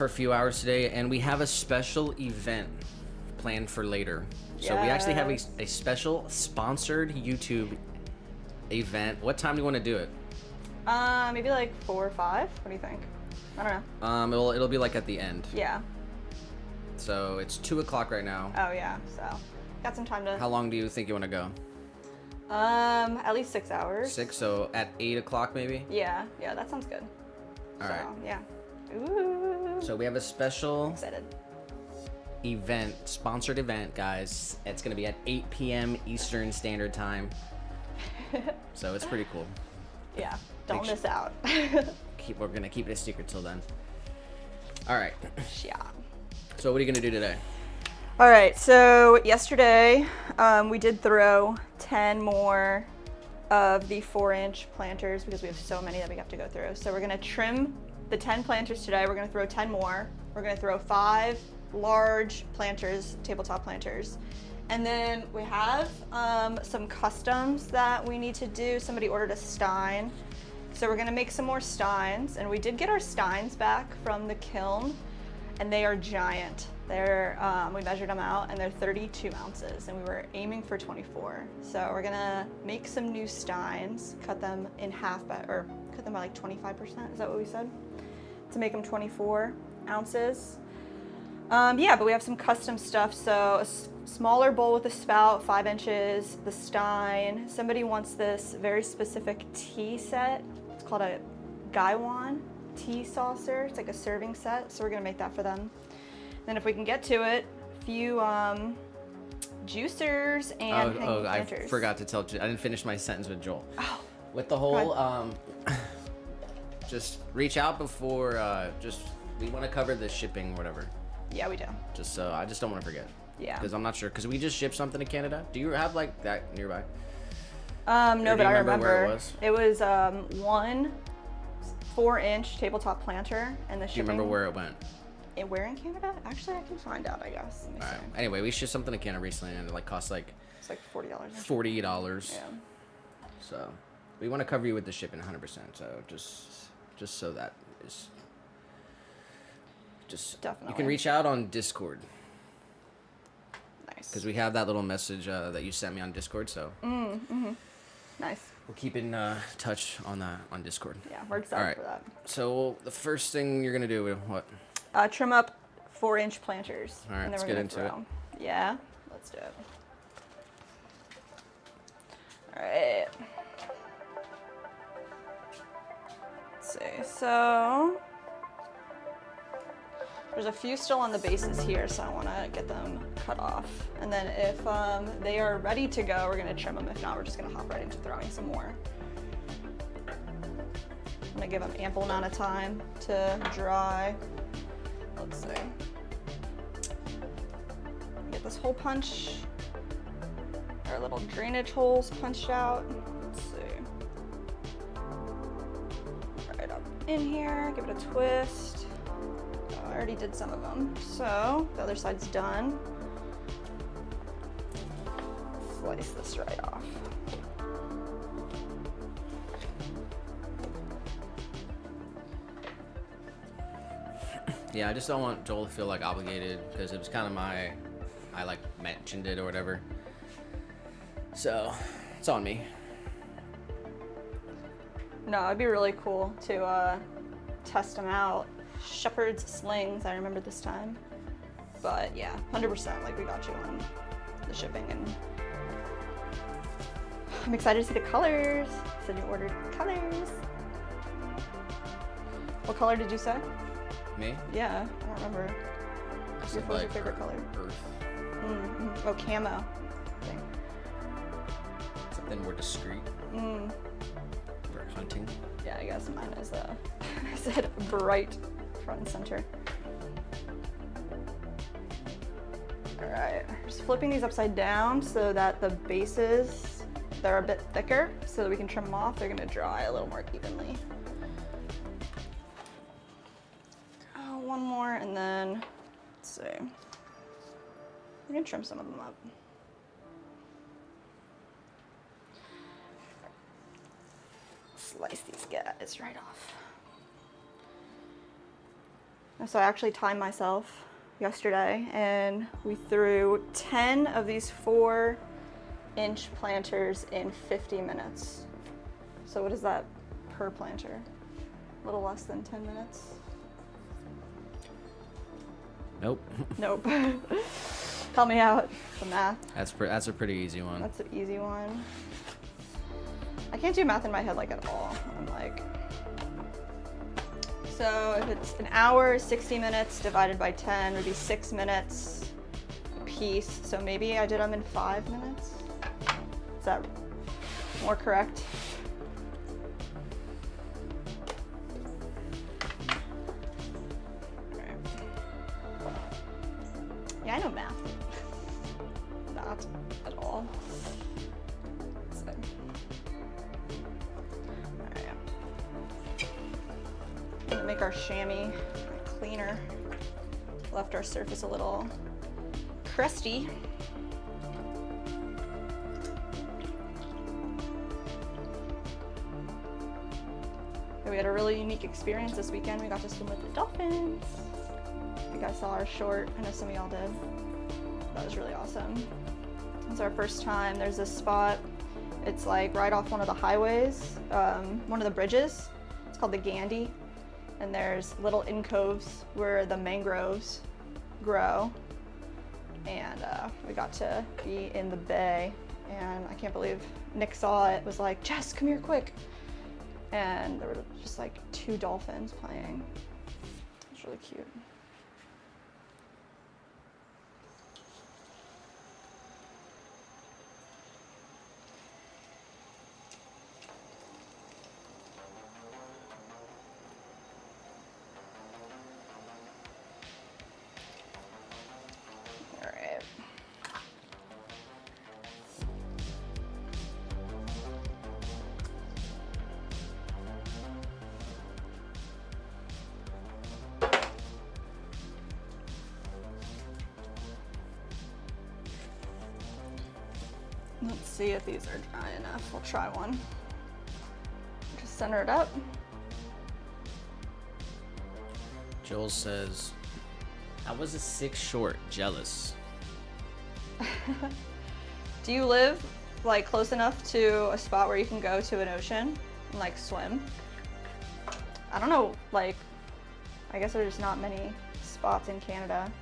For a few hours today, and we have a special event planned for later. So we actually have a special sponsored YouTube event. What time do you want to do it? Maybe like 4 or 5. What do you think? I don't know. It'll be like at the end. Yeah. So it's 2 o'clock right now. Oh yeah. So got some time to. How long do you think you want to go? At least 6 hours. 6. So at 8 o'clock maybe. Yeah. Yeah. That sounds good. All right. Yeah. Ooh. So we have a special Excited. event, sponsored event, guys. It's gonna be at 8 p.m. Eastern Standard Time. So it's pretty cool. Yeah. Don't miss out. We're gonna keep it a secret till then. All right. Yeah. So what are you gonna do today? All right. So yesterday, we did throw 10 more of the 4-inch planters because we have so many that we have to go through. So we're gonna trim the 10 planters today. We're gonna throw 10 more. We're gonna throw 5 large planters, tabletop planters. And then we have some customs that we need to do. Somebody ordered a stein. So we're gonna make some more steins. And we did get our steins back from the kiln, and they are giant. They're, we measured them out, and they're 32 ounces, and we were aiming for 24. So we're gonna make some new steins, cut them in half, or cut them by like 25%, is that what we said? To make them 24 ounces. Yeah, but we have some custom stuff. So a smaller bowl with a spout, 5 inches, the stein. Somebody wants this very specific tea set. It's called a Gaiwan tea saucer. It's like a serving set, so we're gonna make that for them. Then if we can get to it, a few juicers and hanging planters. I forgot to tell you, I didn't finish my sentence with Joel. Oh. With the whole, just reach out before, we want to cover the shipping, whatever. Yeah, we do. Just so, I just don't want to forget. Yeah. Because I'm not sure, because we just shipped something to Canada. Do you have like that nearby? No, but I remember. Where it was? It was one 4-inch tabletop planter, and the shipping. Do you remember where it went? Where in Canada? Actually, I can find out, I guess. All right. Anyway, we shipped something to Canada recently, and it like cost like. It's like $40. $40. Yeah. So, we want to cover you with the shipping 100%. So just so that is. Just definitely. You can reach out on Discord. Nice. Because we have that little message that you sent me on Discord, so. Nice. We'll keep in touch on that on Discord. Yeah, we're excited for that. So the first thing you're gonna do, what? Trim up 4-inch planters. All right, and then let's get into it. Yeah, let's do it. All right. Let's see. So there's a few still on the bases here, so I want to get them cut off. And then if they are ready to go, we're going to trim them. If not, we're just going to hop right into throwing some more. I'm going to give them ample amount of time to dry. Let's see. Get this hole punch, our little drainage holes punched out. Let's see. Right up in here, give it a twist. I already did some of them, so the other side's done. Slice this right off. Yeah, I just don't want Joel to feel like obligated because it was kind of I like mentioned it or whatever. So it's on me. No, it'd be really cool to test them out. Shepherd's slings, I remember this time. But yeah, 100%, like we got you on the shipping, and I'm excited to see the colors. You said you ordered colors. What color did you say? Me? Yeah, I don't remember. What's your favorite color? Earth. Oh, camo. Thing. Something more discreet. For hunting. Yeah, I guess mine is I said bright front and center. All right, just flipping these upside down so that the bases, they're a bit thicker so that we can trim them off. They're gonna dry a little more evenly. One more, and then, let's see. We can trim some of them up. Slice these guys right off. So I actually timed myself yesterday, and we threw 10 of these 4-inch planters in 50 minutes. So what is that per planter? A little less than 10 minutes? Nope. Nope. Help me out, the math. That's a pretty easy one. That's an easy one. I can't do math in my head like at all. I'm like, so if it's an hour, 60 minutes divided by 10 would be 6 minutes a piece. So maybe I did them in 5 minutes. Is that more correct? Yeah, I know math. Not at all. So. Alright. I'm gonna make our chamois cleaner. Left our surface a little crusty. We had a really unique experience this weekend. We got to swim with the dolphins. You guys saw our short. I know some of y'all did. That was really awesome. It's our first time. There's this spot. It's like right off one of the highways, one of the bridges. It's called the Gandhi. And there's little coves where the mangroves grow. And we got to be in the bay. And I can't believe Nick saw it, was like, Jess, come here quick. And there were just like 2 dolphins playing. It was really cute. Let's see if these are dry enough. We'll try one. Just center it up. Joel says, I was a 6 short, jealous. Do you live like close enough to a spot where you can go to an ocean and like swim? I don't know, like, I guess there's just not many spots in Canada.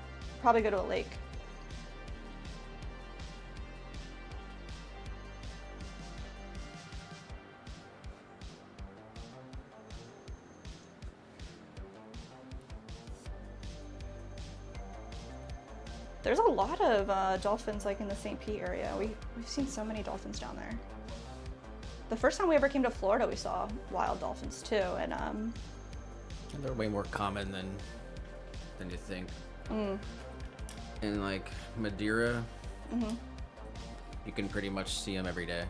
Probably go to a lake. There's a lot of dolphins like in the St. Pete area. We've seen so many dolphins down there. The first time we ever came to Florida, we saw wild dolphins too, and they're way more common than you think. In like Madeira, you can pretty much see them every day.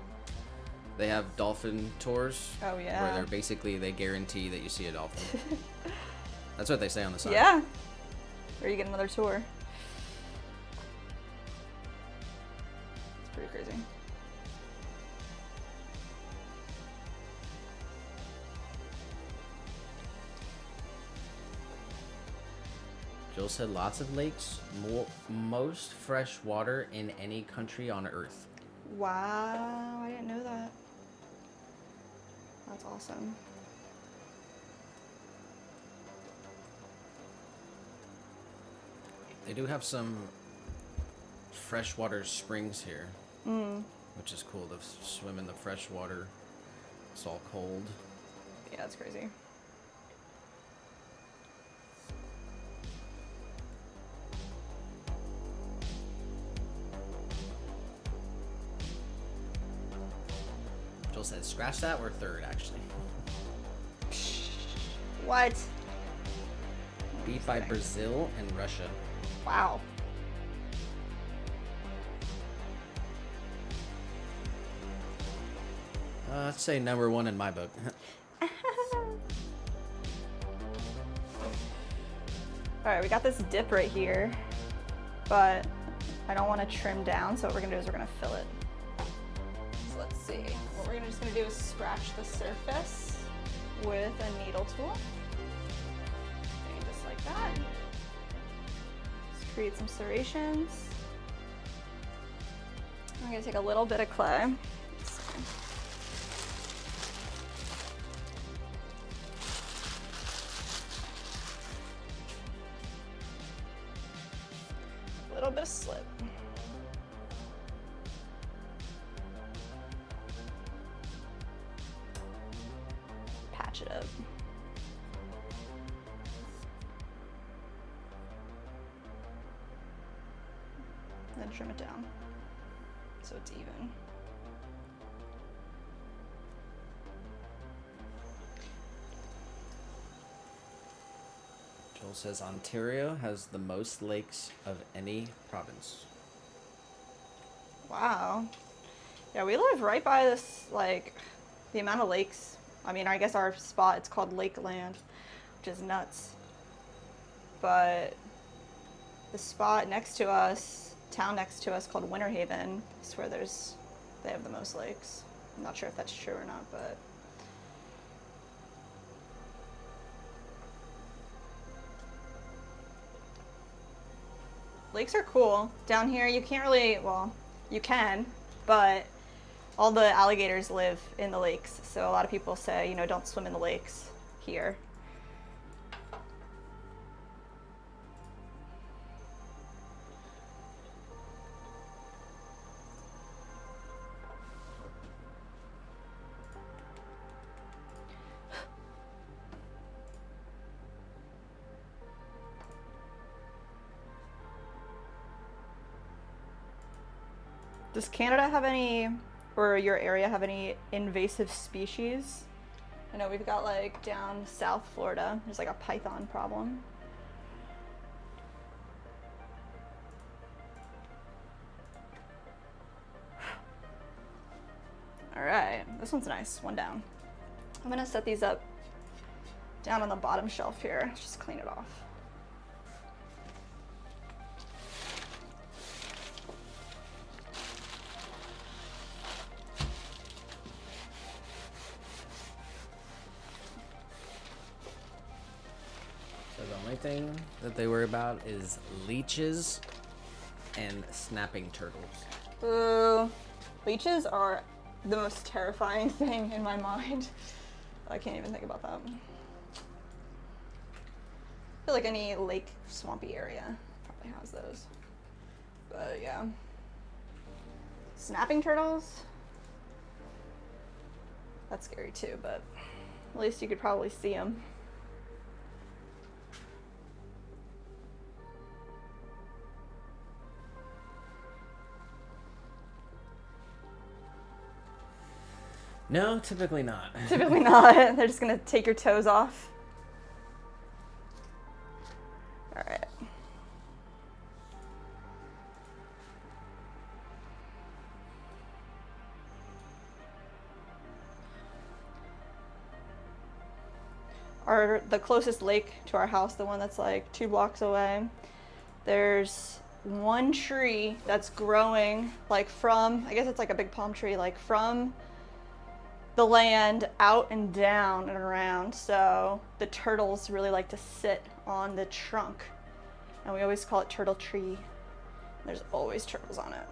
They have dolphin tours. Oh yeah. Where they guarantee that you see a dolphin. That's what they say on the side. Yeah. Or you get another tour. It's pretty crazy. Jill said lots of lakes, most fresh water in any country on Earth. Wow, I didn't know that. That's awesome. They do have some freshwater springs here, which is cool to swim in the fresh water. It's all cold. Yeah, it's crazy. Jill said, scratch that, we're third, actually. What? Beat by Brazil and Russia. Wow. I'd say number 1 in my book. Alright, we got this dip right here, but I don't want to trim down, so what we're going to do is we're going to fill it. So let's see. What we're just going to do is scratch the surface with a needle tool. And just like like that. Let's create some serrations. I'm gonna take a little bit of clay. A little bit of slip. Patch it up. Then trim it down so it's even. Joel says Ontario has the most lakes of any province. Wow. Yeah, we live right by this, like, the amount of lakes. I mean, I guess our spot, it's called Lakeland, which is nuts. But the spot next to us, town next to us called Winter Haven, is where they have the most lakes. I'm not sure if that's true or not, but. Lakes are cool. Down here, you can't really, well, you can, but all the alligators live in the lakes. So a lot of people say, you know, don't swim in the lakes here. Does Canada have any, or your area have any invasive species? I know we've got, like, down South Florida, there's like a python problem. All right, this one's nice, one down. I'm gonna set these up down on the bottom shelf here, just clean it off. The only thing that they worry about is leeches and snapping turtles. Ooh, leeches are the most terrifying thing in my mind. I can't even think about that. I feel like any lake, swampy area probably has those. But yeah. Snapping turtles? That's scary too, but at least you could probably see them. No, typically not. Typically not. They're just gonna take your toes off. All right. The closest lake to our house, the one that's like 2 blocks away, there's one tree that's growing like from, I guess it's like a big palm tree, like from the land out and down and around. So the turtles really like to sit on the trunk, and we always call it Turtle Tree. There's always turtles on it.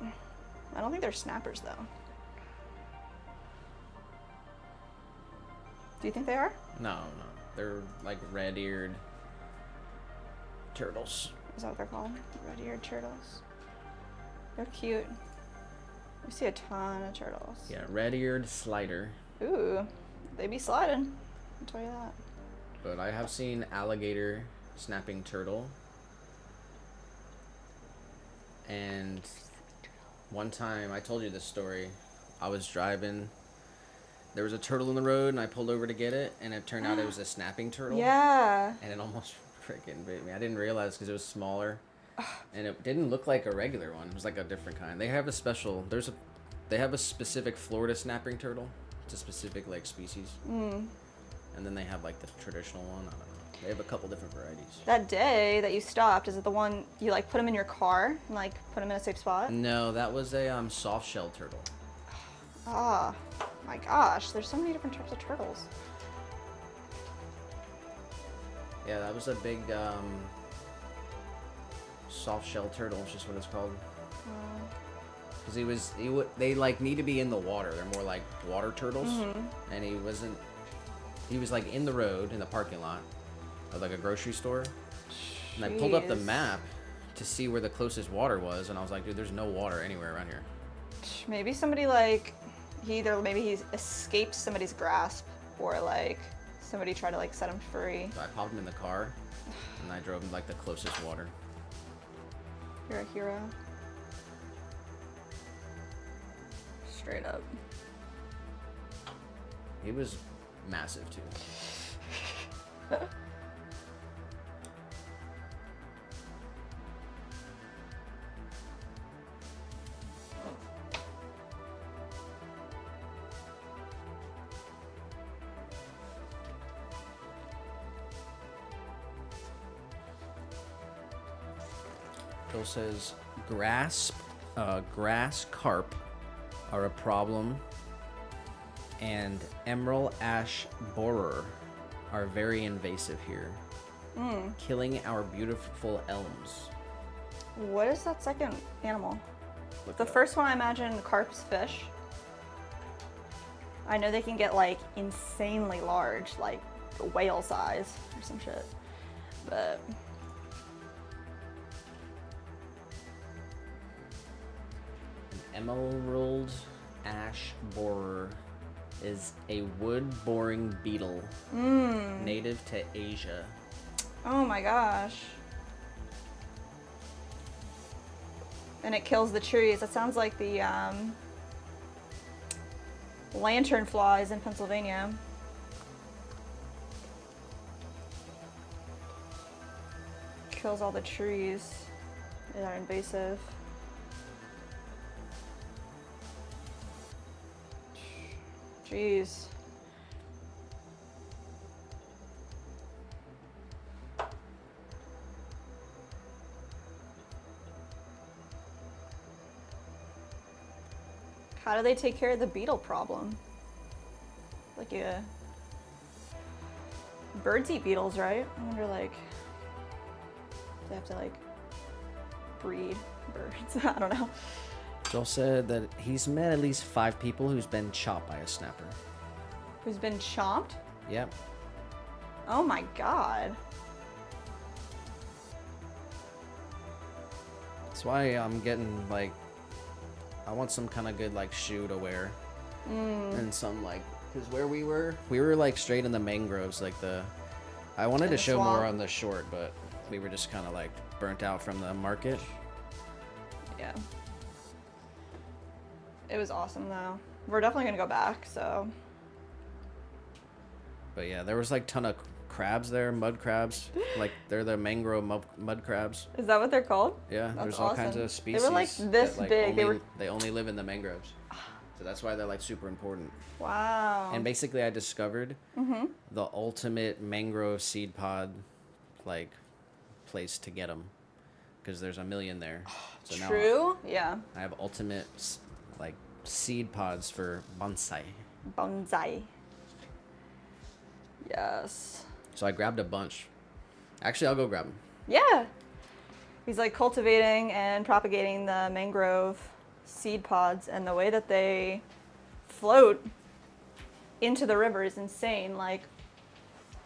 I don't think they're snappers though. Do you think they are? No. They're like red-eared turtles. Is that what they're called? Red-eared turtles. They're cute. We see a ton of turtles. Yeah, red-eared slider. Ooh, they be sliding. I'll tell you that. But I have seen alligator snapping turtle. And one time, I told you this story. I was driving. There was a turtle in the road, and I pulled over to get it, and it turned out it was a snapping turtle. Yeah. And it almost freaking bit me. I didn't realize because it was smaller, and it didn't look like a regular one. It was like a different kind. They have a special. They have a specific Florida snapping turtle. It's a specific like species. And then they have like the traditional one. I don't know. They have a couple different varieties. That day that you stopped, is it the one you like put them in your car and like put them in a safe spot? No, that was a soft shell turtle. Ah, my gosh, there's so many different types of turtles. Yeah, that was a big soft shell turtle. Is just what it's called. Because they like need to be in the water. They're more like water turtles, and he wasn't. He was like in the road in the parking lot of like a grocery store, and I pulled up the map to see where the closest water was, and I was like, dude, there's no water anywhere around here. Maybe somebody like maybe he escaped somebody's grasp, or like somebody tried to like set him free. So I popped him in the car, and I drove him like the closest water. You're a hero. Straight up. He was massive too. Bill says grass carp are a problem, and emerald ash borer are very invasive here, killing our beautiful elms. What is that second animal? Look The it up. first one, I imagine carp's fish. I know they can get like insanely large, like whale size or some shit. But Emerald ash borer is a wood-boring beetle native to Asia. oh my gosh. And it kills the trees. That sounds like the lantern flies in Pennsylvania. Kills all the trees that are invasive. Jeez. How do they take care of the beetle problem? Like, birds eat beetles, right? I wonder, like, they have to, like, breed birds. I don't know. Joel said that he's met at least 5 people who's been chopped by a snapper. Who's been chomped? Yep. Oh my god. That's why I'm getting, like, I want some kind of good, like, shoe to wear. And some, like, because where we were like, straight in the mangroves, like, I wanted to show more on the short, but we were just kind of, like, burnt out from the market. Yeah. It was awesome, though. We're definitely gonna go back, so. But yeah, there was, like, ton of crabs there, mud crabs. Like, they're the mangrove mud crabs. Is that what they're called? Yeah, That's there's all kinds awesome. of species. They were, like, this that, like, big. They only live in the mangroves. So that's why they're, like, super important. Wow. And basically I discovered the ultimate mangrove seed pod, like, place to get them. Because there's a million there. So True? Yeah. Now I have ultimate, like, seed pods for bonsai. Bonsai. Yes. So I grabbed a bunch. Actually, I'll go grab them. Yeah. He's like cultivating and propagating the mangrove seed pods, and the way that they float into the river is insane. Like,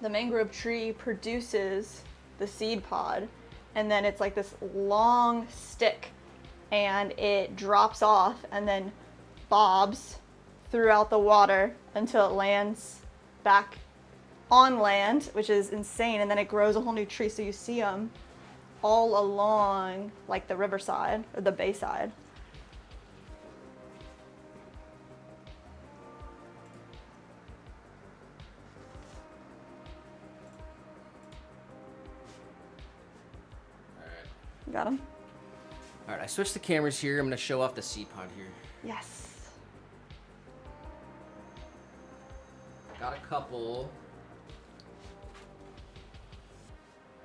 the mangrove tree produces the seed pod, and then it's like this long stick, and it drops off and then bobs throughout the water until it lands back on land, which is insane. And then it grows a whole new tree, so you see them all along like the riverside or the bayside. Got him? All right, I switched the cameras here. I'm going to show off the seed pod here. Yes. Got a couple.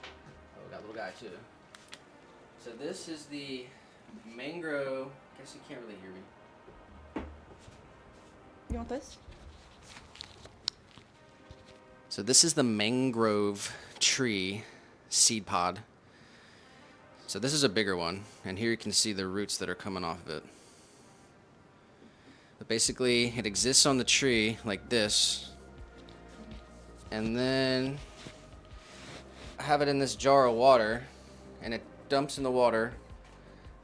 Oh, got a little guy too. So this is the mangrove. I guess you can't really hear me. You want this? So this is the mangrove tree seed pod. So this is a bigger one, and here you can see the roots that are coming off of it. But basically, it exists on the tree like this, and then I have it in this jar of water, and it dumps in the water,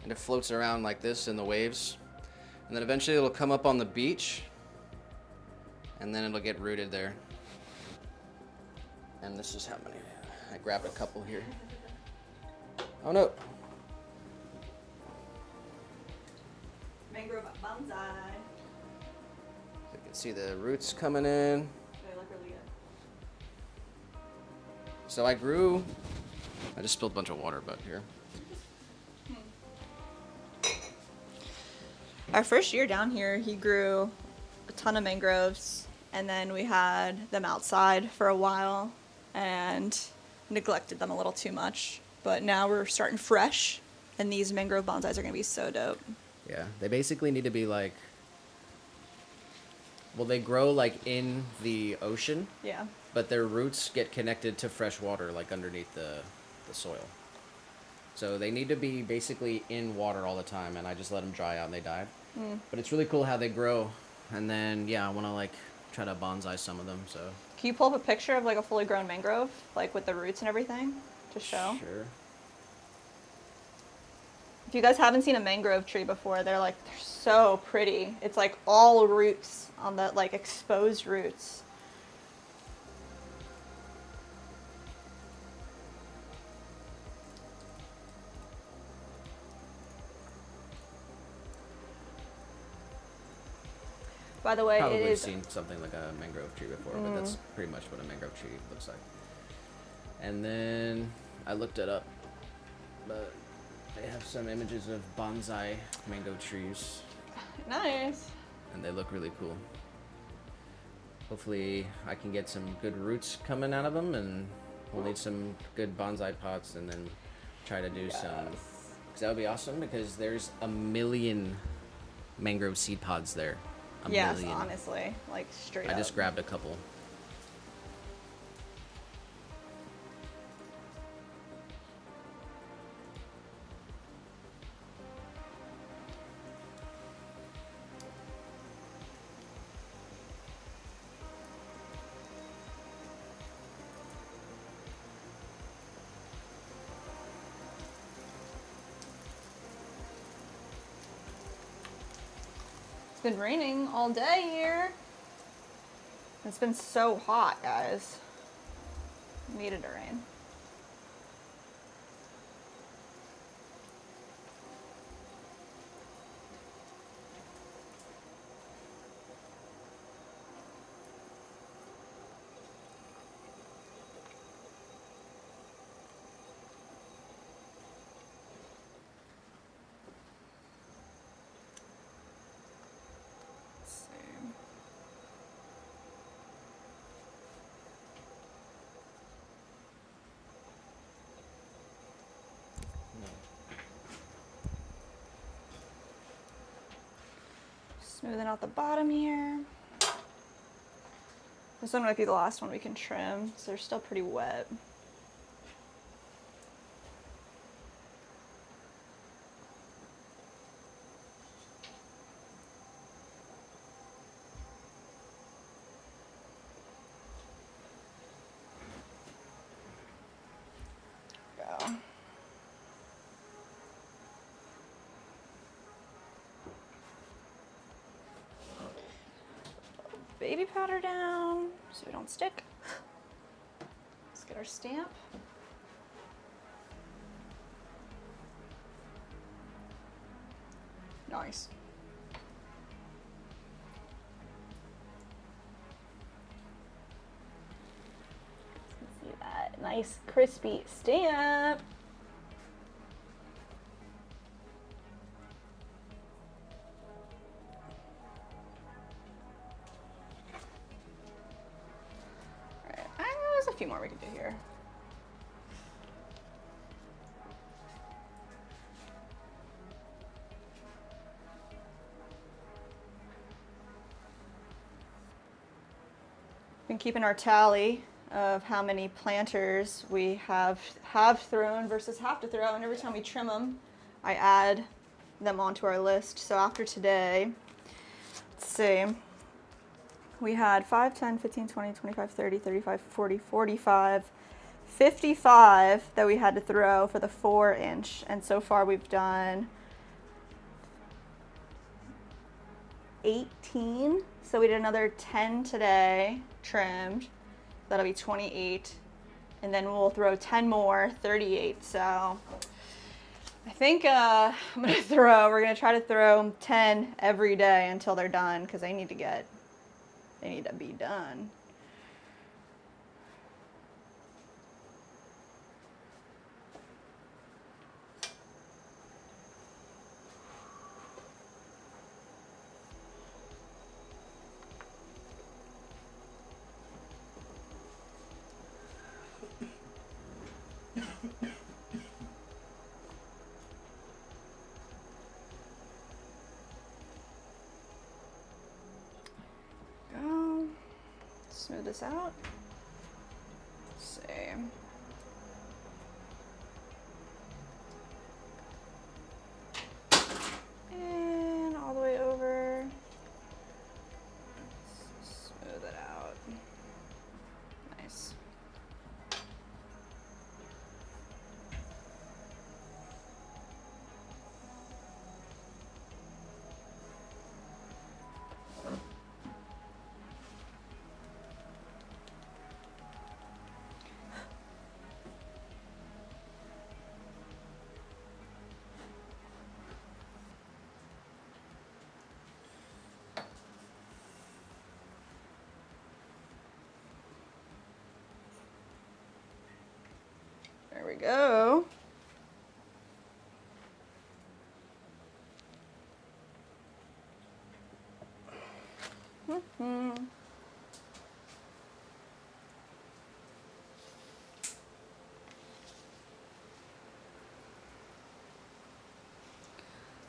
and it floats around like this in the waves, and then eventually it'll come up on the beach, and then it'll get rooted there. And this is how many. I grabbed a couple here. Oh no. Mangrove bonsai. You can see the roots coming in. They look really good. So I just spilled a bunch of water, but here. Our first year down here, he grew a ton of mangroves, and then we had them outside for a while and neglected them a little too much. But now we're starting fresh, and these mangrove bonsais are going to be so dope. Yeah, they basically need to be like, well, they grow like in the ocean, Yeah. but their roots get connected to fresh water, like underneath the soil. So they need to be basically in water all the time, and I just let them dry out and they died. But it's really cool how they grow. And then, yeah, I want to like try to bonsai some of them, so. Can you pull up a picture of like a fully grown mangrove, like with the roots and everything, to show? Sure. If you guys haven't seen a mangrove tree before, they're so pretty. It's like all roots on the like exposed roots. By the way, Probably it is seen something like a mangrove tree before, but that's pretty much what a mangrove tree looks like. And then I looked it up, but they have some images of bonsai mango trees, nice. and they look really cool. Hopefully I can get some good roots coming out of them, and we'll need some good bonsai pots, and then try to do some, because that would be awesome, because there's a million mangrove seed pods there. Yes, million. honestly, like straight I up. just grabbed a couple. It's been raining all day here. It's been so hot, guys. Needed to rain. Smoothing out the bottom here. This one might be the last one we can trim, so they're still pretty wet. Go. Baby powder down so we don't stick. Let's get our stamp. Nice. Let's see that nice crispy stamp. There's a few more we can do here. Been keeping our tally of how many planters we have thrown versus have to throw, and every time we trim them, I add them onto our list. So after today, let's see, we had 5, 10, 15, 20, 25, 30, 35, 40, 45, 55 that we had to throw for the 4-inch, and so far we've done 18. So we did another 10 today, trimmed. That'll be 28. And then we'll throw 10 more, 38. So I think we're gonna try to throw 10 every day until they're done, because they need to be done. Go. Smooth this out. Let's see. And all the way over. Smooth it out. Nice. There we go.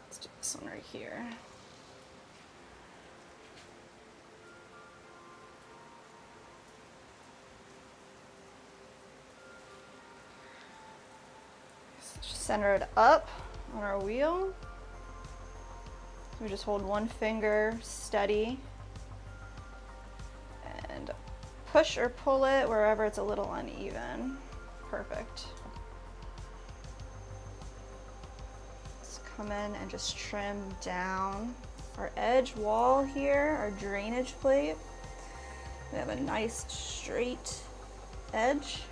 Let's do this one right here. Just center it up on our wheel. We just hold one finger steady and push or pull it wherever it's a little uneven. Perfect. Let's come in and just trim down our edge wall here, our drainage plate. We have a nice straight edge.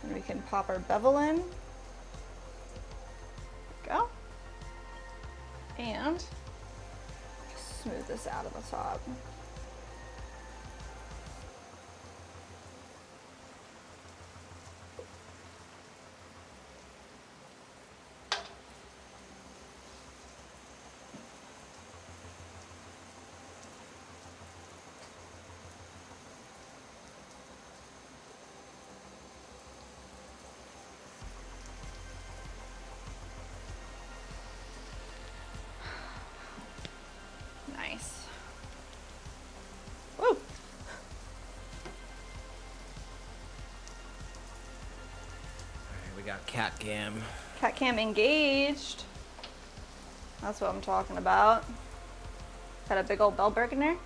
And we can pop our bevel in. Go. And smooth this out of the top. Nice. Woo! All right, we got cat cam. Cat cam engaged. That's what I'm talking about. Got a big old bell break in there.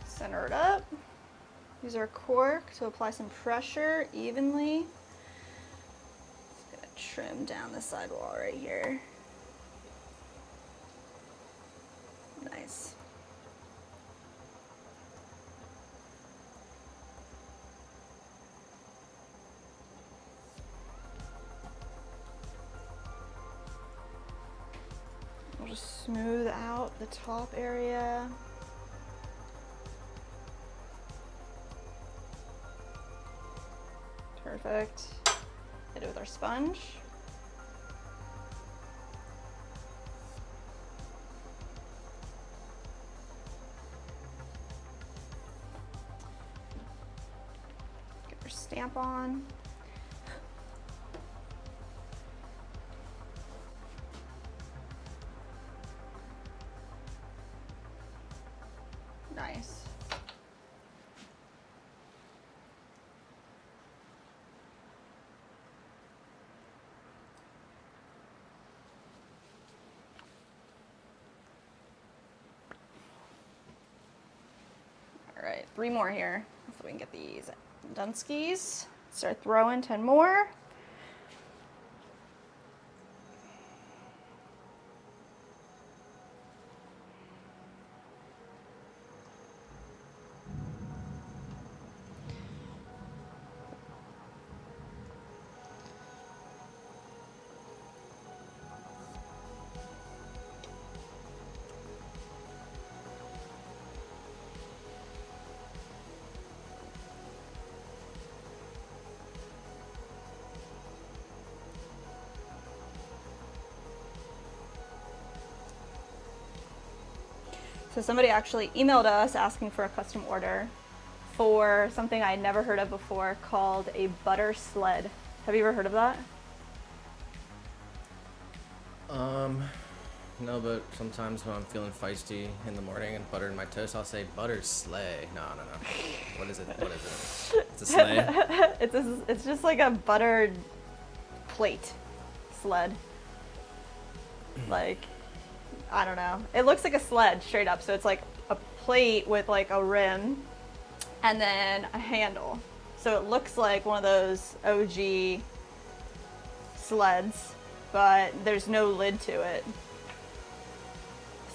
Center it up. Use our cork to apply some pressure evenly. Just gonna trim down the sidewall right here. Nice. We'll just just smooth out the top area. Perfect. Hit it with our sponge. Get our stamp on. Nice. All right, 3 more here. So we can get these Dunskies. Start throwing 10 more. So somebody actually emailed us asking for a custom order for something I had never heard of before called a butter sled. Have you ever heard of that? No, but sometimes when I'm feeling feisty in the morning and butter in my toast, I'll say butter sleigh. No. What is it? What is it? It's a sleigh? It's just like a buttered plate sled. Like, I don't know. It looks like a sled straight up. So it's like a plate with like a rim and then a handle. So it looks like one of those OG sleds, but there's no lid to it.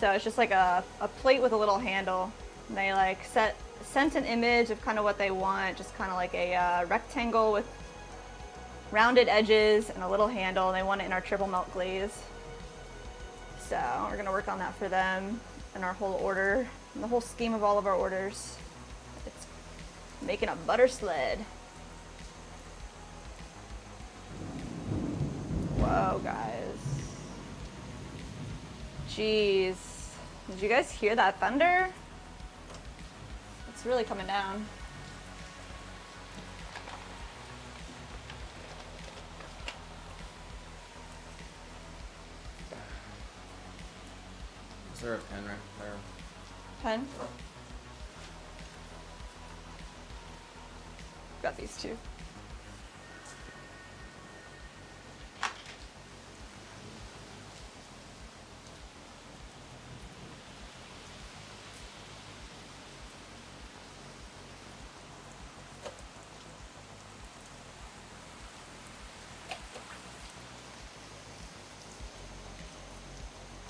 So it's just like a plate with a little handle. And they like sent an image of kind of what they want, just kind of like a rectangle with rounded edges and a little handle. And they want it in our triple melt glaze. So we're gonna work on that for them and our whole order, and the whole scheme of all of our orders. It's making a butter sled. Whoa, guys. Jeez. Did you guys hear that thunder? It's really coming down. Is there a pen right there? Pen? Got these two.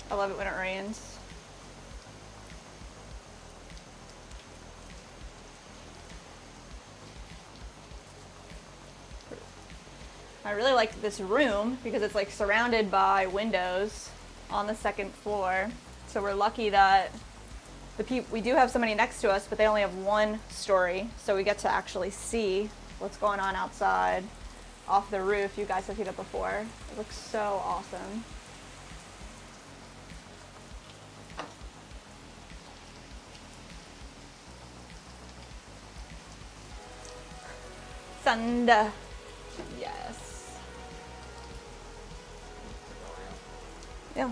I love it when it rains. I really like this room because it's like surrounded by windows on the 2nd floor. So we're lucky that we do have somebody next to us, but they only have 1 story. So we get to actually see what's going on outside off the roof. You guys have seen it before. It looks so awesome. Thunder. Yes. Yeah.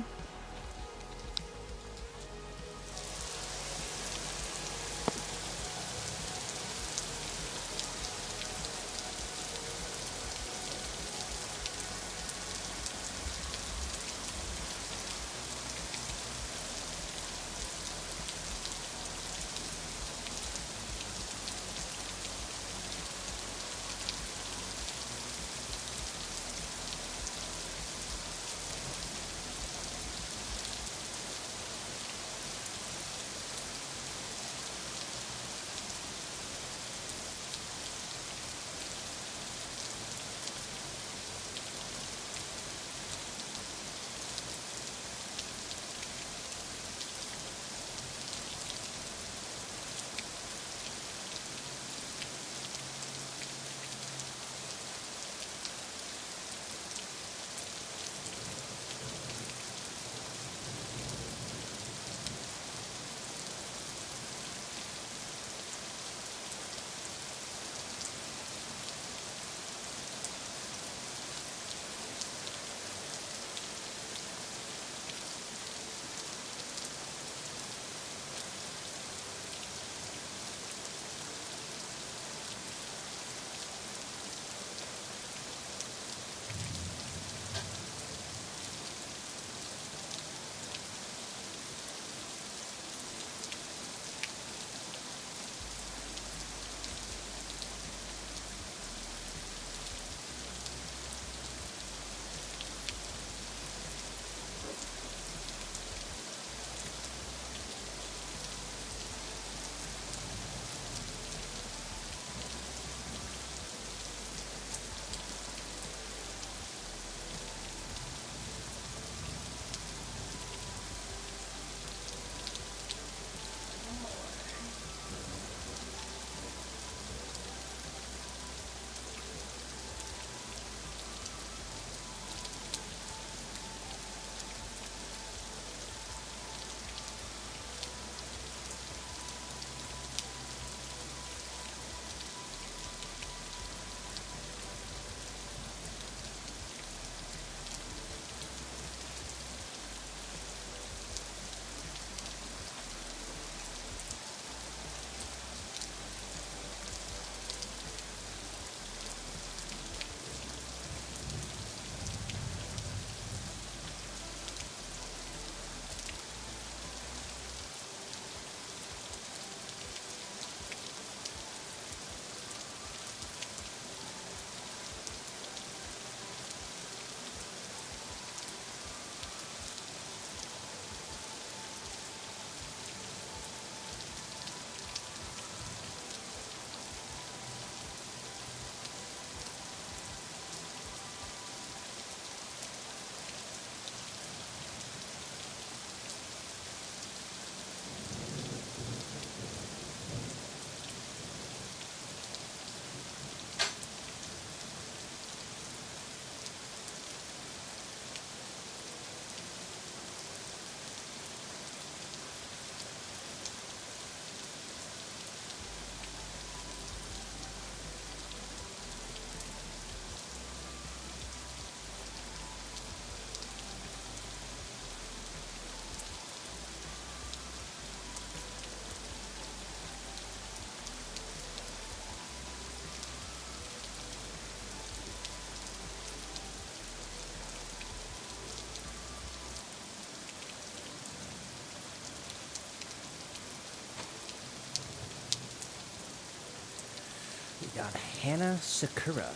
We got Hannah Sakura.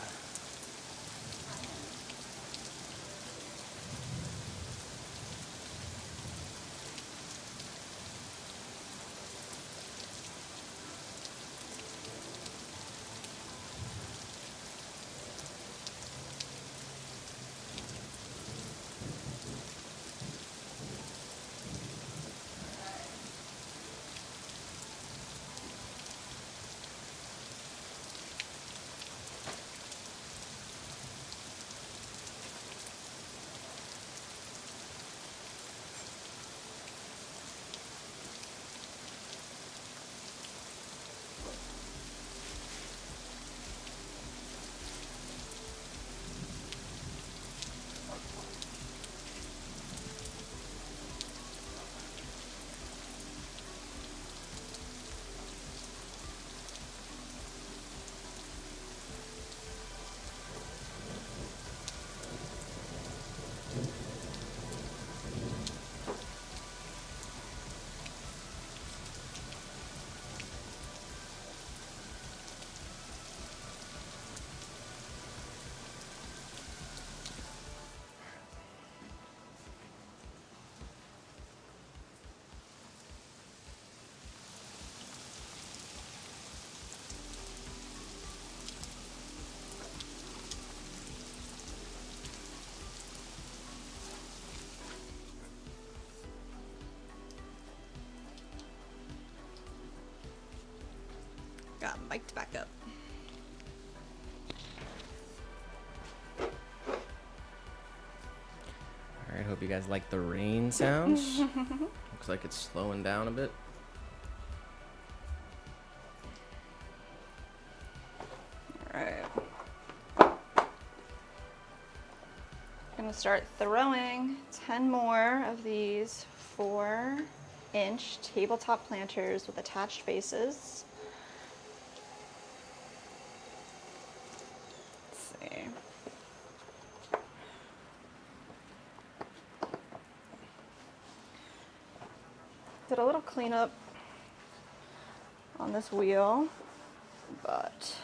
Got mic'd back up. Alright, hope you guys like the rain sounds. Looks like it's slowing down a bit. Alright. Gonna start throwing 10 more of these 4-inch tabletop planters with attached bases. Let's see. Did a little cleanup on this wheel, but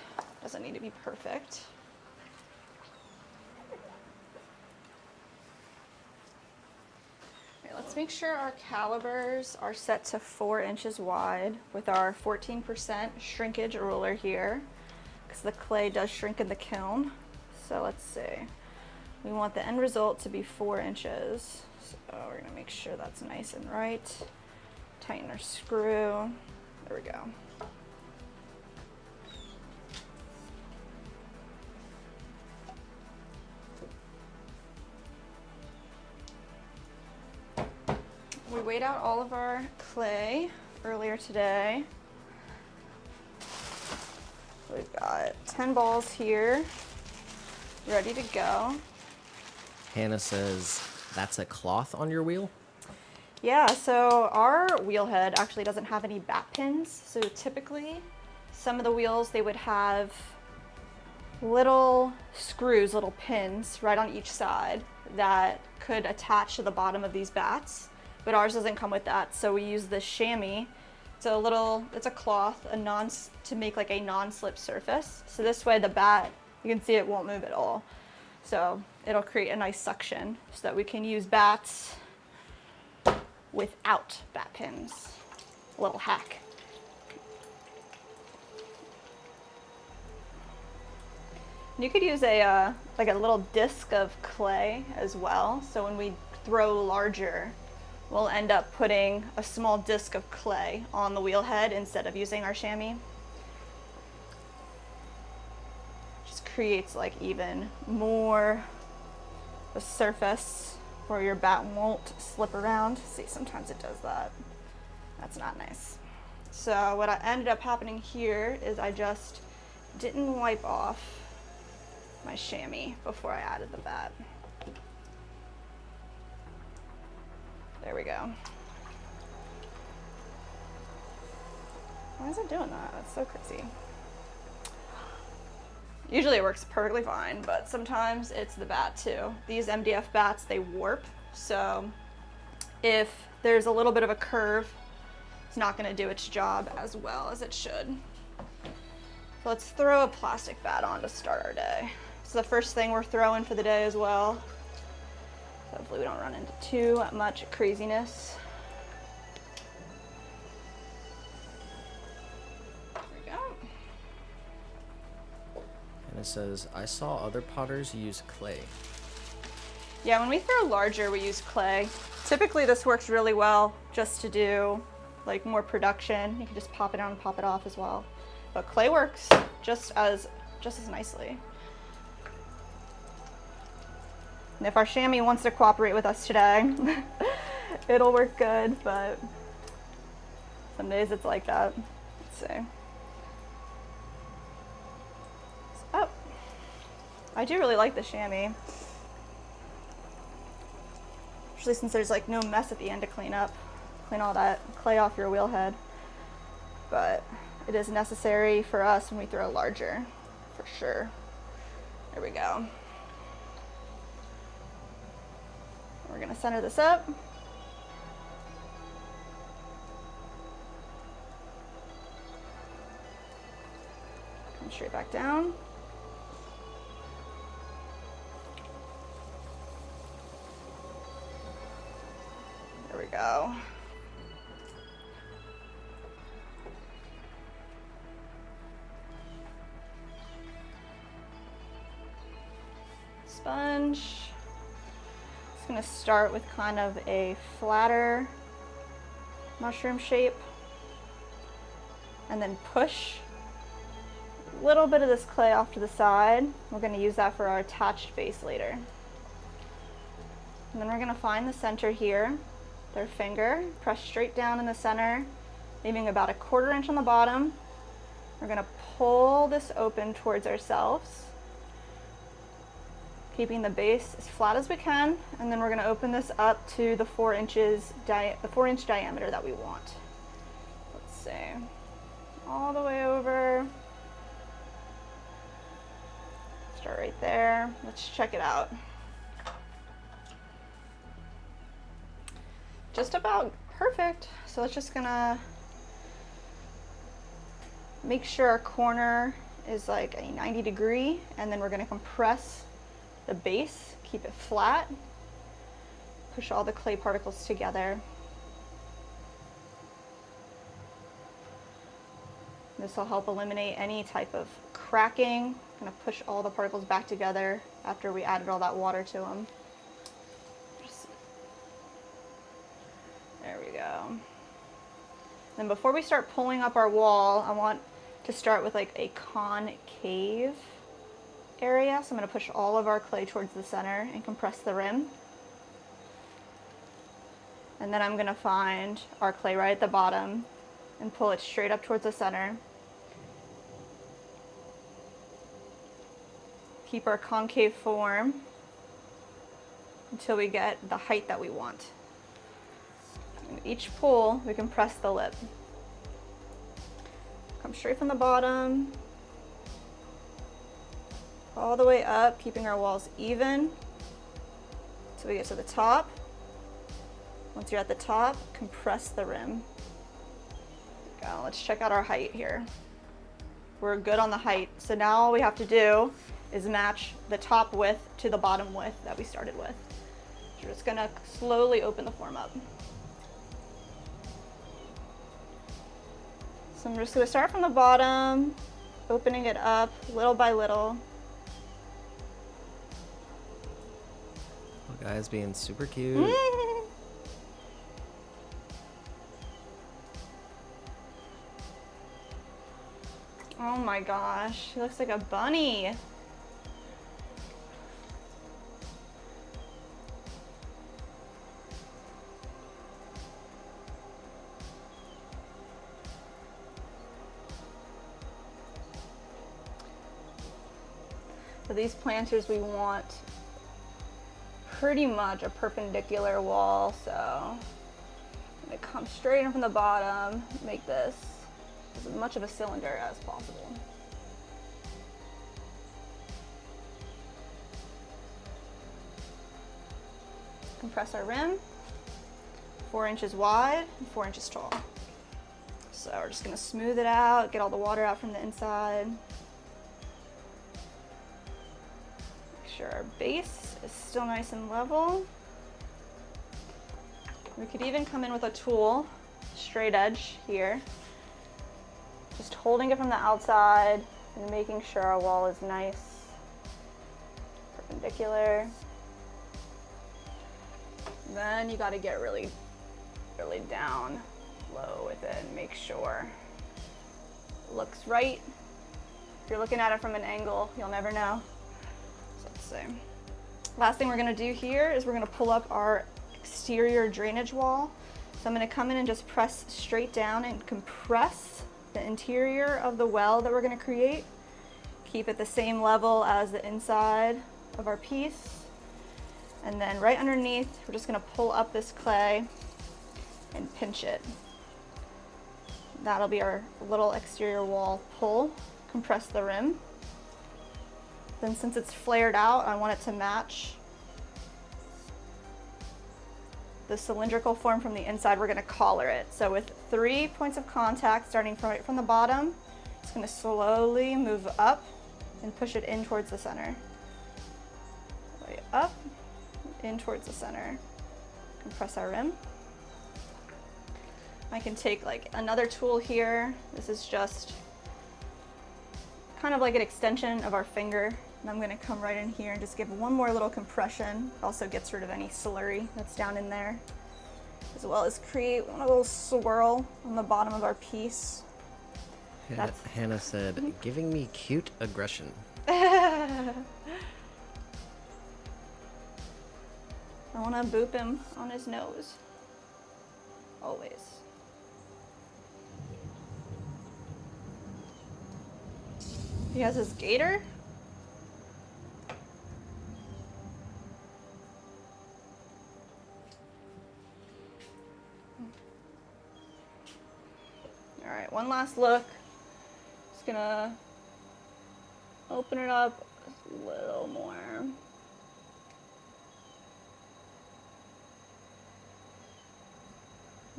doesn't need to be perfect. Okay, let's make sure our calibers are set to 4 inches wide with our 14% shrinkage ruler here, because the clay does shrink in the kiln. So let's see. We want the end result to be 4 inches. So we're gonna make sure that's nice and right. Tighten our screw. There we go. We weighed out all of our clay earlier today. We've got 10 balls here, ready to go. Hannah says, that's a cloth on your wheel? Yeah, so our wheel head actually doesn't have any bat pins. So typically, some of the wheels, they would have little screws, little pins right on each side that could attach to the bottom of these bats. But ours doesn't come with that, so we use this chamois. It's a cloth, to make like a non-slip surface. So this way the bat, you can see it won't move at all. So it'll create a nice suction so that we can use bats without bat pins. A little hack. You could use a like a little disc of clay as well. So when we throw larger, we'll end up putting a small disc of clay on the wheel head instead of using our chamois. Just creates like even more a surface where your bat won't slip around. See, sometimes it does that. That's not nice. So what ended up happening here is I just didn't wipe off my chamois before I added the bat. There we go. Why is it doing that? That's so crazy. Usually it works perfectly fine, but sometimes it's the bat too. These MDF bats, they warp. So if there's a little bit of a curve, it's not gonna do its job as well as it should. So let's throw a plastic bat on to start our day. It's the first thing we're throwing for the day as well. So hopefully we don't run into too much craziness. There we go. And it says, I saw other potters use clay. Yeah, when we throw larger, we use clay. Typically this works really well just to do like more production. You can just pop it on and pop it off as well. But clay works just as nicely. And if our chamois wants to cooperate with us today, it'll work good, but some days it's like that. Let's see. Oh, I do really like the chamois. Especially since there's like no mess at the end to clean up. Clean all that clay off your wheel head. But it is necessary for us when we throw larger, for sure. There we go. We're gonna center this up. Come straight back down. There we go. Sponge. It's going to start with kind of a flatter mushroom shape and then push a little bit of this clay off to the side. We're going to use that for our attached base later. And then we're going to find the center here with our finger, press straight down in the center, leaving about a 1/4 inch on the bottom. We're going to pull this open towards ourselves, keeping the base as flat as we can, and then we're going to open this up to the 4-inch diameter that we want. Let's see, all the way over. Start right there. Let's check it out. Just about perfect. So it's just gonna make sure our corner is like a 90-degree, and then we're gonna compress the base, keep it flat, push all the clay particles together. This will help eliminate any type of cracking. I'm gonna push all the particles back together after we added all that water to them. There we go. Then before we start pulling up our wall, I want to start with like a concave area. So I'm going to push all of our clay towards the center and compress the rim. And then I'm going to find our clay right at the bottom and pull it straight up towards the center. Keep our concave form until we get the height that we want. And each pull, we compress the lip. Come straight from the bottom, all the way up, keeping our walls even until we get to the top. Once you're at the top, compress the rim. There we go. Let's check out our height here. We're good on the height. So now all we have to do is match the top width to the bottom width that we started with. So we're just gonna slowly open the form up. So I'm just gonna start from the bottom, opening it up little by little. Little guy's being super cute. Oh my gosh, he looks like a bunny. So these planters, we want pretty much a perpendicular wall, so I'm gonna come straight in from the bottom, make this as much of a cylinder as possible. Compress our rim, 4 inches wide and 4 inches tall. So we're just gonna smooth it out, get all the water out from the inside. sure our base is still nice and level. We could even come in with a tool, straight edge here, just holding it from the outside and making sure our wall is nice, perpendicular. Then you got to get really down low with it and make sure it looks right. If you're looking at it from an angle, you'll never know. So let's see. Last thing we're going to do here is we're going to pull up our exterior drainage wall. So I'm going to come in and just press straight down and compress the interior of the well that we're going to create. Keep it the same level as the inside of our piece. And then right underneath, we're just going to pull up this clay and pinch it. That'll be our little exterior wall pull. Compress the rim. Then since it's flared out, I want it to match the cylindrical form from the inside. We're going to collar it. So with 3 points of contact starting right from the bottom, it's going to slowly move up and push it in towards the center. Way up, in towards the center. Compress our rim. I can take like another tool here. This is just kind of like an extension of our finger. And I'm going to come right in here and just give one more little compression. Also gets rid of any slurry that's down in there, as well as create a little swirl on the bottom of our piece. Hannah said, giving me cute aggression. I want to boop him on his nose. Always. He has his gator. All right, one last look. Just gonna open it up a little more.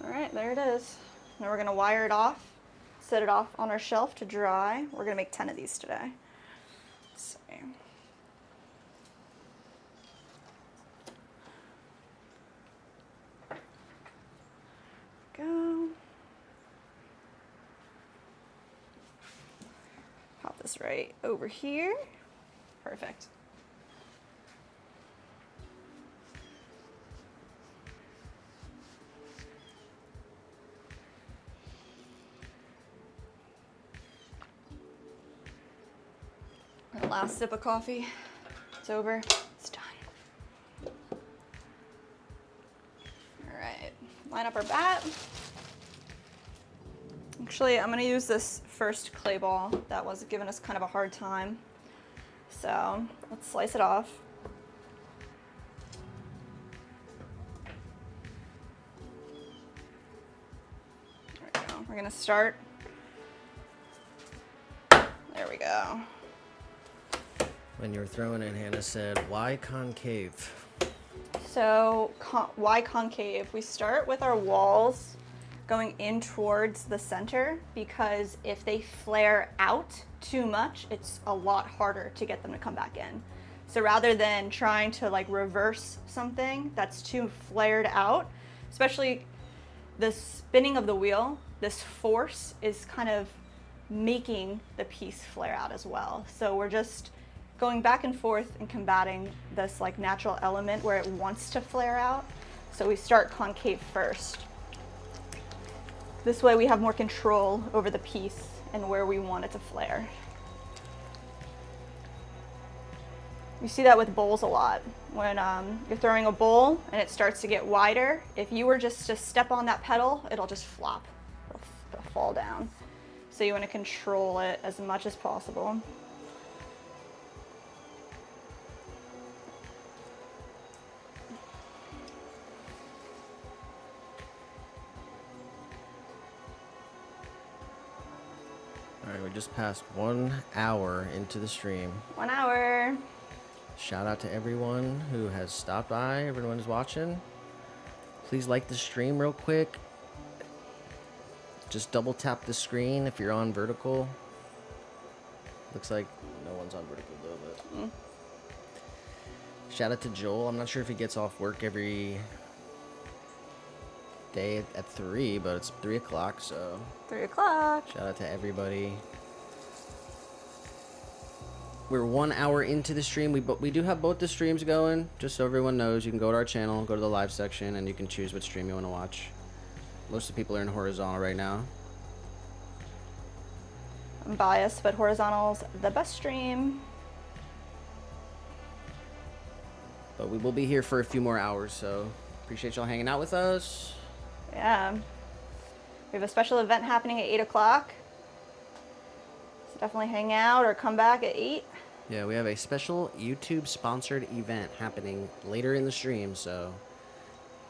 All right, there it is. Now we're gonna wire it off, set it off on our shelf to dry. We're gonna make 10 of these today. Let's see. Go. Pop this right over here. Perfect. The last sip of coffee. It's over. It's done. All right. Line up our bat. Actually, I'm going to use this first clay ball that was giving us kind of a hard time. So let's slice it off. There we go. We're going to start. There we go. When you were throwing it, Hannah said, why concave? So why concave? We start with our walls going in towards the center, because if they flare out too much, it's a lot harder to get them to come back in. So rather than trying to like reverse something that's too flared out, especially the spinning of the wheel, this force is kind of making the piece flare out as well. So we're just going back and forth and combating this like natural element where it wants to flare out. So we start concave first. This way we have more control over the piece and where we want it to flare. You see that with bowls a lot. When you're throwing a bowl and it starts to get wider, if you were just to step on that pedal, it'll just flop. It'll fall down. So you want to control it as much as possible. All right, we just passed 1 hour into the stream. 1 hour. Shout out to everyone who has stopped by, everyone who's watching. Please like the stream real quick. Just double tap the screen if you're on vertical. Looks like no one's on vertical though, but Shout out to Joel. I'm not sure if he gets off work every day at 3, but it's 3 o'clock, so 3 o'clock. shout out to everybody. We're 1 hour into the stream. We do have both the streams going, just so everyone knows. You can go to our channel, go to the live section, and you can choose what stream you want to watch. Most of the people are in horizontal right now. I'm biased, but horizontal's the best stream. But we will be here for a few more hours, so appreciate y'all hanging out with us. Yeah. We have a special event happening at 8 o'clock. So definitely hang out or come back at 8. Yeah, we have a special YouTube-sponsored event happening later in the stream, so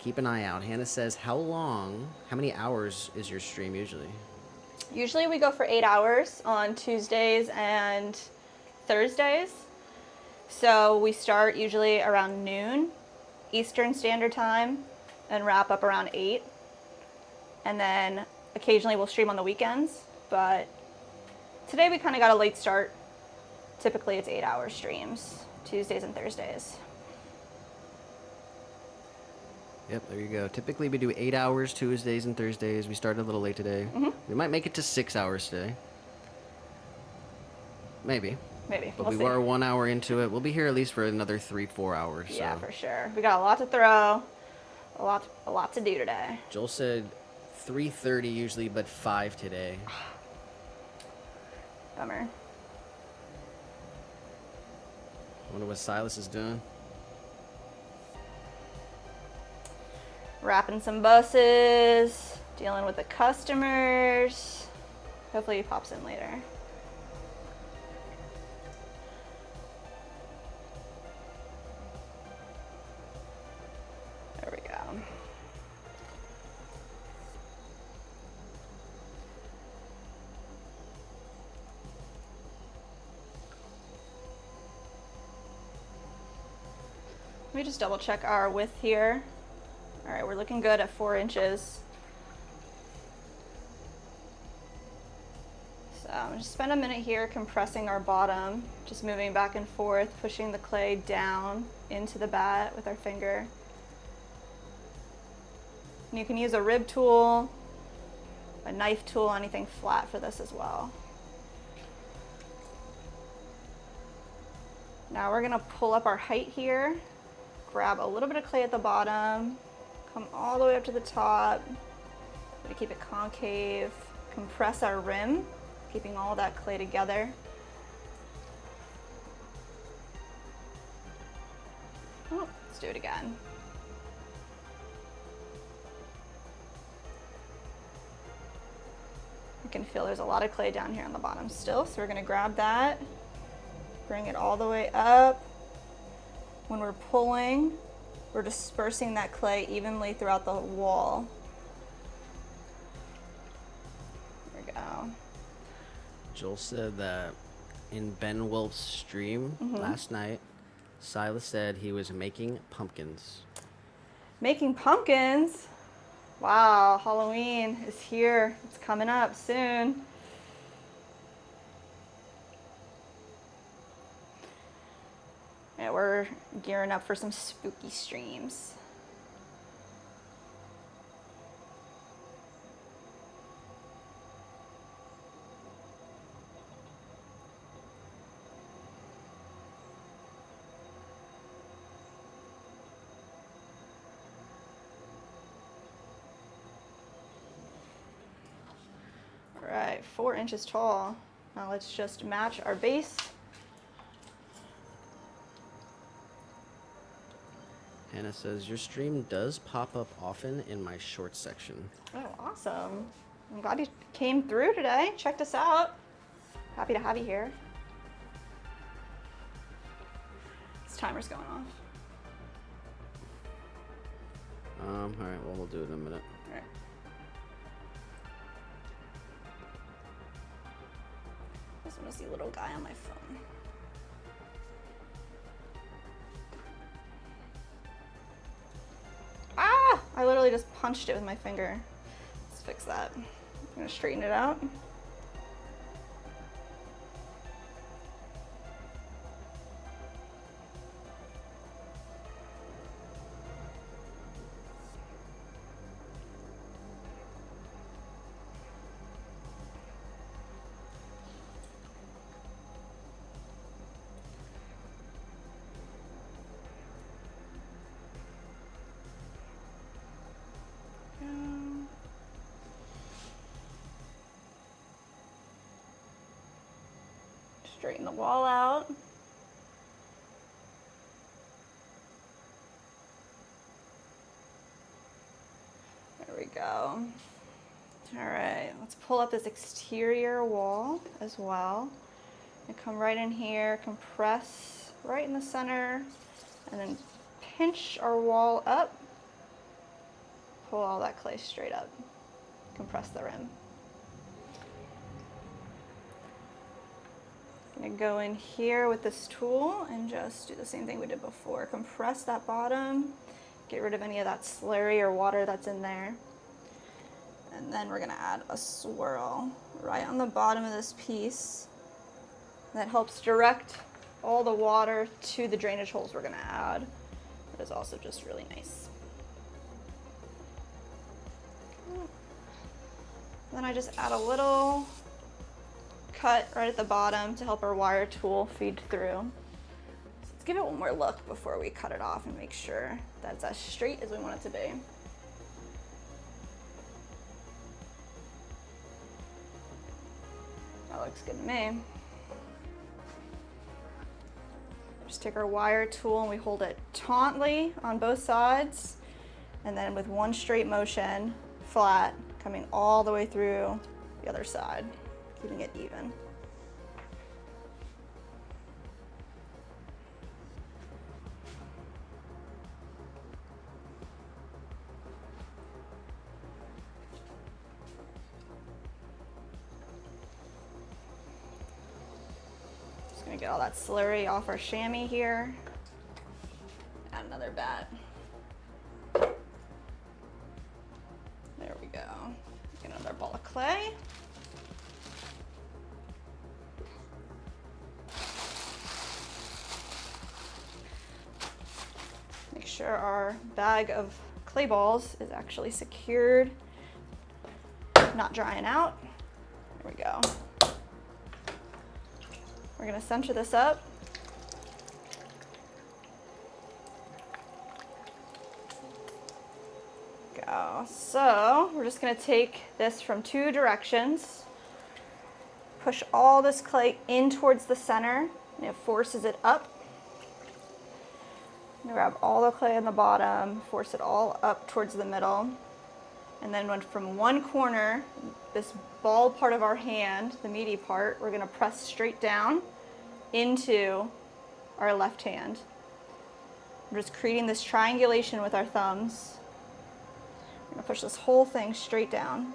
keep an eye out. Hannah says, how many hours is your stream usually? Usually we go for 8 hours on Tuesdays and Thursdays. So we start usually around noon Eastern Standard Time and wrap up around 8. And then occasionally we'll stream on the weekends, but today we kind of got a late start. Typically it's 8-hour streams, Tuesdays and Thursdays. Yep, there you go. Typically we do 8 hours Tuesdays and Thursdays. We started a little late today. We might make it to 6 hours today. Maybe. Maybe. But we'll we see. were 1 hour into it. We'll be here at least for another 3-4 hours. Yeah, so. for sure. We got a lot to throw, a lot to do today. Joel said 3:30 usually, but 5 today. Bummer. Wonder what Silas is doing. Wrapping some buses, dealing with the customers. Hopefully he pops in later. There we go. Let me just double check our width here. All right, we're looking good at 4 inches. So I'm just spend a minute here compressing our bottom, just moving back and forth, pushing the clay down into the bat with our finger. And you can use a rib tool, a knife tool, anything flat for this as well. Now we're gonna pull up our height here, grab a little bit of clay at the bottom, come all the way up to the top, to keep it concave, compress our rim, keeping all that clay together. Oh, let's do it again. You can feel there's a lot of clay down here on the bottom still, so we're gonna grab that, bring it all the way up. When we're pulling, we're dispersing that clay evenly throughout the wall. There we go. Joel said that in Ben Wolf's stream last night, Silas said he was making pumpkins. Making pumpkins? Wow, Halloween is here. It's coming up soon. Yeah, we're gearing up for some spooky streams. All right, 4 inches tall. Now let's just match our base. Hannah says, your stream does pop up often in my short section. Oh, awesome. I'm glad you came through today. Checked us out. Happy to have you here. This timer's going off. All right, well, we'll do it in a minute. All right. I just want to see a little guy on my phone. Ah! I literally just punched it with my finger. Let's fix that. I'm gonna straighten it out. Straighten the wall out. There we go. All right, let's pull up this exterior wall as well. And come right in here, compress right in the center, and then pinch our wall up. Pull all that clay straight up. Compress the rim. Gonna go in here with this tool and just do the same thing we did before. Compress that bottom, get rid of any of that slurry or water that's in there. And then we're gonna add a swirl right on the bottom of this piece. That helps direct all the water to the drainage holes we're gonna add. That is also just really nice. Then I just add a little cut right at the bottom to help our wire tool feed through. So let's give it one more look before we cut it off and make sure that it's as straight as we want it to be. That looks good to me. Just take our wire tool and we hold it tautly on both sides, and then with one straight motion, flat, coming all the way through the other side, keeping it even. Just gonna get all that slurry off our chamois here. Add another bat. There we go. Get another ball of clay. Make sure our bag of clay balls is actually secured, not drying out. There we go. We're gonna center this up. Go. So we're just gonna take this from two directions, push all this clay in towards the center, and it forces it up. Grab all the clay on the bottom, force it all up towards the middle, and then when from one corner, this ball part of our hand, the meaty part, we're gonna press straight down into our left hand. We're just creating this triangulation with our thumbs. We're gonna push this whole thing straight down.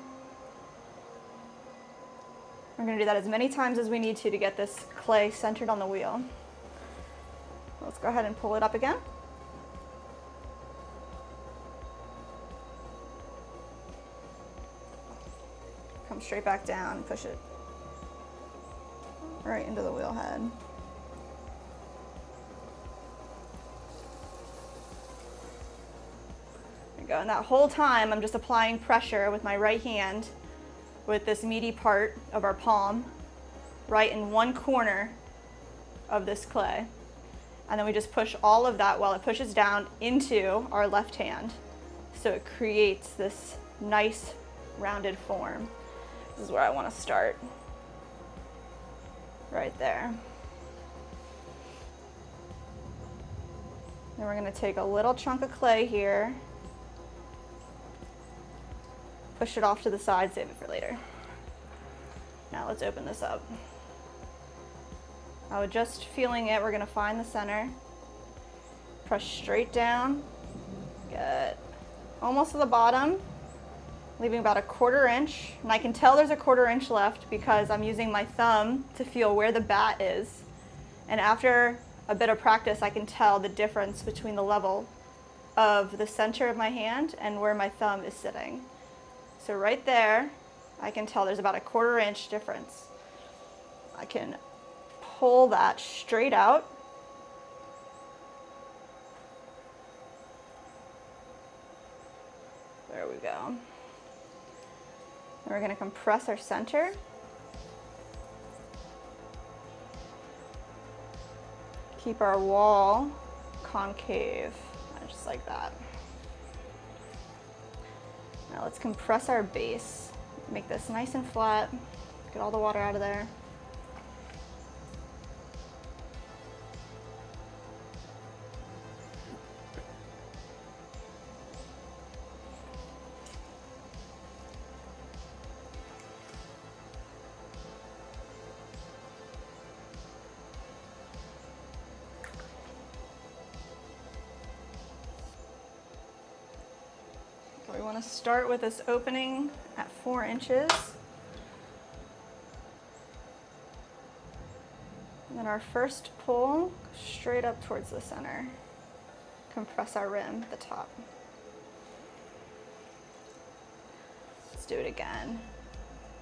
We're gonna do that as many times as we need to get this clay centered on the wheel. Let's go ahead and pull it up again. Come straight back down and push it right into the wheel head. There we go. And that whole time I'm just applying pressure with my right hand with this meaty part of our palm right in one corner of this clay. And then we just push all of that while it pushes down into our left hand. So it creates this nice rounded form. This is where I want to start. Right there. Then we're going to take a little chunk of clay here, push it off to the side, save it for later. Now let's open this up. Now with just feeling it, we're going to find the center, press straight down, get almost to the bottom, leaving about a 1/4 inch, and I can tell there's a 1/4 inch left because I'm using my thumb to feel where the bat is. And after a bit of practice, I can tell the difference between the level of the center of my hand and where my thumb is sitting. So right there, I can tell there's about a 1/4 inch difference. I can pull that straight out. There we go. And we're going to compress our center. Keep our wall concave, just like that. Now let's compress our base. Make this nice and flat. Get all the water out of there. want to start with this opening at 4 inches. And then our first pull straight up towards the center. Compress our rim at the top. Let's do it again.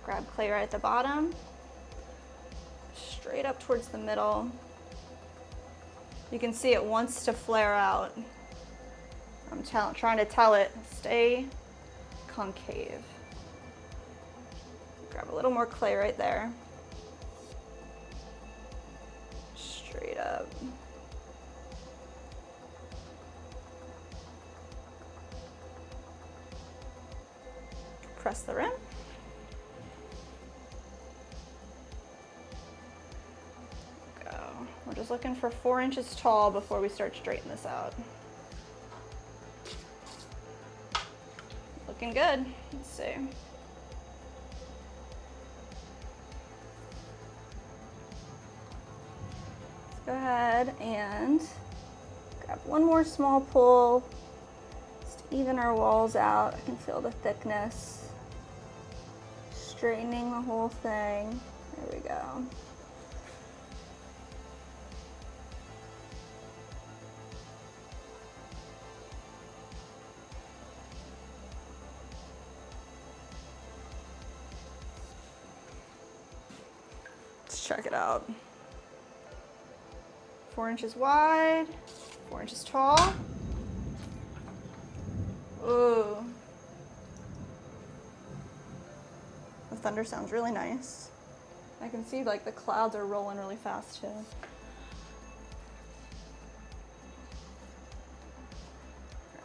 Grab clay right at the bottom, straight up towards the middle. You can see it wants to flare out. I'm trying to tell it, stay concave. Grab a little more clay right there. Straight up. Press the rim. Go. We're just looking for 4 inches tall before we start straightening this out. Looking good. Let's see. Let's go ahead and grab one more small pull just to even our walls out. I can feel the thickness. Straightening the whole thing. There we go. Check it out. 4 inches wide, 4 inches tall. Ooh. The thunder sounds really nice. I can see like the clouds are rolling really fast too.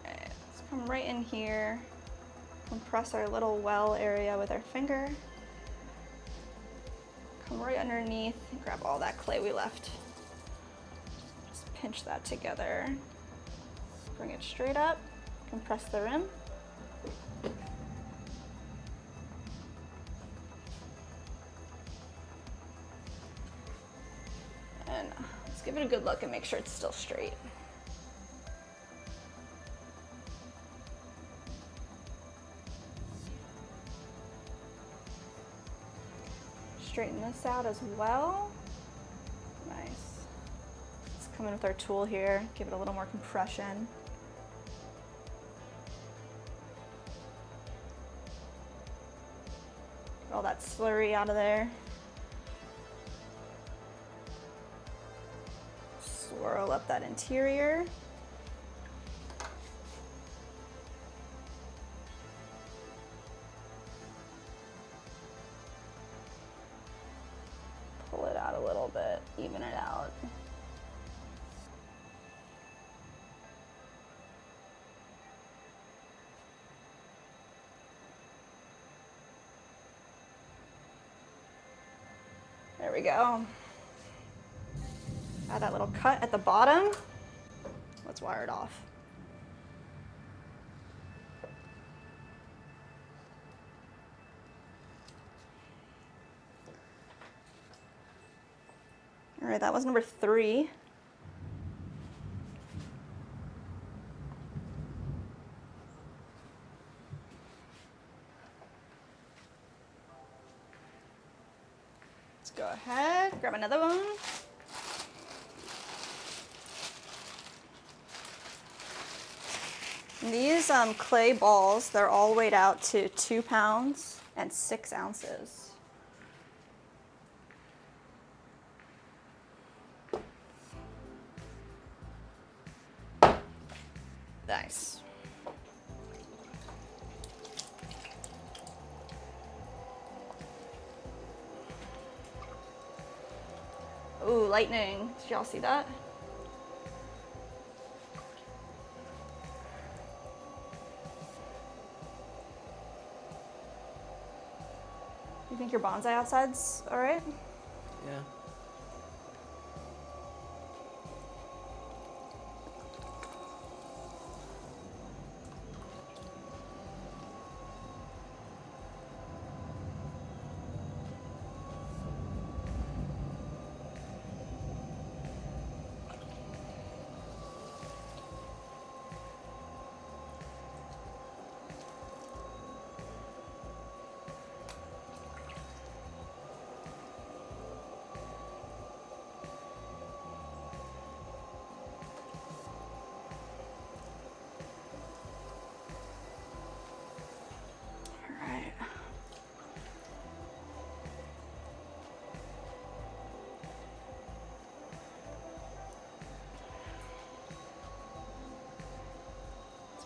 Alright, let's come right in here. Compress our little well area with our finger. Come right underneath and grab all that clay we left. Just pinch that together. Bring it straight up, compress the rim. And let's give it a good look and make sure it's still straight. Straighten this out as well. Nice. Let's come in with our tool here, give it a little more compression. Get all that slurry out of there. Swirl up that interior. Pull it out a little bit, even it out. There we go. Add that little cut at the bottom. Let's wire it off. All right, that was number 3. Let's go ahead, grab another one. And these clay balls, they're all weighed out to 2 pounds and 6 ounces. Nice. Ooh, lightning. Did y'all see that? You think your bonsai outside's all right? Yeah.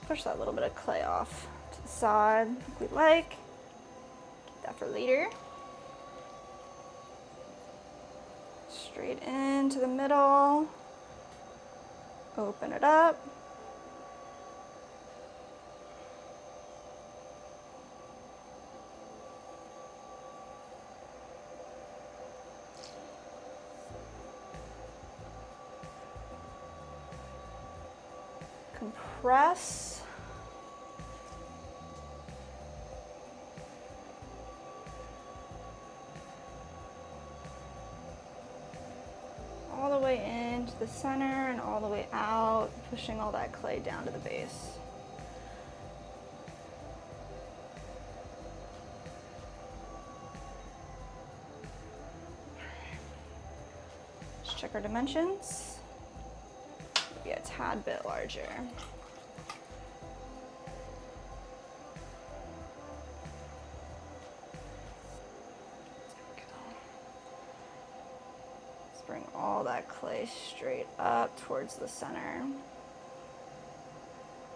Push that little bit of clay off to the side if we like. Keep that for later. Straight into the middle. Open it up. Compress. All the way into the center and all the way out, pushing all that clay down to the base. Let's check our dimensions. Maybe a tad bit larger. Bring all that clay straight up towards the center.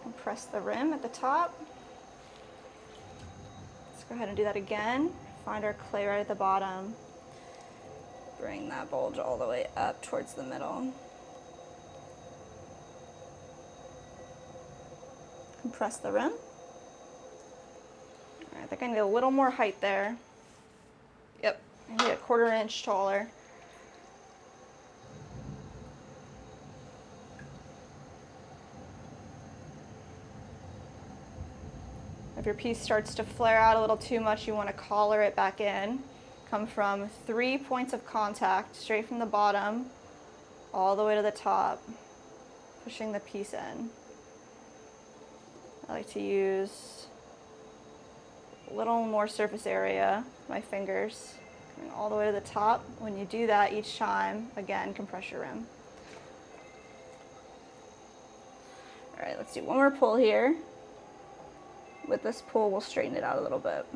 And press the rim at the top. Let's go ahead and do that again. Find our clay right at the bottom. Bring that bulge all the way up towards the middle. Compress the rim. All right, I think I need a little more height there. Yep, I need a 1/4 inch taller. If your piece starts to flare out a little too much, you want to collar it back in. Come from 3 points of contact, straight from the bottom, all the way to the top, pushing the piece in. I like to use a little more surface area, my fingers, coming all the way to the top. When you do that each time, again, compress your rim. All right, let's do one more pull here. With this pull, we'll straighten it out a little bit.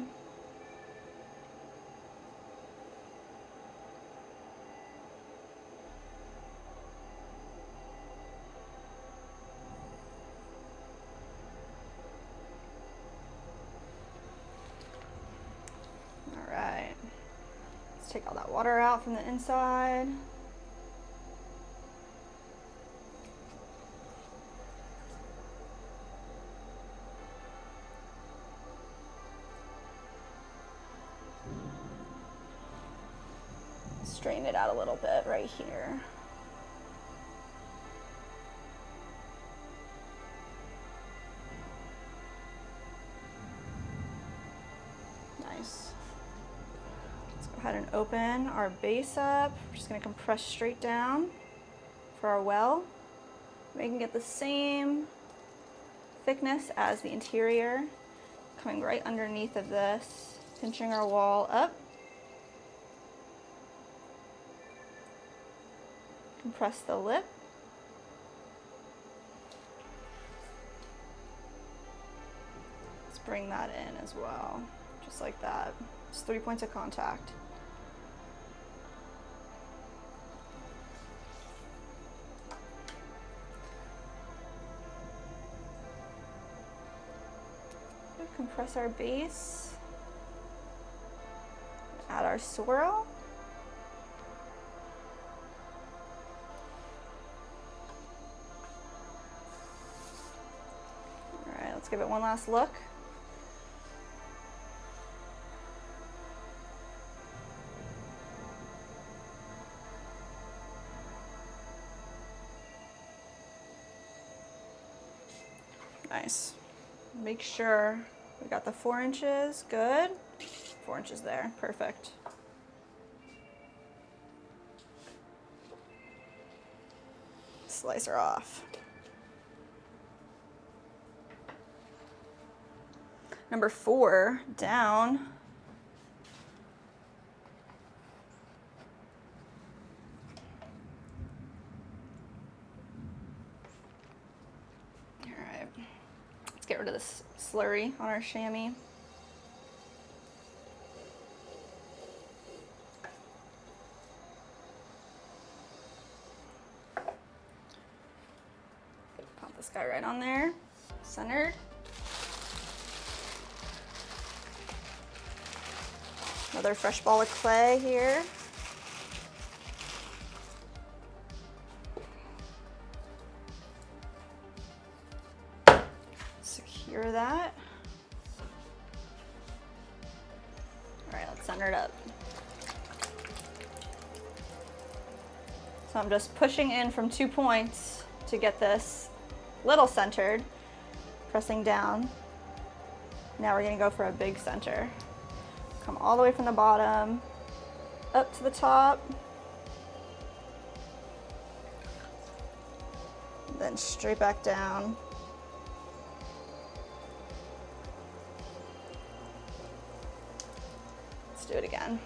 All right, let's take all that water out from the inside. Straighten it out a little bit right here. Nice. Let's go ahead and open our base up. We're just going to compress straight down for our well. Making it the same thickness as the interior. Coming right underneath of this, pinching our wall up. Compress the lip. Let's bring that in as well, just like that. Just 3 points of contact. Compress our base. Add our swirl. Let's give it one last look. Nice. Make sure we got the 4 inches, good. 4 inches there, perfect. Slice her off. Number 4, down. All right, let's get rid of this slurry on our chamois. Pop this guy right on there. Centered. Another fresh ball of clay here. Secure that. All right, let's center it up. So I'm just pushing in from 2 points to get this little centered, pressing down. Now we're gonna go for a big center. Come all the way from the bottom, up to the top, then straight back down. Let's do it again.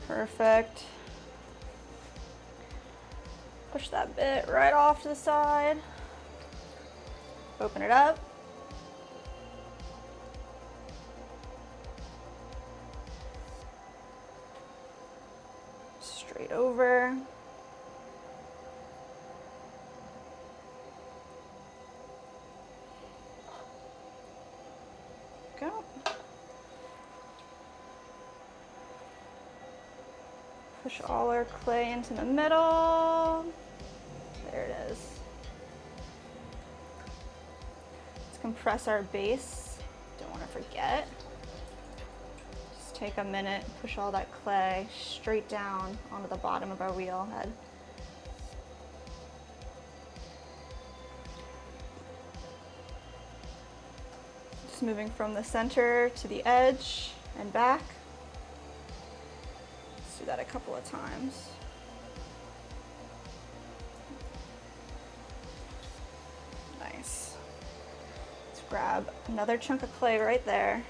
Perfect. Push that bit right off to the side. Open it up. Straight over. Go. Push all our clay into the middle. There it is. Let's compress our base. Don't want to forget. Just take a minute, push all that clay straight down onto the bottom of our wheel head. Just moving from the center to the edge and back. Do that a couple of times. Nice. Let's grab another chunk of clay right there.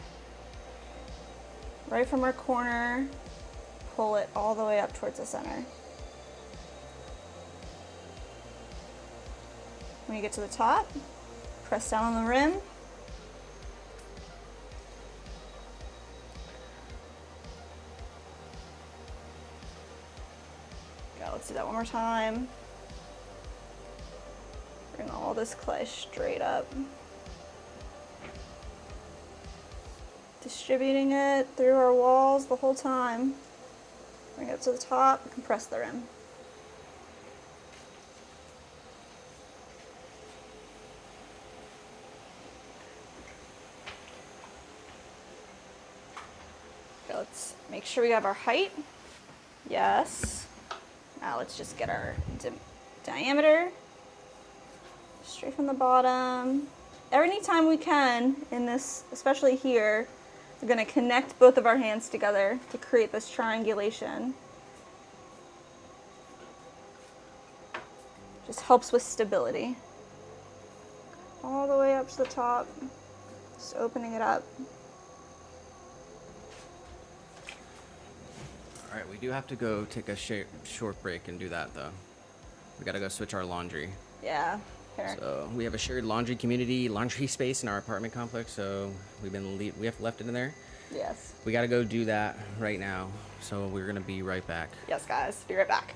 Right from our corner, pull it all the way up towards the center. When you get to the top, press down on the rim. Let's do that one more time. Bring all this clay straight up. Distributing it through our walls the whole time. Bring it up to the top, compress the rim. Okay, let's make sure we have our height. Yes. Now let's just get our diameter straight from the bottom. Every time we can in this, especially here, we're going to connect both of our hands together to create this triangulation. Just helps with stability. All the way up to the top, just opening it up. All right, we do have to go take a short break and do that, though. We got to go switch our laundry. Yeah, fair. So we have a shared laundry space in our apartment complex, so we have left it in there. Yes. We got to go do that right now, so we're going to be right back. Yes, guys, be right back.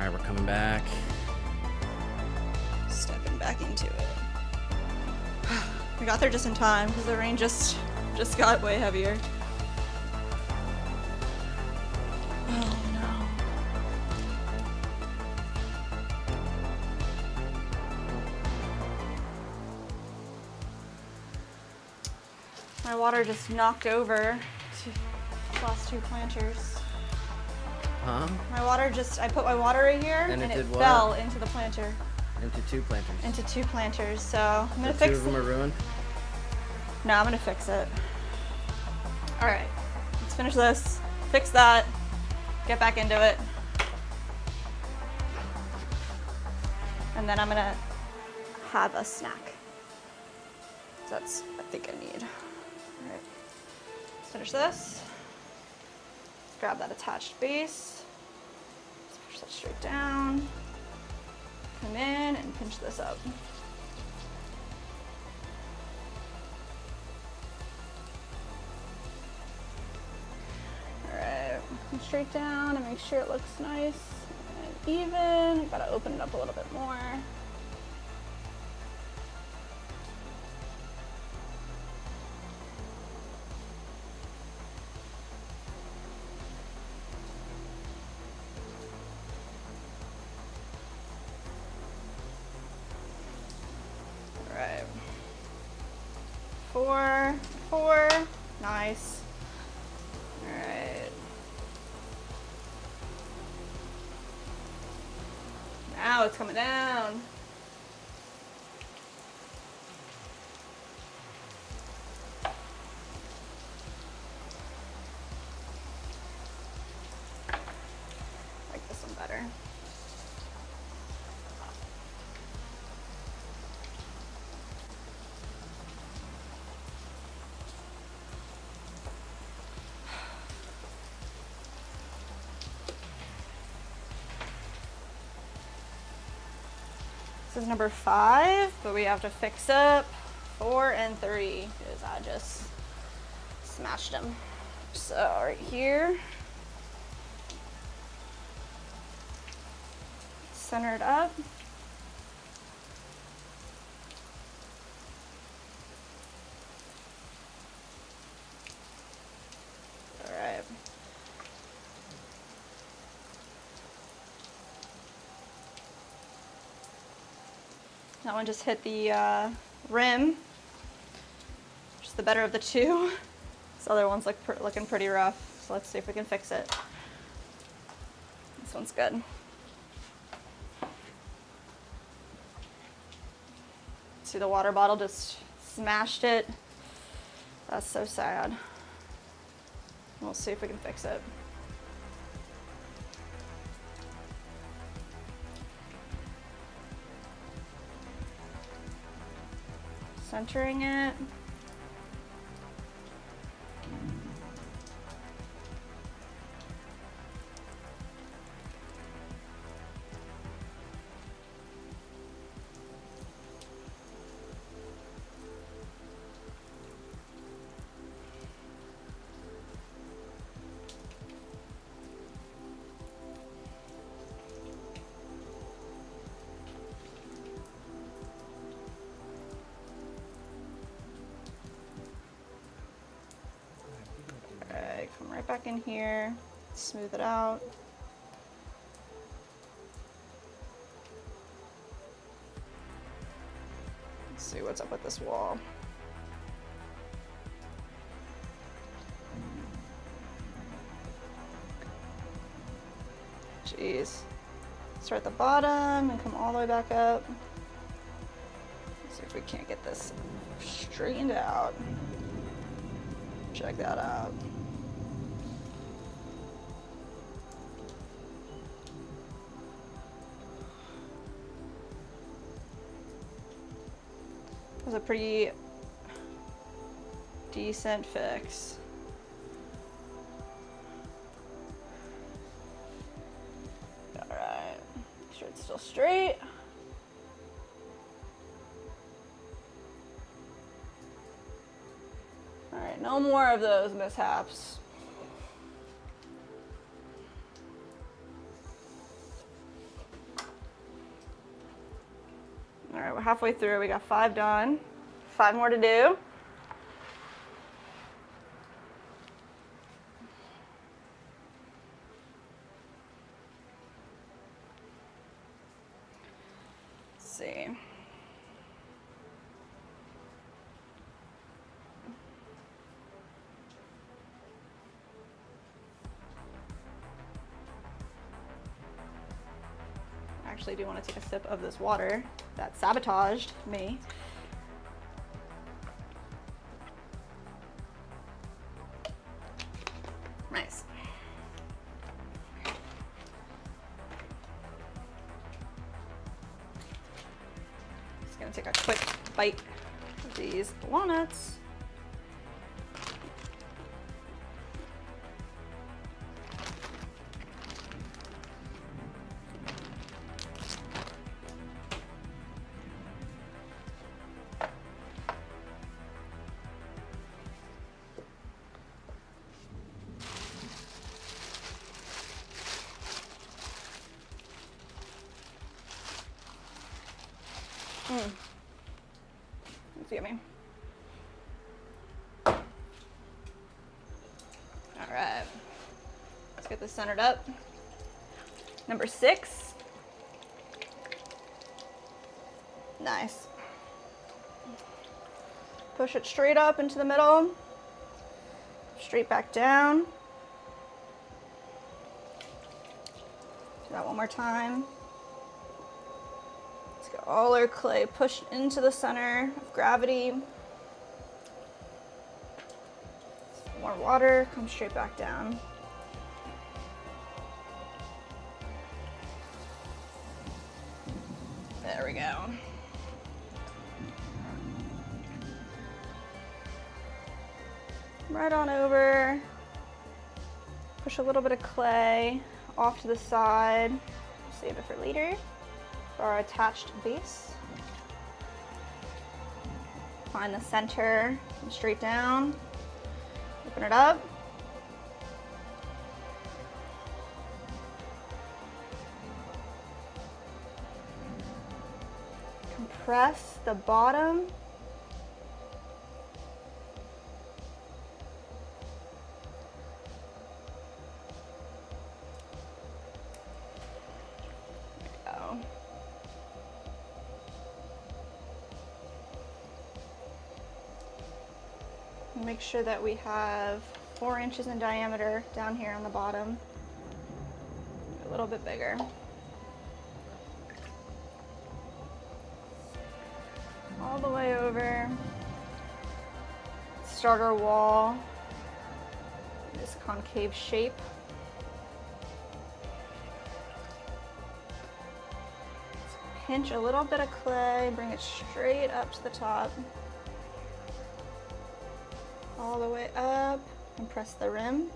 All right, we're coming back. Stepping back into it. We got there just in time because the rain just got way heavier. Oh no. My water just knocked over the last 2 planters. Huh? I put my water right here And it did what? fell into the planter. Into 2 planters. Into 2 planters, so I'm gonna So fix 2 of them it. are ruined? No, I'm gonna fix it. All right, let's finish this, fix that, get back into it. And then I'm gonna have a snack. That's what I think I need. All right, let's finish this. Let's grab that attached base. Let's push that straight down. Come in and pinch this up. All right, come straight down and make sure it looks nice and even. Gotta open it up a little bit more. All right. 4, 4, nice. All right. Now it's coming down. I like this one better. This is number 5, but we have to fix up 4 and 3 because I just smashed them. So right here, center it up. All right. That one just hit the rim, which is the better of the 2. This other one's looking pretty rough, so let's see if we can fix it. This one's good. See, the water bottle just smashed it. That's so sad. We'll see if we can fix it. Centering it. Come right back in here, smooth it out. Let's see what's up with this wall. Jeez. Start at the bottom and come all the way back up. Let's see if we can't get this straightened out. Check that out. It was a pretty decent fix. All right, make sure it's still straight. All right, no more of those mishaps. halfway through. We got 5 done. 5 more to do. Let's see. I actually do want to take a sip of this water that sabotaged me. Nice. Just gonna take a quick bite of these walnuts. It's yummy. All right, let's get this centered up. Number 6. Nice. Push it straight up into the middle, straight back down. Do that one more time. Let's get all our clay pushed into the center of gravity. More water, come straight back down. There we go. Right on over. Push a little bit of clay off to the side. Save it for later. For our attached base. Find the center, come straight down. Open it up. Compress the bottom. There we go. Make sure that we have 4 inches in diameter down here on the bottom. A little bit bigger. All the way over. Start our wall in this concave shape. Pinch a little bit of clay, bring it straight up to the top. All the way up and press the rim.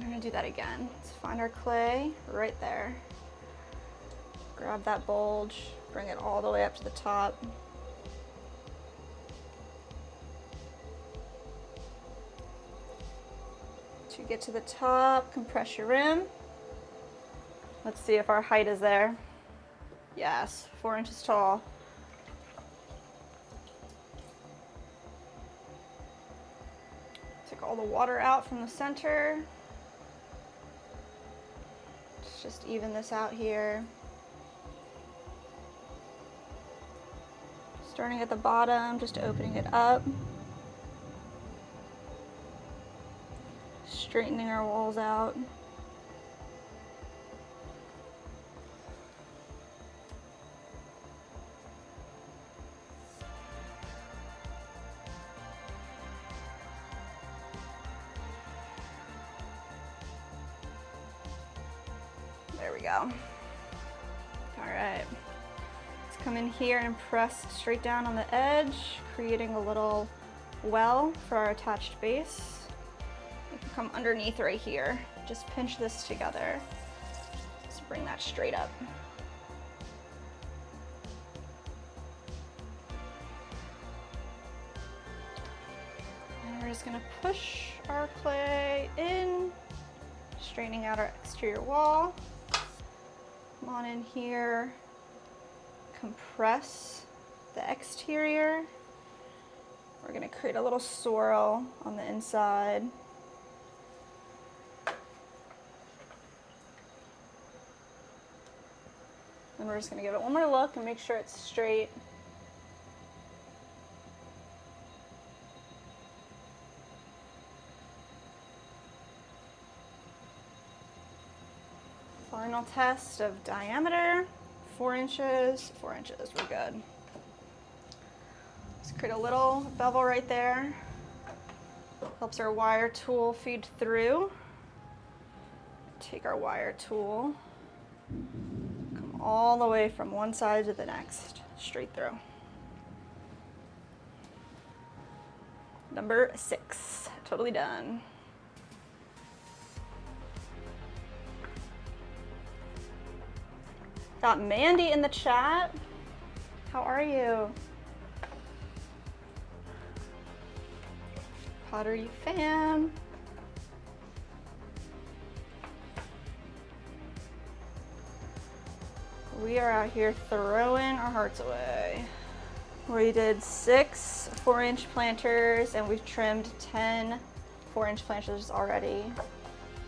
I'm gonna do that again. Let's find our clay right there. Grab that bulge, bring it all the way up to the top. To get to the top, compress your rim. Let's see if our height is there. Yes, 4 inches tall. Take all the water out from the center. Let's just even this out here. Starting at the bottom, just opening it up. Straightening our walls out. There we go. All right. Let's come in here and press straight down on the edge, creating a little well for our attached base. You can come underneath right here. Just pinch this together. Just bring that straight up. And we're just gonna push our clay in, straightening out our exterior wall. Come on in here, compress the exterior. We're gonna create a little swirl on the inside. And we're just gonna give it one more look and make sure it's straight. Final test of diameter, 4 inches, 4 inches, we're good. Let's create a little bevel right there. Helps our wire tool feed through. Take our wire tool, come all the way from one side to the next, straight through. Number 6, totally done. Got Mandy in the chat. How are you? Pottery fam. We are out here throwing our hearts away. We did 6 4-inch planters and we've trimmed 10 4-inch planters already.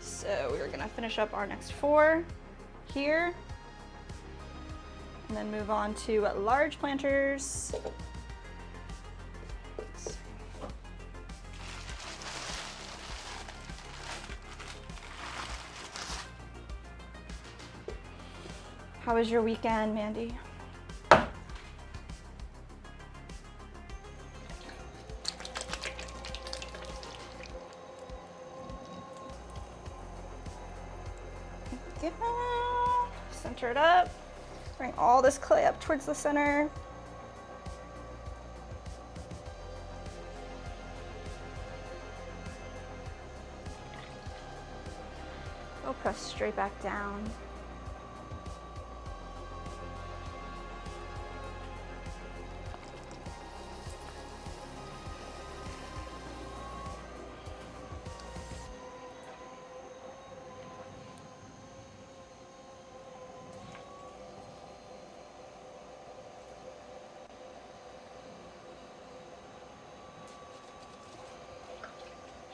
So we're gonna finish up our next 4 here. And then move on to large planters. How was your weekend, Mandy? Yeah. Center it up. Bring all this clay up towards the center. Go press straight back down.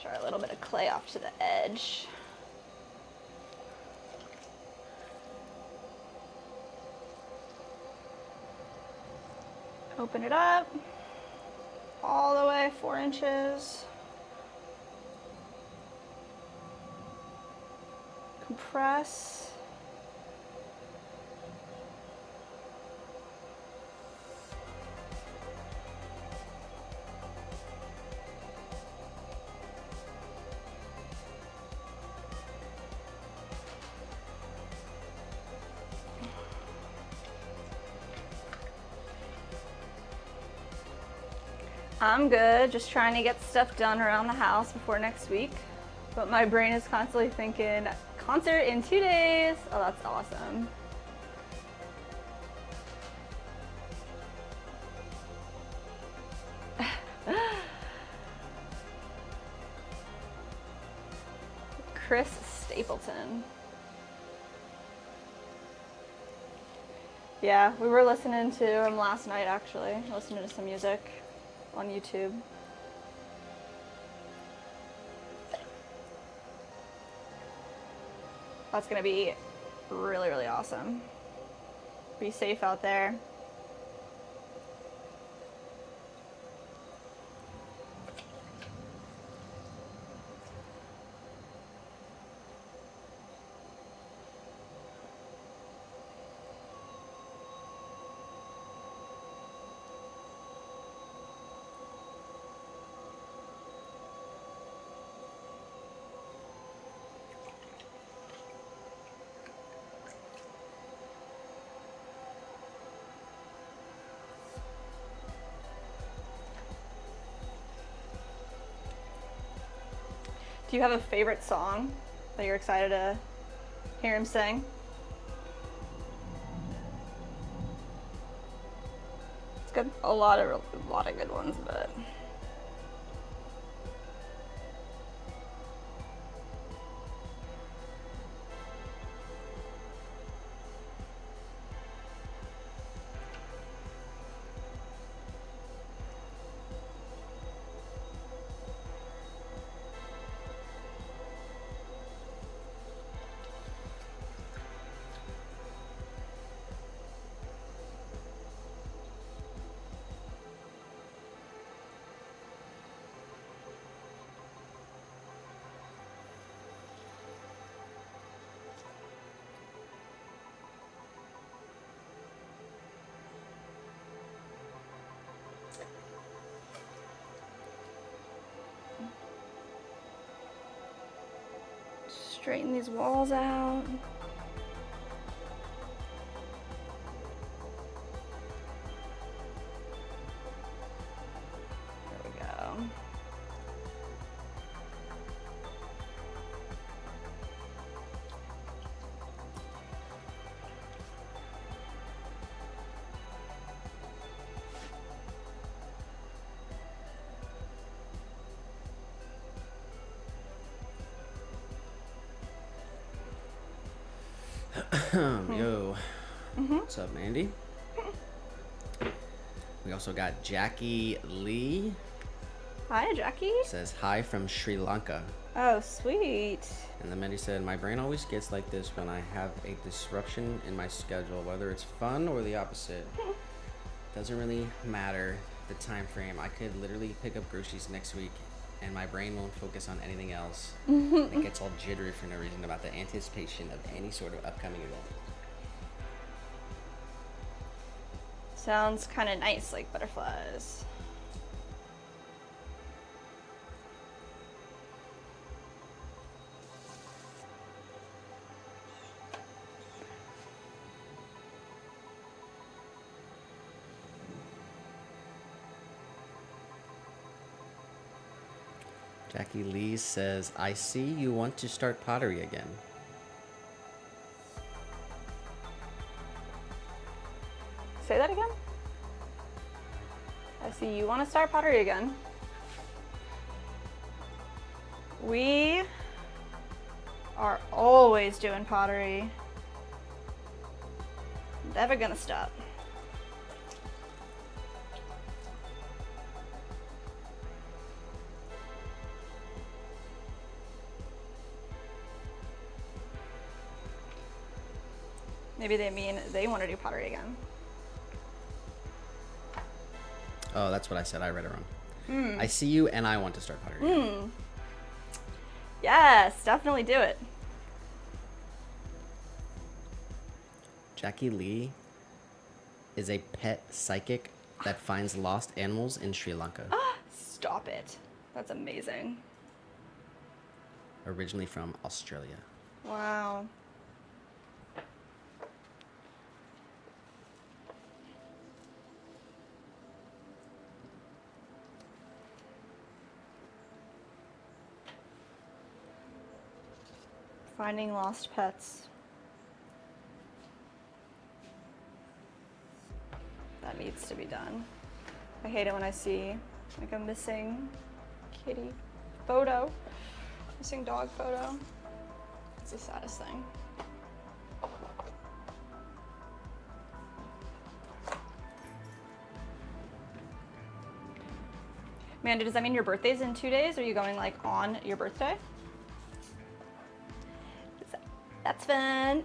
Try a little bit of clay off to the edge. Open it up all the way 4 inches. Compress. I'm good, just trying to get stuff done around the house before next week. But my brain is constantly thinking, concert in 2 days. Oh, that's awesome. Chris Stapleton. Yeah, we were listening to him last night actually, listening to some music on YouTube. That's gonna be really, really awesome. Be safe out there. Do you have a favorite song that you're excited to hear him sing? It's got a lot of good ones, but Straighten these walls out. There we go. Yo. What's up, Mandy? We also got Jackie Lee. Hi, Jackie. Says hi from Sri Lanka. Oh, sweet. And then Mandy said, my brain always gets like this when I have a disruption in my schedule, whether it's fun or the opposite. Doesn't really matter the time frame. I could literally pick up groceries next week and my brain won't focus on anything else. It gets all jittery for no reason about the anticipation of any sort of upcoming event. Sounds kind of nice, like butterflies. Jackie Lee says, I see you want to start pottery again. Say that again? I see you want to start pottery again. We are always doing pottery. Never gonna stop. Maybe they mean they want to do pottery again. Oh, that's what I said. I read it wrong. I see you and I want to start pottery again. Yes, definitely do it. Jackie Lee is a pet psychic that finds lost animals in Sri Lanka. Stop it. That's amazing. Originally from Australia. Wow. Finding lost pets. That needs to be done. I hate it when I see like a missing kitty photo, missing dog photo. It's the saddest thing. Amanda, does that mean your birthday's in 2 days? Are you going like on your birthday? That's fun.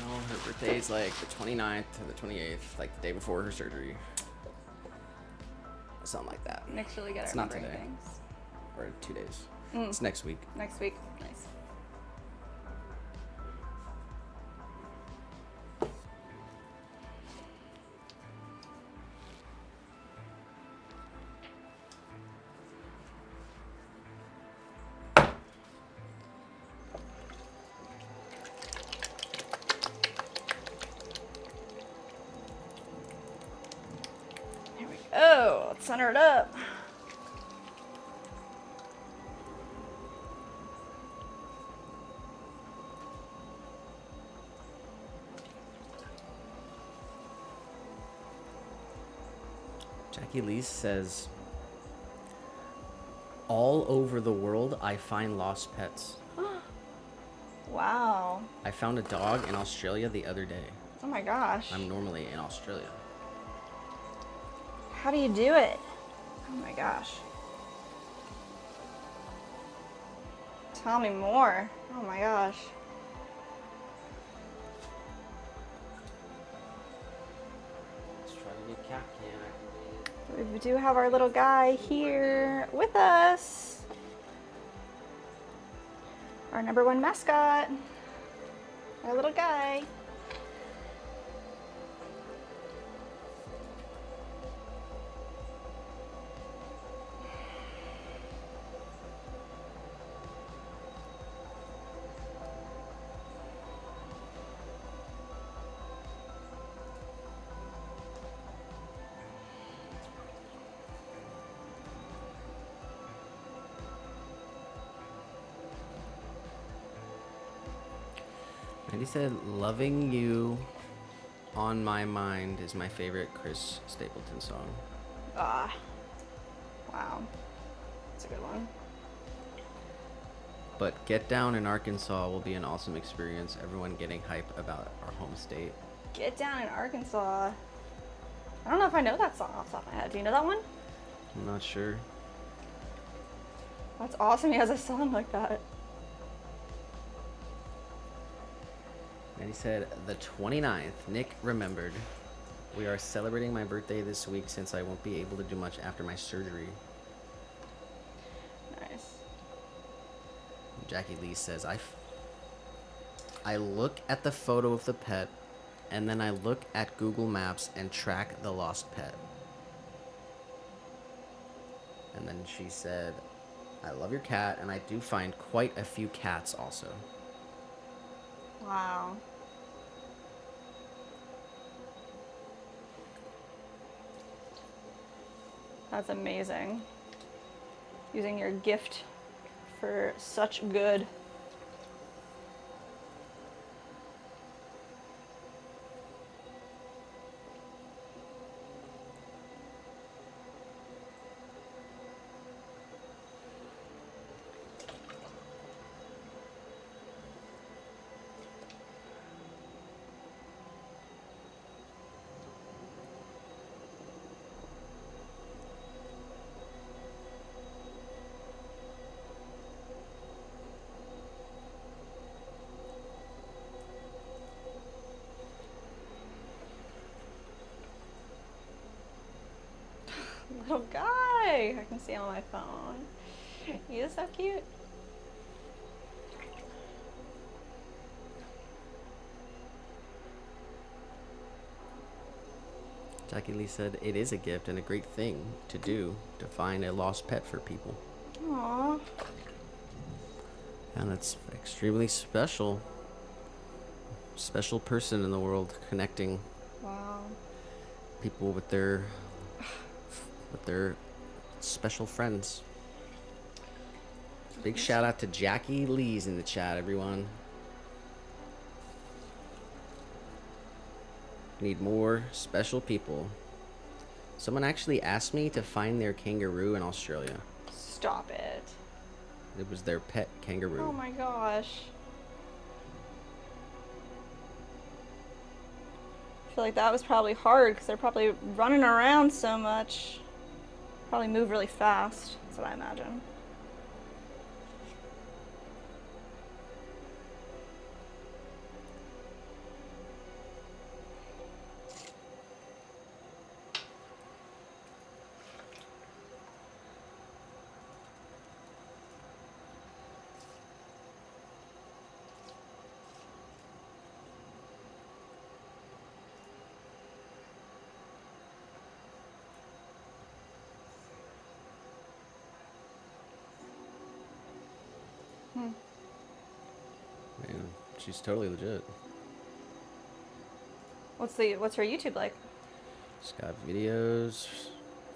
No, her birthday's like the 29th to the 28th, like the day before her surgery. Something like that. Nick's really good at It's not remembering today. things. Or 2 days. It's next week. Next week. Nice. There we go. Let's center it up. Jackie Lee says, all over the world, I find lost pets. Wow. I found a dog in Australia the other day. Oh my gosh. I'm normally in Australia. How do you do it? Oh my gosh. Tell me more. Oh my gosh. Let's try to get cat cam activated. We do have our little guy here with us. Our number one mascot. Our little guy. And he said, "Loving You on My Mind" is my favorite Chris Stapleton song. Ah. Wow. That's a good one. But Get Down in Arkansas will be an awesome experience. Everyone getting hype about our home state. Get Down in Arkansas. I don't know if I know that song off the top of my head. Do you know that one? I'm not sure. That's awesome. He has a song like that. And he said, the 29th, Nick remembered. We are celebrating my birthday this week since I won't be able to do much after my surgery. Nice. Jackie Lee says, I look at the photo of the pet, and then I look at Google Maps and track the lost pet. And then she said, I love your cat, and I do find quite a few cats also. Wow. That's amazing. Using your gift for such good. Little guy. I can see him on my phone. He is so cute. Jackie Lee said, it is a gift and a great thing to do to find a lost pet for people. Aww. And it's extremely special. Special person in the world, connecting Wow. people with their special friends. Big shout out to Jackie Lee's in the chat, everyone. Need more special people. Someone actually asked me to find their kangaroo in Australia. Stop it. It was their pet kangaroo. Oh my gosh. I feel like that was probably hard because they're probably running around so much. Probably move really fast. That's what I imagine. Man, she's totally legit. What's her YouTube like? She's got videos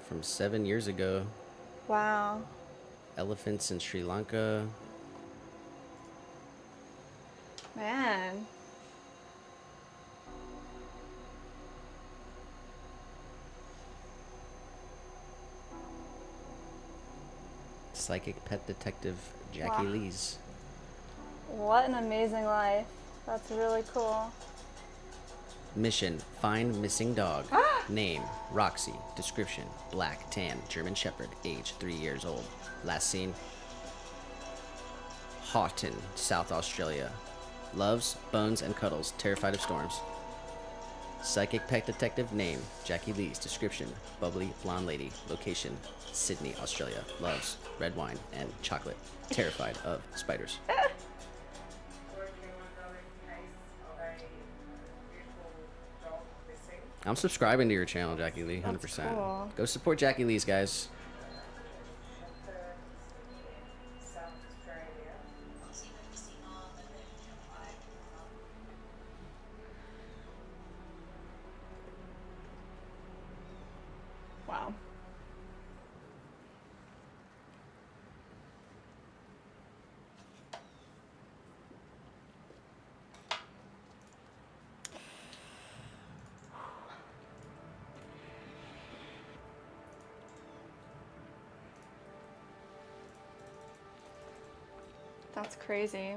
from 7 years ago. Wow. Elephants in Sri Lanka. Man. Psychic pet detective Jackie Wow. Lee's. What an amazing life. That's really cool. Mission: find missing dog. Name: Roxy. Description: black, tan, German Shepherd, age 3 years old. Last seen: Houghton, South Australia. Loves bones and cuddles, terrified of storms. Psychic pet detective name, Jackie Lee's description, bubbly blonde lady, location, Sydney, Australia, loves red wine and chocolate, terrified of spiders. I'm subscribing to your channel, Jackie Lee, 100%. That's cool. Go support Jackie Lee's, guys. Wow. That's crazy.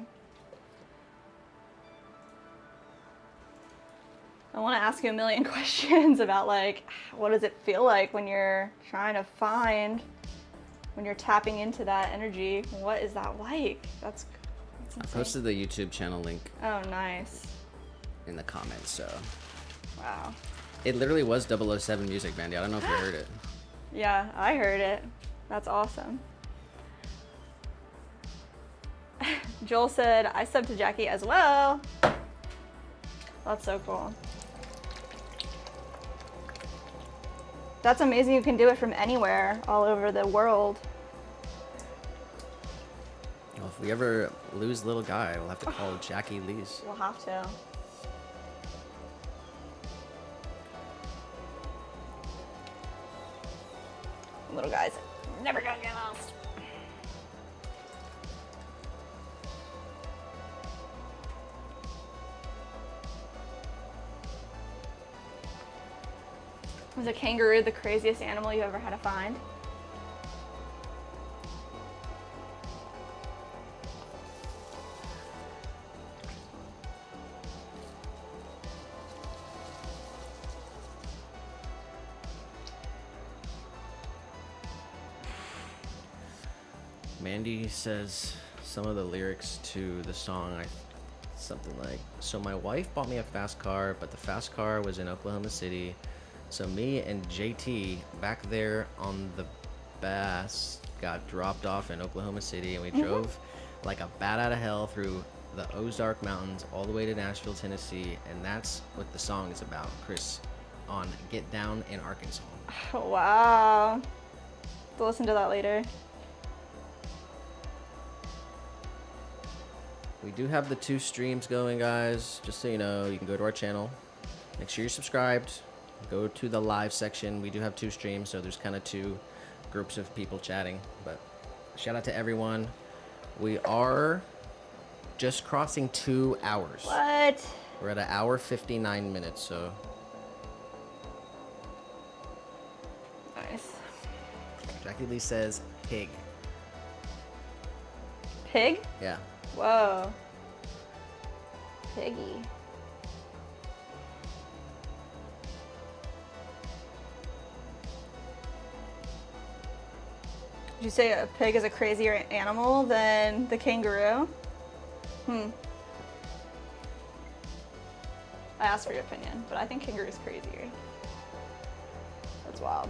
I want to ask you a million questions about like, what does it feel like when you're trying to find, when you're tapping into that energy? What is that like? That's I posted the YouTube channel link Oh, nice. in the comments, so. Wow. It literally was 007 music, Mandy. I don't know if you heard it. Yeah, I heard it. That's awesome. Joel said, I subbed to Jackie as well. That's so cool. That's amazing you can do it from anywhere, all over the world. Well, if we ever lose little guy, we'll have to call Jackie Lee's. We'll have to. Little guys never gonna get lost. Was a kangaroo the craziest animal you ever had to find? Mandy says some of the lyrics to the song, something like, so my wife bought me a fast car, but the fast car was in Oklahoma City. So me and JT back there on the Bass got dropped off in Oklahoma City, and we drove like a bat out of hell through the Ozark Mountains all the way to Nashville, Tennessee, and that's what the song is about, Chris, on Get Down in Arkansas. Wow. We'll listen to that later. We do have the 2 streams going, guys. Just so you know, you can go to our channel. Make sure you're subscribed. Go to the live section. We do have 2 streams, so there's kind of 2 groups of people chatting. But shout out to everyone. We are just crossing 2 hours. What? We're at 1 hour 59 minutes, so. Nice. Jackie Lee says pig. Pig? Yeah. Whoa. Piggy. Did you say a pig is a crazier animal than the kangaroo? I asked for your opinion, but I think kangaroo's crazier. That's wild.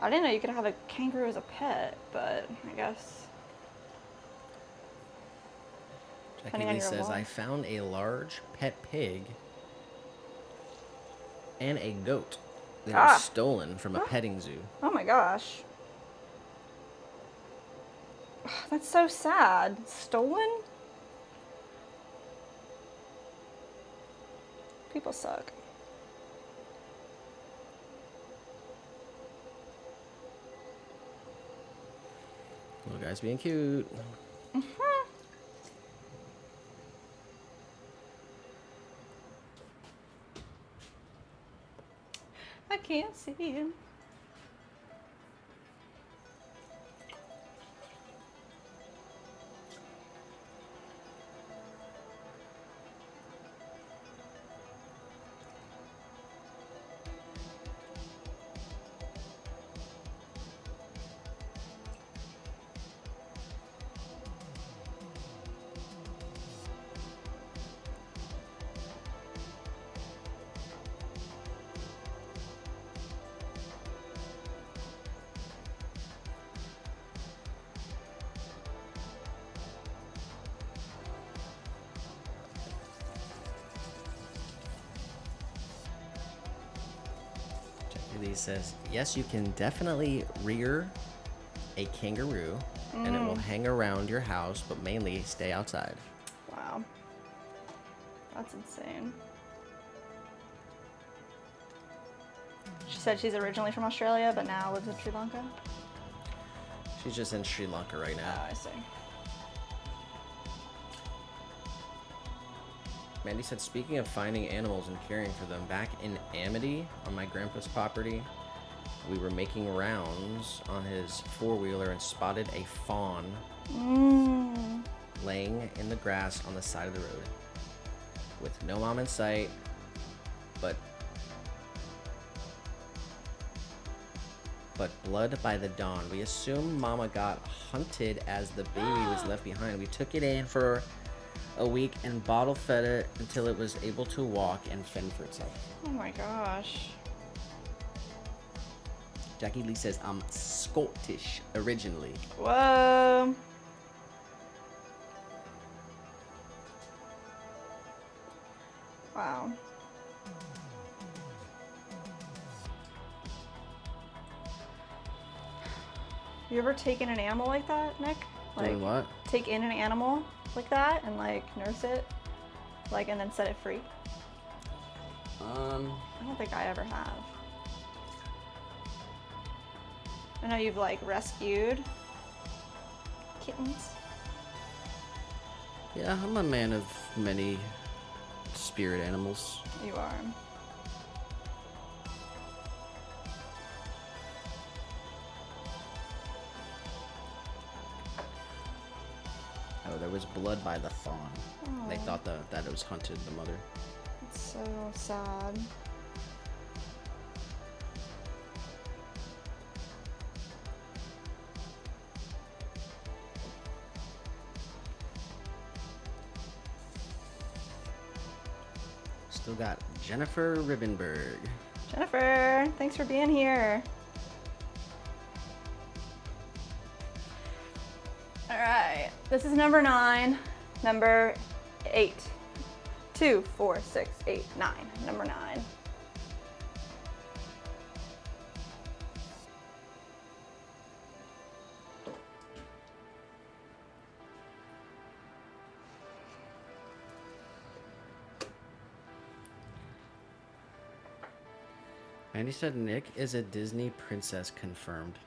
I didn't know you could have a kangaroo as a pet, but I guess. Jackie Lee says, I found a large pet pig and a goat that was stolen from a petting zoo. Oh my gosh. That's so sad. Stolen? People suck. Little guys being cute. I can't see you. Lee says, yes, you can definitely rear a kangaroo, and it will hang around your house, but mainly stay outside. Wow. That's insane. She said she's originally from Australia, but now lives in Sri Lanka. She's just in Sri Lanka right now. Oh, I see. Mandy said, speaking of finding animals and caring for them, back in Amity on my grandpa's property, we were making rounds on his four-wheeler and spotted a fawn laying in the grass on the side of the road with no mom in sight, but blood by the dawn. We assumed mama got hunted as the baby was left behind. We took it in for a week and bottle fed it until it was able to walk and fend for itself. Oh my gosh. Jackie Lee says, I'm Scottish originally. Whoa. Wow. You ever taken an animal like that, Nick? Doing what? Take in an animal like that and like nurse it, like, and then set it free? I don't think I ever have. I know you've like rescued kittens. Yeah, I'm a man of many spirit animals. You are. Oh, there was blood by the fawn. Oh. They thought that it was hunted, the mother. It's so sad. Still got Jennifer Ribbenberg. Jennifer, thanks for being here. All right, this is number 9, number 8. 2, 4, 6, 8, 9, number 9. Andy said Nick is a Disney princess confirmed.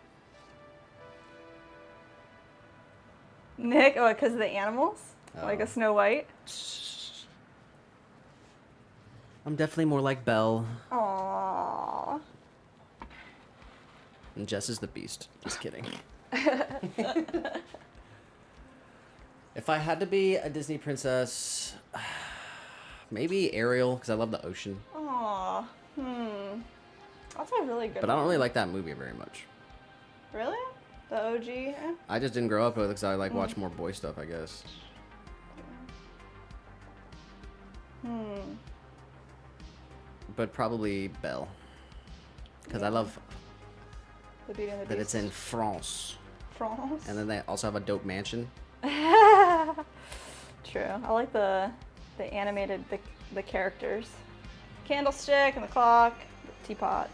Nick, oh, because of the animals? Like a Snow White? I'm definitely more like Belle. Aww. And Jess is the beast. Just kidding. If I had to be a Disney princess, maybe Ariel, because I love the ocean. Aww. That's a really good But I don't one. really like that movie very much. Really? The OG? Eh? I just didn't grow up with it because I like watch more boy stuff, I guess. But probably Belle. Because I love The Beauty and the that Beast. it's in France. France? And then they also have a dope mansion. True. I like the animated, the characters. Candlestick and the clock, the teapot.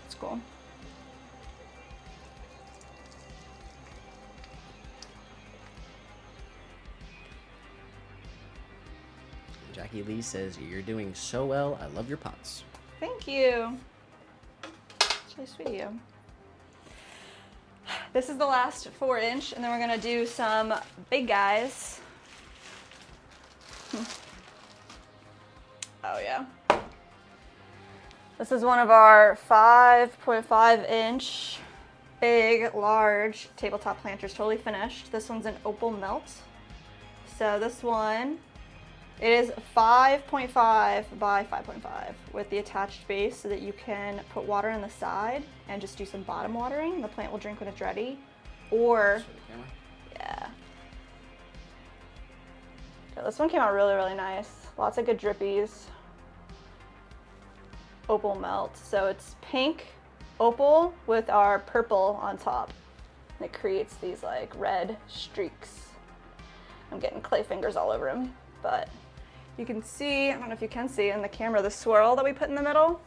It's cool. Jackie Lee says, you're doing so well. I love your pots. Thank you. It's really sweet of you. This is the last 4-inch, and then we're gonna do some big guys. Oh yeah. This is one of our 5.5-inch big, large tabletop planters, totally finished. This one's an opal melt. So this one, it is 5.5 by 5.5 with the attached base so that you can put water on the side and just do some bottom watering. The plant will drink when it's ready. Or, yeah. So this one came out really, really nice. Lots of good drippies. Opal melt. So it's pink opal with our purple on top. And it creates these like red streaks. I'm getting clay fingers all over him, but you can see, I don't know if you can see in the camera, the swirl that we put in the middle.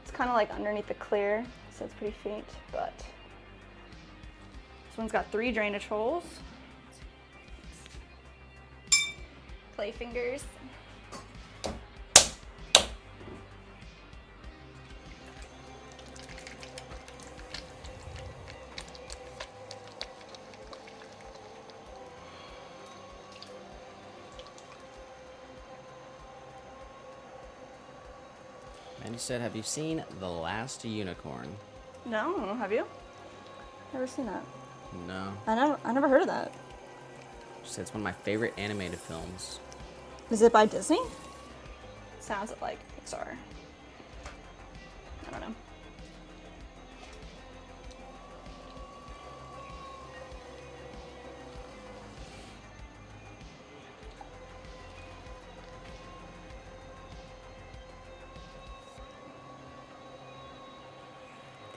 It's kind of like underneath the clear, so it's pretty faint, but this one's got 3 drainage holes. Play fingers. Mandy said, have you seen The Last Unicorn? No, have you? Never seen that. No. I never heard of that. She said it's one of my favorite animated films. Is it by Disney? Sounds like Pixar. I don't know.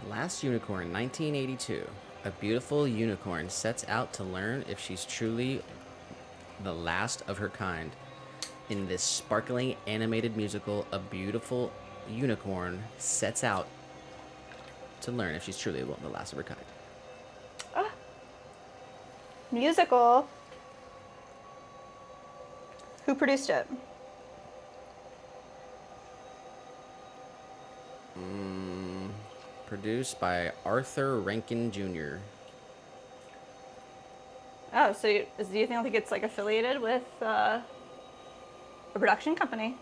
The Last Unicorn, 1982. A beautiful unicorn sets out to learn if she's truly the last of her kind. In this sparkling animated musical, a beautiful unicorn sets out to learn if she's truly the last of her kind. Musical. Who produced it? Produced by Arthur Rankin Jr. Oh, so do you think it's like affiliated with a production company,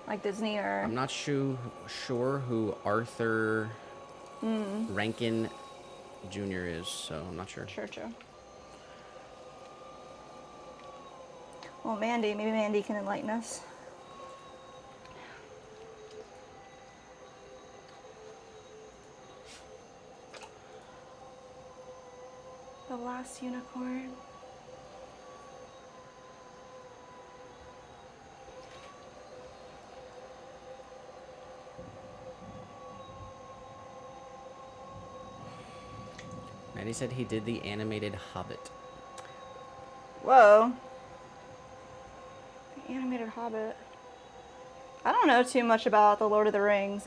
like Disney or? I'm not sure who Arthur Rankin Jr. is, so I'm not sure. Sure. Well, maybe Mandy can enlighten us. The Last Unicorn. Maddie said he did the animated Hobbit. Whoa. The animated Hobbit. I don't know too much about the Lord of the Rings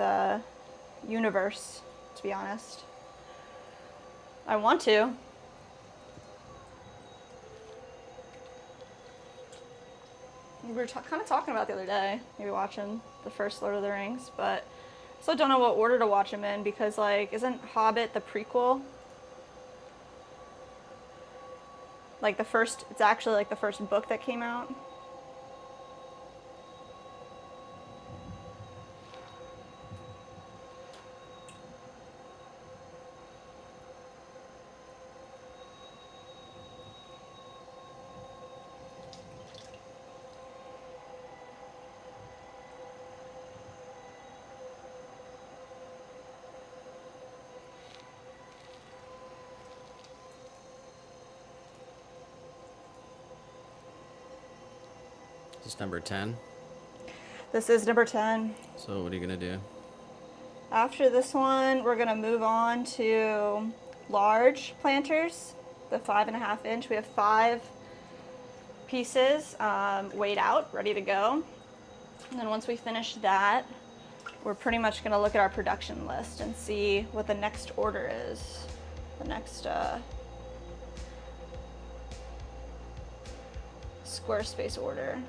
universe, to be honest. I want to. We were kind of talking about the other day, maybe watching the first Lord of the Rings, but I still don't know what order to watch them in because, like, isn't Hobbit the prequel? Like it's actually like the first book that came out. This is number 10. This is number 10. So what are you going to do? After this one, we're going to move on to large planters, the 5.5 inch. We have 5 pieces weighed out, ready to go. And then once we finish that, we're pretty much going to look at our production list and see what the next order is. The next Squarespace order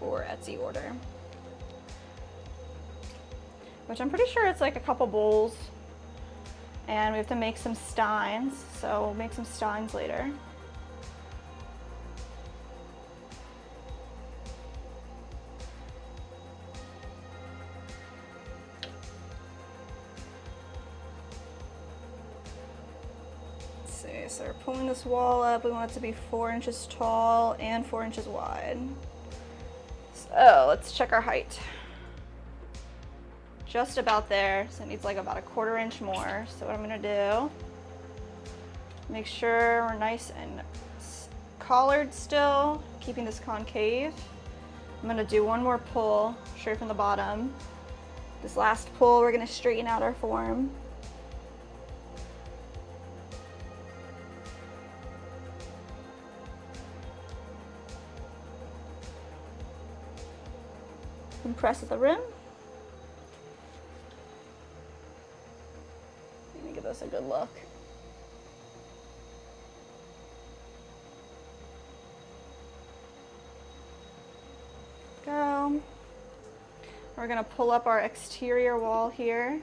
or Etsy order. Which I'm pretty sure it's like a couple bowls. And we have to make some steins, so we'll make some steins later. Let's see, so we're pulling this wall up. We want it to be 4 inches tall and 4 inches wide. So let's check our height. Just about there, so it needs like about a 1/4 inch more. So what I'm gonna do, make sure we're nice and collared still, keeping this concave. I'm gonna do one more pull, straight from the bottom. This last pull, we're gonna straighten out our form. And press at the rim. us a good look. Go. We're gonna pull up our exterior wall here.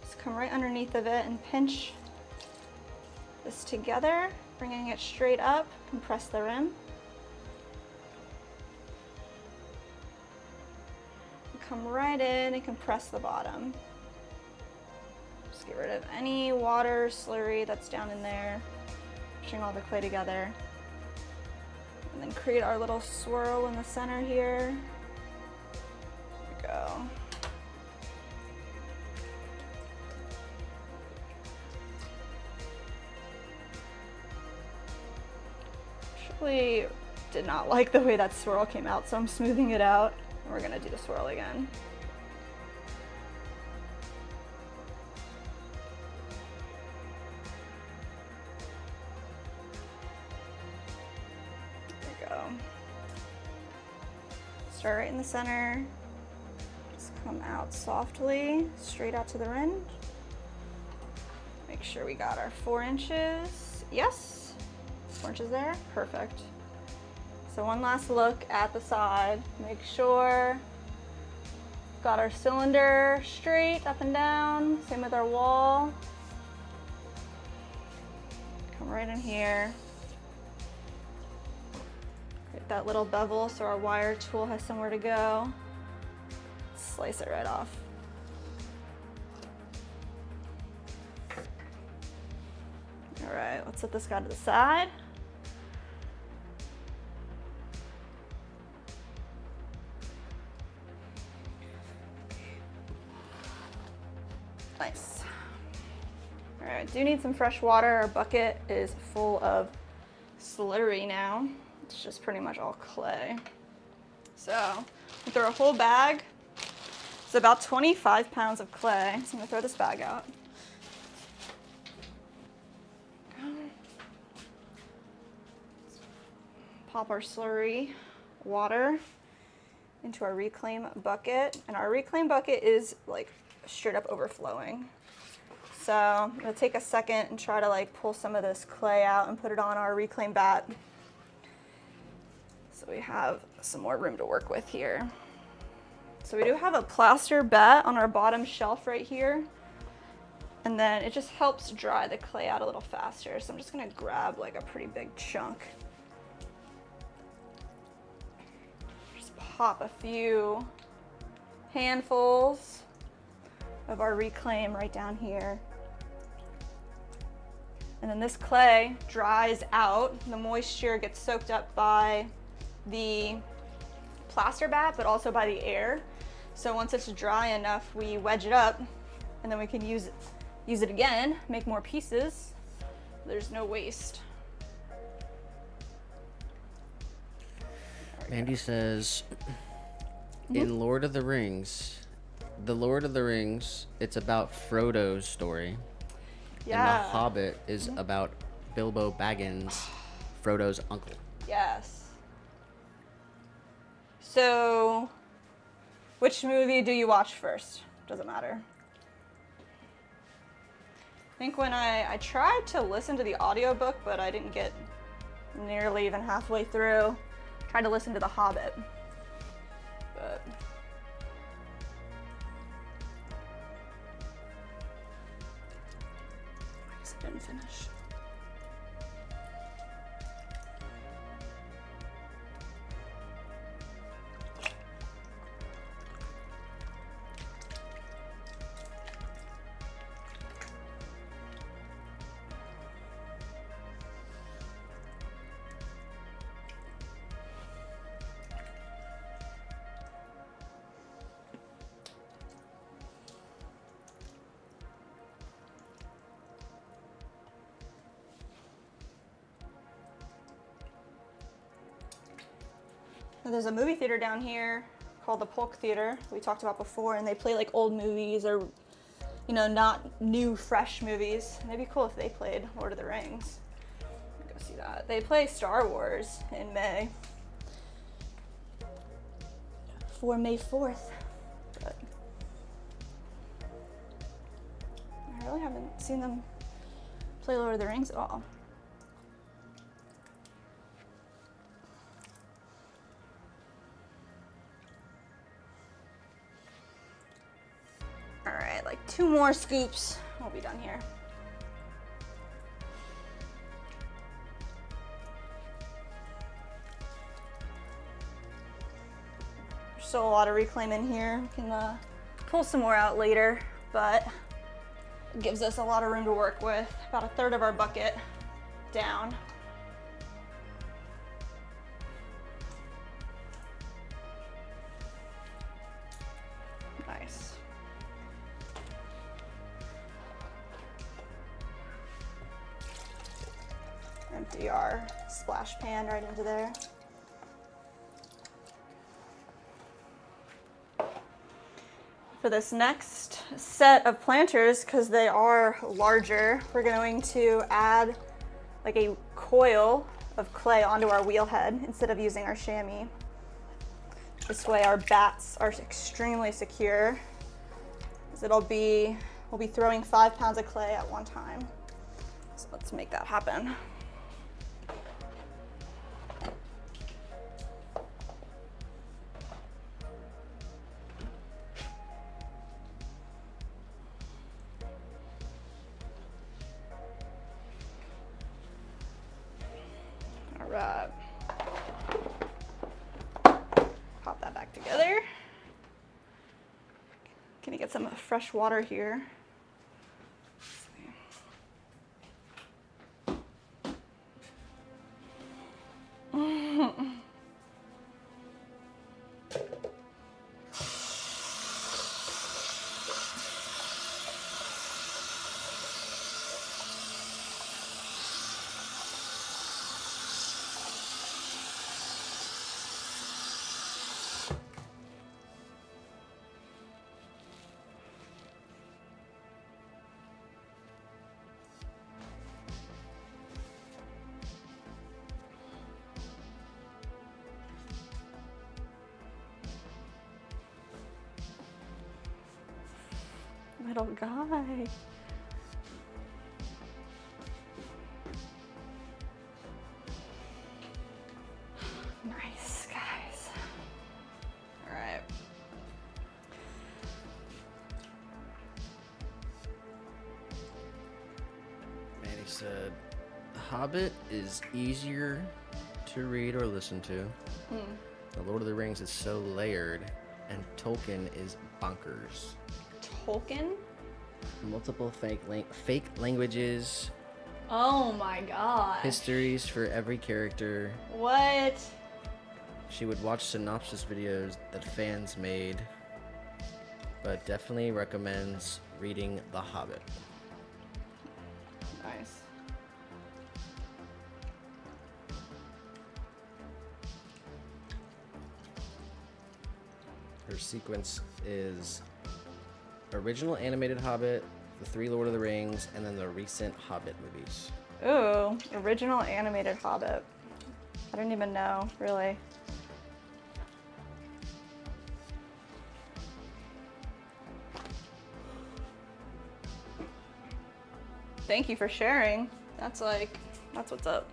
Just come right underneath of it and pinch this together, bringing it straight up, compress the rim. Come right in and compress the bottom. Just get rid of any water, slurry that's down in there, pushing all the clay together. And then create our little swirl in the center here. There we go. Actually did not like the way that swirl came out, so I'm smoothing it out. And we're gonna do the swirl again. Start right in the center, just come out softly, straight out to the rim. Make sure we got our 4 inches. Yes, 4 inches there, perfect. So one last look at the side, make sure got our cylinder straight up and down, same with our wall. Come right in here. Create that little bevel so our wire tool has somewhere to go. Slice it right off. All right, let's set this guy to the side. Nice. All right, I do need some fresh water. Our bucket is full of slurry now. It's just pretty much all clay. So we throw a whole bag. It's about 25 pounds of clay. So I'm gonna throw this bag out. Pop our slurry water into our reclaim bucket. And our reclaim bucket is like straight up overflowing. So I'm gonna take a second and try to like pull some of this clay out and put it on our reclaim bat. So we have some more room to work with here. So we do have a plaster bat on our bottom shelf right here. And then it just helps dry the clay out a little faster. So I'm just gonna grab like a pretty big chunk. Just pop a few handfuls of our reclaim right down here. And then this clay dries out. The moisture gets soaked up by the plaster bat, but also by the air. So once it's dry enough, we wedge it up and then we can use it again, make more pieces. There's no waste. Mandy says, in Lord of the Rings, it's about Frodo's story. Yeah. And The Hobbit is about Bilbo Baggins, Frodo's uncle. Yes. So, which movie do you watch first? Doesn't matter. I think when I tried to listen to the audiobook, but I didn't get nearly even halfway through. Tried to listen to The Hobbit. But I just didn't finish. There's a movie theater down here called the Polk Theater we talked about before, and they play like old movies or, you know, not new, fresh movies. And it'd be cool if they played Lord of the Rings. Go see that. They play Star Wars in May. For May 4th. But I really haven't seen them play Lord of the Rings at all. All right, like 2 more scoops, we'll be done here. There's still a lot of reclaim in here. We can pull some more out later, but it gives us a lot of room to work with. About 1/3 of our bucket down. Nice. Empty our splash pan right into there. For this next set of planters, because they are larger, we're going to add like a coil of clay onto our wheel head instead of using our chamois. This way our bats are extremely secure, as we'll be throwing 5 pounds of clay at one time. So let's make that happen. Right. Pop that back together. Gonna get some fresh water here. Little guy. Nice, guys. All right. Manny said, Hobbit is easier to read or listen to. The Lord of the Rings is so layered, and Tolkien is bonkers. Tolkien? Multiple fake languages. Oh my god. Histories for every character. What? She would watch synopsis videos that fans made, but definitely recommends reading The Hobbit. Nice. Her sequence is original animated Hobbit, the 3 Lord of the Rings, and then the recent Hobbit movies. Ooh, original animated Hobbit. I didn't even know, really. Thank you for sharing. That's what's up.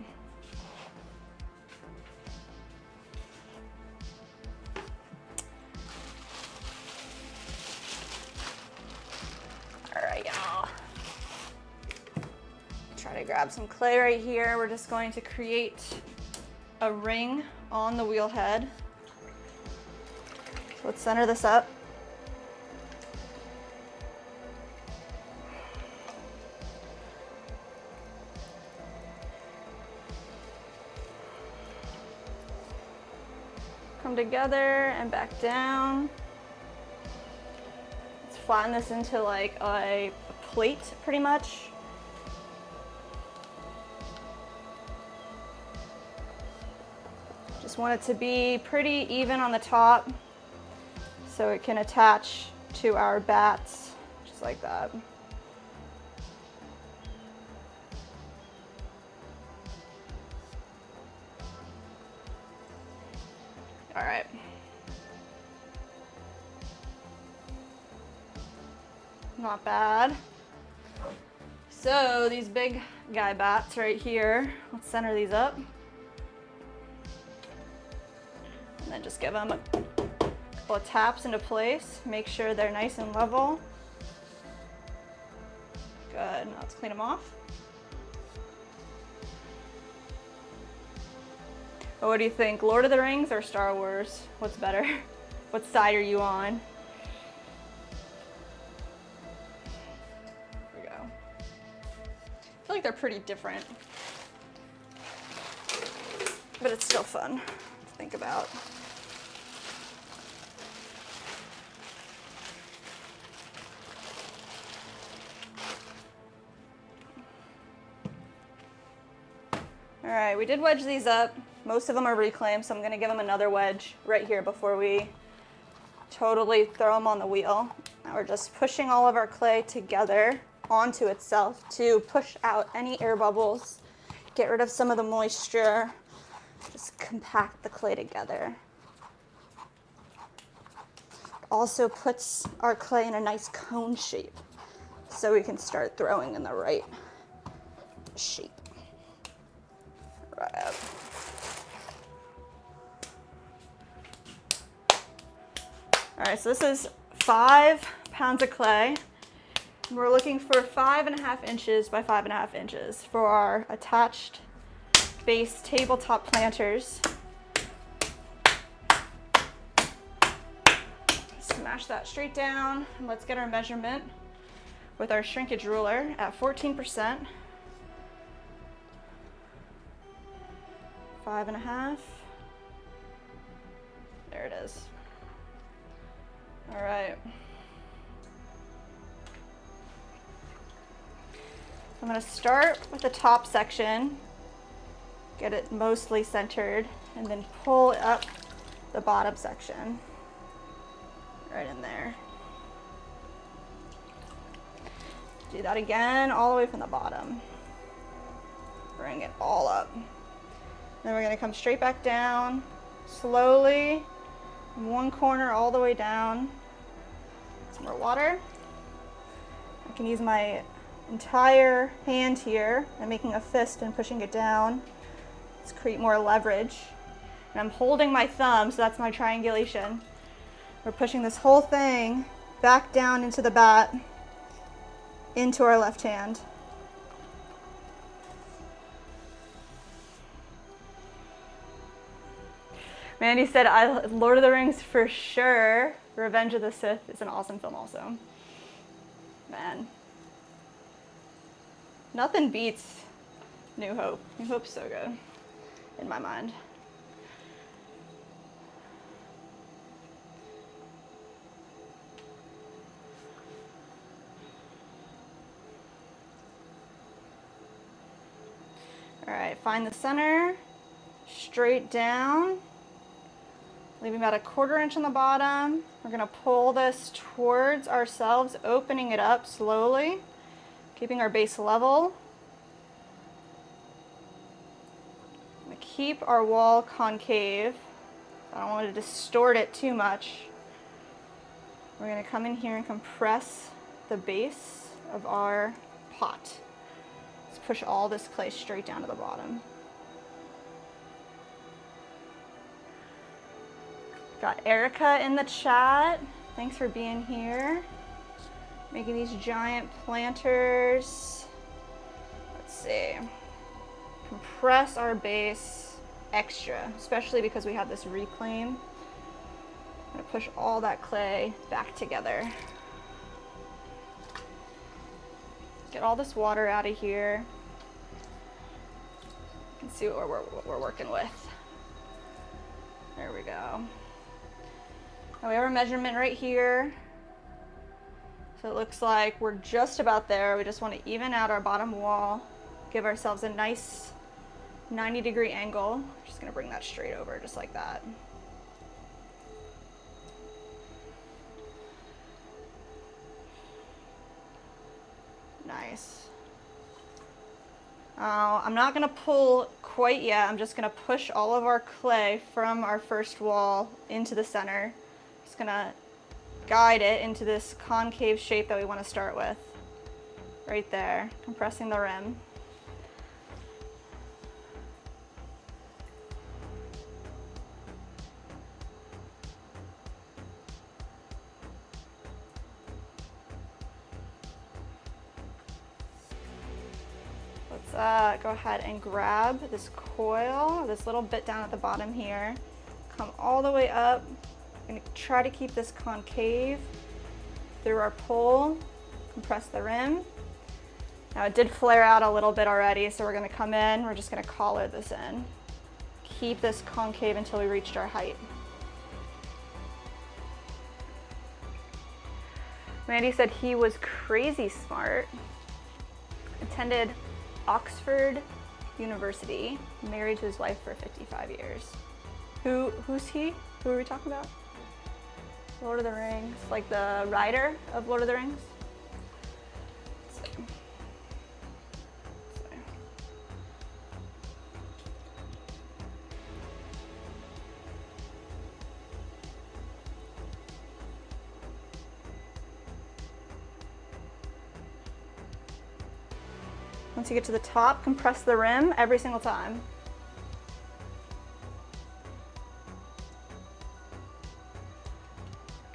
All right, y'all. Try to grab some clay right here. We're just going to create a ring on the wheel head. So let's center this up. Come together and back down. Let's flatten this into like a plate, pretty much. Just want it to be pretty even on the top so it can attach to our bats, just like that. All right. Not bad. So these big guy bats right here. Let's center these up. And then just give them a couple of taps into place. Make sure they're nice and level. Good, now let's clean them off. Well, what do you think, Lord of the Rings or Star Wars? What's better? What side are you on? There we go. I feel like they're pretty different, but it's still fun to think about. All right, we did wedge these up. Most of them are reclaimed, so I'm gonna give them another wedge right here before we totally throw them on the wheel. Now we're just pushing all of our clay together onto itself to push out any air bubbles, get rid of some of the moisture, just compact the clay together. Also puts our clay in a nice cone shape so we can start throwing in the right shape. Right up. All right, so this is 5 pounds of clay. We're looking for 5.5 inches by 5.5 inches for our attached base tabletop planters. Smash that straight down, and let's get our measurement with our shrinkage ruler at 14%. 5.5. There it is. All right. I'm going to start with the top section, get it mostly centered, and then pull up the bottom section right in there. Do that again all the way from the bottom. Bring it all up. Then we're going to come straight back down, slowly, from one corner all the way down. Some more water. I can use my entire hand here. I'm making a fist and pushing it down. Let's create more leverage. And I'm holding my thumb, so that's my triangulation. We're pushing this whole thing back down into the bat, into our left hand. Mandy said, Lord of the Rings for sure. Revenge of the Sith is an awesome film also. Man. Nothing beats New Hope. New Hope's so good, in my mind. All right, find the center, straight down. Leaving about 1/4 inch on the bottom. We're gonna pull this towards ourselves, opening it up slowly, keeping our base level. I'm gonna keep our wall concave. I don't want to distort it too much. We're gonna come in here and compress the base of our pot. Let's push all this clay straight down to the bottom. Got Erica in the chat. Thanks for being here. Making these giant planters. Let's see. Compress our base extra, especially because we have this reclaim. I'm gonna push all that clay back together. Get all this water out of here. You can see what we're working with. There we go. Now we have our measurement right here. So it looks like we're just about there. We just want to even out our bottom wall, give ourselves a nice 90-degree angle. Just gonna bring that straight over just like that. Nice. I'm not gonna pull quite yet. I'm just gonna push all of our clay from our first wall into the center. Just gonna guide it into this concave shape that we want to start with. Right there, compressing the rim. Let's go ahead and grab this coil, this little bit down at the bottom here, come all the way up. We're gonna try to keep this concave through our pull, compress the rim. Now it did flare out a little bit already, so we're gonna come in, we're just gonna collar this in. Keep this concave until we reached our height. Mandy said he was crazy smart, attended Oxford University, married to his wife for 55 years. Who's he? Who are we talking about? Lord of the Rings, like the writer of Lord of the Rings? Let's see. Once you get to the top, compress the rim every single time.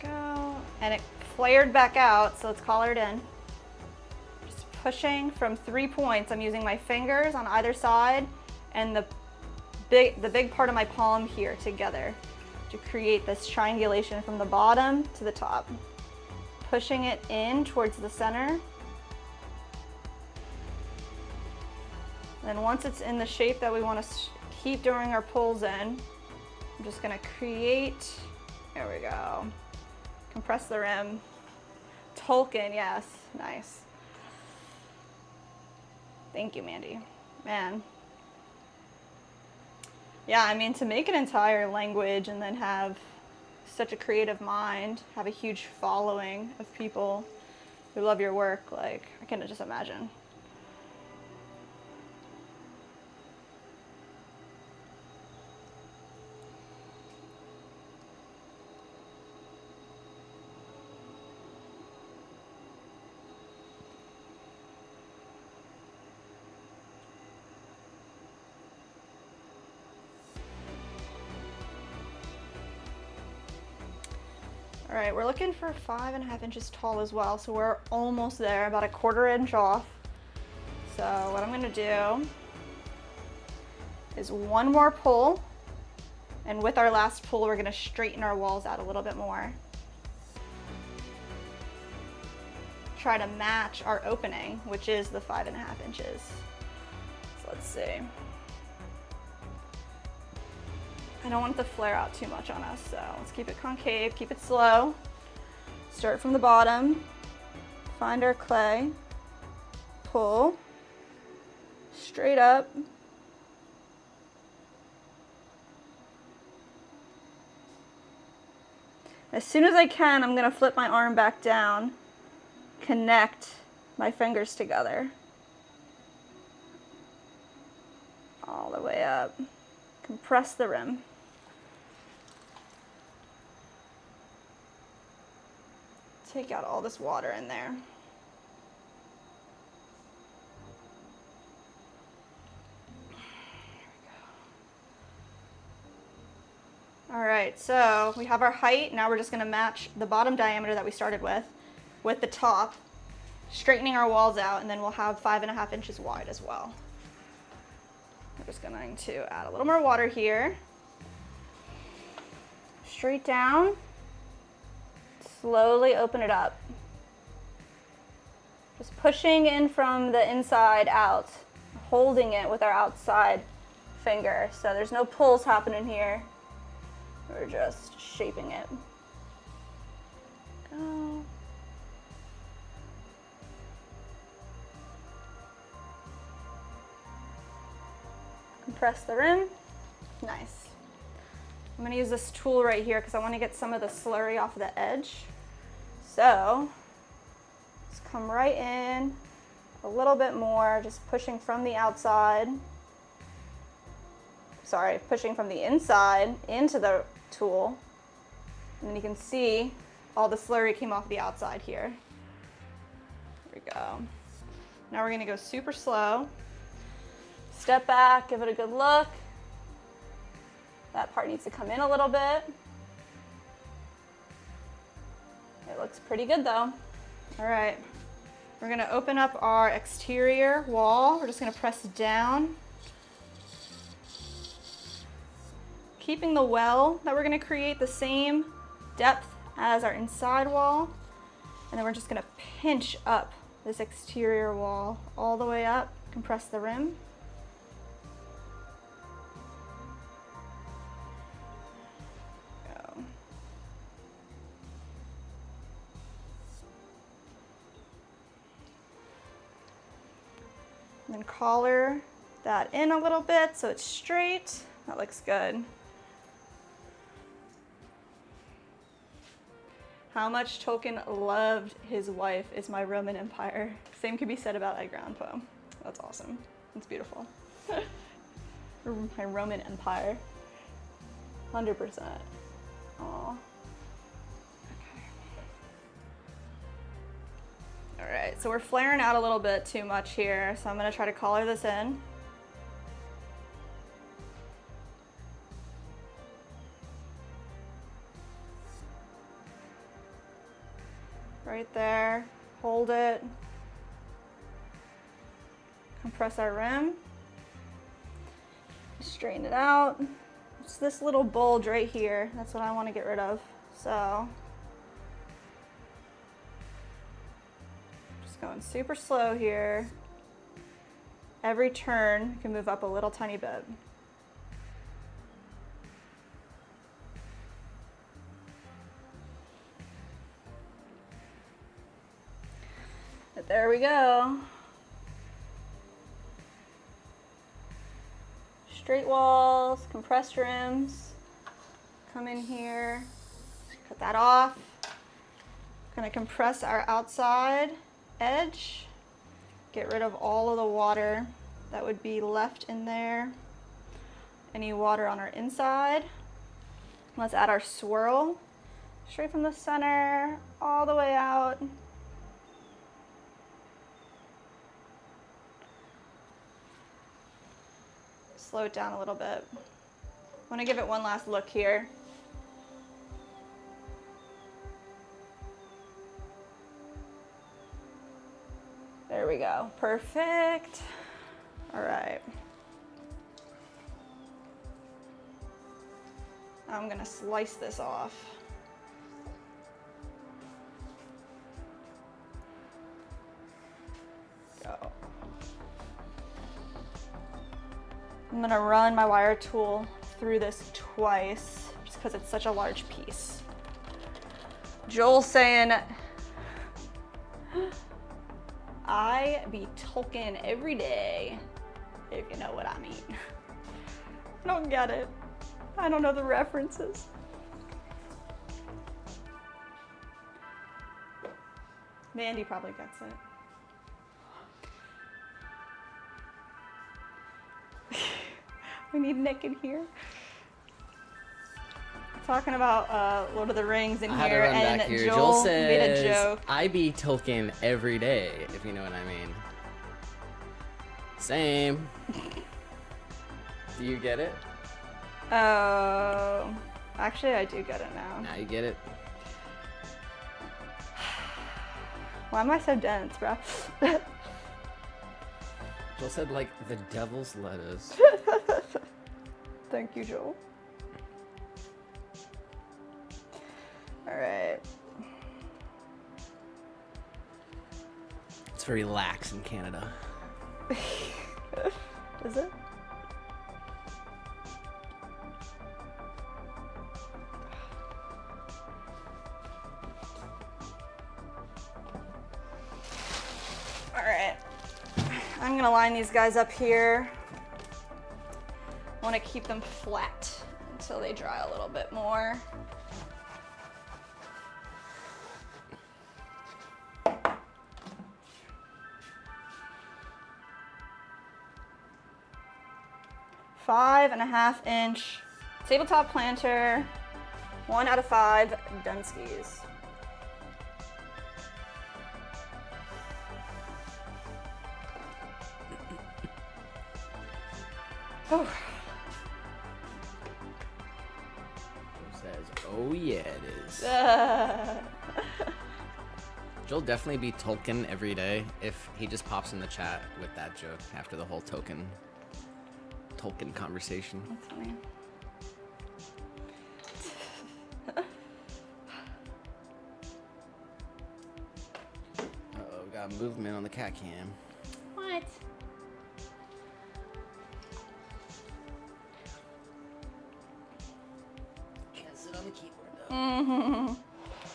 Go. And it flared back out, so let's collar it in. Just pushing from 3 points. I'm using my fingers on either side and the big part of my palm here together to create this triangulation from the bottom to the top. Pushing it in towards the center. Then once it's in the shape that we want to keep during our pulls in, I'm just gonna create, there we go. Compress the rim. Tolkien, yes, nice. Thank you, Mandy. Man. Yeah, I mean, to make an entire language and then have such a creative mind, have a huge following of people who love your work, like, I can just imagine. All right, we're looking for 5.5 inches tall as well, so we're almost there, about 1/4 inch off. So what I'm gonna do is one more pull, and with our last pull, we're gonna straighten our walls out a little bit more. Try to match our opening, which is the 5.5 inches. So let's see. I don't want it to flare out too much on us, so let's keep it concave, keep it slow. Start from the bottom, find our clay, pull, straight up. As soon as I can, I'm gonna flip my arm back down, connect my fingers together. All the way up, compress the rim. Take out all this water in there. All right, so we have our height. Now we're just gonna match the bottom diameter that we started with the top, straightening our walls out, and then we'll have 5.5 inches wide as well. We're just going to add a little more water here. Straight down. Slowly open it up. Just pushing in from the inside out, holding it with our outside finger. So there's no pulls happening here. We're just shaping it. Go. Compress the rim. Nice. I'm gonna use this tool right here because I want to get some of the slurry off the edge. So, just come right in a little bit more, just pushing from the outside. Sorry, pushing from the inside into the tool. And then you can see all the slurry came off the outside here. There we go. Now we're gonna go super slow. Step back, give it a good look. That part needs to come in a little bit. It looks pretty good though. All right, We're gonna open up our exterior wall. We're just gonna press down. Keeping the well that we're gonna create the same depth as our inside wall. And then we're just gonna pinch up this exterior wall all the way up, compress the rim. Go. And then collar that in a little bit so it's straight. That looks good. How much Tolkien loved his wife is my Roman Empire. Same could be said about that ground poem. That's awesome. That's beautiful. My Roman Empire. 100%. Aw. Okay. All right, so we're flaring out a little bit too much here, so I'm gonna try to collar this in. Right there, hold it, compress our rim, straighten it out. It's this little bulge right here, that's what I want to get rid of. So, just going super slow here. Every turn can move up a little tiny bit. But there we go. Straight walls, compressed rims. Come in here, cut that off. Gonna compress our outside edge. Get rid of all of the water that would be left in there. Any water on our inside. Let's add our swirl. Straight from the center, all the way out. Slow it down a little bit. I want to give it one last look here. There we go. Perfect. All right. I'm gonna slice this off. Go. I'm gonna run my wire tool through this twice, just because it's such a large piece. Joel's saying, I be Tolkien every day, if you know what I mean. I don't get it. I don't know the references. Mandy probably gets it. We need Nick in here. Talking about Lord of the Rings in here, and Joel made a joke. I be Tolkien every day, if you know what I mean. Same. Do you get it? Oh, actually I do get it now. Now you get it. Why am I so dense, bro? Joel said, like, the devil's lettuce. Thank you, Joel. All right. It's very lax in Canada. Is it? All right. I'm gonna line these guys up here. I want to keep them flat until they dry a little bit more. "5.5 inch tabletop planter, 1 out of 5 Dunskies." Oh. Says, oh yeah, it is. Joel definitely be Tolkien every day if he just pops in the chat with that joke after the whole Tolkien conversation. That's funny. Uh-oh, we got movement on the cat cam. What? Can't sit on the keyboard though. Mm-hmm.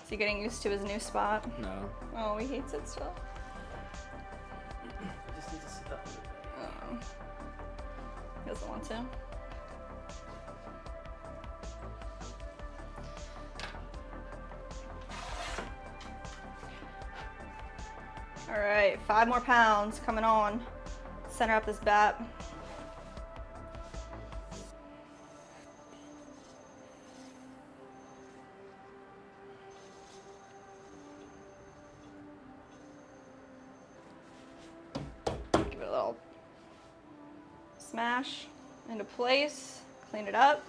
Is he getting used to his new spot? No. Oh, he hates it still. I just need to sit up. Oh. He doesn't want to. All right, 5 more pounds coming on. Center up this bat. Give it a little smash into place, clean it up.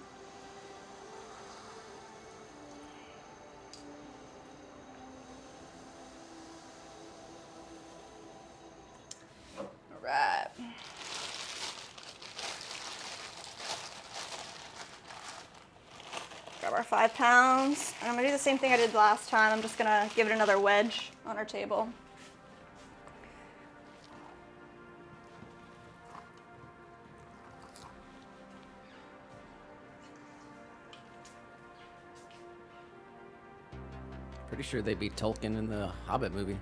All right. Grab our 5 pounds. And I'm gonna do the same thing I did last time. I'm just gonna give it another wedge on our table. Pretty sure they beat Tolkien in the Hobbit movie.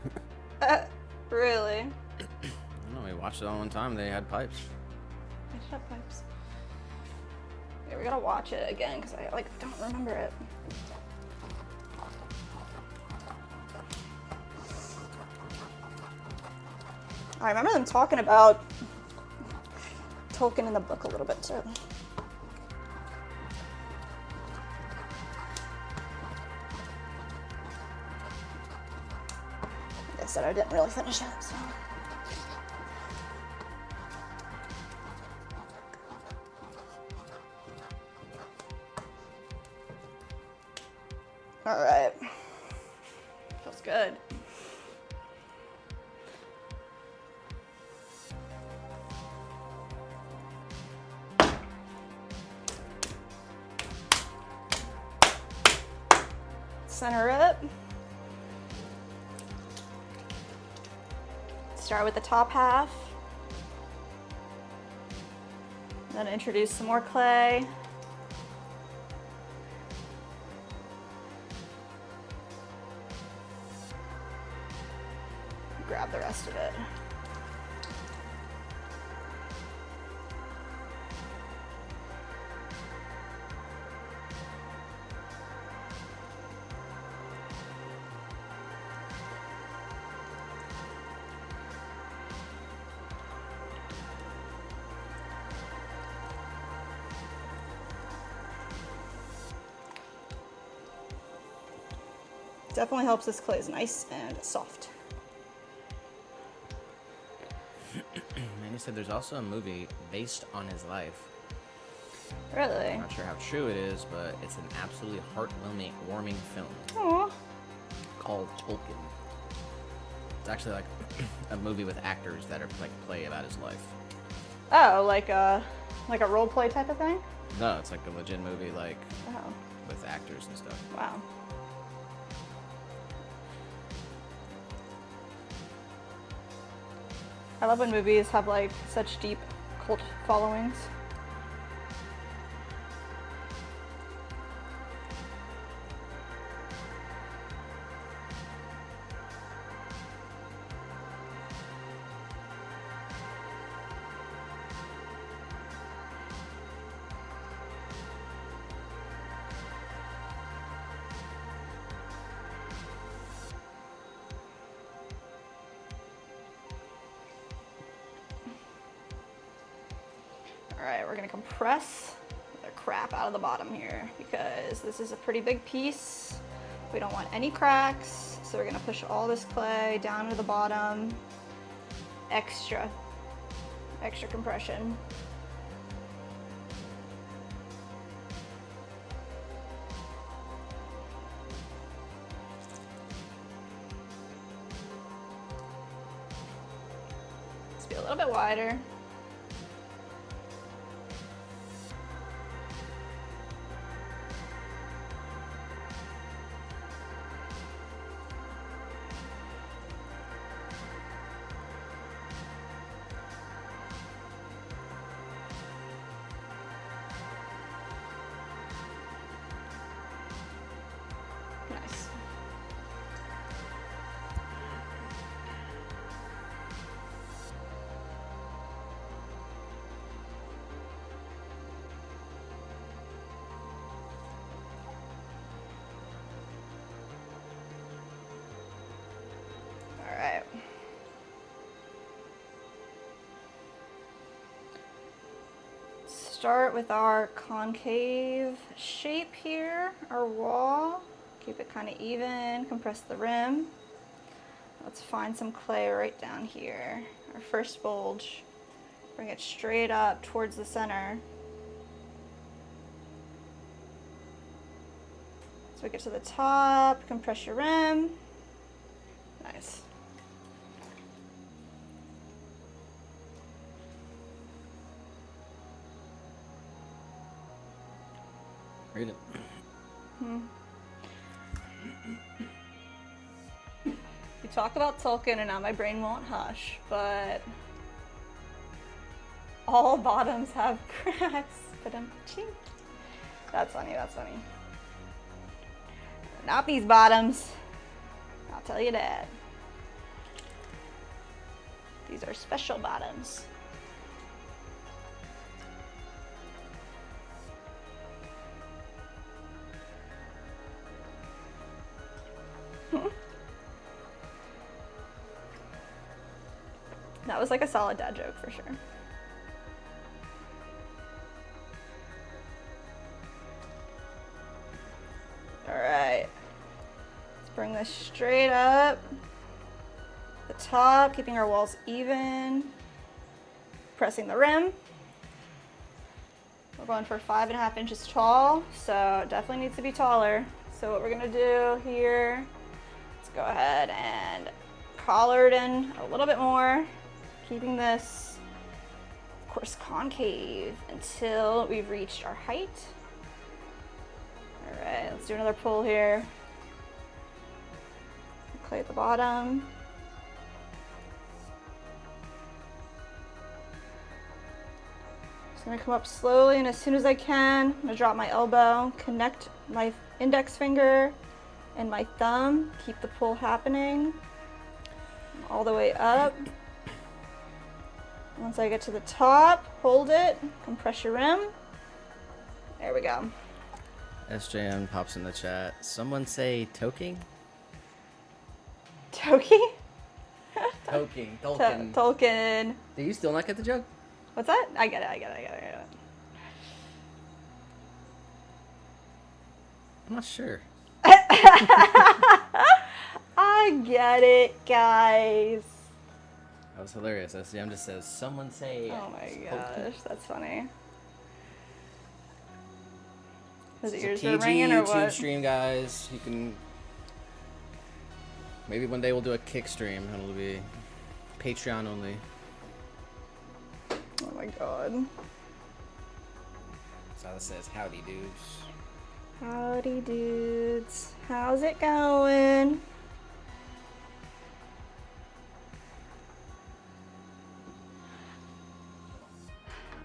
Really? I don't know, we watched it all one time. They had pipes. I should have pipes. Yeah, we gotta watch it again because I don't remember it. I remember them talking about Tolkien in the book a little bit too. Like I said, I didn't really finish it, so. All right. Feels good. Center it. Start with the top half. Then introduce some more clay. Grab the rest of it. Definitely helps this clay is nice and soft. And he said there's also a movie based on his life. Really? I'm not sure how true it is, but it's an absolutely heart-warming film Aww. called Tolkien. It's actually like a movie with actors that are like play about his life. Oh, like a role play type of thing? No, it's like a legit movie like Oh, with actors and stuff. wow. I love when movies have like such deep cult followings. All right, we're gonna compress the crap out of the bottom here because this is a pretty big piece. We don't want any cracks, so we're gonna push all this clay down to the bottom. Extra compression. little bit wider. Nice. All right. Start with our concave shape here, our wall. Keep it kind of even, compress the rim. Let's find some clay right down here. Our first bulge. Bring it straight up towards the center. So we get to the top, compress your rim. Nice. Read it. You talk about Tolkien and now my brain won't hush, but all bottoms have cracks. But that's funny, that's funny. Not these bottoms. I'll tell you that. These are special bottoms. That was like a solid dad joke for sure. All right, let's bring this straight up. The top, keeping our walls even. Pressing the rim. We're going for 5.5 inches tall, so it definitely needs to be taller. So what we're gonna do here, let's go ahead and collar it in a little bit more, keeping this, of course, concave until we've reached our height. All right, let's do another pull here. Clay at the bottom. Just gonna come up slowly, and as soon as I can, I'm gonna drop my elbow, connect my index finger and my thumb, keep the pull happening all the way up. Once I get to the top, hold it, compress your rim. There we go. SJM pops in the chat. Someone say toking? Toki? Toking. Tolkien. Tolkien. Do you still not get the joke? What's that? I get it. I'm not sure. I get it, guys. That was hilarious. SJM just says, someone say... Oh my gosh, that's funny. Is it It's yours a are ringing or YouTube what? stream, guys. You can... Maybe one day we'll do a kick stream. It'll be Patreon only. Oh my god. So that says, howdy, dudes. Howdy, dudes. How's it going?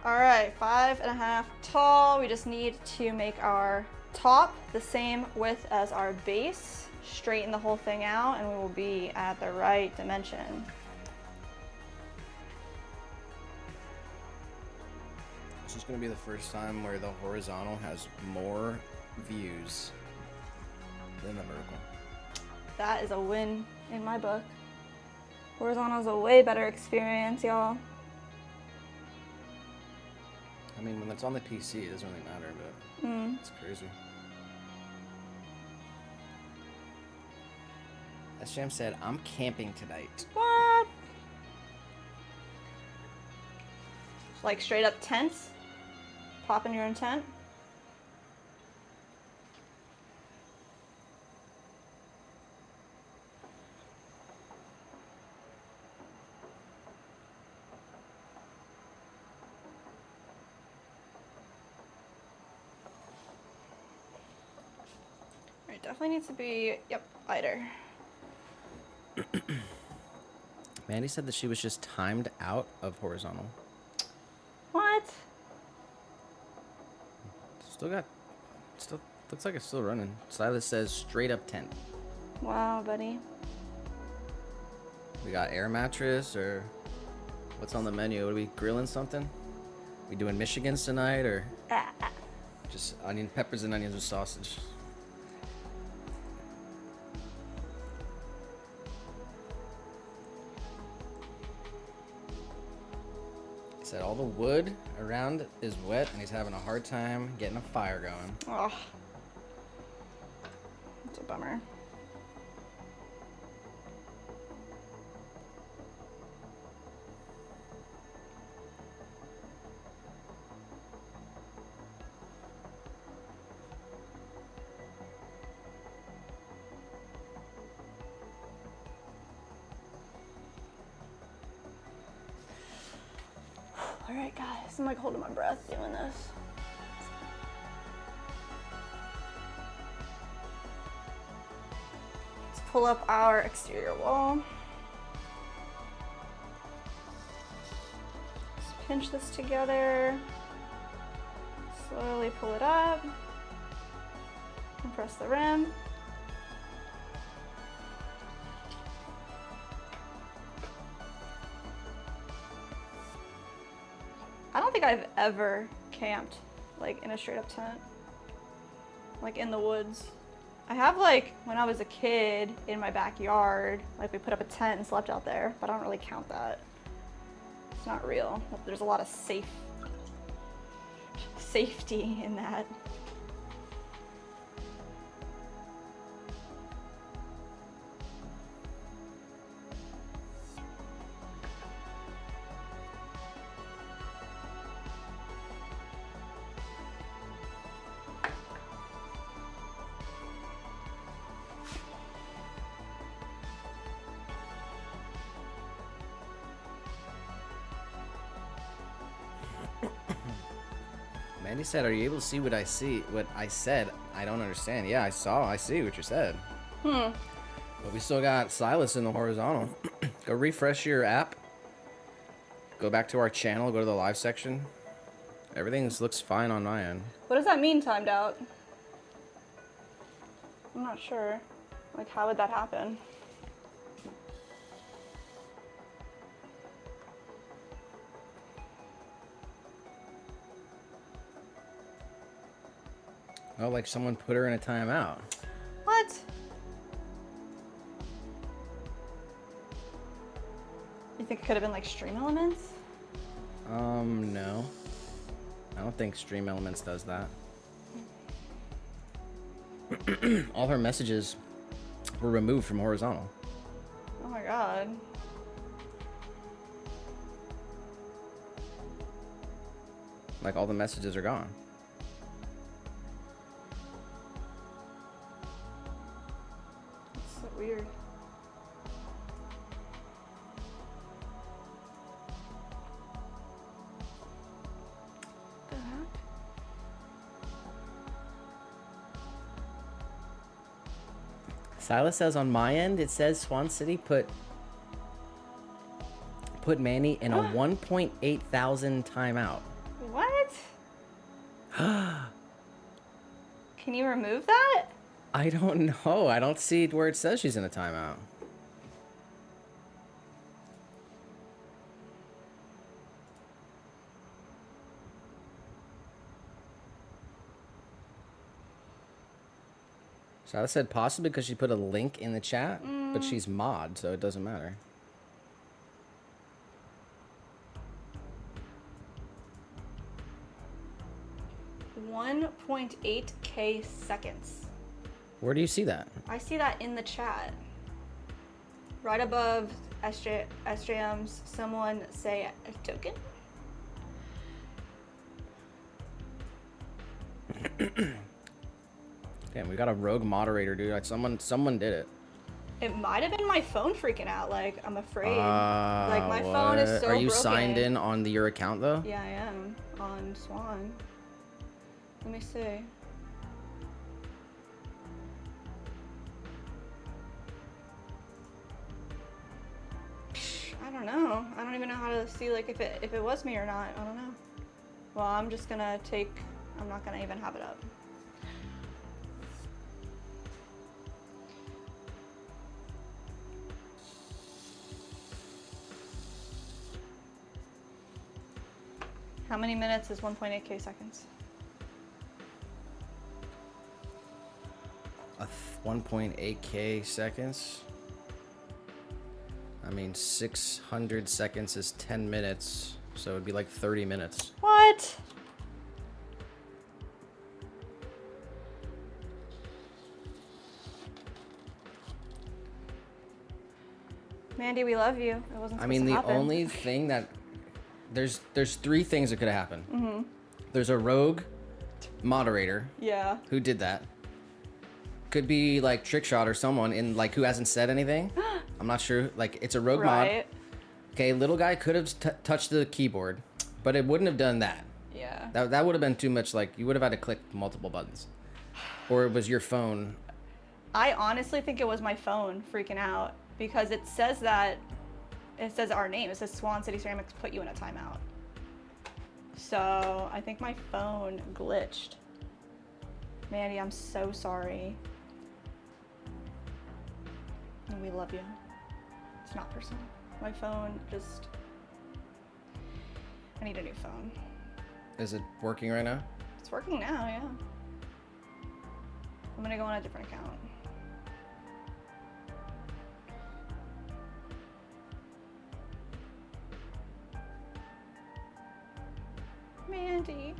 All right, 5.5 tall. We just need to make our top the same width as our base. Straighten the whole thing out and we will be at the right dimension. This is going to be the first time where the horizontal has more views than the vertical. That is a win in my book. Horizontal is a way better experience, y'all. I mean, when it's on the PC, it doesn't really matter, but it's crazy. As Sham said, I'm camping tonight. What? Like straight up tents? Popping your own tent? definitely needs to be, yep, wider. Mandy said that she was just timed out of horizontal. What? Still looks like it's still running. Silas says straight up tent. Wow, buddy. We got air mattress or what's on the menu? Are we grilling something? We doing Michigans tonight or just peppers and onions with sausage? He said all the wood around is wet and he's having a hard time getting a fire going. Oh, it's a bummer. All right, guys, I'm like holding my breath doing this. Let's pull up our exterior wall. Just pinch this together. Slowly pull it up. Compress the rim. I don't think I've ever camped like in a straight up tent, like in the woods. I have like when I was a kid in my backyard, like we put up a tent and slept out there, but I don't really count that. It's not real. There's a lot of safety in that. Mandy said, "Are you able to see what I see? What I said? I don't understand." Yeah, I see what you said. But we still got Silas in the horizontal. Go refresh your app. Go back to our channel. Go to the live section. Everything looks fine on my end. What does that mean, timed out? I'm not sure. Like, how would that happen? Oh, like someone put her in a timeout. What? You think it could have been like Stream Elements? No. I don't think Stream Elements does that. All her messages were removed from horizontal. Oh my god. Like all the messages are gone. That's so weird. The heck? Silas says on my end, it says Swan City put Manny in a 1.8 thousand timeout. What? Can you remove that? I don't know. I don't see where it says she's in a timeout. So I said possibly because she put a link in the chat, but she's mod, so it doesn't matter. $1.8K seconds. Where do you see that? I see that in the chat. Right above SJM's, someone say a token. Damn, we got a rogue moderator, dude. Like someone did it. It might have been my phone freaking out. Like, I'm afraid. Like, my phone is so Are you broken. signed in on your account, though? Yeah, I am. On Swan. Let me see. don't know. I don't even know how to see like if it was me or not. I don't know. Well, I'm just gonna I'm not gonna even have it up. How many minutes is 1.8k seconds? 1.8k seconds. I mean, 600 seconds is 10 minutes, so it'd be like 30 minutes. What? Mandy, we love you. It wasn't supposed I mean, to the happen. only thing that there's 3 things that could have happened. Mm-hmm. There's a rogue moderator. Yeah. Who did that? Could be like Trickshot or someone in like who hasn't said anything. I'm not sure. Like it's a rogue mod. Okay, little guy could have touched the keyboard, but it wouldn't have done that. Yeah. That would have been too much. Like you would have had to click multiple buttons, or it was your phone. I honestly think it was my phone freaking out because it says our name. It says Swan City Ceramics put you in a timeout. So I think my phone glitched. Mandy, I'm so sorry. And we love you. It's not personal. My phone just... I need a new phone. Is it working right now? It's working now, yeah. I'm gonna go on a different account. Mandy.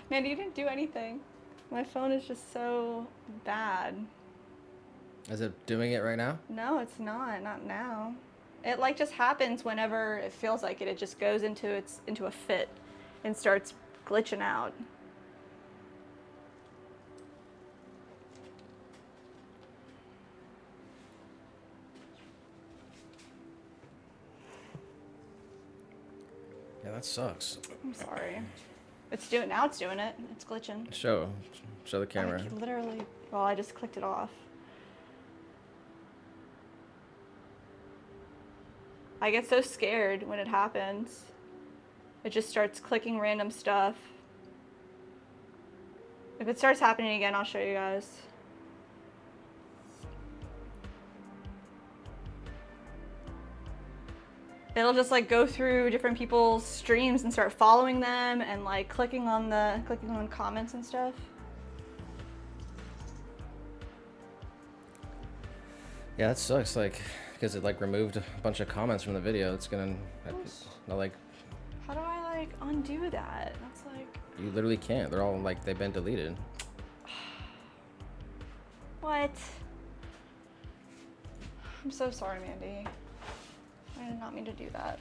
Mandy, you didn't do anything. My phone is just so bad. Is it doing it right now? No, it's not. Not now. It like just happens whenever it feels like it. It just goes into a fit and starts glitching out. Yeah, that sucks. I'm sorry. It's doing it. It's glitching. Show the camera. I literally. Well, I just clicked it off. I get so scared when it happens. It just starts clicking random stuff. If it starts happening again, I'll show you guys. It'll just like go through different people's streams and start following them and like clicking on comments and stuff. Yeah, that sucks. Like, because it like removed a bunch of comments from the video. It's gonna, like. How do I like undo that? That's like. You literally can't. They're all like they've been deleted. What? I'm so sorry, Mandy. I did not mean to do that.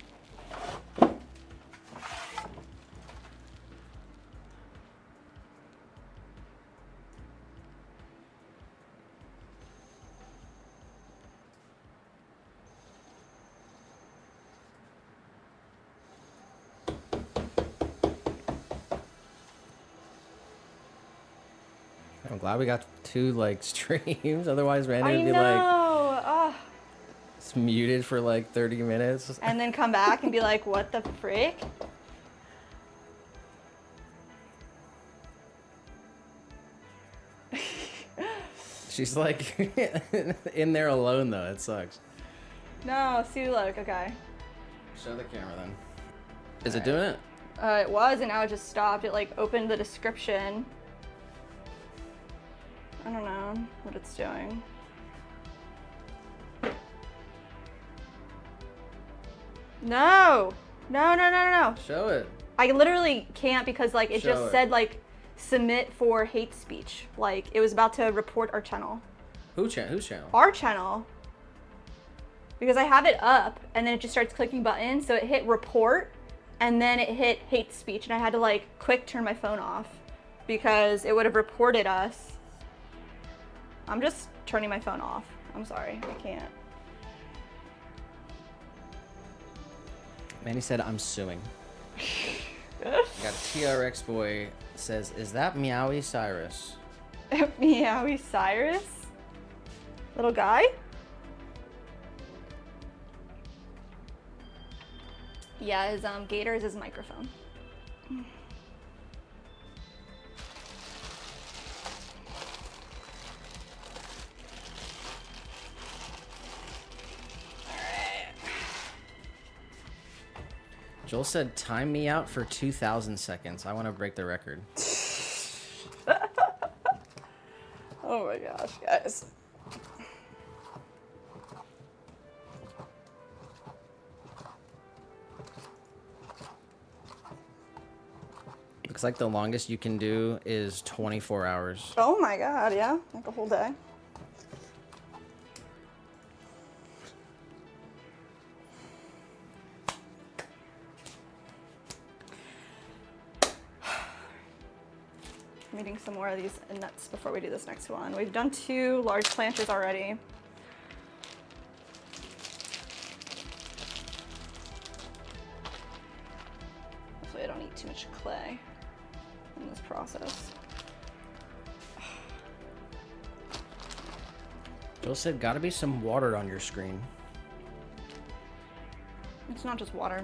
I'm glad we got 2 like streams. Otherwise, Randy would be like, it's muted for like 30 minutes. And then come back and be like, what the frick? She's like in there alone though. It sucks. No, see, look, okay. Show the camera then. Is it doing it? It was, and now it just stopped. It like opened the description. I don't know what it's doing. No. No. Show it. I literally can't because like it just said like submit for hate speech. Like it was about to report our channel. Whose channel? Our channel. Because I have it up and then it just starts clicking buttons. So it hit report and then it hit hate speech and I had to like quick turn my phone off because it would have reported us. I'm just turning my phone off. I'm sorry, I can't. Manny said, I'm suing. Got TRX boy says, is that Meowie Cyrus? Meowie Cyrus? Little guy? Yeah, his gator is his microphone. Joel said, time me out for 2,000 seconds. I want to break the record. Oh my gosh, guys. Looks like the longest you can do is 24 hours. Oh my god, yeah, like a whole day. I'm eating some more of these nuts before we do this next one. We've done 2 large planters already. Hopefully I don't eat too much clay in this process. Joel said, gotta be some water on your screen. It's not just water.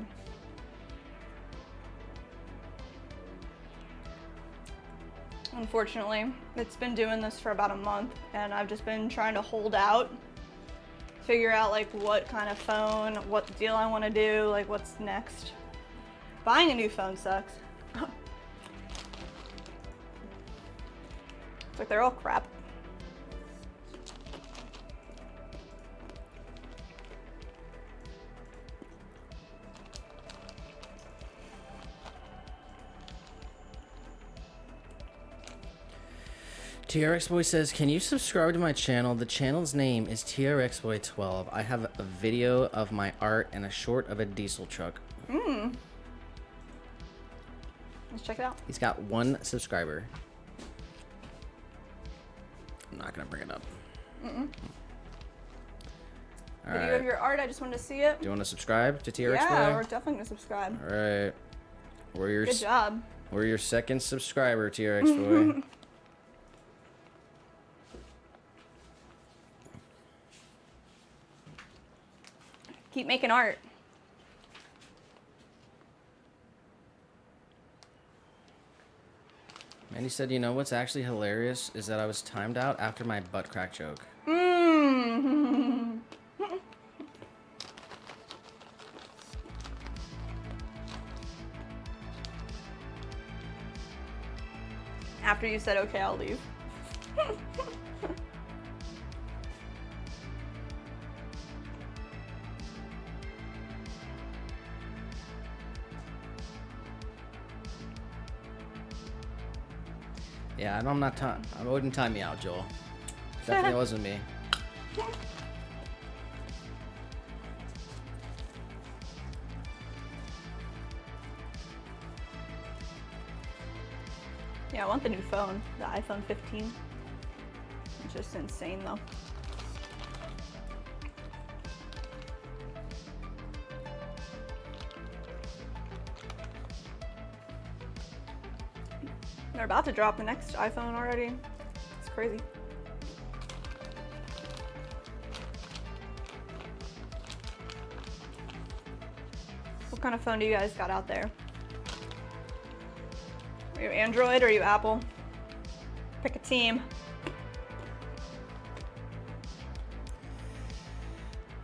Unfortunately, it's been doing this for about a month, and I've just been trying to hold out, figure out like what kind of phone, what deal I want to do, like what's next. Buying a new phone sucks. It's like they're all crap. TRX Boy says, can you subscribe to my channel? The channel's name is TRX Boy 12. I have a video of my art and a short of a diesel truck. Let's check it out. He's got 1 subscriber. I'm not gonna bring it up. Video of your art, I just wanted to see it. Do you want to subscribe to TRX Yeah, Boy? we're definitely gonna subscribe. All right. Good job. We're your 2nd subscriber, TRX Boy. Keep making art. Mandy said, you know what's actually hilarious is that I was timed out after my butt crack joke. After you said, okay, I'll leave. Yeah, I wouldn't time me out, Joel. Definitely wasn't me. Yeah, I want the new phone, the iPhone 15. It's just insane though. They're about to drop the next iPhone already. It's crazy. What kind of phone do you guys got out there? Are you Android or are you Apple? Pick a team.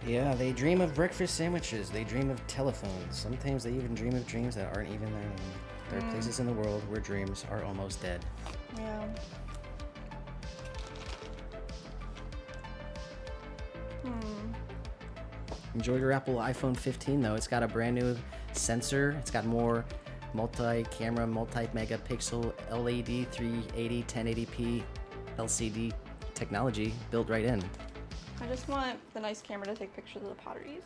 Yeah, they dream of breakfast sandwiches. They dream of telephones. Sometimes they even dream of dreams that aren't even their own. There are places in the world where dreams are almost dead. Yeah. Enjoy your Apple iPhone 15 though. It's got a brand new sensor. It's got more multi-camera, multi-megapixel LED 380 1080p LCD technology built right in. I just want the nice camera to take pictures of the potteries.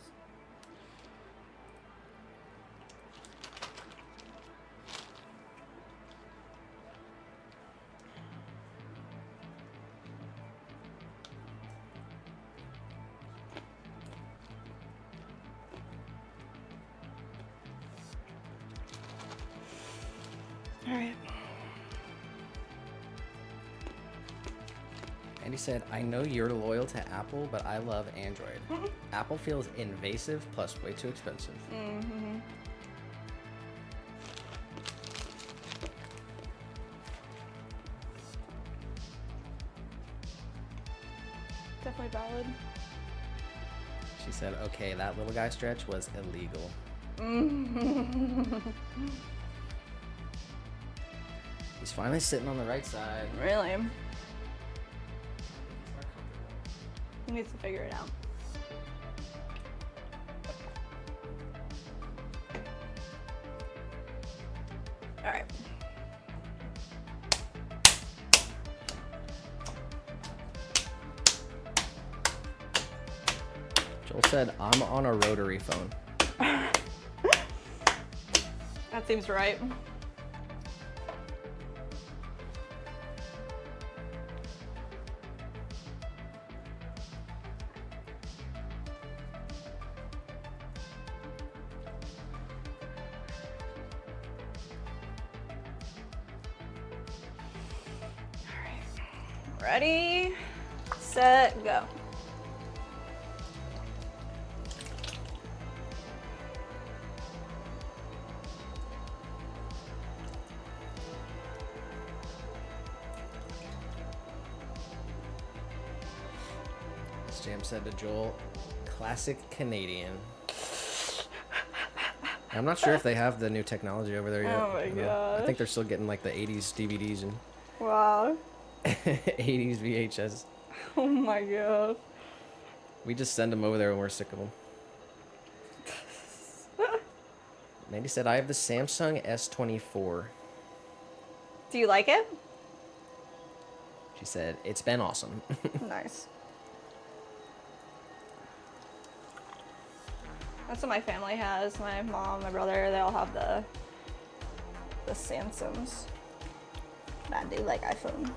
All right. And he said, I know you're loyal to Apple, but I love Android. Apple feels invasive plus way too expensive. Mm-hmm. Definitely valid. She said, okay, that little guy stretch was illegal. He's finally sitting on the right side. Really? He needs to figure it out. All right. Joel said, I'm on a rotary phone. That seems right. Ready, set, go. As Jam said to Joel, classic Canadian. I'm not sure if they have the new technology over there yet. Oh my gosh. I think they're still getting like the 80s DVDs and Wow. 80s VHS. Oh my god. We just send them over there when we're sick of them. Mandy said, I have the Samsung S24. Do you like it? She said, it's been awesome. Nice. That's what my family has. My mom, my brother, they all have the Samsungs. But I do like iPhone.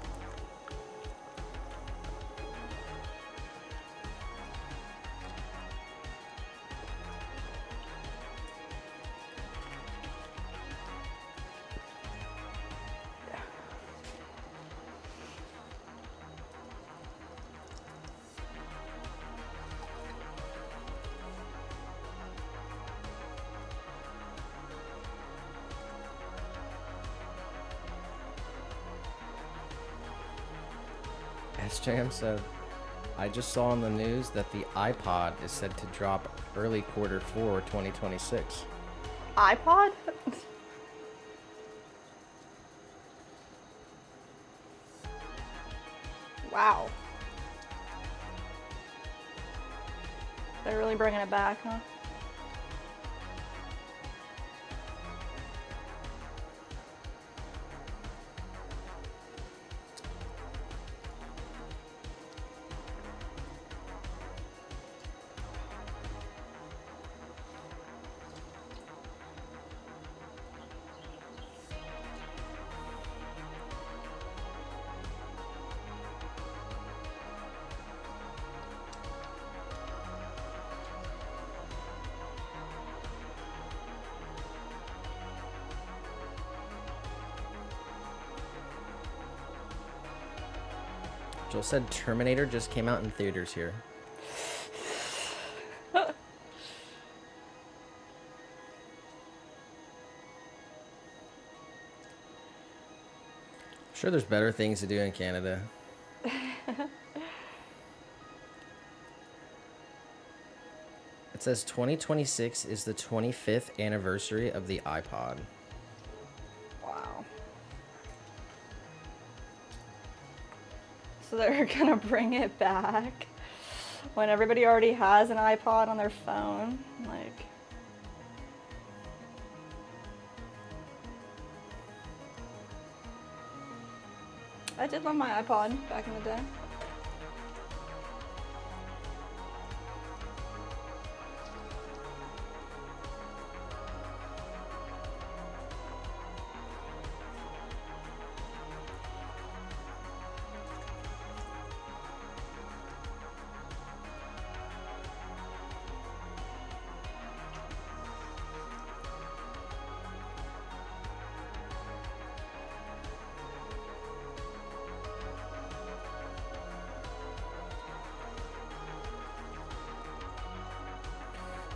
SJM said, I just saw on the news that the iPod is said to drop early quarter 4 2026. iPod? Wow. They're really bringing it back, huh? Joel said Terminator just came out in theaters here. I'm sure there's better things to do in Canada. It says 2026 is the 25th anniversary of the iPod. Wow. So they're gonna bring it back when everybody already has an iPod on their phone. Like, I did love my iPod back in the day.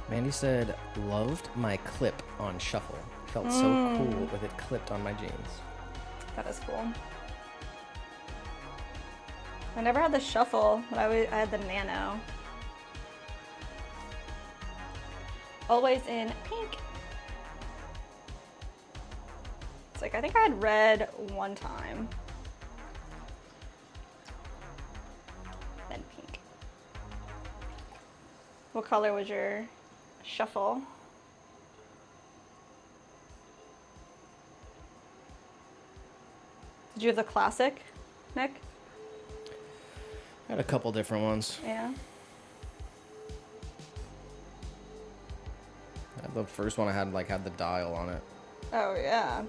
Mandy said, loved my clip on shuffle. Felt so cool with it clipped on my jeans. That is cool. I never had the shuffle, but I had the nano. Always in pink. It's like, I think I had red one time. Then pink. What color was your shuffle? Did you have the classic, Nick? I had a couple different ones. Yeah. The first one I had had the dial on it. Oh, yeah.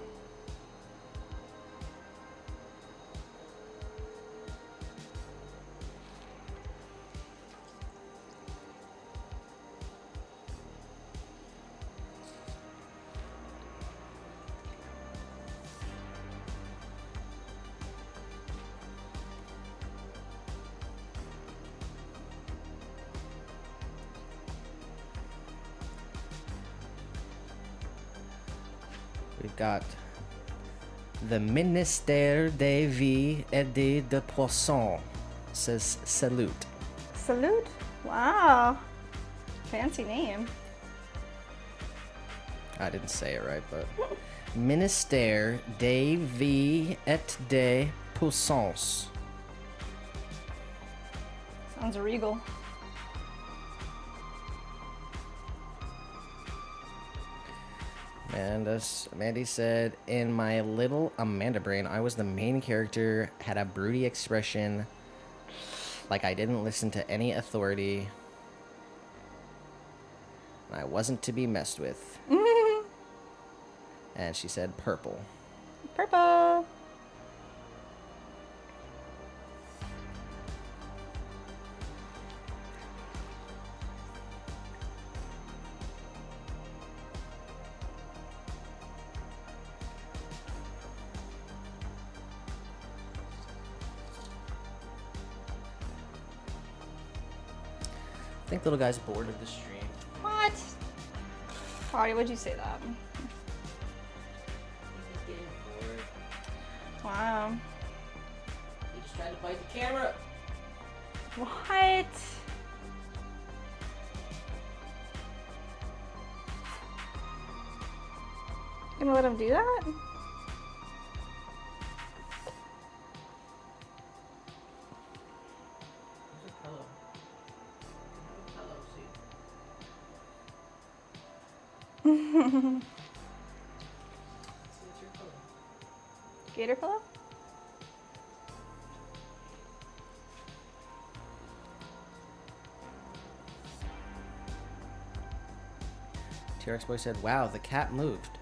We've got the Ministère des Vies et de Poissons says salute. Salute? Wow. Fancy name. I didn't say it right, but Ministère des Vies et de Poissons. Sounds regal. And as Mandy said, in my little Amanda brain, I was the main character, had a broody expression, like I didn't listen to any authority, and I wasn't to be messed with. And she said purple. Purple. I think little guy's bored of the stream. What? Potty, would you say that? He's getting bored. Wow. He just tried to bite the camera. What? Gonna let him do that? Gator pillow? T-Rex Boy said, wow, the cat moved.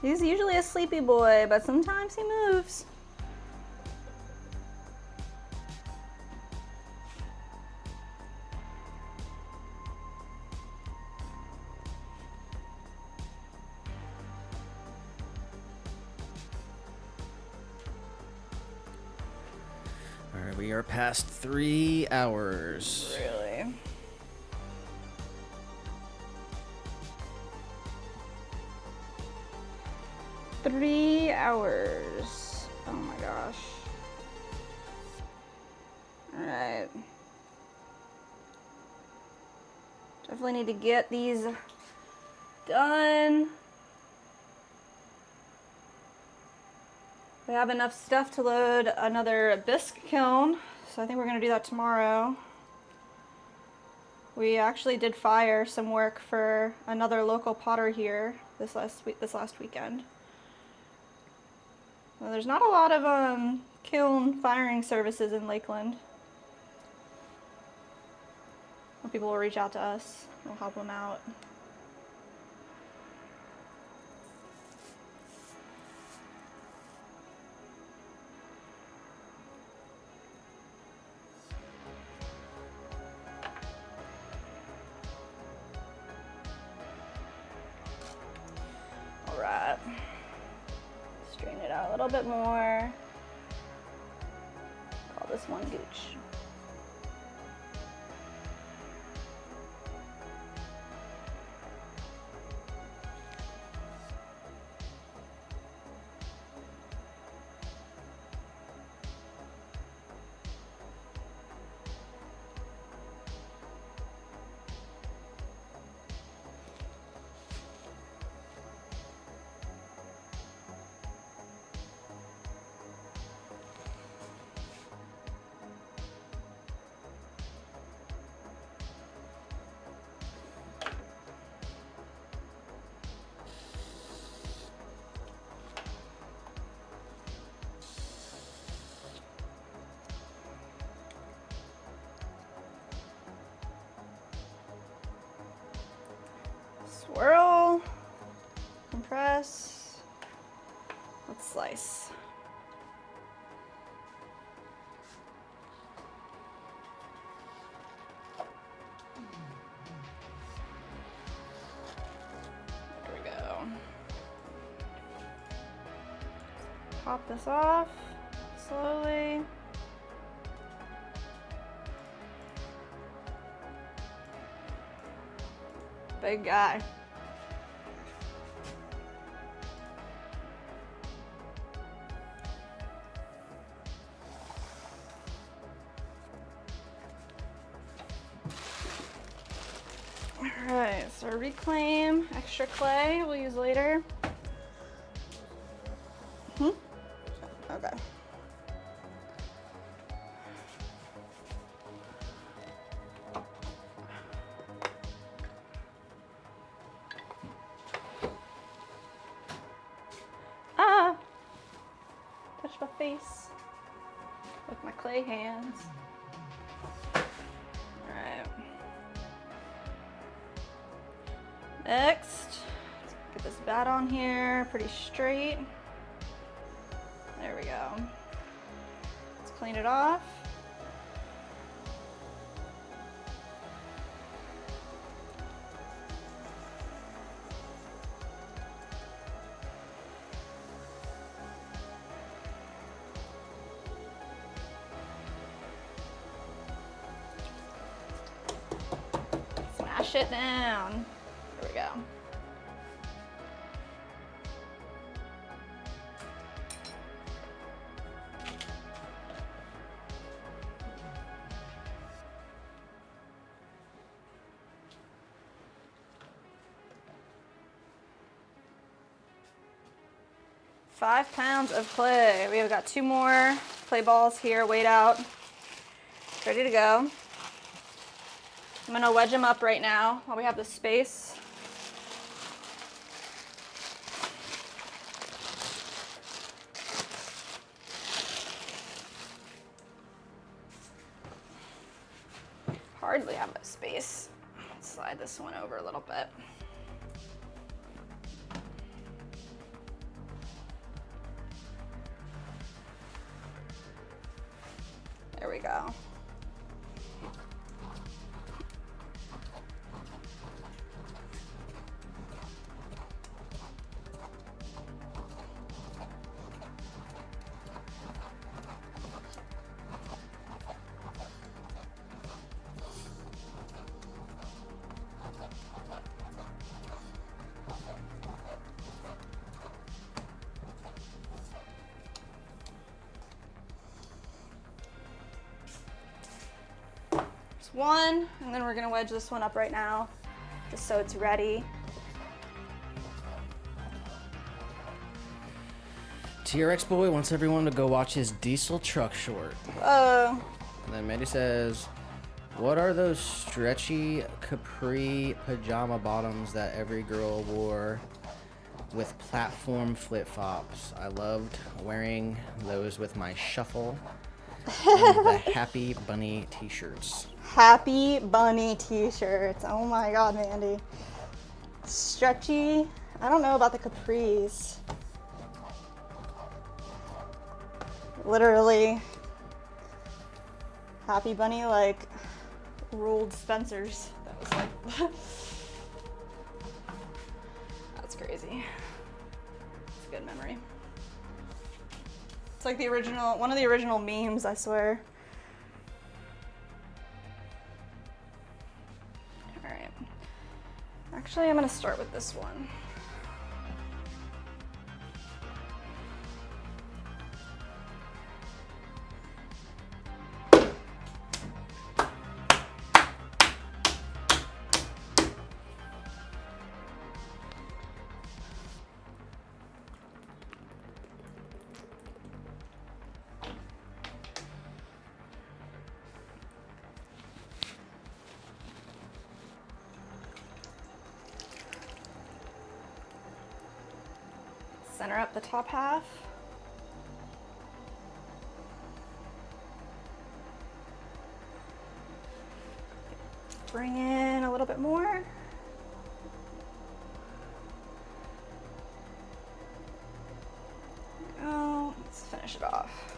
He's usually a sleepy boy, but sometimes he moves. All right, we are past 3 hours. Really? Three hours. Oh my gosh. Alright. Definitely need to get these done. We have enough stuff to load another bisque kiln, so I think we're going to do that tomorrow. We actually did Faire some work for another local potter here this last weekend. Well, there's not a lot of kiln firing services in Lakeland. Well, people will reach out to us. We'll help them out. All right. Strain it out a little bit more. Call this one gooch. press. Let's slice. There we go. Pop this off slowly. Big guy. All right, so reclaim extra clay we'll use later. Okay. Ah! Touched my face with my clay hands. Alright. Next, let's get this bat on here pretty straight. There we go. Let's clean it off. Smash it down. There we go. Five pounds of clay. We have got 2 more clay balls here, weighed out, ready to go. I'm gonna wedge them up right now while we have the space. Hardly have the space. Let's slide this one over a little bit. There we go. One, and then we're gonna wedge this one up right now, just so it's ready. TRX Boy wants everyone to go watch his diesel truck short. Oh. And then Mandy says, what are those stretchy capri pajama bottoms that every girl wore with platform flip-flops? I loved wearing those with my shuffle and the Happy Bunny t-shirts. Happy Bunny t-shirts. Oh my God, Mandy. Stretchy. I don't know about the capris. Literally, Happy Bunny like ruled Spencer's. That was like, that's crazy. It's a good memory. It's like the original, one of the original memes, I swear. All right. Actually, I'm gonna start with this one. Center up the top half. Bring in a little bit more. finish it off.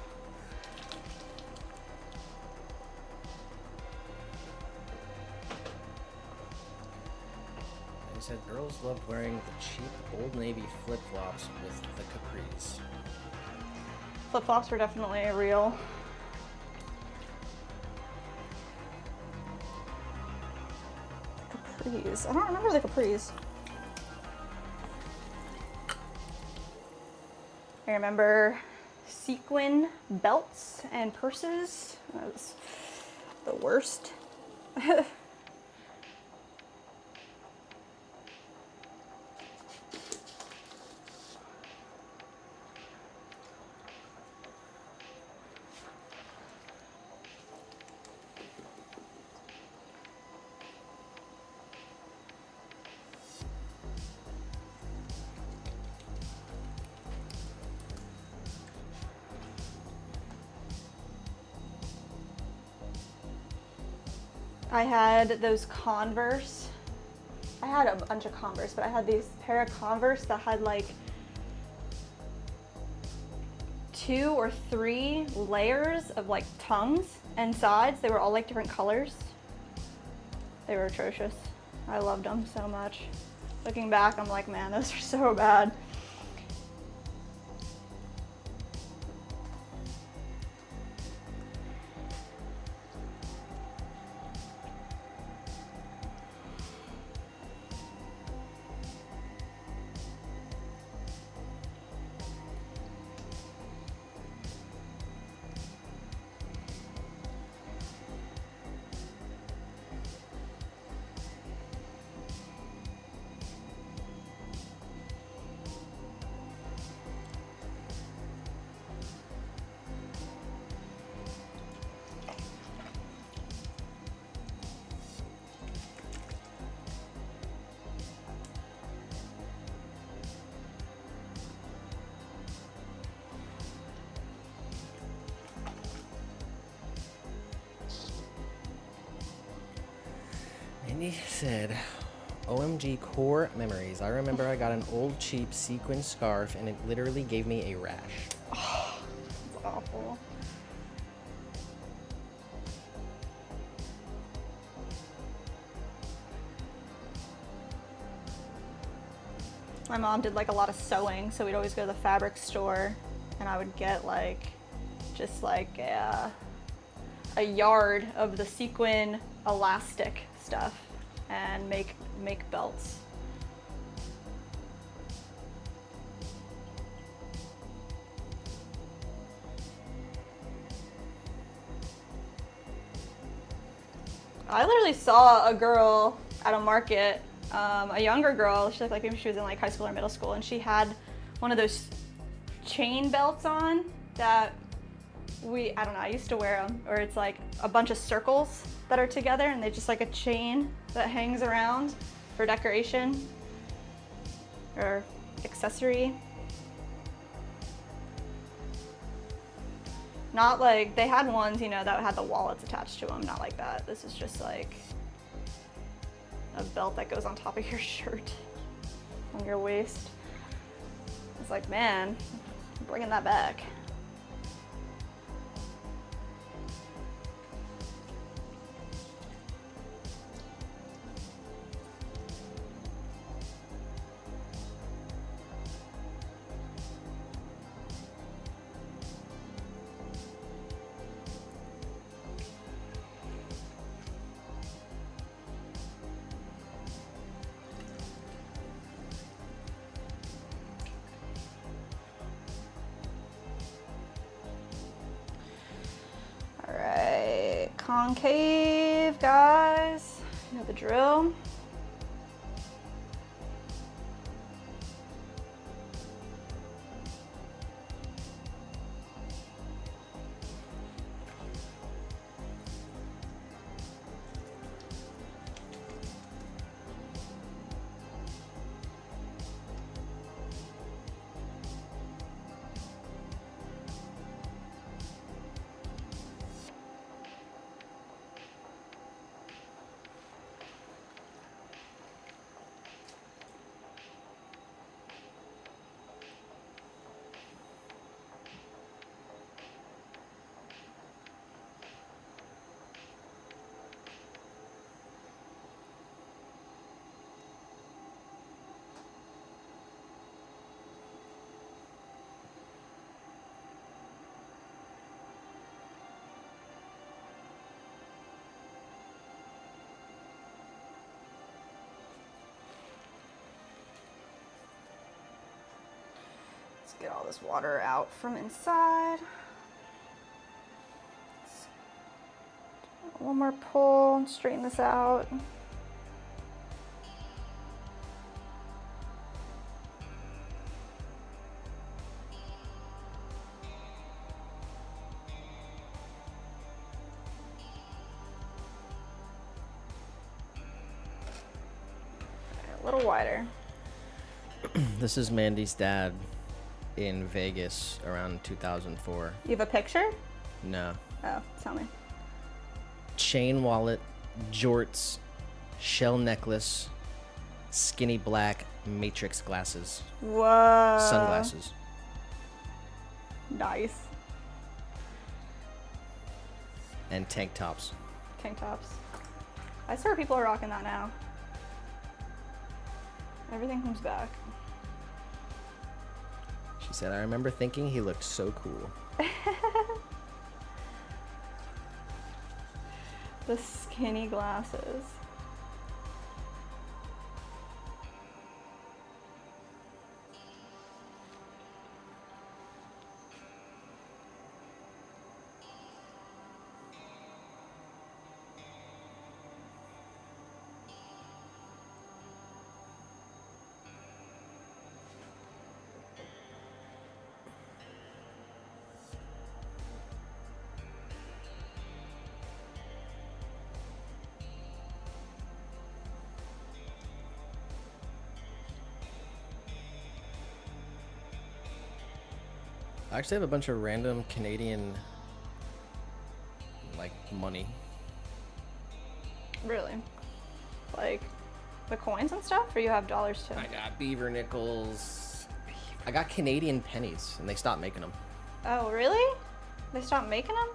They said girls loved wearing the cheap Old Navy flip-flops with the capris. Flip-flops were definitely a real. Capris. I don't remember the capris. I remember sequin belts and purses. That was the worst. I had those Converse. I had a bunch of Converse, but I had these pair of Converse that had like 2 or 3 layers of like tongues and sides. They were all like different colors. They were atrocious. I loved them so much. Looking back, I'm like, man, those are so bad. Andy said, OMG core memories. I remember I got an old cheap sequin scarf and it literally gave me a rash. Oh, that's awful. My mom did like a lot of sewing, so we'd always go to the fabric store and I would get like just like a yard of the sequin elastic stuff and make belts. I literally saw a girl at a market, a younger girl, she looked like maybe she was in like high school or middle school, and she had one of those chain belts on that I don't know, I used to wear them, or it's like a bunch of circles that are together and they're just like a chain that hangs around for decoration or accessory. Not like, they had ones, you know, that had the wallets attached to them, not like that. This is just like a belt that goes on top of your shirt, on your waist. It's like, man, I'm bringing that back. Concave, guys, you know the drill. Get all this water out from inside. One more pull and straighten this out. A little wider. This is Mandy's dad in Vegas around 2004. You have a picture? No. Oh, tell me. Chain wallet, jorts, shell necklace, skinny black matrix glasses, Whoa. sunglasses. Nice. And tank tops. Tank tops. I swear people are rocking that now. Everything comes back. She said, I remember thinking he looked so cool. The skinny glasses. I actually have a bunch of random Canadian, like, money. Really? Like the coins and stuff, or you have dollars too? I got beaver nickels. I got Canadian pennies, and they stopped making them. Oh, really? They stopped making them?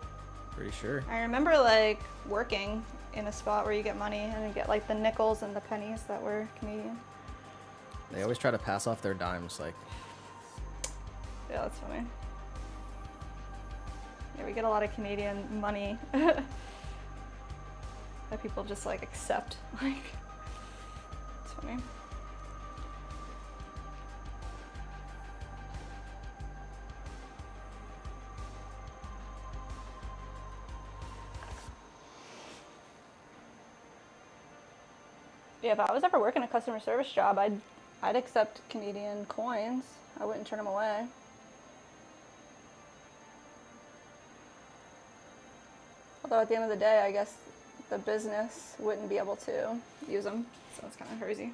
Pretty sure. I remember like working in a spot where you get money and you get like the nickels and the pennies that were Canadian. They always try to pass off their dimes, like. Yeah, that's funny. Yeah, we get a lot of Canadian money that people just like accept. Like, it's funny. Yeah, if I was ever working a customer service job, I'd accept Canadian coins. I wouldn't turn them away. Although at the end of the day, I guess the business wouldn't be able to use them, so it's kind of crazy.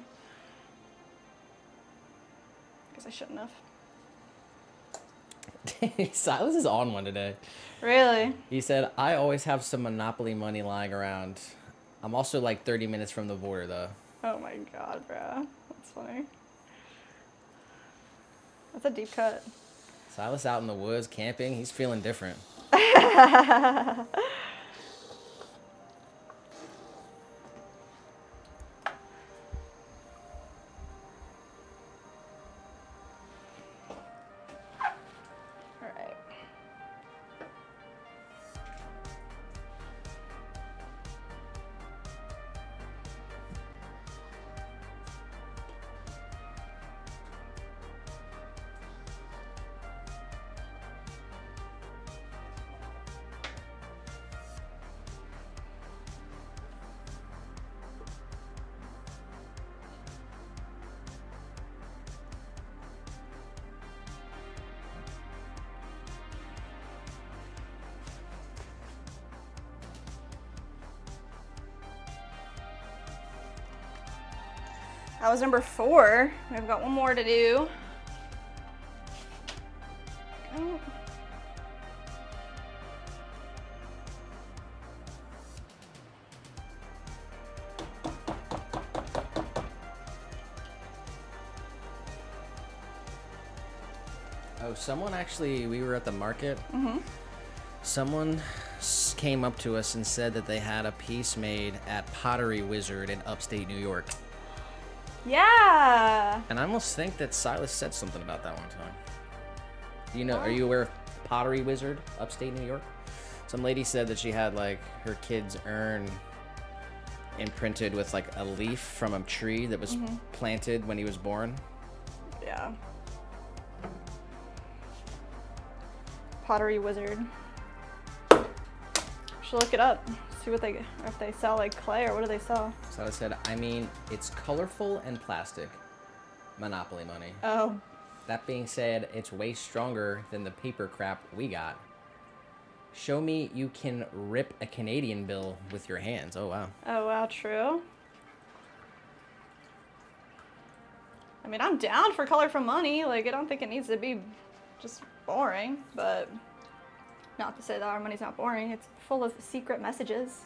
Guess I shouldn't have. Silas is on one today. Really? He said, I always have some Monopoly money lying around. I'm also like 30 minutes from the border, though. Oh my god, bro. That's funny. That's a deep cut. Silas out in the woods camping. He's feeling different. That was number 4. We've got one more to do. Oh. Oh, someone actually, we were at the market. Mm-hmm. Someone came up to us and said that they had a piece made at Pottery Wizard in upstate New York. Yeah. And I almost think that Silas said something about that one time. You know, are you aware of Pottery Wizard, upstate New York? Some lady said that she had like her kid's urn imprinted with like a leaf from a tree that was planted when he was born. Yeah. Pottery Wizard. Should look it up. See what they, if they sell like clay or what do they sell? So I said, I mean, it's colorful and plastic. Monopoly money. Oh. That being said, it's way stronger than the paper crap we got. Show me you can rip a Canadian bill with your hands. Oh, wow. Oh, wow, true. I mean, I'm down for colorful money. Like, I don't think it needs to be just boring, but not to say that our money's not boring. It's full of secret messages.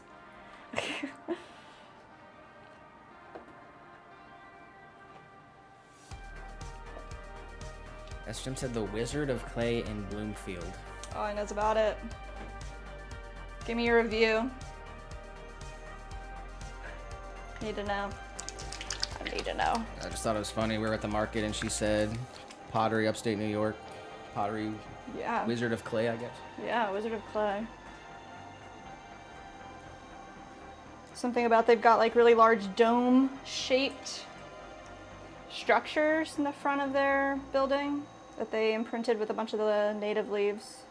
As Jim said, the Wizard of Clay in Bloomfield. Oh, I knows about it. Give me your review. Need to know. I need to know. I just thought it was funny. We were at the market and she said, Pottery, upstate New York. Pottery, Yeah. Wizard of Clay, I guess. Yeah, Wizard of Clay. Something about they've got like really large dome-shaped structures in the front of their building that they imprinted with a bunch of the native leaves.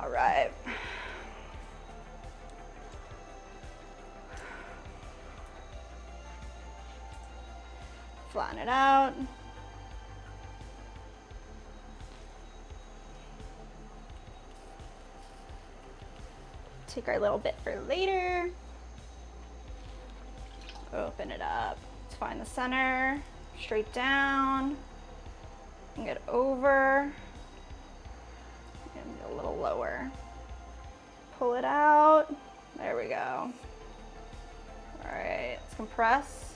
All right. Flatten it out. Take our little bit for later. Open it up. Let's find the center. Straight down. And get over. And a little lower. Pull it out. There we go. All right, let's compress.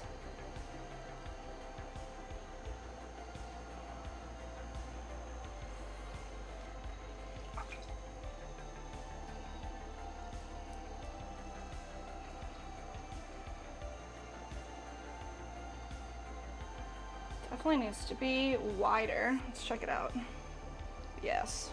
Definitely needs to be wider. Let's check it out. Yes.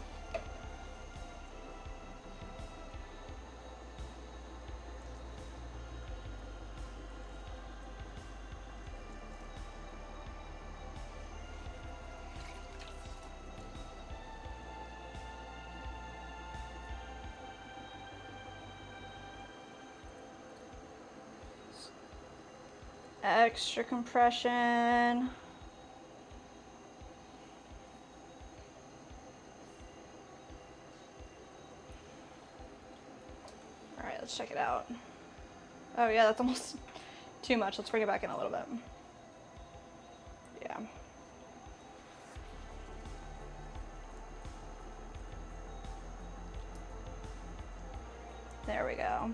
Extra compression. All right, let's check it out. Oh yeah, that's almost too much. Let's bring it back in a little bit. Yeah. There we go.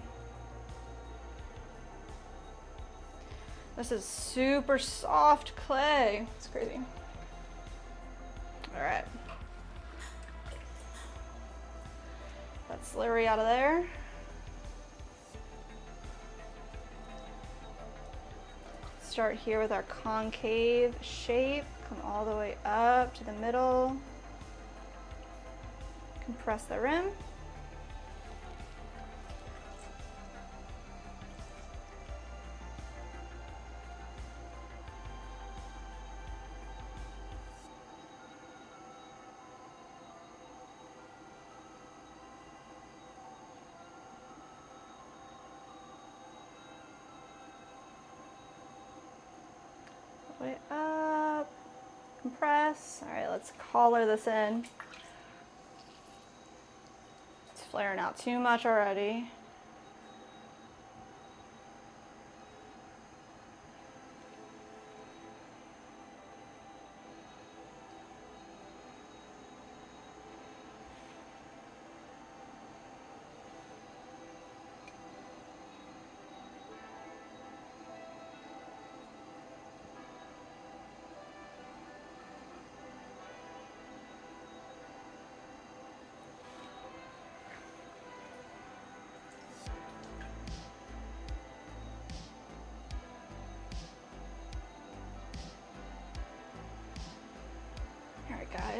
This is super soft clay. It's crazy. All right. That slurry out of there. Start here with our concave shape. Come all the way up to the middle. Compress the rim. Way up, compress. All right, let's collar this in. It's flaring out too much already.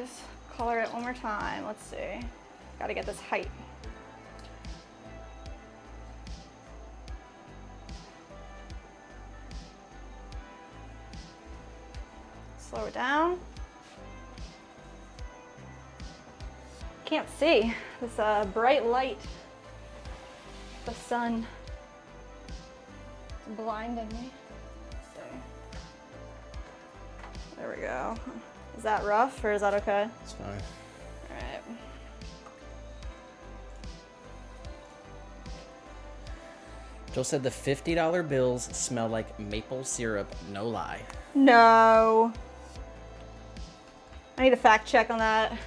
just color it one more time. Let's see. Gotta get this height. Slow it down. Can't see this bright light. The sun is blinding me. Let's see. There we go. Is that rough or is that okay? It's fine. All right. Joel said the $50 bills smell like maple syrup, no lie. No. I need a fact check on that.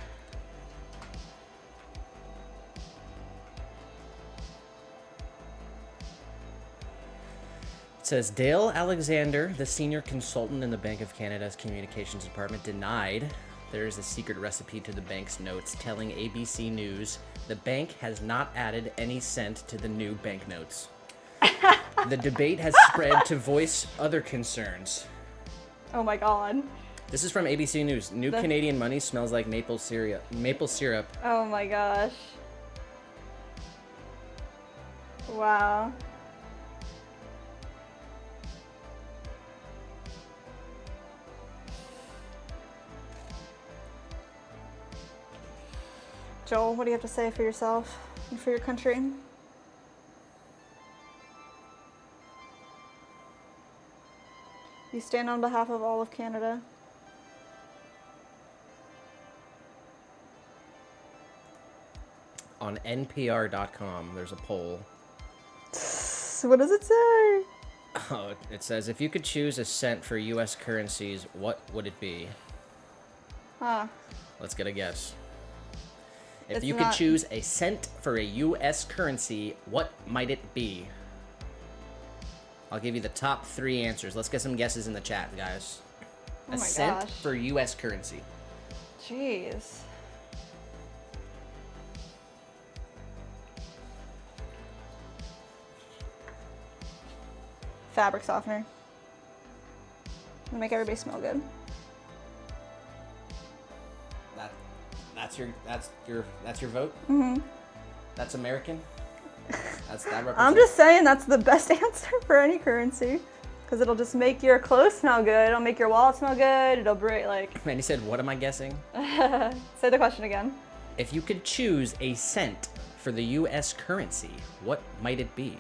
It says Dale Alexander, the senior consultant in the Bank of Canada's communications department, denied there is a secret recipe to the bank's notes, telling ABC News the bank has not added any cent to the new banknotes. The debate has spread to voice other concerns. Oh my god. This is from ABC News. New Canadian money smells like maple syrup. Oh my gosh. Wow. Joel, what do you have to say for yourself and for your country? You stand on behalf of all of Canada. On NPR.com, there's a poll. What does it say? Oh, it says, if you could choose a cent for U.S. currencies, what would it be? Huh. Let's get a guess. If It's you could choose a cent for a U.S. currency, what might it be? I'll give you the top 3 answers. Let's get some guesses in the chat, guys. Oh my A cent gosh. for U.S. currency. Jeez. Fabric softener. It'll make everybody smell good. That's your vote? Mm-hmm. That's American? That represents... I'm just saying that's the best answer for any currency. Because it'll just make your clothes smell good. It'll make your wallet smell good. It'll bring, like... Man, he said, what am I guessing? Say the question again. If you could choose a cent for the U.S. currency, what might it be?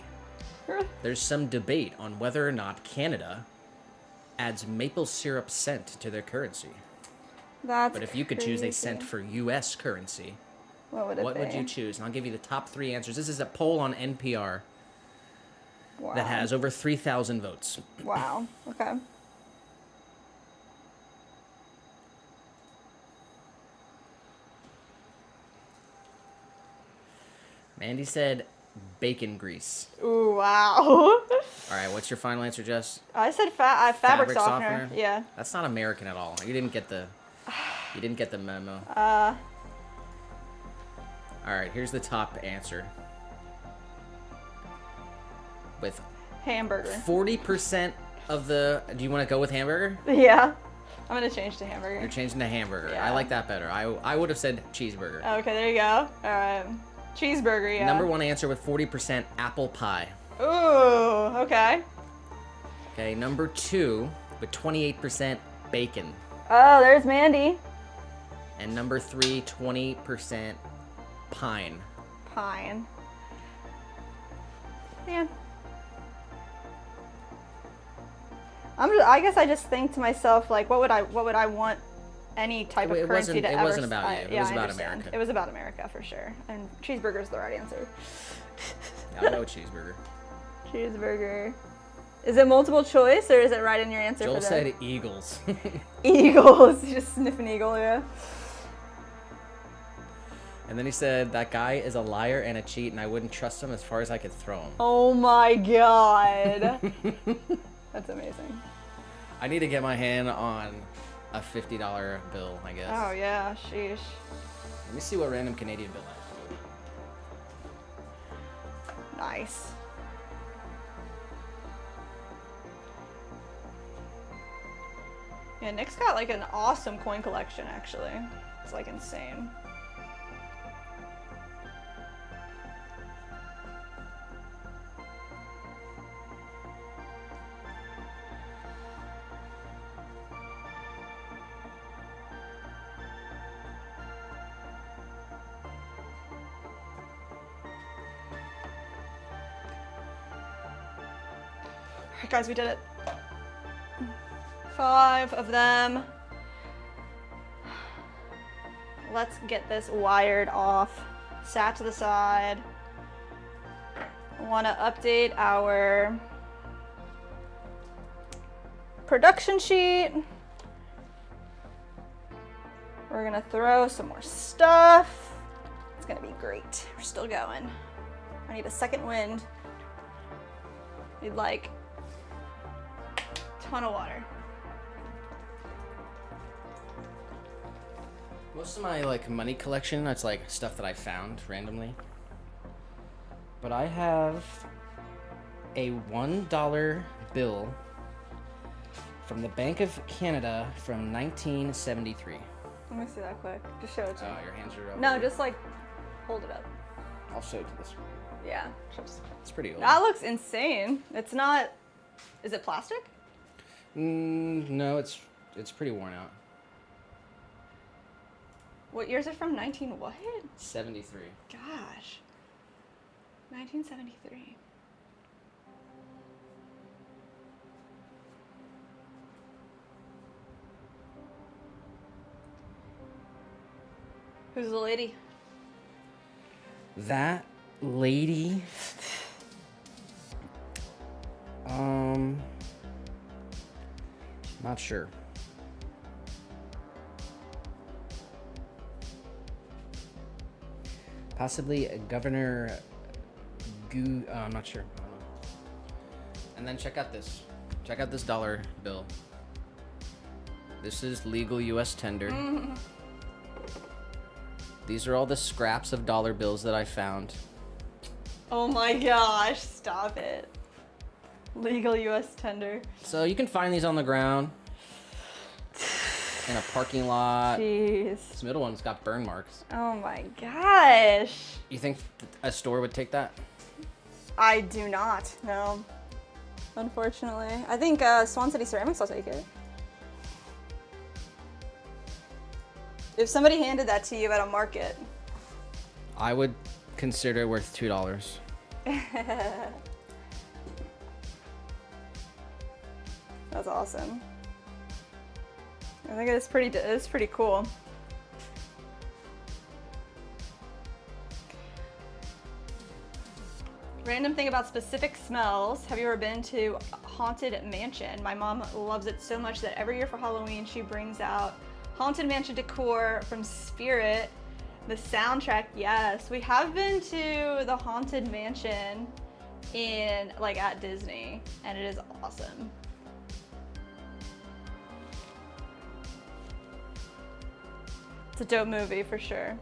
There's some debate on whether or not Canada adds maple syrup cent to their currency. That's But if you could choose a cent for U.S. currency, what would you choose? And I'll give you the top 3 answers. This is a poll on NPR Wow. that has over 3,000 votes. Wow. Okay. Mandy said bacon grease. Ooh, wow. All right, what's your final answer, Jess? I said fabric softener. Yeah. That's not American at all. You didn't get the memo. All right, here's the top answer. With Hamburger. 40% of the... Do you want to go with hamburger? Yeah. I'm going to change to hamburger. You're changing to hamburger. Yeah. I like that better. I would have said cheeseburger. Okay, there you go. All right. Cheeseburger, yeah. Number 1 answer with 40% apple pie. Ooh, okay. Okay, number 2 with 28% bacon. Oh, there's Mandy. And number 3, 20% pine. Pine. Man. I guess I just think to myself, like, what would I want any type of currency to ever... It wasn't about you. It was about America. It was about America, for sure. And cheeseburger's the right answer. I'll go with cheeseburger. Cheeseburger. Is it multiple choice, or is it right in your answer? Joel said Eagles. Eagles. Just sniff an eagle, yeah. And then he said, that guy is a liar and a cheat, and I wouldn't trust him as far as I could throw him. Oh my god. That's amazing. I need to get my hand on a $50 bill, I guess. Oh yeah, sheesh. Let me see what random Canadian bill I have. Nice. Yeah, Nick's got like an awesome coin collection, actually. It's like insane. All right, guys, we did it. 5 of them. Let's get this wired off. Sat to the side. I want to update our production sheet. We're gonna throw some more stuff. It's gonna be great. We're still going. I need a second wind. Need like a ton of water. Most of my like money collection, that's like stuff that I found randomly. But I have a $1 bill from the Bank of Canada from 1973. Let me see that quick. Just show it to me. Your hands are up. No, just like hold it up. I'll show it to this one. Yeah. It's pretty old. That looks insane. It's not. Is it plastic? No, it's pretty worn out. What year is it from? 19 what? 73. Gosh. 1973. Who's the lady? That lady. Not sure. Possibly Governor I'm not sure. I don't know. And then check out this. Check out this dollar bill. This is legal U.S. tender. Mm-hmm. These are all the scraps of dollar bills that I found. Oh my gosh, stop it. Legal U.S. tender. So you can find these on the ground. In a parking lot. Jeez. This middle one's got burn marks. Oh my gosh. You think a store would take that? I do not, no. Unfortunately. I think Swan City Ceramics will take it. If somebody handed that to you at a market. I would consider it worth $2. That's awesome. I think it's pretty cool. Random thing about specific smells. Have you ever been to Haunted Mansion? My mom loves it so much that every year for Halloween she brings out Haunted Mansion decor from Spirit. The soundtrack, yes. We have been to the Haunted Mansion at Disney, and it is awesome. It's a dope movie for sure.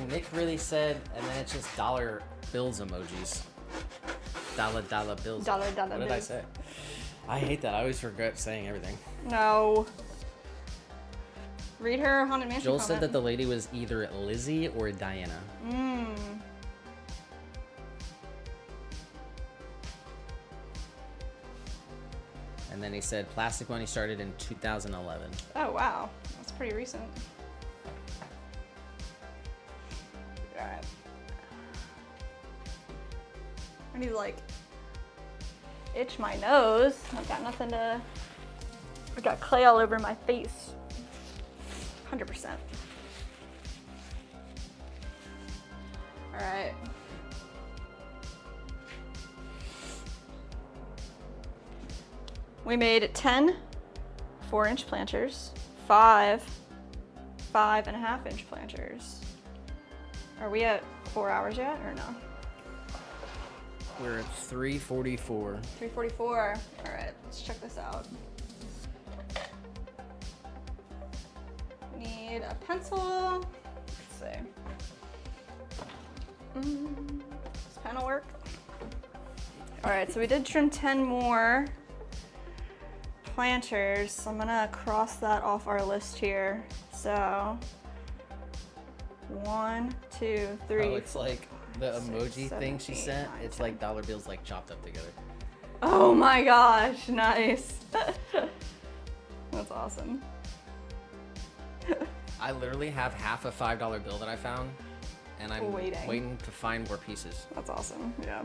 Nick really said, and then it's just dollar bills emojis. Dollar bills. Dollar what bills. did I say? I hate that. I always regret saying everything. No. Read her Haunted Mansion Joel comment. said that the lady was either Lizzie or Diana. And then he said plastic money started in 2011. Oh, wow. That's pretty recent. Alright. I need to, itch my nose. I've got nothing to... I've got clay all over my face. 100%. Alright. We made 10 4-inch planters, 5 5.5-inch planters. Are we at 4 hours yet or no? We're at 344. 344. All right, let's check this out. Need a pencil. Let's see. This pen will work. All right, so we did trim 10 more planters. So I'm gonna cross that off our list here. So 1, 2, 3. Oh, it's like the emoji 6, 7, thing she 8, sent. 9, It's 10. like dollar bills like chopped up together. Oh my gosh, nice. That's awesome. I literally have half a $5 bill that I found, and I'm waiting to find more pieces. That's awesome, yeah.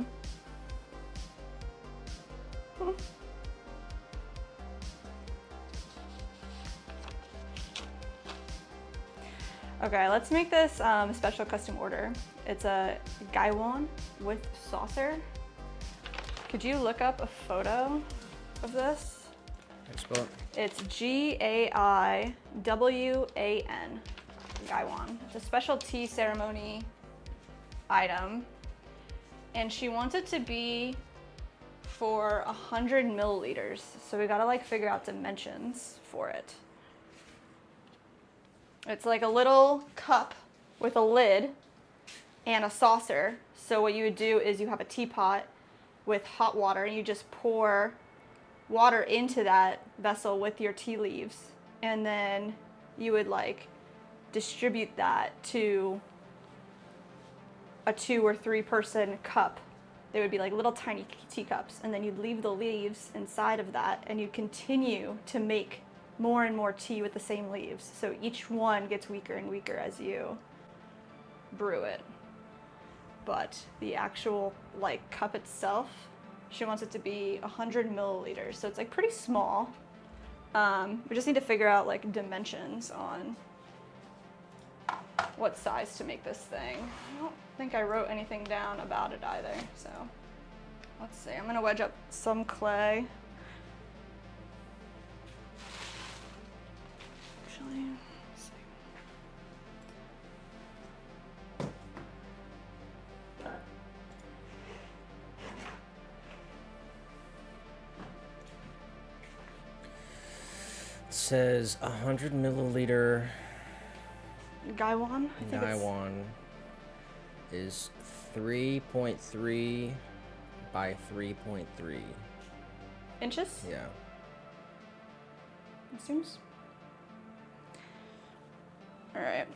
Okay, let's make this a special custom order. It's a gaiwan with saucer. Could you look up a photo of this? Spell it. It's Gaiwan, gaiwan. It's a special tea ceremony item, and she wants it to be for 100 milliliters. So we gotta like figure out dimensions for it. It's like a little cup with a lid and a saucer. So what you would do is you have a teapot with hot water and you just pour water into that vessel with your tea leaves, and then you would like distribute that to a 2 or 3 person cup. They would be like little tiny teacups, and then you'd leave the leaves inside of that, and you continue to make more and more tea with the same leaves. So each one gets weaker and weaker as you brew it. But the actual like cup itself, she wants it to be 100 milliliters. So it's like pretty small. We just need to figure out like dimensions on what size to make this thing. I don't think I wrote anything down about it either. So let's see, I'm gonna wedge up some clay. Actually, let's see. It says 100 milliliter Gaiwan? Gaiwan is 3.3 by 3.3 inches? Yeah. It seems. All right.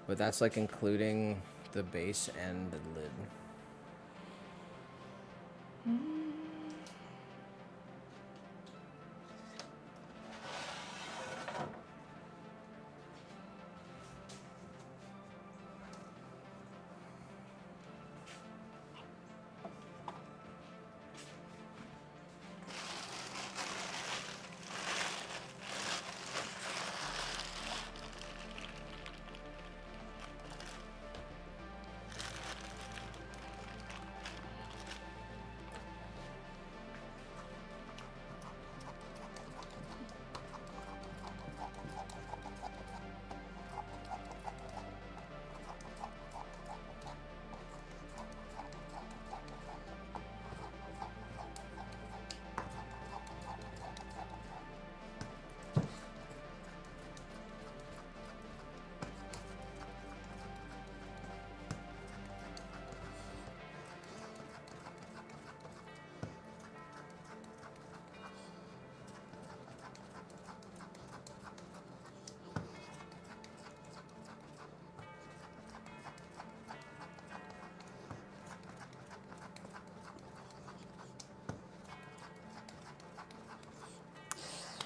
But that's like including the base and the lid.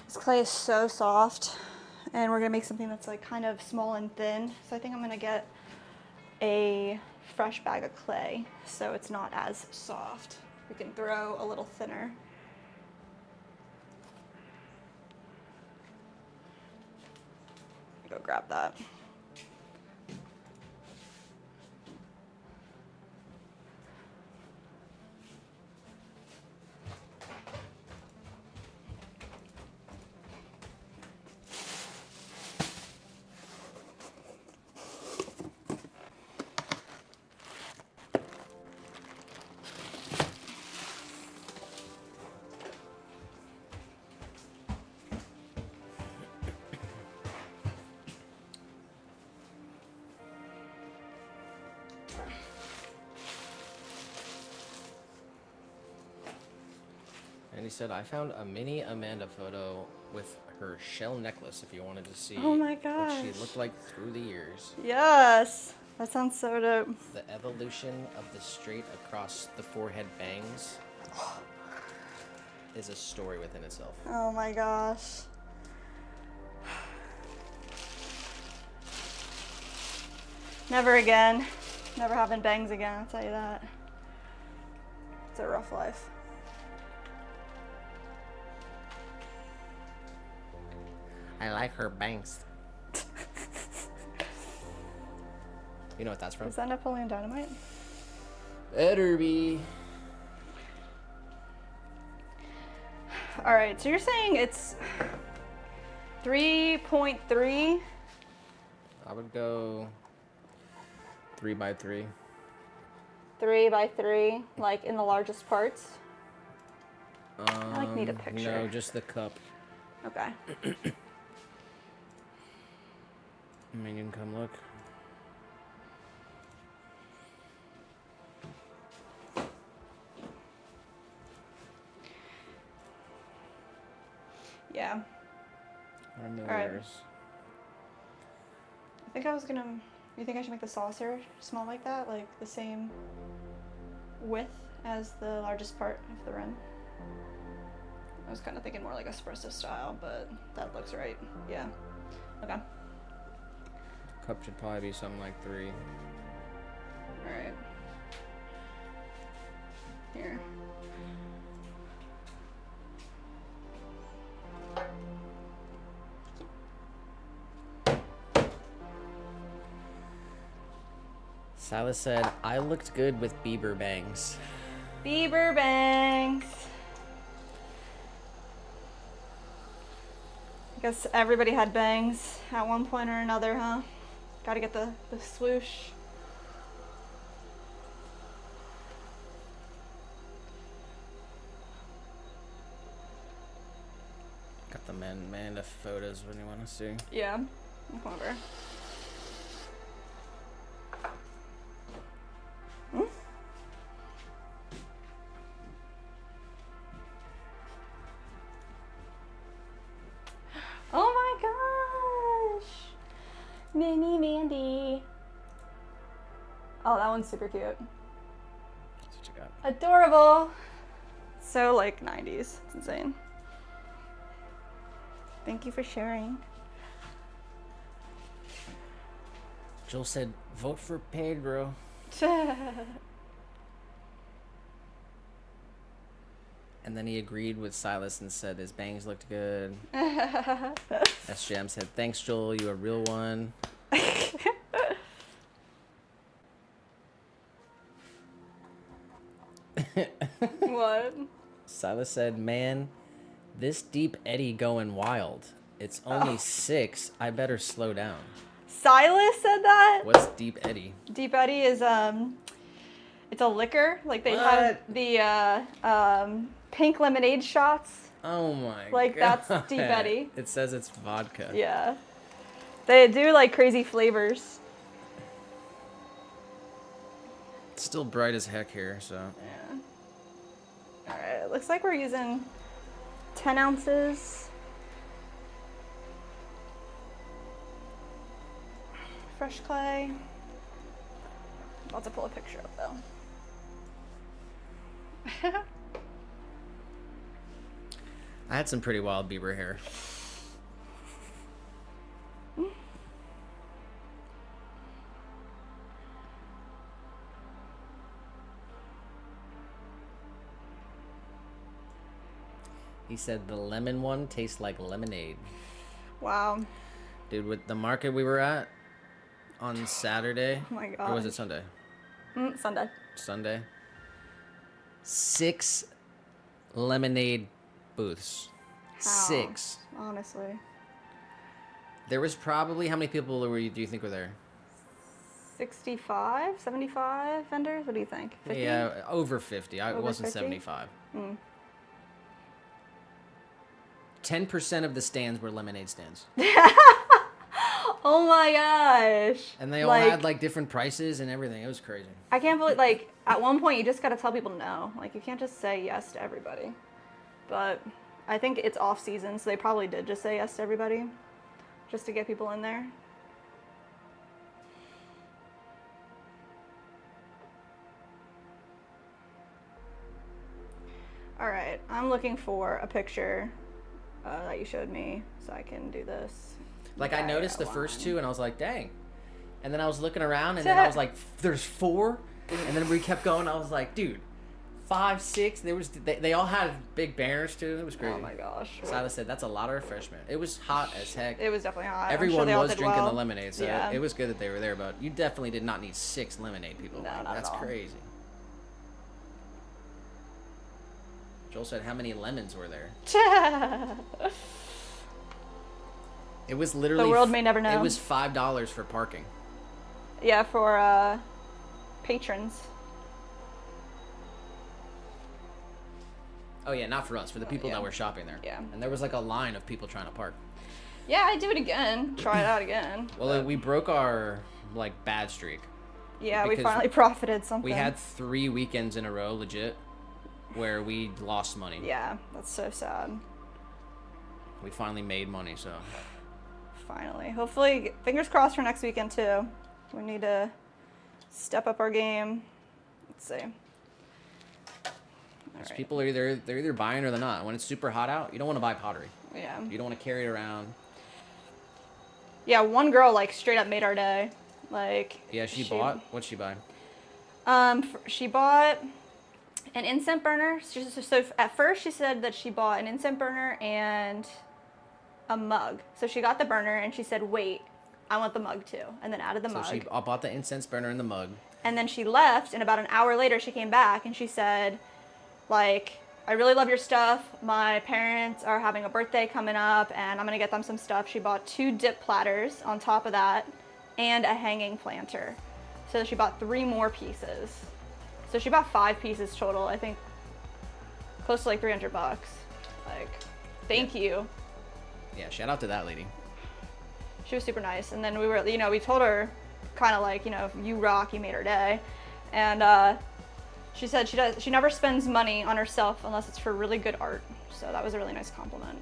This clay is so soft, and we're gonna make something that's like kind of small and thin. So I think I'm gonna get a fresh bag of clay so it's not as soft. We can throw a little thinner. Go grab that. said, I found a mini Amanda photo with her shell necklace if you wanted to see Oh my what gosh. she looked like through the years. Yes. That sounds so dope. The evolution of the straight across the forehead bangs is a story within itself. Oh my gosh. Never again. Never having bangs again, I'll tell you that. It's a rough life. I like her bangs. You know what that's from? Is that Napoleon Dynamite? Better be. All right, so you're saying it's 3.3? I would go 3 by 3. 3 by 3, like in the largest parts? I need a picture. No, just the cup. Okay. I mean, you can come look. Yeah. Our millionaires. Right. I think I was gonna. You think I should make the saucer small like that, like the same width as the largest part of the rim? I was kind of thinking more like espresso style, but that looks right. Yeah. Okay. Cup should probably be something like 3. All right. Here. Silas said, I looked good with Bieber bangs. Bieber bangs. I guess everybody had bangs at one point or another, huh? Gotta get the swoosh. Got the Amanda photos when you want to see. Yeah. Come over. Oh my gosh! Mini Mandy. Oh, that one's super cute. That's what you got. Adorable. So like 90s. It's insane. Thank you for sharing. Joel said, vote for Pedro. And then he agreed with Silas and said his bangs looked good. SJM said, thanks, Joel. You a real one. What? Silas said, man, this Deep Eddy going wild. It's only 6. I better slow down. Silas said that? What's Deep Eddy? Deep Eddy is it's a liquor. Like they have the pink lemonade shots. Oh my Like god. that's Deep Eddy. It says it's vodka. Yeah. They do like crazy flavors. It's still bright as heck here, so. Yeah. Alright, it looks like we're using 10 ounces. Fresh clay. I'm about to pull a picture up though. I had some pretty wild Bieber hair. He said the lemon one tastes like lemonade. Wow. Dude, with the market we were at on Saturday. Oh my god. Or was it Sunday? Sunday. Sunday. 6 lemonade booths. How? 6. Honestly. There was probably, how many people do you think were there? 65, 75 vendors? What do you think? 50? Yeah, over 50. It Over wasn't 50? 75. 10% of the stands were lemonade stands. Oh my gosh. And they all had like different prices and everything. It was crazy. I can't believe, like, at one point you just gotta tell people no. Like, you can't just say yes to everybody. But I think it's off season, so they probably did just say yes to everybody, just to get people in there. All right, I'm looking for a picture that you showed me so I can do this. Like, I noticed the first two and I was like, dang. And then I was looking around and then I was like, there's 4. And then we kept going. I was like, dude, 5, 6. They all had big banners too. It was crazy. Oh my gosh. Silas said that's a lot of refreshment. It was hot as heck. It was definitely hot. Everyone sure was drinking well. the lemonade, so yeah. it was good that they were there. But you definitely did not need 6 lemonade people. No, not that's at all. crazy. Joel said, how many lemons were there? It was literally... The world may never know. It was $5 for parking. Yeah, for patrons. Oh, yeah, not for us. For the people yeah. that were shopping there. Yeah. And there was like a line of people trying to park. Yeah, I'd do it again. Try it out again. Well, we broke our, like, bad streak. Yeah, we finally profited something. We had 3 weekends in a row, legit, where we lost money. Yeah, that's so sad. We finally made money, so... Finally. Hopefully, fingers crossed for next weekend, too. We need to step up our game. Let's see. Right. People are they're either buying or they're not. When it's super hot out, you don't want to buy pottery. Yeah. You don't want to carry it around. Yeah, one girl, like, straight up made our day. Like... Yeah, she bought... What'd she buy? She bought an incense burner. So at first she said that she bought an incense burner and a mug. So she got the burner and she said, wait, I want the mug too. And then added the mug. So she bought the incense burner and the mug. And then she left, and about an hour later she came back and she said, like, I really love your stuff. My parents are having a birthday coming up and I'm going to get them some stuff. She bought 2 dip platters on top of that and a hanging planter. So she bought 3 more pieces. So she bought 5 pieces total, I think close to like $300. Like, thank you. Yeah, shout out to that lady. She was super nice. And then we were, we told her kind of like, you rock, you made her day. And she said she never spends money on herself unless it's for really good art. So that was a really nice compliment.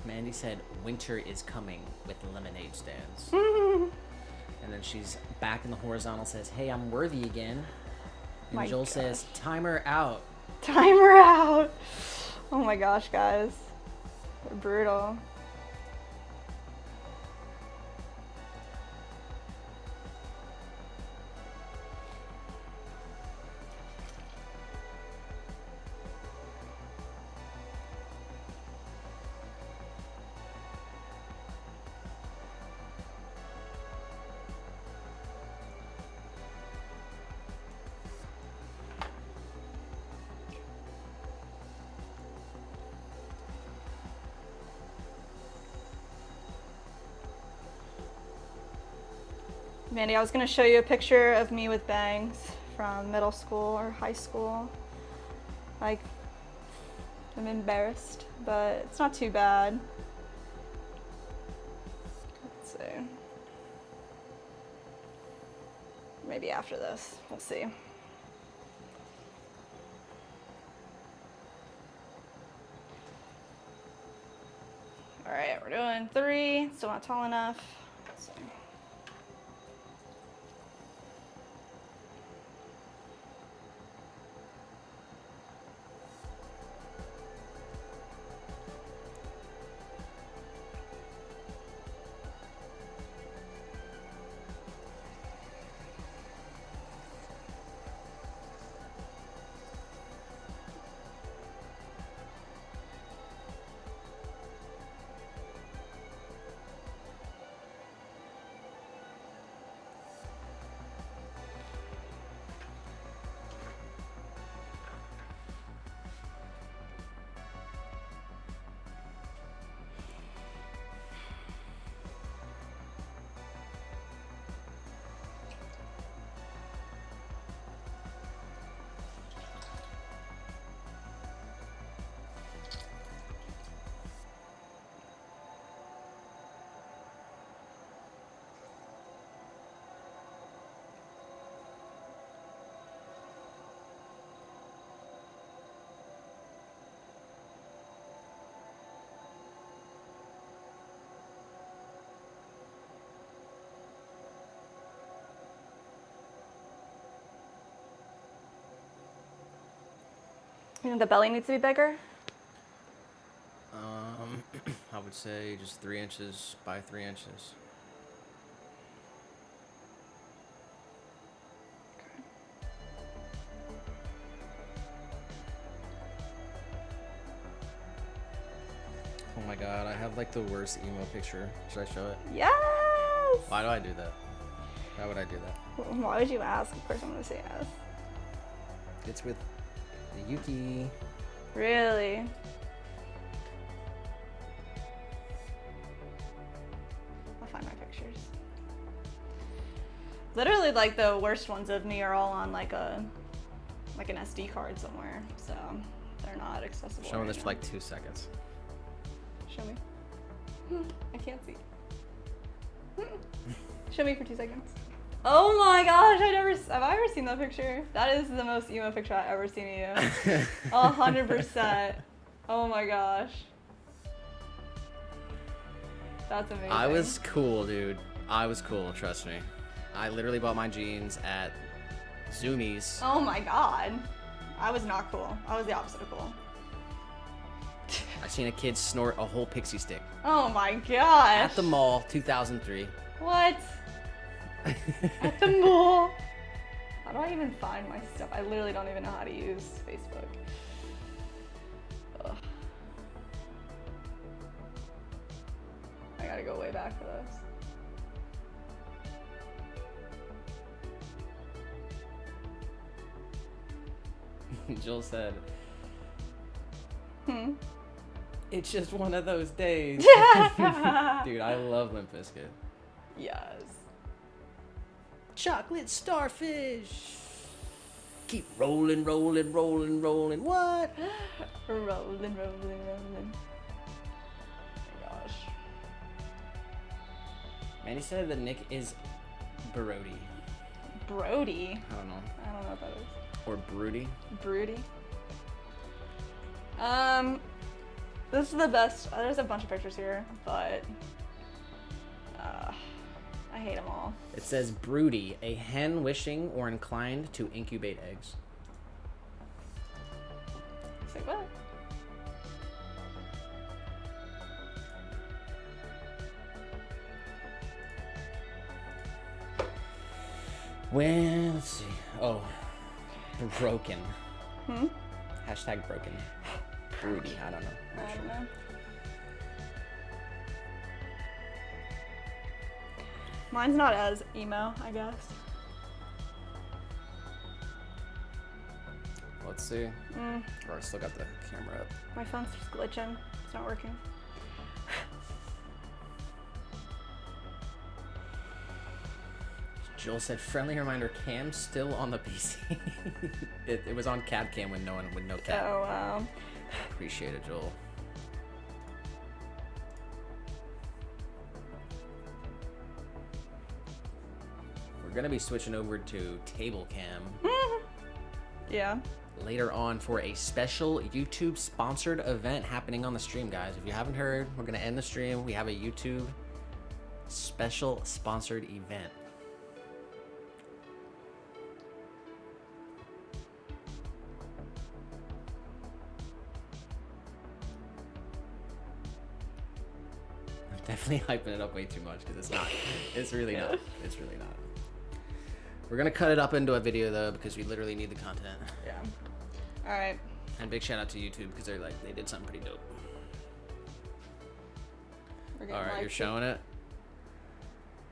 Mandy said, winter is coming with lemonade stands. And then she's back in the horizontal, says, hey, I'm worthy again. And My Joel gosh. says, timer out. Timer out. Oh my gosh, guys. They're brutal. Mandy, I was going to show you a picture of me with bangs from middle school or high school. Like, I'm embarrassed, but it's not too bad. Let's see. Maybe after this, we'll see. All right, we're doing 3, still not tall enough. Let's see. You think the belly needs to be bigger? I would say just 3 inches by 3 inches. Oh my god, I have like the worst emo picture. Should I show it? Yes! Why do I do that? Why would I do that? Why would you ask? Of course I'm going to say yes. It's with Yuki. Really? I'll find my pictures. Literally, like, the worst ones of me are all on like an SD card somewhere, so they're not accessible. Showing right this now. for like 2 seconds. Show me. I can't see. Show me for 2 seconds. Oh my gosh, have I ever seen that picture? That is the most emo picture I've ever seen of you. 100%. Oh my gosh. That's amazing. I was cool, dude. I was cool, trust me. I literally bought my jeans at Zoomies. Oh my god. I was not cool. I was the opposite of cool. I seen a kid snort a whole pixie stick. Oh my gosh. At the mall, 2003. What? At the mall? How do I even find my stuff? I literally don't even know how to use Facebook. Ugh. I gotta go way back for this. Jill said, it's just one of those days. Dude, I love Limp Bizkit. Yes. Chocolate starfish. Keep rolling, rolling, rolling, rolling. What? Rolling, rolling, rolling. Oh my gosh. Manny said the nick is Brody. Brody? I don't know. I don't know what that is. Or Broody. Broody? This is the best. There's a bunch of pictures here, but I hate them all. It says broody, a hen wishing or inclined to incubate eggs. It's like, what? Well, let's see. Oh, broken. Hmm? Hashtag broken. Broody, I don't know. I don't know. Mine's not as emo, I guess. Let's see. Oh, I still got the camera up. My phone's just glitching. It's not working. Joel said, "Friendly reminder: Cam's still on the PC." it was on CAD Cam with no CAD. Oh wow. Appreciate it, Joel. We're gonna be switching over to table cam Yeah. later on for a special YouTube sponsored event happening on the stream, guys. If you haven't heard, we're gonna end the stream. We have a YouTube special sponsored event. Definitely hyping it up way too much because it's not. It's really not. It's really not. We're gonna cut it up into a video though because we literally need the content. Yeah. All right. And big shout out to YouTube because they did something pretty dope. We're All getting right, you're likes. showing it,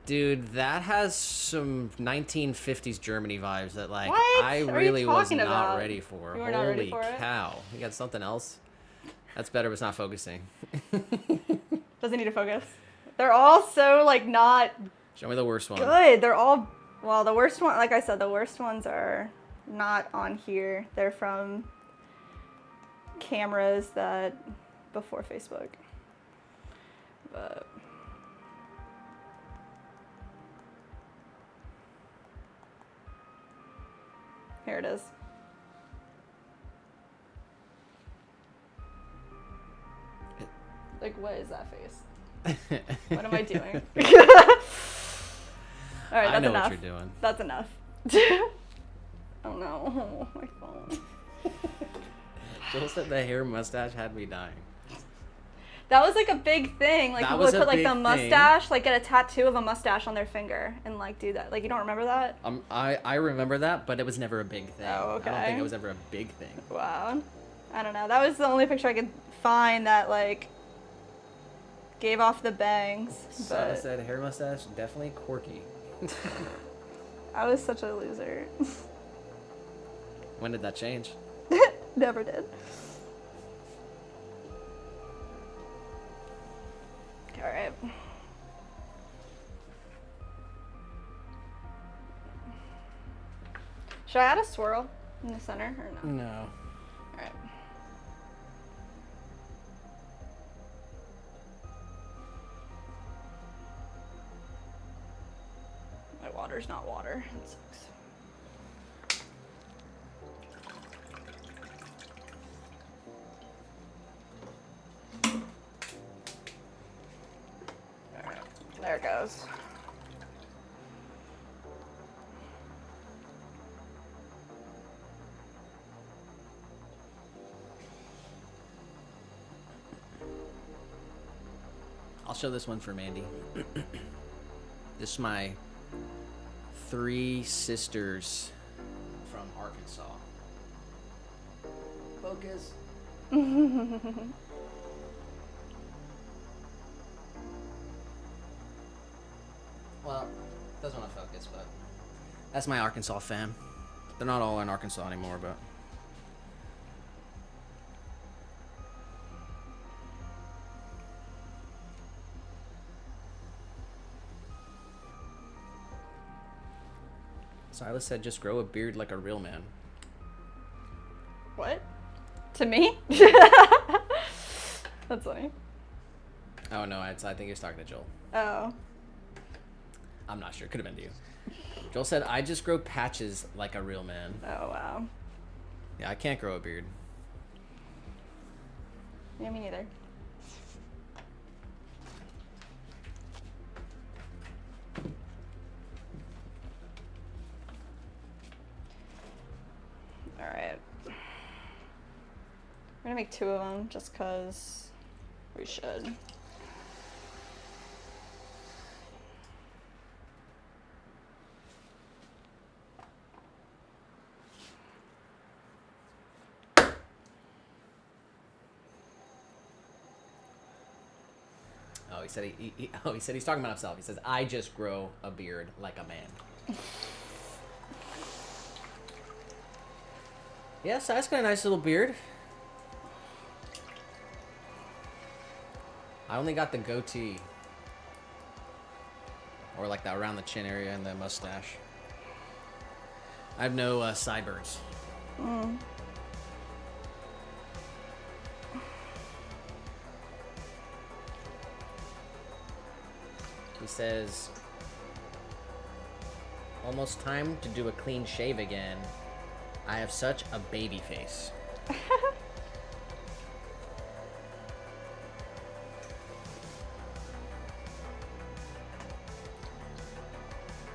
dude. That has some 1950s Germany vibes that like What I are you really was talking not about? ready for. You were not ready Holy for it? cow! You got something else? That's better, but it's not focusing. Doesn't need to focus. They're all so like not Show me the worst one. good. They're all, well, the worst one, like I said, the worst ones are not on here. They're from cameras that before Facebook. But here it is. Like, what is that face? What am I doing? All right, that's I know enough. what you're doing. That's enough. Oh no, my phone. Joel said the hair mustache had me dying. That was like a big thing. Like That people was would a put like big the thing. mustache, like get a tattoo of a mustache on their finger and like do that. Like you don't remember that? I remember that, but it was never a big thing. Oh, okay. I don't think it was ever a big thing. Wow. I don't know. That was the only picture I could find that like gave off the bangs. So I But said hair mustache, definitely quirky. I was such a loser. When did that change? Never did. All right. Should I add a swirl in the center or no? No. All right. My water's not water. That sucks. All right. There it goes. I'll show this one for Mandy. This is my 3 sisters from Arkansas. Focus. Well, doesn't want to focus, but that's my Arkansas fam. They're not all in Arkansas anymore, but Silas said just grow a beard like a real man. What? To me? That's funny. Oh no, I think he was talking to Joel. Oh. I'm not sure. Could have been to you. Joel said, I just grow patches like a real man. Oh, wow. Yeah, I can't grow a beard. Yeah, me neither. All right. I'm gonna make 2 of them just because we should. Oh, he said he said he's talking about himself. He says, I just grow a beard like a man. Yeah, Si's got a nice little beard. I only got the goatee. Or like that around the chin area and the mustache. I have no sideburns. Mm. He says, almost time to do a clean shave again. I have such a baby face.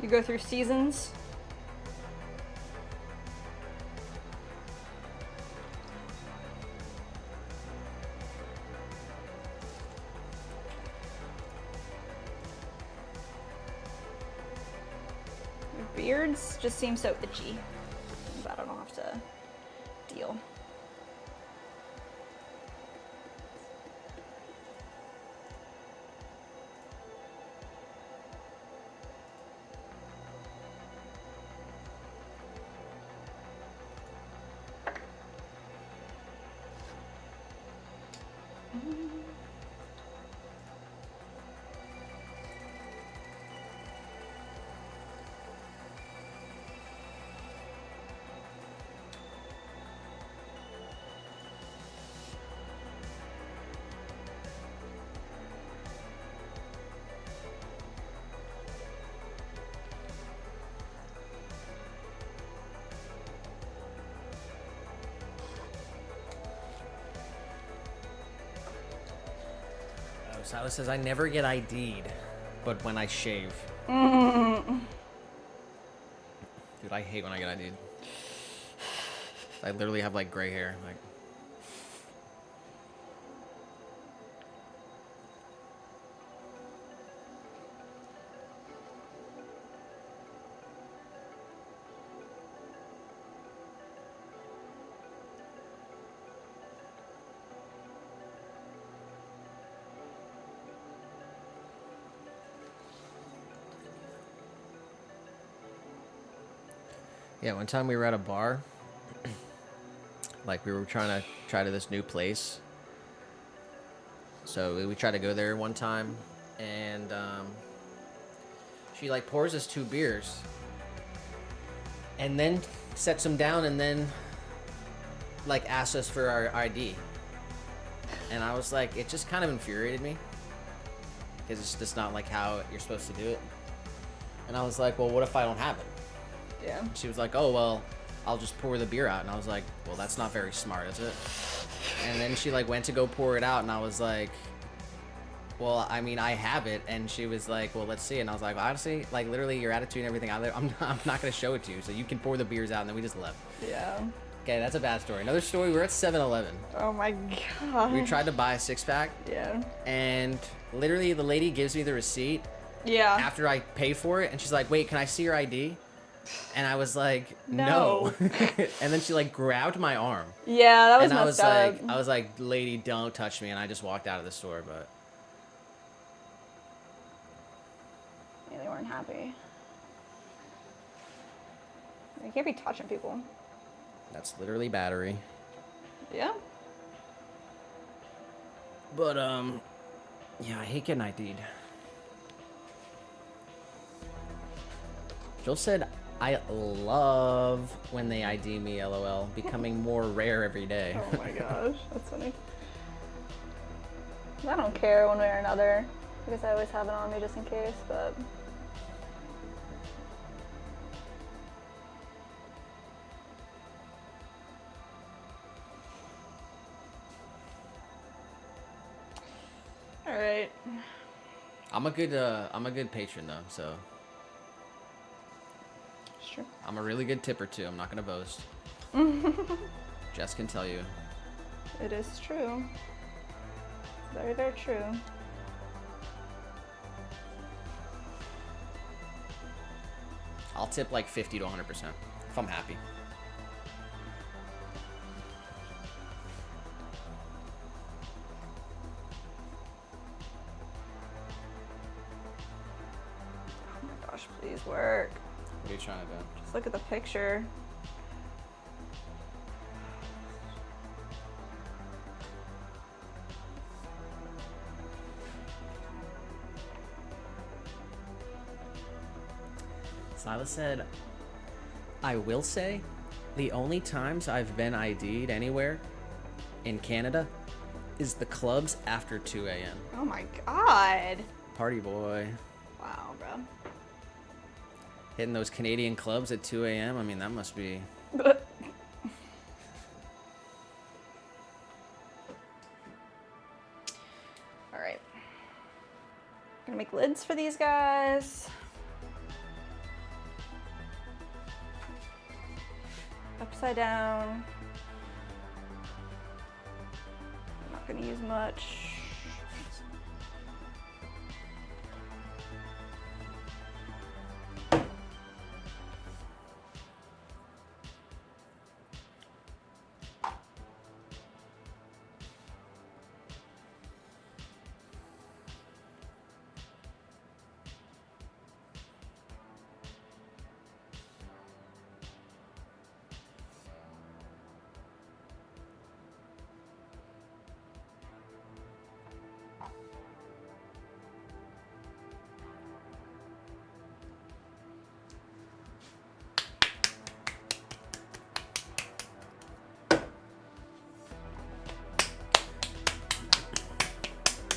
You go through seasons. Your beards just seem so itchy, but I don't have to deal. Silas says, I never get ID'd, but when I shave. Dude, I hate when I get ID'd. I literally have like gray hair. Like, Yeah, one time we were at a bar. Like, we were trying to try to this new place. So we tried to go there one time. And she, like, pours us 2 beers. And then sets them down and then, like, asks us for our ID. And I was like, it just kind of infuriated me. Because it's just not, like, how you're supposed to do it. And I was like, well, what if I don't have it? Yeah. She was like, oh, well, I'll just pour the beer out. And I was like, well, that's not very smart, is it? And then she, like, went to go pour it out. And I was like, well, I mean, I have it. And she was like, well, let's see. And I was like, well, honestly, like, literally your attitude and everything, I'm not going to show it to you. So you can pour the beers out. And then we just left. Yeah. Okay, that's a bad story. Another story, we were at 7-Eleven. Oh my god. We tried to buy a 6-pack. Yeah. And literally the lady gives me the receipt. Yeah. After I pay for it. And she's like, wait, can I see your ID? And I was like, no. And then she, like, grabbed my arm. Yeah, that was and messed up. I was like, lady, don't touch me. And I just walked out of the store, but. Yeah, they weren't happy. You can't be touching people. That's literally battery. Yeah. But, yeah, I hate getting ID'd. Joel said, I love when they ID me, LOL. Becoming more rare every day. Oh my gosh, that's funny. I don't care one way or another, because I always have it on me just in case, but... Alright. I'm a good patron though, so. Sure. I'm a really good tipper too. I'm not gonna boast. Jess can tell you. It is true. Very, very true. I'll tip like 50 to 100% if I'm happy. Oh my gosh, please work. What are you trying to do? Just look at the picture. Silas said, I will say, the only times I've been ID'd anywhere in Canada is the clubs after 2 a.m. Oh my god. Party boy. Wow, bro. Hitting those Canadian clubs at 2 a.m. I mean, that must be... Alright. Gonna make lids for these guys. Upside down. I'm not gonna use much.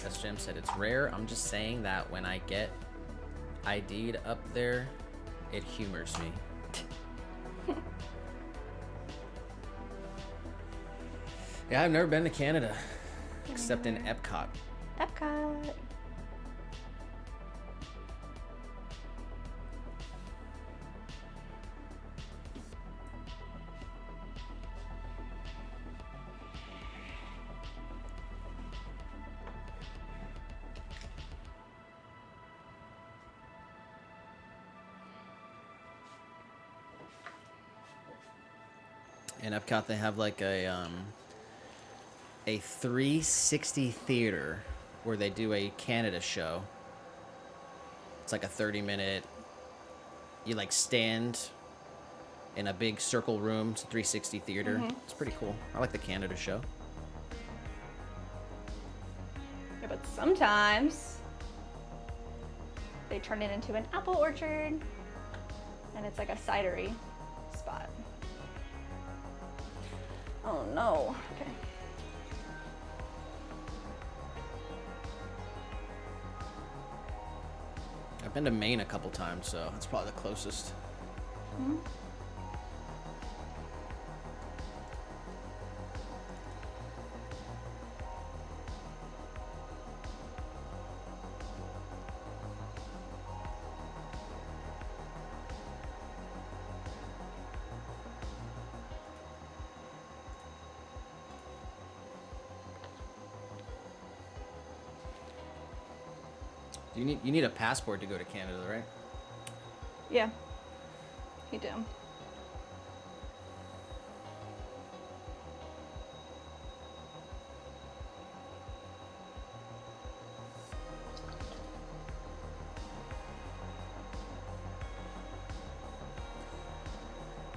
As Jim said, it's rare. I'm just saying that when I get ID'd up there, it humors me. Yeah, I've never been to Canada, except in Epcot. Epcot. In Epcot, they have like a 360 theater where they do a Canada show. It's like a 30-minute. You like stand in a big circle room. It's a 360 theater. It's pretty cool. I like the Canada show. Yeah, but sometimes they turn it into an apple orchard, and it's like a cidery spot. Oh no. Okay. I've been to Maine a couple times, so that's probably the closest. Mm-hmm. You need a passport to go to Canada, right? Yeah, you do.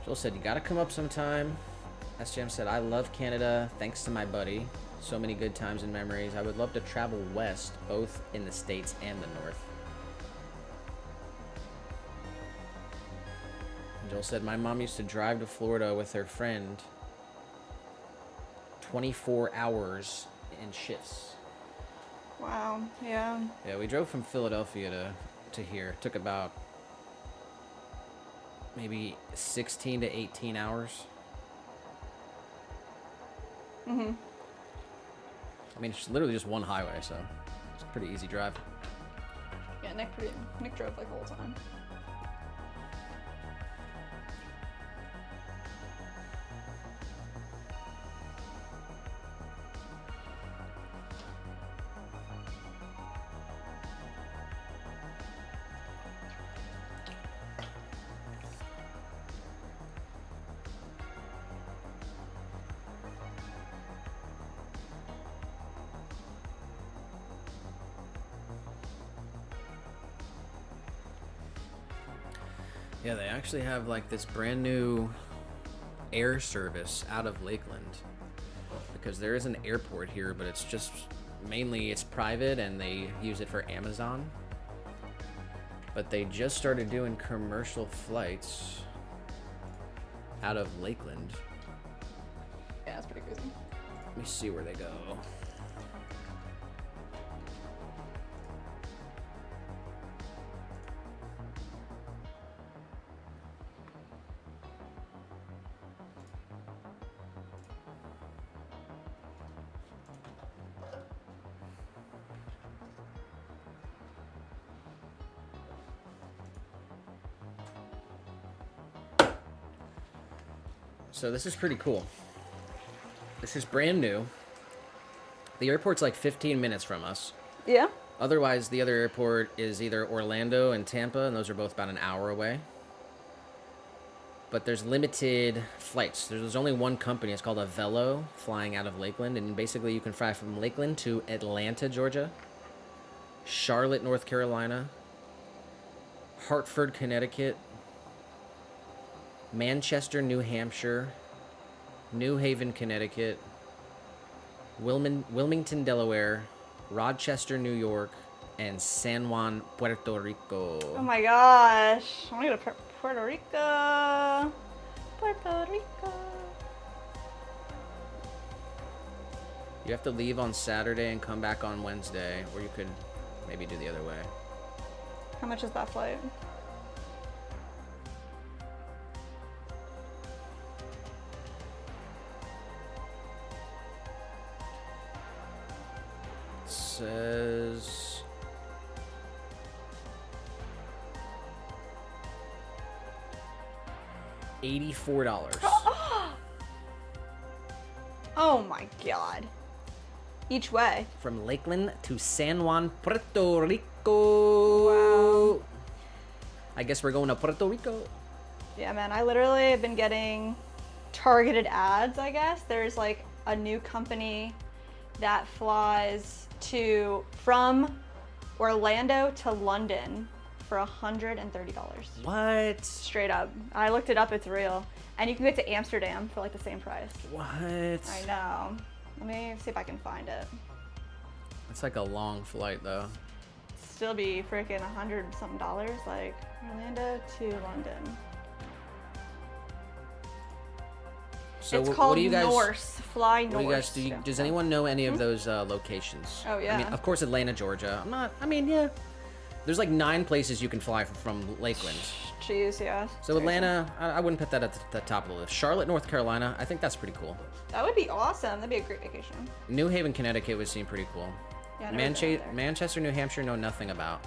Joel said, you gotta come up sometime. SJM said, I love Canada, thanks to my buddy. So many good times and memories. I would love to travel west, both in the States and the North. And Joel said, my mom used to drive to Florida with her friend 24 hours in shifts. Wow, yeah. Yeah, we drove from Philadelphia to here. It took about maybe 16 to 18 hours. Mm-hmm. I mean, it's literally just one highway, so it's a pretty easy drive. Yeah, Nick drove like the whole time. Yeah, they actually have like this brand new air service out of Lakeland, because there is an airport here, but it's just mainly it's private and they use it for Amazon. But they just started doing commercial flights out of Lakeland. Yeah, that's pretty crazy. Let me see where they go. So this is pretty cool. This is brand new. The airport's like 15 minutes from us. Yeah? Otherwise, the other airport is either Orlando and Tampa, and those are both about an hour away. But there's limited flights. There's only one company. It's called Avelo, flying out of Lakeland. And basically, you can fly from Lakeland to Atlanta, Georgia, Charlotte, North Carolina, Hartford, Connecticut, Manchester, New Hampshire, New Haven, Connecticut, Wilmington, Delaware, Rochester, New York, and San Juan, Puerto Rico. Oh my gosh. I want to go to Puerto Rico. Puerto Rico. You have to leave on Saturday and come back on Wednesday, or you could maybe do the other way. How much is that flight? Says $84. Oh my god. Each way. From Lakeland to San Juan, Puerto Rico. Wow. I guess we're going to Puerto Rico. Yeah, man, I literally have been getting targeted ads, I guess. There's like a new company that flies from Orlando to London for $130. What? Straight up. I looked it up, it's real. And you can get to Amsterdam for like the same price. What? I know. Let me see if I can find it. It's like a long flight though. Still be freaking $100-something, like Orlando to London. So it's what called do you guys? Norse. Fly Norse. What do you guys do? Does anyone know any of those locations? Oh, yeah. I mean, of course, Atlanta, Georgia. Yeah. There's like 9 places you can fly from Lakeland. Jeez, yeah. So Atlanta, I wouldn't put that at the top of the list. Charlotte, North Carolina, I think that's pretty cool. That would be awesome. That'd be a great vacation. New Haven, Connecticut would seem pretty cool. Yeah, there. Manchester, New Hampshire, know nothing about.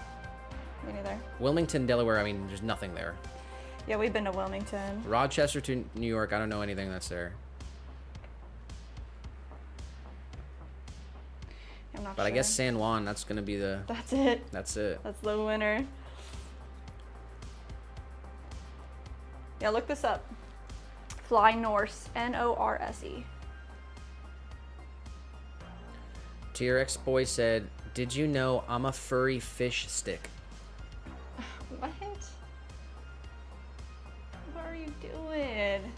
Me neither. Wilmington, Delaware, I mean, there's nothing there. Yeah, we've been to Wilmington. Rochester to New York, I don't know anything that's there. I'm not But sure. I guess San Juan, that's going to be the... That's it. That's it. That's the winner. Yeah, look this up. Fly Norse, Norse. TRX Boy said, "Did you know I'm a furry fish stick?" What? What are you doing?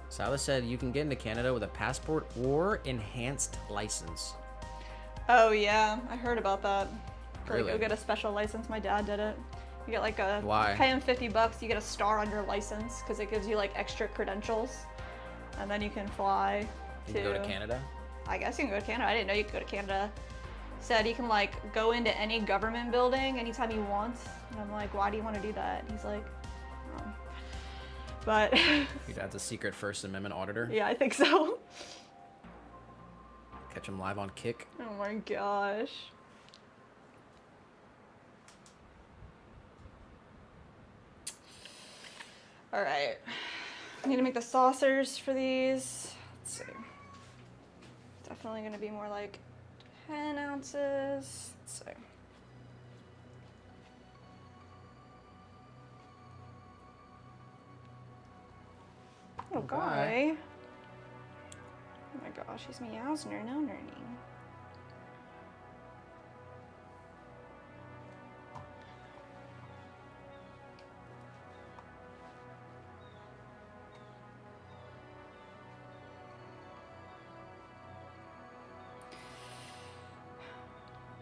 Silas said, "You can get into Canada with a passport or enhanced license." Oh yeah, I heard about that. Really? Like, go get a special license. My dad did it. You get like a Why? Pay him $50. You get a star on your license because it gives you like extra credentials, and then you can fly. You can go to Canada? I guess you can go to Canada. I didn't know you could go to Canada. Said you can like go into any government building anytime you want. And I'm like, why do you want to do that? He's like, oh. But Your dad's a secret First Amendment auditor. yeah, I think so. Catch him live on Kick. Oh my gosh. All right, I need to make the saucers for these. Let's see. Definitely gonna be more like 10 ounces. Let's see. Oh, guy. Oh my gosh, he's meowsner, no learning.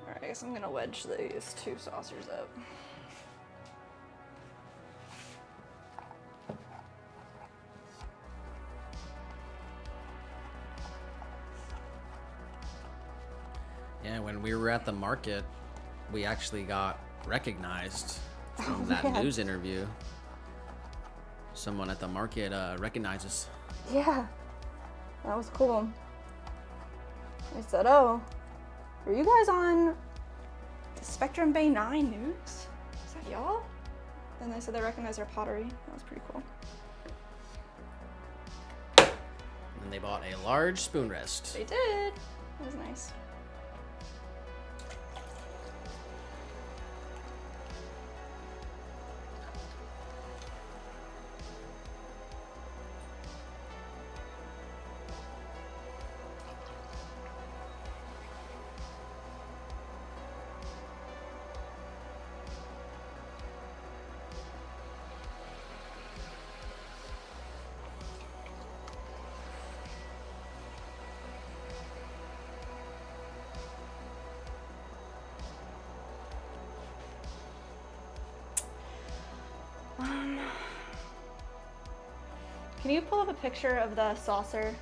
Alright, I guess I'm gonna wedge these 2 saucers up. Yeah, when we were at the market, we actually got recognized from Oh, that man. news interview. Someone at the market recognized us. Yeah, that was cool. They said, oh, are you guys on the Spectrum Bay 9 news? Is that y'all? Then they said they recognized our pottery. That was pretty cool. And they bought a large spoon rest. They did. That was nice. Can you pull up a picture of the saucer?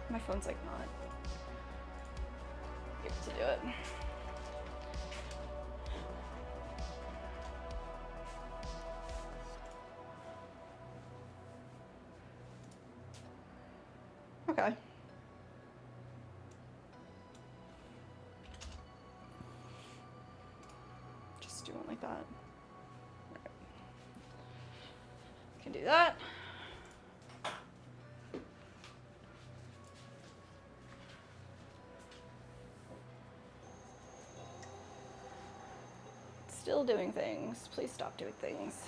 My phone's like not able to do it. Okay. Just do one like that. Alright. Can do that. Still doing things. Please stop doing things.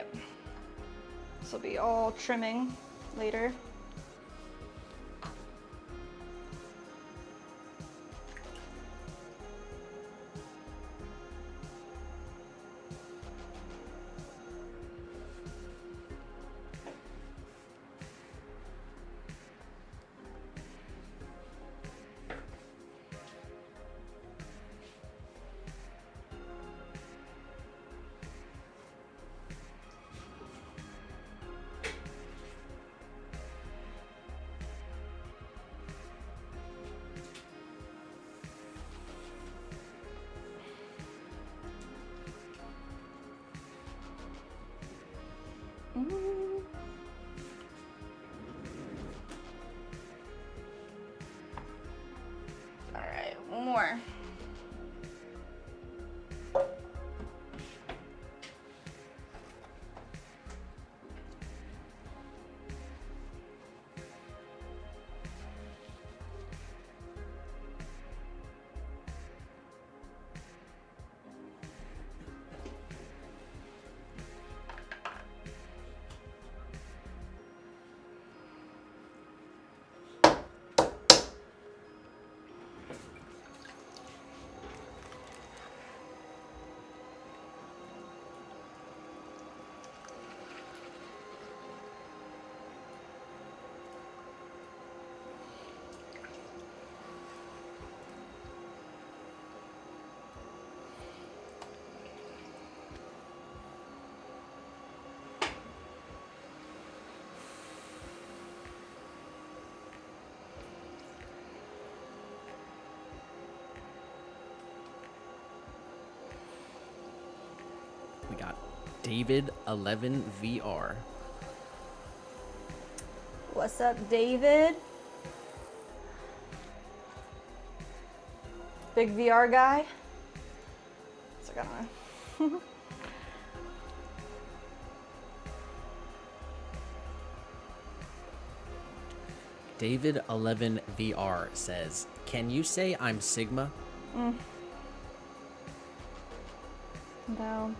right. This will be all trimming later. All right, one more. We got David 11 VR. What's up, David? Big VR guy? So I don't know. David 11 VR says, "Can you say I'm Sigma?" No.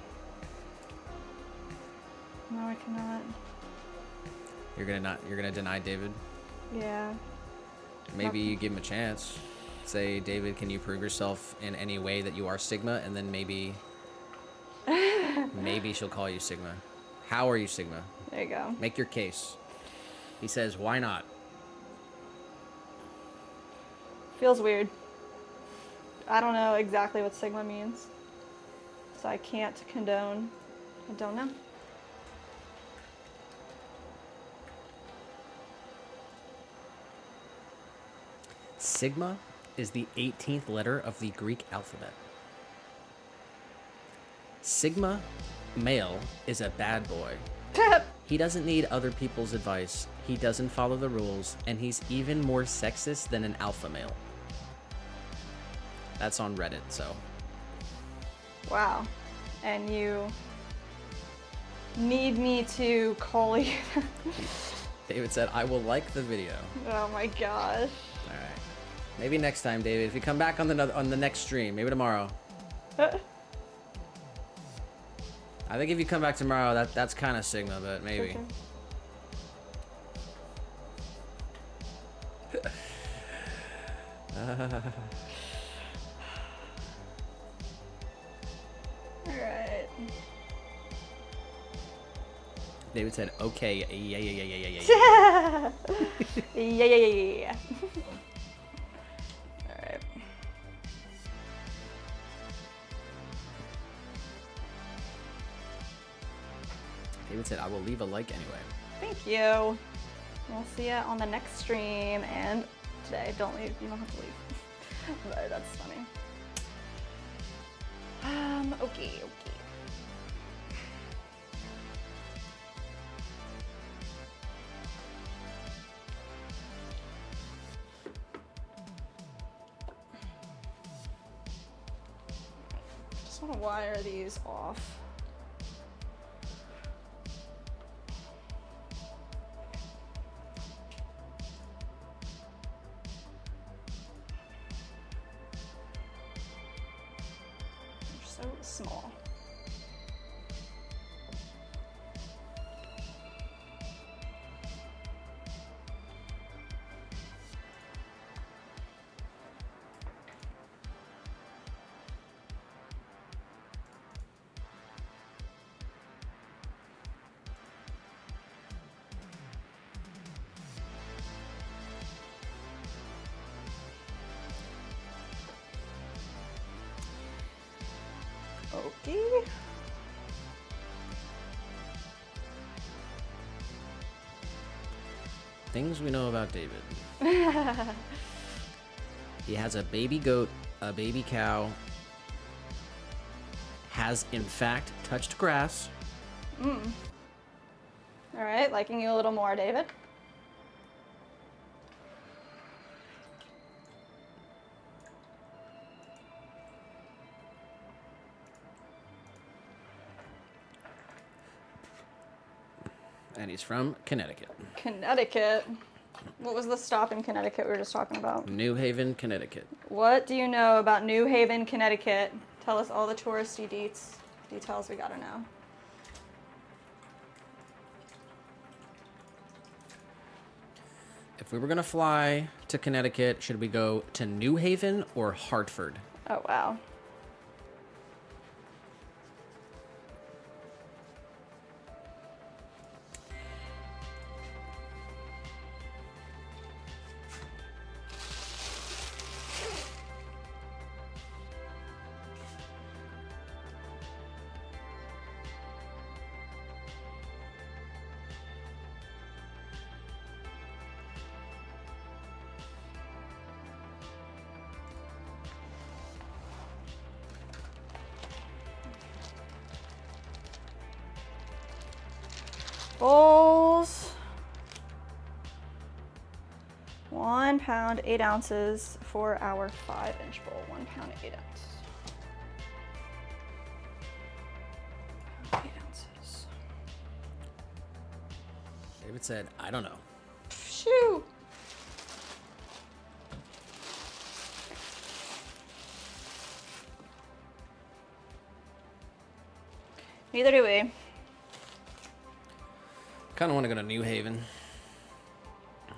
No, I cannot. You're gonna deny David? Yeah. Maybe you give him a chance. Say, David, can you prove yourself in any way that you are Sigma? And then maybe she'll call you Sigma. How are you Sigma? There you go. Make your case. He says, why not? Feels weird. I don't know exactly what Sigma means, so I can't condone. I don't know. Sigma is the 18th letter of the Greek alphabet. Sigma male is a bad boy. He doesn't need other people's advice. He doesn't follow the rules, and he's even more sexist than an alpha male. That's on Reddit, so. Wow. And you need me to call you. David said, I will like the video. Oh my gosh. All right. Maybe next time, David. If you come back on the next stream, maybe tomorrow. I think if you come back tomorrow, that's kind of Sigma, but maybe. Alright. David said, okay, yeah. Yeah. Alright. David said, I will leave a like anyway. Thank you. We'll see you on the next stream, and today, don't leave. You don't have to leave. But that's funny. Okay. Just want to wire these off. They're so small. Okay. Things we know about David. He has a baby goat, a baby cow, has in fact touched grass. All right, liking you a little more, David. And he's from Connecticut. Connecticut. What was the stop in Connecticut we were just talking about? New Haven, Connecticut. What do you know about New Haven, Connecticut? Tell us all the touristy details we gotta know. If we were going to fly to Connecticut, should we go to New Haven or Hartford? Oh, wow. Bowls. 1 pound, 8 ounces for our 5-inch bowl. 1 pound, 8 ounces. 8 ounces. David said, I don't know. Shoo! Neither do we. Kind of want to go to New Haven.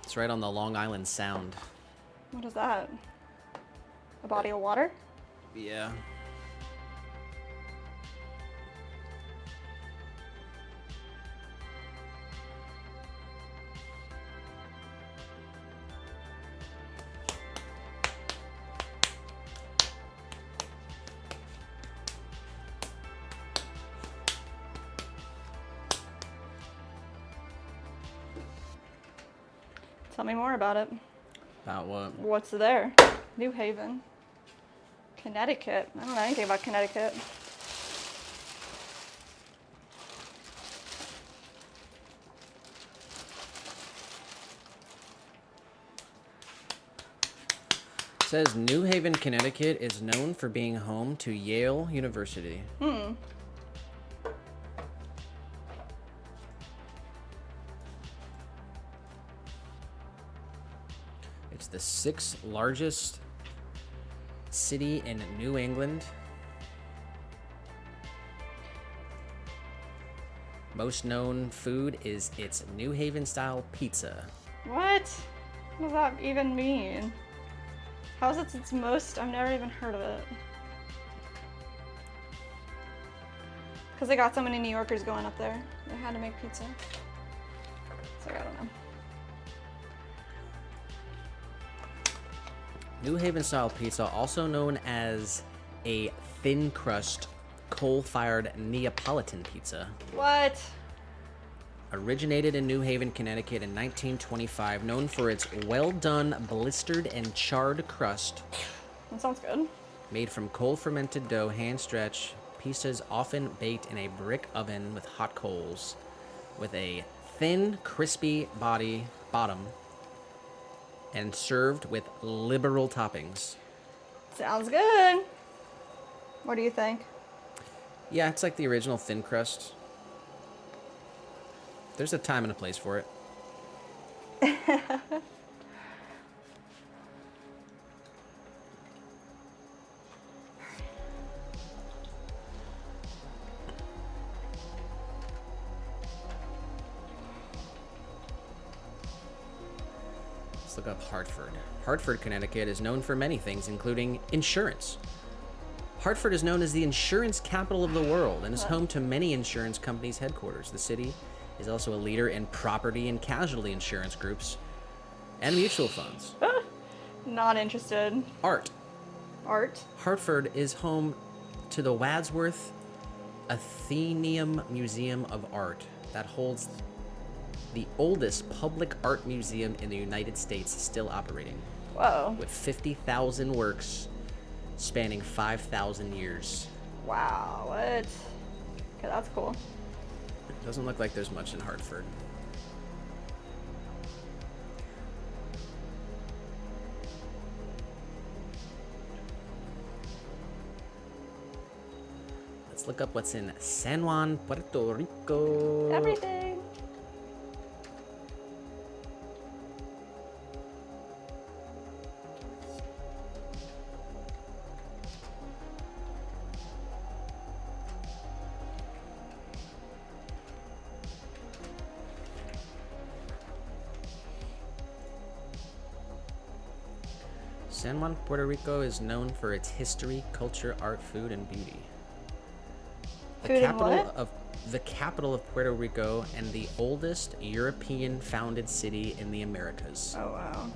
It's right on the Long Island Sound. What is that? A body of water? Yeah. Tell me more about it. About what? What's there? New Haven. Connecticut. I don't know anything about Connecticut. It says New Haven, Connecticut is known for being home to Yale University. It's the 6th largest city in New England. Most known food is its New Haven style pizza. What? What does that even mean? How is it its most? I've never even heard of it. Because they got so many New Yorkers going up there. They had to make pizza. So I don't know. New Haven style pizza, also known as a thin crust coal-fired Neapolitan pizza, What? originated in New Haven, Connecticut in 1925, known for its well-done blistered and charred crust. That sounds good. Made from coal-fermented dough, hand-stretched, pizzas often baked in a brick oven with hot coals, with a thin, crispy bottom, and served with liberal toppings. Sounds good. What do you think? Yeah, it's like the original thin crust. There's a time and a place for it. Let's look up Hartford. Hartford, Connecticut is known for many things, including insurance. Hartford is known as the insurance capital of the world and is home to many insurance companies' headquarters. The city is also a leader in property and casualty insurance groups and mutual funds. Not interested. Art. Art? Hartford is home to the Wadsworth Athenaeum Museum of Art that holds the oldest public art museum in the United States still operating. Whoa. With 50,000 works spanning 5,000 years. Wow, what? Okay, that's cool. It doesn't look like there's much in Hartford. Let's look up what's in San Juan, Puerto Rico. Everything. San Juan, Puerto Rico is known for its history, culture, art, food, and beauty. Food and what? The capital of Puerto Rico and the oldest European-founded city in the Americas. Oh, wow.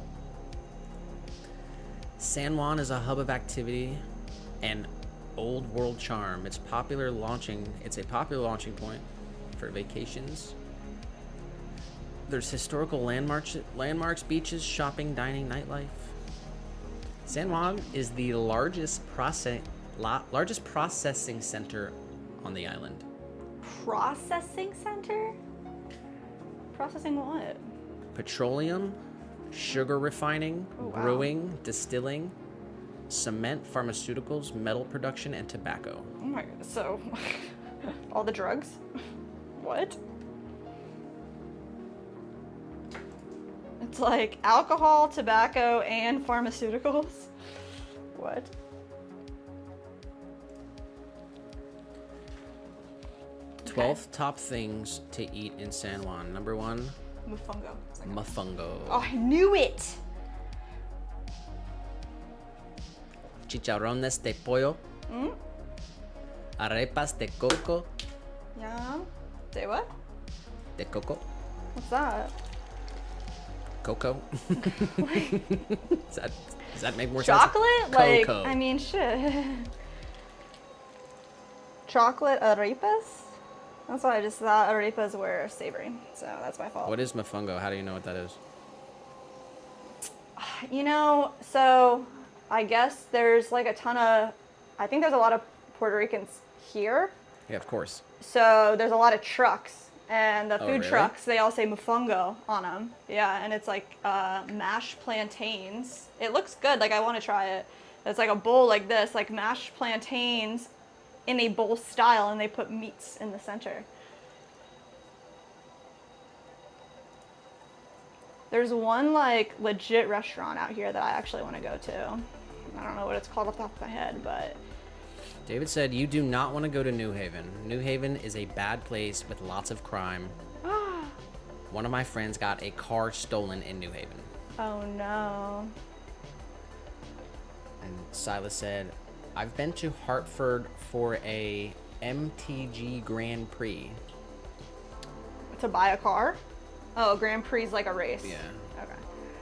San Juan is a hub of activity and old world charm. It's a popular launching point for vacations. There's historical landmarks, beaches, shopping, dining, nightlife. San Juan is the largest processing center on the island. Processing center? Processing what? Petroleum, sugar refining, Oh, wow. brewing, distilling, cement, pharmaceuticals, metal production, and tobacco. Oh my god, so all the drugs? What? It's like alcohol, tobacco, and pharmaceuticals? What? Okay. 12 top things to eat in San Juan. Number 1, Mofongo. mofongo. Oh, I knew it! Chicharrones de pollo. Arepas de coco. Yeah. Say what? De coco. What's that? Cocoa. Does that make more Chocolate? sense? Like, Cocoa. I mean, shit. Chocolate arepas? That's why I just thought arepas were savory, so that's my fault. What is mofongo? How do you know what that is? You know, so I guess there's like I think there's a lot of Puerto Ricans here. Yeah, of course. So there's a lot of trucks, and the food really? trucks, they all say mofongo on them. Yeah, and it's like mashed plantains. It looks good, like I want to try it. It's like a bowl like this, like mashed plantains in a bowl style, and they put meats in the center. There's one like legit restaurant out here that I actually want to go to. I don't know what it's called off the top of my head, but David said you do not want to go to New Haven. New Haven is a bad place with lots of crime. One of my friends got a car stolen in New Haven. oh no. And Silas said, I've been to Hartford for a MTG Grand Prix. To buy a car? Oh, Grand Prix is like a race. Yeah. Okay.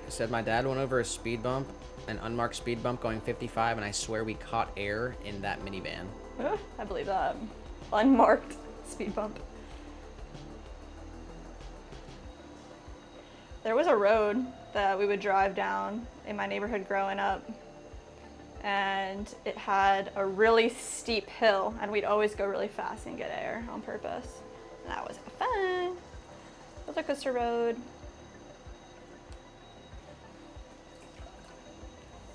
He said my dad went over a speed bump, an unmarked speed bump going 55, and I swear we caught air in that minivan. I believe that. Unmarked speed bump. There was a road that we would drive down in my neighborhood growing up, and it had a really steep hill, and we'd always go really fast and get air on purpose. And that was fun. Roller coaster road.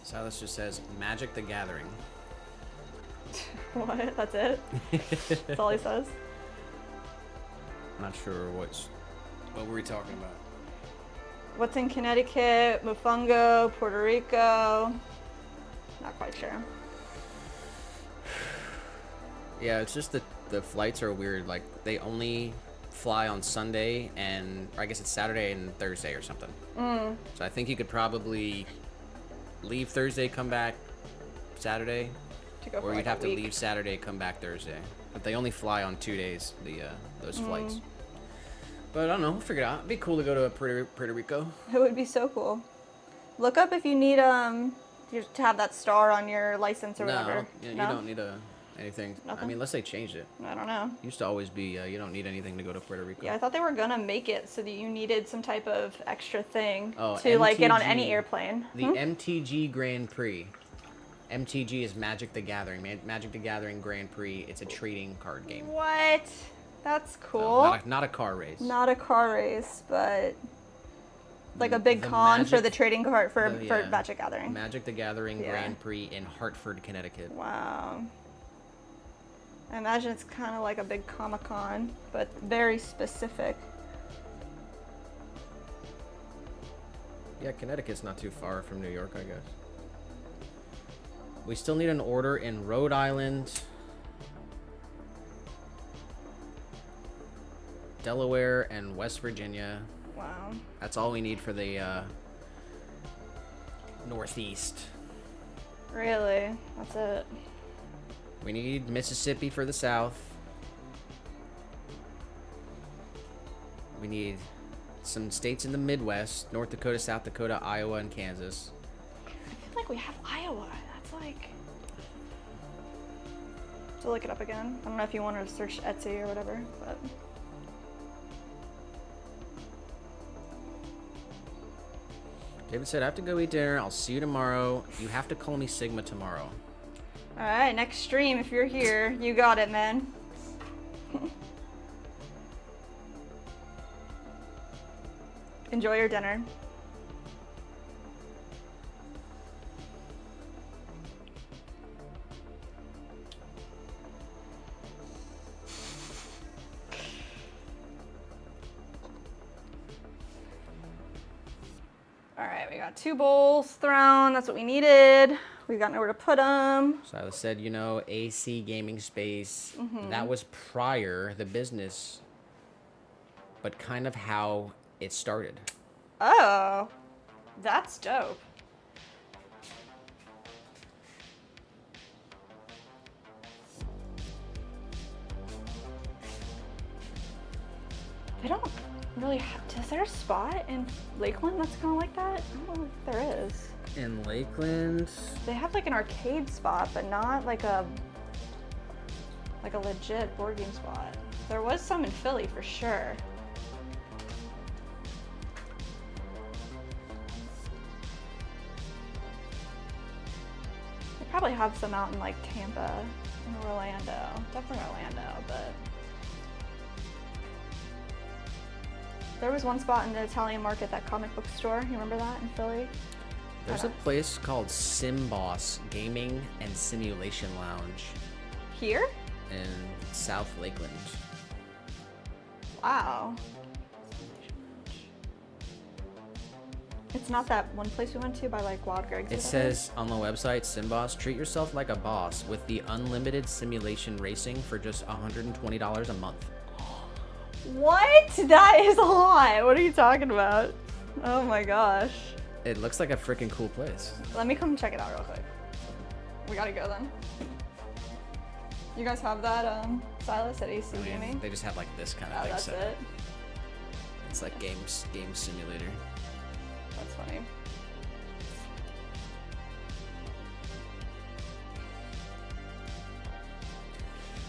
Silas just says, Magic the Gathering. What? That's it? That's all he says? Not sure what were we talking about? What's in Connecticut, Mofongo, Puerto Rico? Not quite sure. Yeah, it's just that the flights are weird. Like, they only fly on Sunday or I guess it's Saturday and Thursday or something. So I think you could probably leave Thursday, come back Saturday, To go for or like you'd have a to week. leave Saturday, come back Thursday. But they only fly on 2 days, those flights. But I don't know, we'll figure it out. It'd be cool to go to Puerto Rico. It would be so cool. Look up if you need to have that star on your license or whatever. You don't need Anything? I Nothing? mean, unless they changed it. I don't know. Used to always be, you don't need anything to go to Puerto Rico. Yeah, I thought they were gonna make it so that you needed some type of extra thing Oh, to like get on MTG. any airplane. The MTG Grand Prix. MTG is Magic the Gathering. Magic the Gathering Grand Prix. It's a trading card game. What? That's So, cool. not a car race. Not a car race, but like a big con for the trading card for Magic Gathering. Magic the Gathering Grand Prix in Hartford, Connecticut. Wow. I imagine it's kind of like a big Comic-Con, but very specific. Yeah, Connecticut's not too far from New York, I guess. We still need an order in Rhode Island, Delaware, and West Virginia. Wow. That's all we need for the Northeast. Really? That's it. We need Mississippi for the South. We need some states in the Midwest: North Dakota, South Dakota, Iowa, and Kansas. I feel like we have Iowa. That's like... To look it up again. I don't know if you want to search Etsy or whatever, but... David said, I have to go eat dinner. I'll see you tomorrow. You have to call me Sigma tomorrow. Alright, next stream, if you're here, you got it, man. Enjoy your dinner. Alright, we got 2 bowls thrown. That's what we needed. We've got nowhere to put them. Silas said, AC Gaming Space. That was prior the business, but kind of how it started. Oh, that's dope. They don't really have, is there a spot in Lakeland that's kind of like that? I don't know if there is. In Lakeland? They have like an arcade spot, but not like a legit board game spot. There was some in Philly for sure. They probably have some out in like Tampa and Orlando. Definitely Orlando, but there was one spot in the Italian market, that comic book store. You remember that in Philly? There's a place called SimBoss Gaming and Simulation Lounge Here? in South Lakeland. Wow. It's not that one place we went to by like Wild Greg's. It says on the website, SimBoss, treat yourself like a boss with the unlimited simulation racing for just $120 a month. What? That is a lot. What are you talking about? Oh my gosh. It looks like a freaking cool place. Let me come check it out real quick. We gotta go then. You guys have that Silas at AC Gaming? They just have like this kind of Oh, thing that's set up. it. It's like game simulator. That's funny.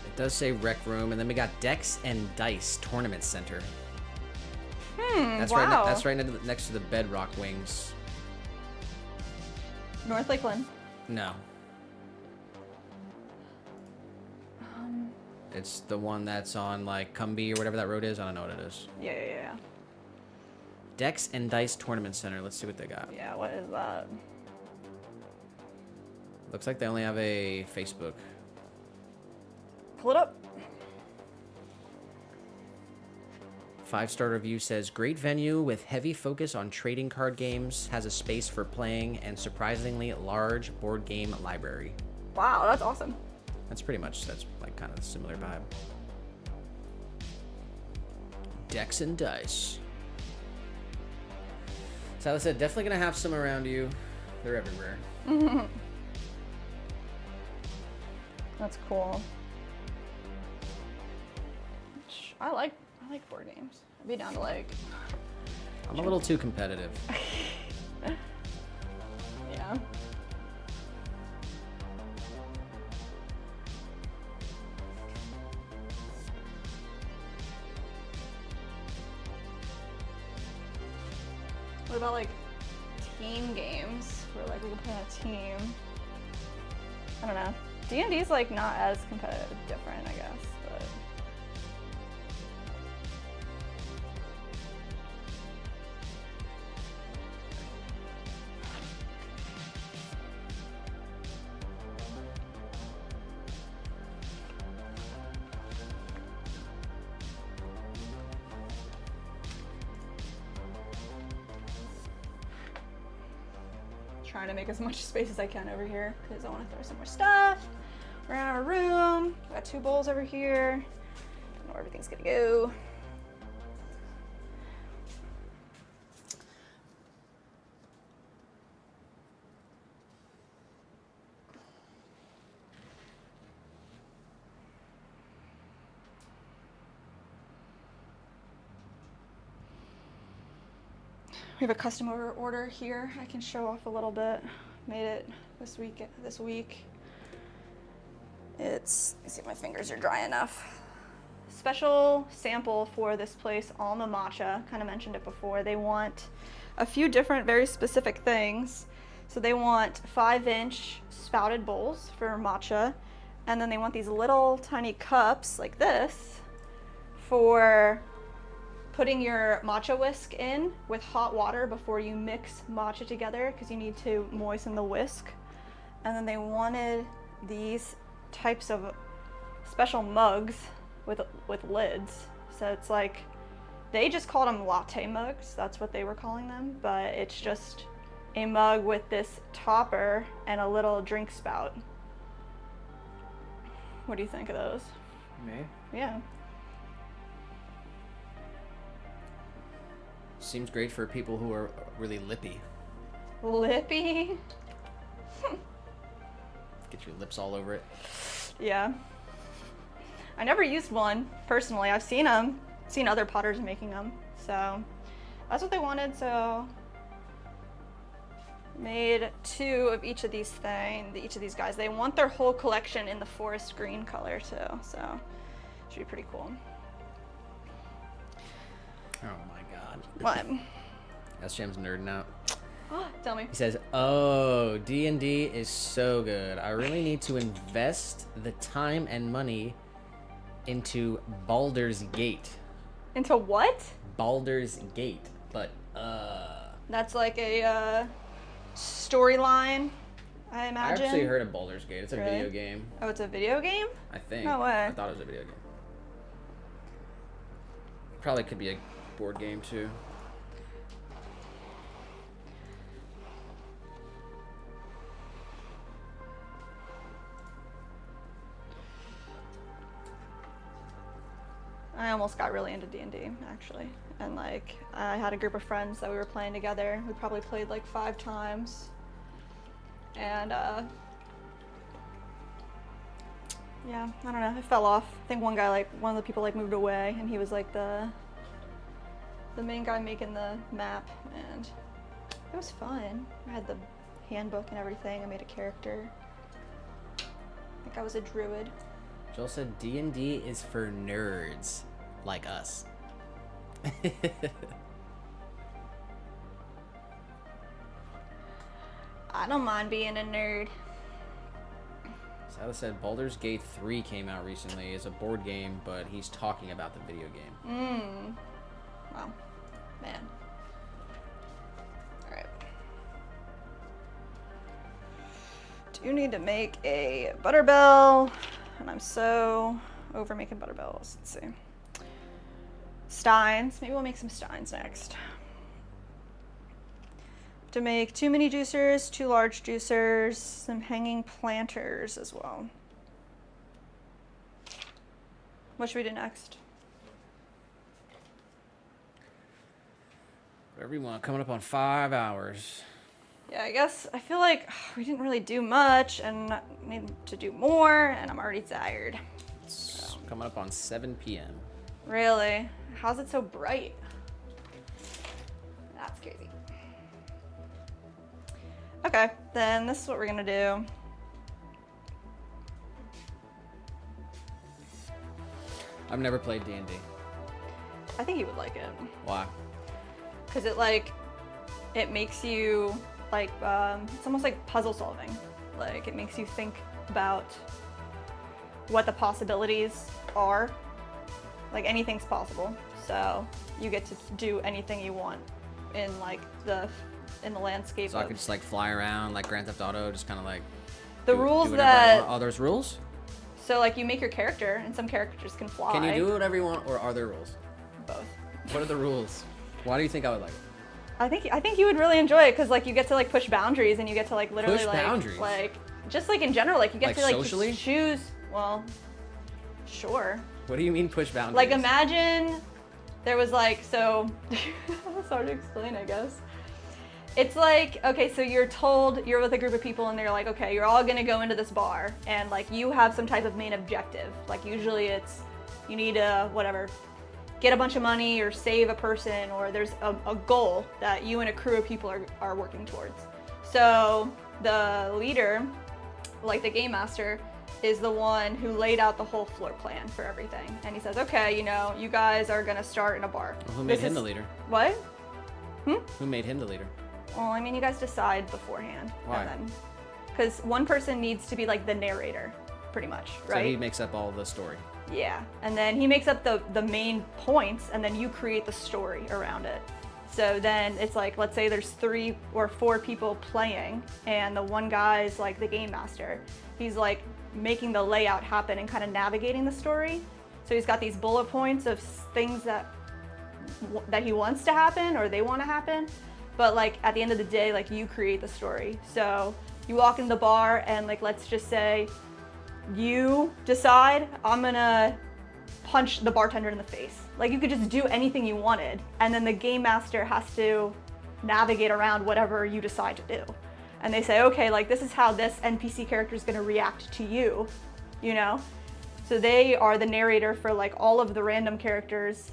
It does say Rec Room, and then we got Decks and Dice Tournament Center. That's wow. That's right next to the Bedrock Wings. North Lakeland. No. It's the one that's on like Cumbie or whatever that road is. I don't know what it is. Yeah. Decks and Dice Tournament Center. Let's see what they got. Yeah, what is that? Looks like they only have a Facebook. Pull it up. 5-star review says, great venue with heavy focus on trading card games, has a space for playing, and surprisingly large board game library. Wow, that's awesome. That's like kind of a similar vibe. Decks and Dice. So I said, definitely gonna have some around you. They're everywhere. That's cool. I like board games. I'd be down to like... I'm a little too competitive. Yeah. What about like team games where like we can play on a team? I don't know. D&D's like not as competitive, different, I guess, but. Trying to make as much space as I can over here because I want to throw some more stuff around our room. Got 2 bowls over here. Don't know where everything's gonna go. We have a custom order here. I can show off a little bit. Made it this week. It's, let's see if my fingers are dry enough. Special sample for this place, almond matcha. Kind of mentioned it before. They want a few different, very specific things. So they want 5-inch spouted bowls for matcha, and then they want these little tiny cups like this for putting your matcha whisk in with hot water before you mix matcha together, because you need to moisten the whisk. And then they wanted these types of special mugs with lids. So it's like, they just called them latte mugs. That's what they were calling them, but it's just a mug with this topper and a little drink spout. What do you think of those? Me? Yeah. Seems great for people who are really lippy. Lippy? Get your lips all over it. Yeah. I never used one personally. I've seen them, seen other potters making them. So that's what they wanted. So made 2 of each of these guys. They want their whole collection in the forest green color too. So should be pretty cool. Oh my god. What? SJM's nerding out. Tell me. He says, "Oh, D&D is so good. I really need to invest the time and money into Baldur's Gate." Into what? Baldur's Gate. But That's like a storyline, I imagine. I actually heard of Baldur's Gate. It's a Really? video game. Oh, it's a video game? I think. No way. I thought it was a video game. Probably could be a board game too. I almost got really into D&D actually, and like I had a group of friends that we were playing together. We probably played like 5 times, and yeah, I don't know, it fell off. I think one of the people moved away, and he was like the main guy making the map, and it was fun. I had the handbook and everything. I made a character. I think I was a druid. Joel said D&D is for nerds like us. I don't mind being a nerd. Sada said Baldur's Gate 3 came out recently. It's a board game, but he's talking about the video game. Wow. Man. Alright. Do need to make a butterbell, and I'm so over making butterbells. Let's see. Steins. Maybe we'll make some steins next. To make 2 mini juicers, 2 large juicers, some hanging planters as well. What should we do next? Whatever you want. Coming up on 5 hours. Yeah, I guess I feel like we didn't really do much and need to do more, and I'm already tired. It's coming up on 7 p.m. Really? How's it so bright? That's crazy. Okay, then this is what we're gonna do. I've never played D&D. I think you would like it. Why? Because it it makes you like it's almost like puzzle solving. Like it makes you think about what the possibilities are. Like anything's possible, so you get to do anything you want in like the landscape. So I could just like fly around like Grand Theft Auto, just kind of like the rules that. Oh, there's rules. So like you make your character, and some characters can fly. Can you do whatever you want, or are there rules? Both. What are the rules? Why do you think I would like it? I think you would really enjoy it because like you get to like push boundaries, and you get to like literally push boundaries. Like just like in general, like you get like to like socially? choose. Well, sure. What do you mean push boundaries? Like imagine there was like so. It's hard to explain, I guess. It's like, okay, so you're told you're with a group of people and they're like, okay, you're all gonna go into this bar and like you have some type of main objective. Like usually it's you need to whatever, get a bunch of money or save a person, or there's a goal that you and a crew of people are working towards. So the leader, like the game master, is the one who laid out the whole floor plan for everything. And he says, okay, you know, you guys are gonna start in a bar. Well, who made him the leader? What? Who made him the leader? Well, I mean, you guys decide beforehand. Why? Because one person needs to be like the narrator, pretty much, right? So he makes up all the story. Yeah, and then he makes up the main points, and then you create the story around it. So then it's like, let's say there's 3 or 4 people playing, and the one guy's like the game master. He's like making the layout happen and kind of navigating the story. So he's got these bullet points of things that he wants to happen or they want to happen. But like at the end of the day, like you create the story. So you walk in the bar and like, let's just say you decide I'm gonna punch the bartender in the face. Like you could just do anything you wanted. And then the game master has to navigate around whatever you decide to do. And they say, okay, like this is how this NPC character is gonna react to you, you know? So they are the narrator for like all of the random characters,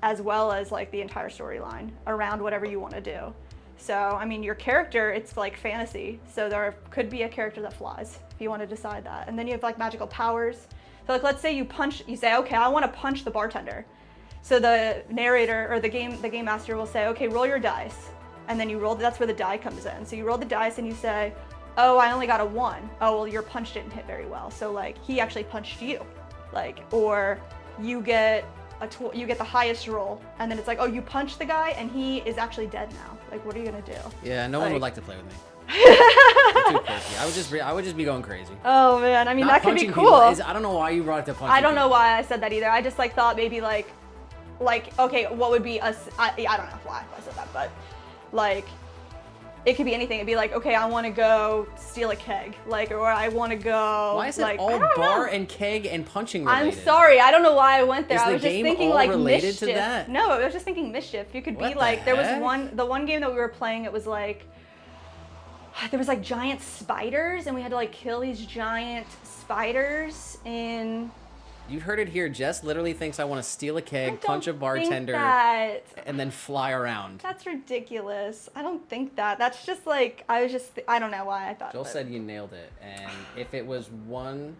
as well as like the entire storyline around whatever you want to do. So, I mean, your character, it's like fantasy. So there could be a character that flies if you want to decide that. And then you have like magical powers. So like, let's say you say, okay, I want to punch the bartender. So the narrator or the game master will say, okay, roll your dice. And then you roll, that's where the die comes in. So you roll the dice and you say, oh, I only got a 1. Oh, well, your punch didn't hit very well. So like, he actually punched you. Like, or you get you get the highest roll, and then it's like, oh, you punched the guy and he is actually dead now. Like, what are you gonna do? Yeah, no one would like to play with me. Too quirky. I would just be going crazy. Oh man, I mean, that could be cool. I don't know why you brought it to punching. I don't know why I said that either. I just like thought maybe like okay, what would be us? I don't know why I said that, but like it could be anything. It'd be like, okay, I want to go steal a keg, like, or I want to go. Why is it like, all bar and keg and punching related? I'm sorry, I don't know why I went there. Is I the was just game thinking all like related mischief. to that? No, I was just thinking mischief. You could What be the like, there was heck? the one game that we were playing. It was like there was like giant spiders, and we had to like kill these giant spiders in. You heard it here. Jess literally thinks I want to steal a keg, punch a bartender, and then fly around. That's ridiculous. I don't think that. That's just like, I don't know why I thought Joel that. said you nailed it. And if it was one,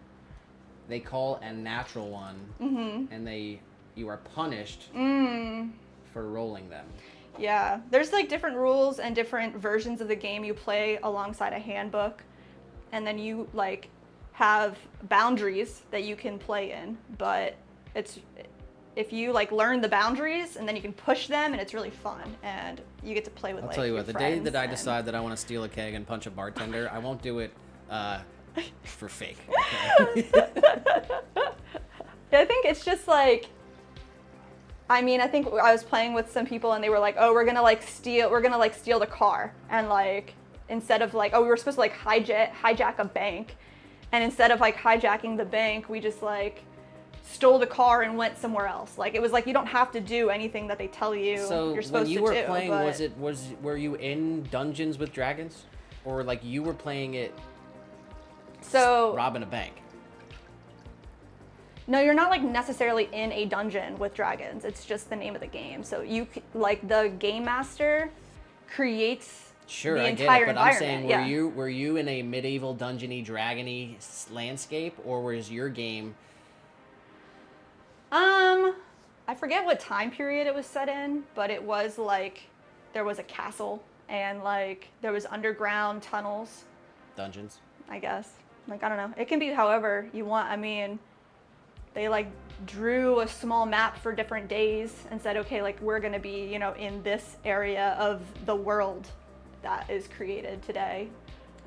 they call a natural one, and you are punished for rolling them. Yeah, there's like different rules and different versions of the game you play alongside a handbook, and then you like have boundaries that you can play in, but it's if you like learn the boundaries and then you can push them, and it's really fun, and you get to play with. I'll like, tell you your what, the day that I friends decide that I want to steal a keg and punch a bartender, I won't do it for fake. Okay? I think it's just like, I mean, I think I was playing with some people and they were like, oh, we're gonna steal the car, and like instead of like, oh, we were supposed to like hijack a bank, and instead of like hijacking the bank, we just like stole the car and went somewhere else. Like it was like you don't have to do anything that they tell you you're supposed to do. So when you were playing, were you in Dungeons with Dragons, or like you were playing it? So robbing a bank. No, you're not like necessarily in a dungeon with dragons. It's just the name of the game. So you like the game master creates sure, the I entire get it, but environment. I'm saying, were you in a medieval dungeony, dragony landscape, or was your game? I forget what time period it was set in, but it was like there was a castle and like there was underground tunnels, Dungeons. I guess. Like, I don't know. It can be however you want. I mean, they like drew a small map for different days and said, okay, like we're gonna be, you know, in this area of the world that is created today.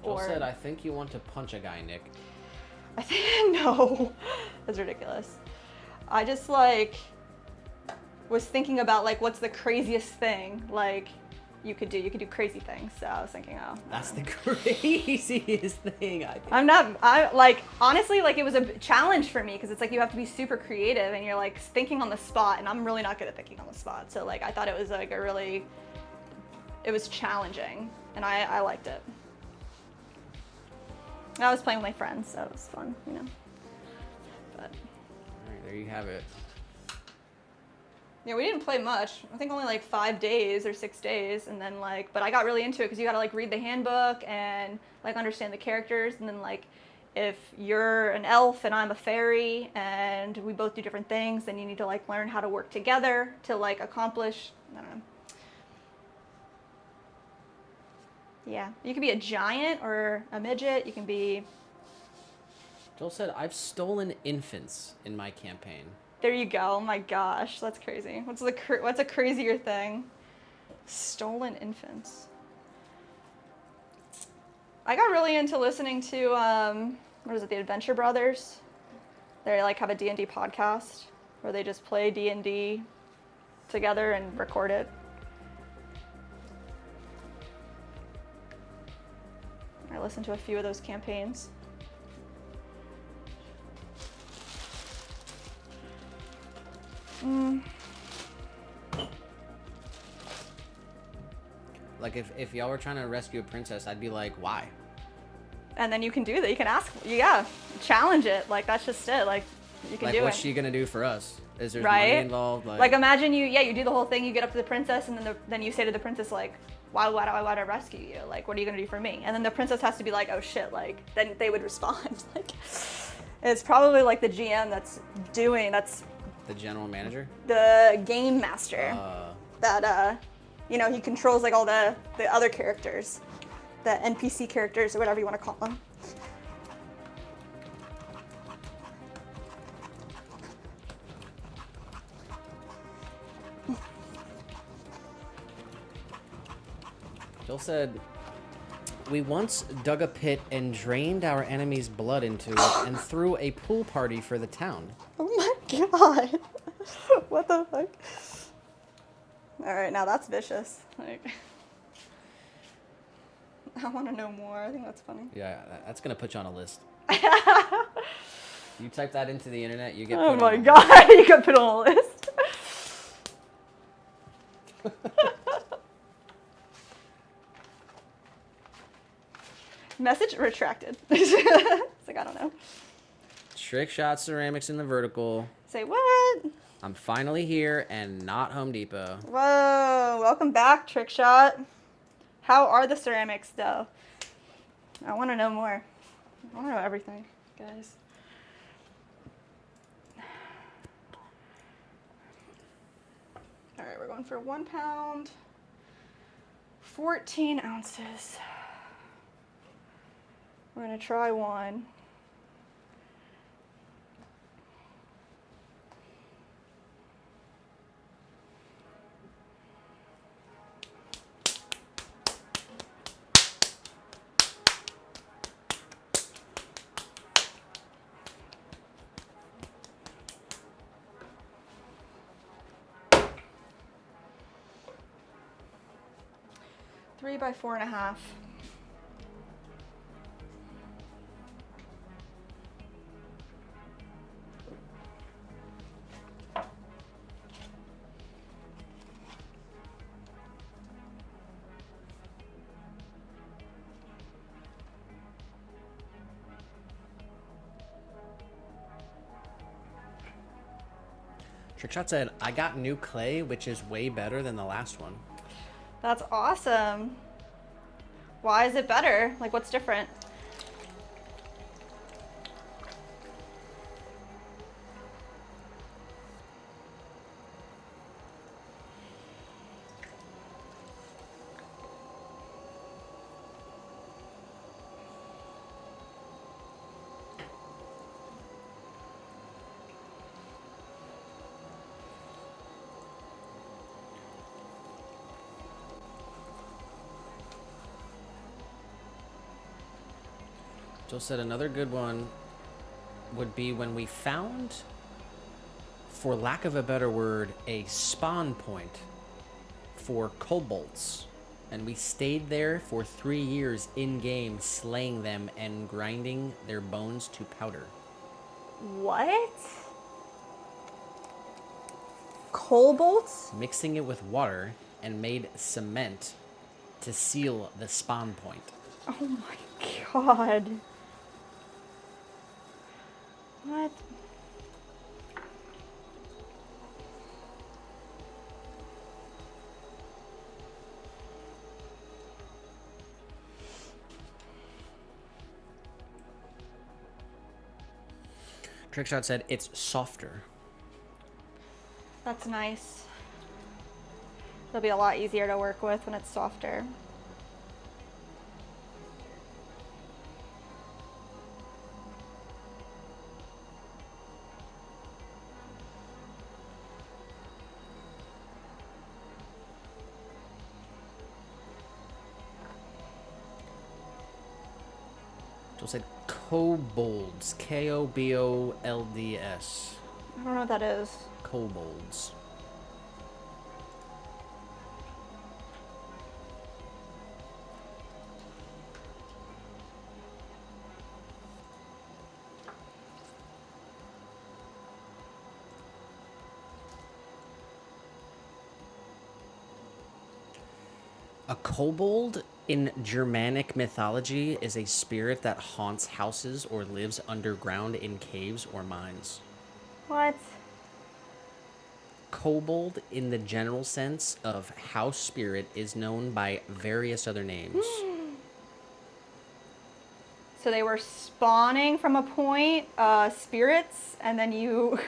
Joel said, I think you want to punch a guy, Nick. I think, no, that's ridiculous. I just like was thinking about like what's the craziest thing like you could do crazy things. So I was thinking, oh, that's the craziest thing I think. I like honestly like it was a challenge for me because it's like you have to be super creative and you're like thinking on the spot, and I'm really not good at thinking on the spot. So like I thought it was like it was challenging, and I liked it. And I was playing with my friends, so it was fun, you know. But all right, there you have it. Yeah, we didn't play much. I think only like 5 days or 6 days, and then like, but I got really into it because you got to like read the handbook and like understand the characters, and then like if you're an elf and I'm a fairy and we both do different things, then you need to like learn how to work together to like accomplish, I don't know. Yeah, you can be a giant or a midget. You can be. Joel said, I've stolen infants in my campaign. There you go. Oh my gosh, that's crazy. What's a crazier thing? Stolen infants. I got really into listening to what is it, the Adventure Brothers? They like have a D&D podcast where they just play D&D together and record it. I listened to a few of those campaigns. Like if y'all were trying to rescue a princess, I'd be like, why? And then you can do that. You can ask, challenge it. Like that's just it. Like you can like, do it. Like what's she gonna do for us? Is there right? money involved? Like imagine you do the whole thing. You get up to the princess, and then you say to the princess like, why do I rescue you? Like what are you gonna do for me? And then the princess has to be like, oh shit. Like then they would respond. Like it's probably like the GM that's the general manager, the game master that he controls like all the other characters, the NPC characters or whatever you want to call them. Jill said, we once dug a pit and drained our enemy's blood into it and threw a pool party for the town. Oh my god. What the fuck? Alright, now that's vicious. Like, I want to know more. I think that's funny. Yeah, that's going to put you on a list. You type that into the internet, you get put oh on my a god, you got put on a list. Message retracted. It's like, I don't know. Trick Shot Ceramics in the vertical. Say what? I'm finally here and not Home Depot. Whoa, welcome back, Trick Shot. How are the ceramics, though? I want to know more. I want to know everything, guys. All right, we're going for 1 pound, 14 ounces. We're going to try one. Three by 4.5. Trickshot said, I got new clay, which is way better than the last one. That's awesome. Why is it better? Like, what's different? Jill said another good one would be when we found, for lack of a better word, a spawn point for kobolds. And we stayed there for 3 years in-game, slaying them and grinding their bones to powder. What? Kobolds? Mixing it with water and made cement to seal the spawn point. Oh my god. What? Trickshot said it's softer. That's nice. It'll be a lot easier to work with when it's softer. Jill said kobolds. Kobolds. I don't know what that is. Kobolds. A kobold in Germanic mythology is a spirit that haunts houses or lives underground in caves or mines. What? Kobold, in the general sense of house spirit, is known by various other names. So they were spawning from a point, spirits, and then you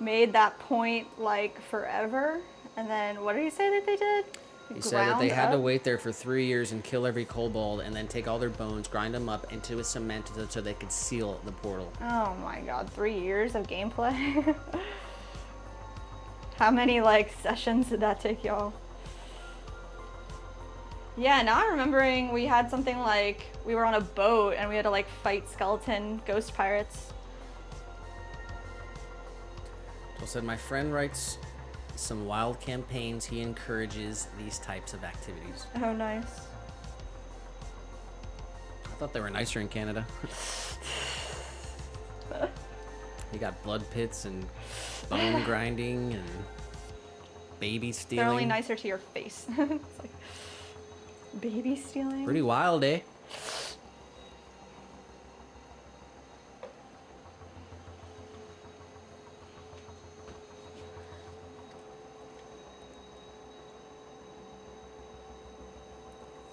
made that point like forever. And then what did he say that they did? He said that they had to wait there for 3 years and kill every kobold and then take all their bones, grind them up into a cement so they could seal the portal. Oh my god, 3 years of gameplay? How many like sessions did that take y'all? Yeah, now I'm remembering we had something like we were on a boat and we had to like fight skeleton ghost pirates. Jill said, my friend writes some wild campaigns. He encourages these types of activities. Oh, nice. I thought they were nicer in Canada. You got blood pits and bone grinding and baby stealing. They're only nicer to your face. It's like baby stealing. Pretty wild, eh?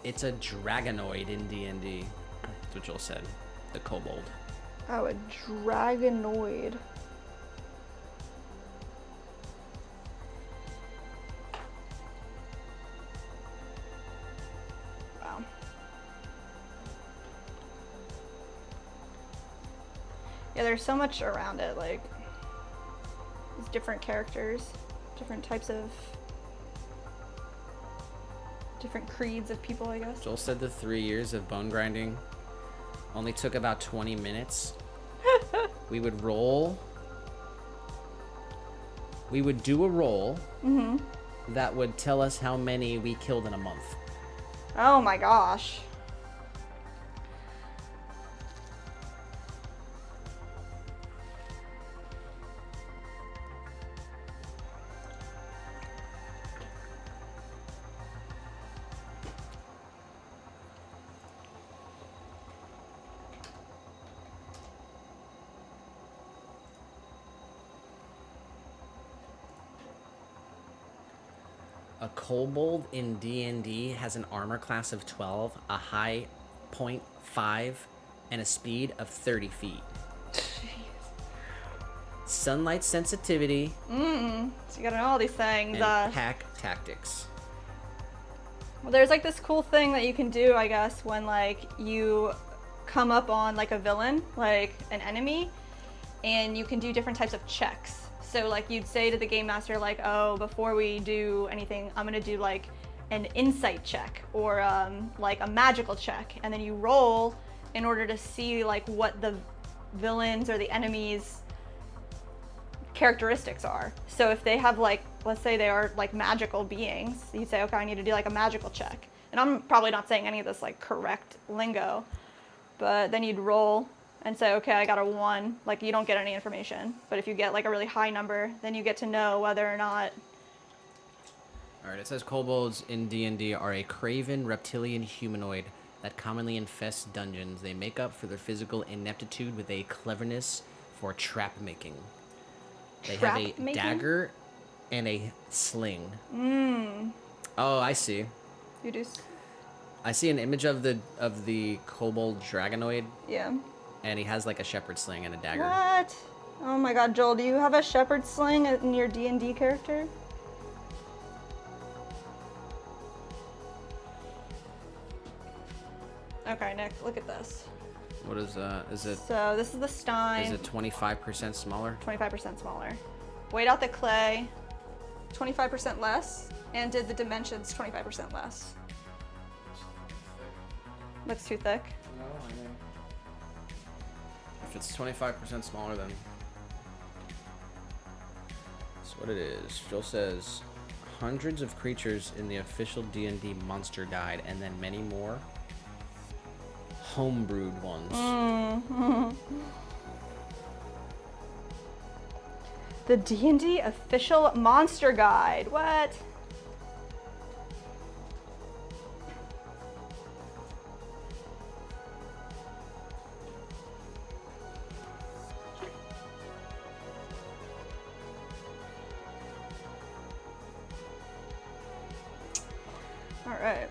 It's a dragonoid in D&D. That's what Joel said. The kobold. Oh, a dragonoid. Wow. Yeah, there's so much around it, like these different characters, different types of different creeds of people, I guess. Joel said the 3 years of bone grinding only took about 20 minutes. We would roll. We would do a roll that would tell us how many we killed in a month. Oh my gosh. A kobold in D&D has an armor class of 12, a high .5, and a speed of 30 feet. Jeez. Sunlight sensitivity. So you gotta know all these things. And pack tactics. Well, there's like this cool thing that you can do, I guess, when like you come up on like a villain, like an enemy, and you can do different types of checks. So like you'd say to the game master, like, oh, before we do anything, I'm gonna do like an insight check or like a magical check, and then you roll in order to see like what the villains or the enemies characteristics are. So if they have like, let's say they are like magical beings, you say, okay, I need to do like a magical check. And I'm probably not saying any of this like correct lingo, but then you'd roll and say, okay, I got a 1. Like you don't get any information. But if you get like a really high number, then you get to know whether or not. All right, it says kobolds in D&D are a craven reptilian humanoid that commonly infests dungeons. They make up for their physical ineptitude with a cleverness for trap making. They have a dagger and a sling. Oh, I see. You do? I see an image of the kobold dragonoid. Yeah. And he has like a shepherd sling and a dagger. What? Oh my god, Joel, do you have a shepherd sling in your D&D character? Okay, Nick, look at this. What is that? Is it? So this is the stein. Is it 25% smaller? 25% smaller. Weighed out the clay, 25% less, and did the dimensions 25% less. Looks too thick. No, I mean, if it's 25% smaller, then that's what it is. Joel says hundreds of creatures in the official D&D monster guide, and then many more homebrewed ones. The D&D official monster guide. What? All right.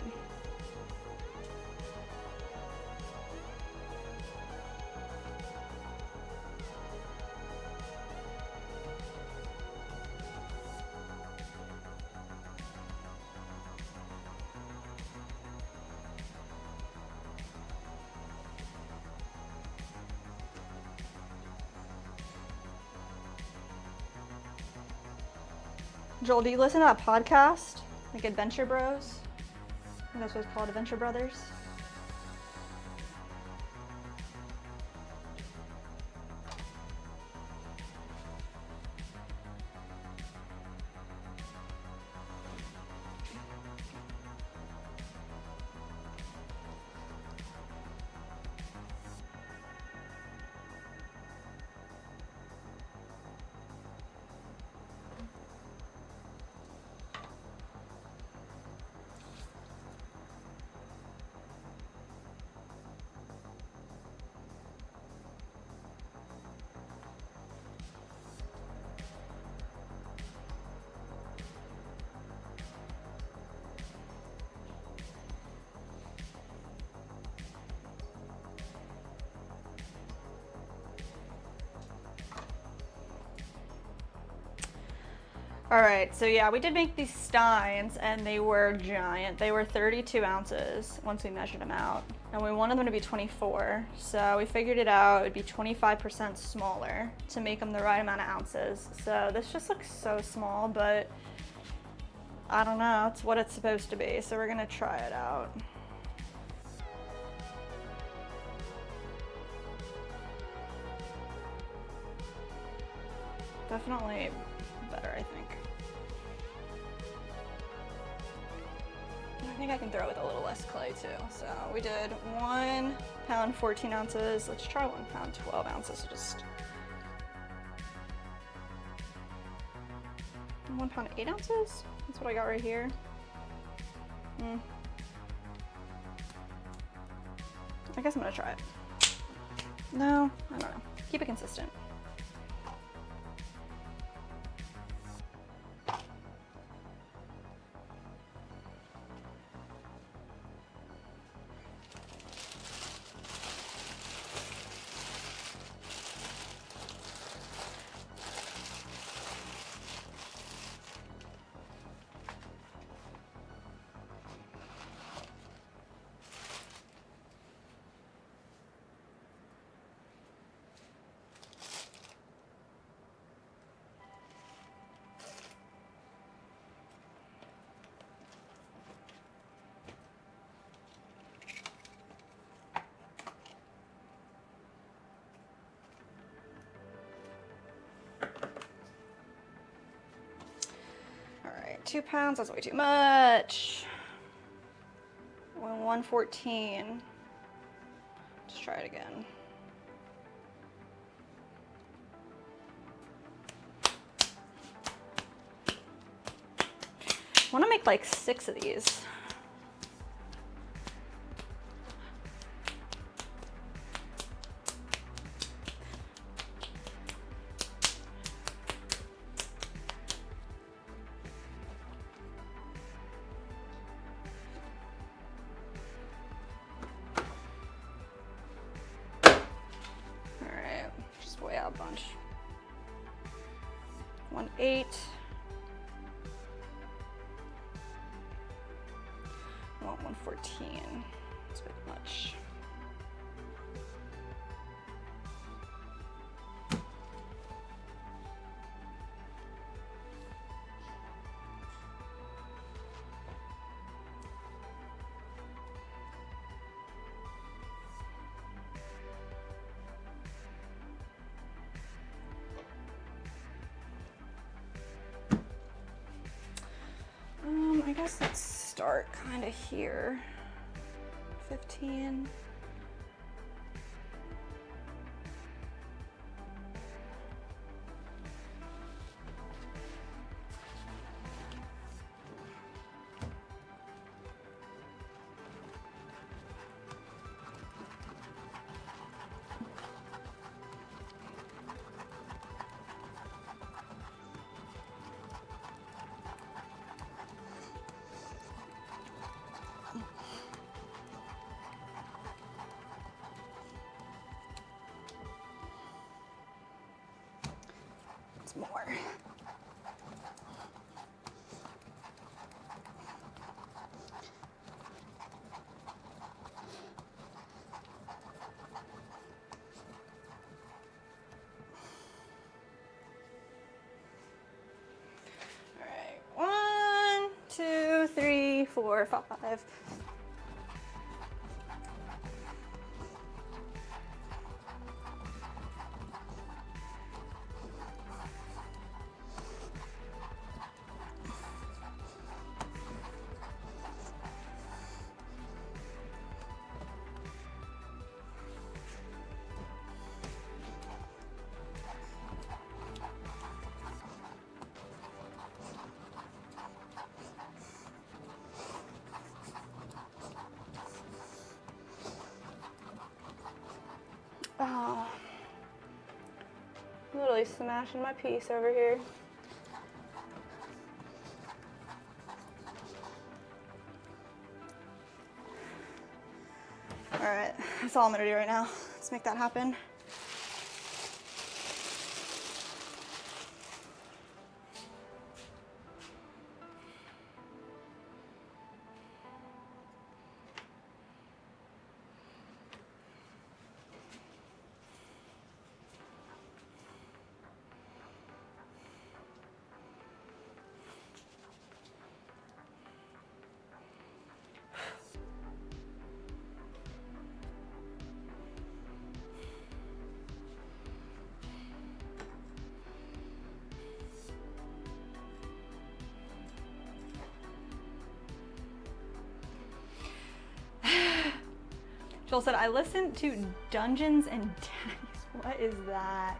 Joel, do you listen to that podcast? Like Adventure Bros? I think that's what it's called, Adventure Brothers. All right, so yeah, we did make these steins and they were giant. They were 32 ounces once we measured them out. And we wanted them to be 24. So we figured it out, it would be 25% smaller to make them the right amount of ounces. So this just looks so small, but I don't know, it's what it's supposed to be. So we're gonna try it out. Definitely better, I think. I think I can throw with a little less clay too. So we did 1 pound 14 ounces. Let's try 1 pound 12 ounces. So just 1 pound 8 ounces. That's what I got right here. I guess I'm gonna try it. No, I don't know. Keep it consistent. 2 pounds, that's way too much. 114. Let's try it again. I want to make like 6 of these. All right, just weigh out a bunch. 1.8. 114. It's a bit much. I guess let's start kind of here. 15. More. All right, 1, 2, 3, 4, 5. Oh, literally smashing my piece over here. All right, that's all I'm gonna do right now. Let's make that happen. Joel said, I listened to Dungeons and Daddies. What is that?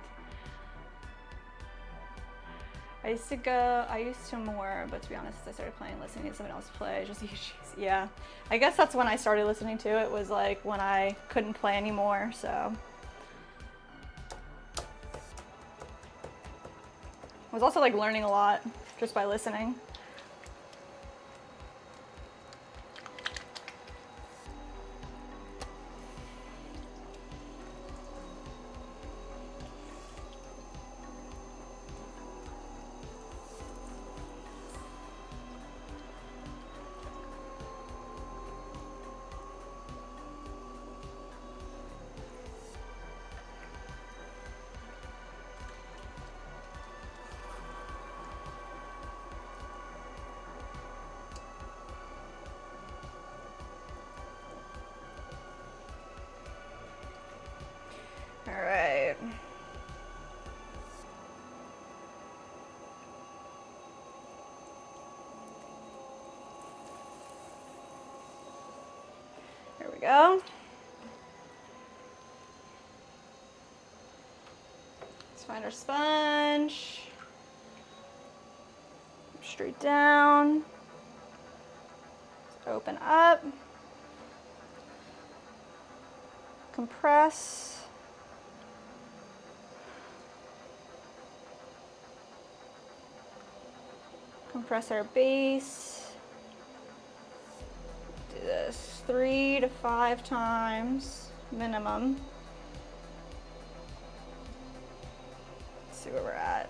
I used to more, but to be honest, I started playing, listening to someone else play, just yeah. I guess that's when I started listening to it, was like when I couldn't play anymore, so. I was also like learning a lot just by listening. go. Let's find our sponge. Straight down. Let's open up. Compress. Compress our base. Do this 3 to 5 times minimum. Let's see where we're at.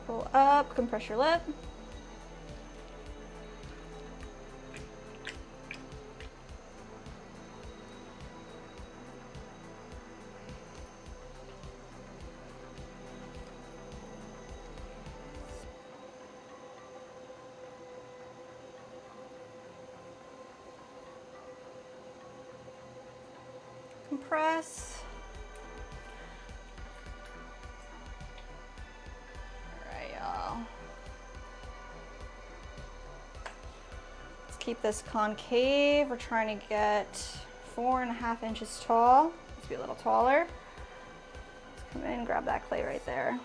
Pull up, compress your lip. Compress. All right, y'all. Let's keep this concave. We're trying to get 4.5 inches tall. Let's be a little taller. Let's come in, grab that clay right there.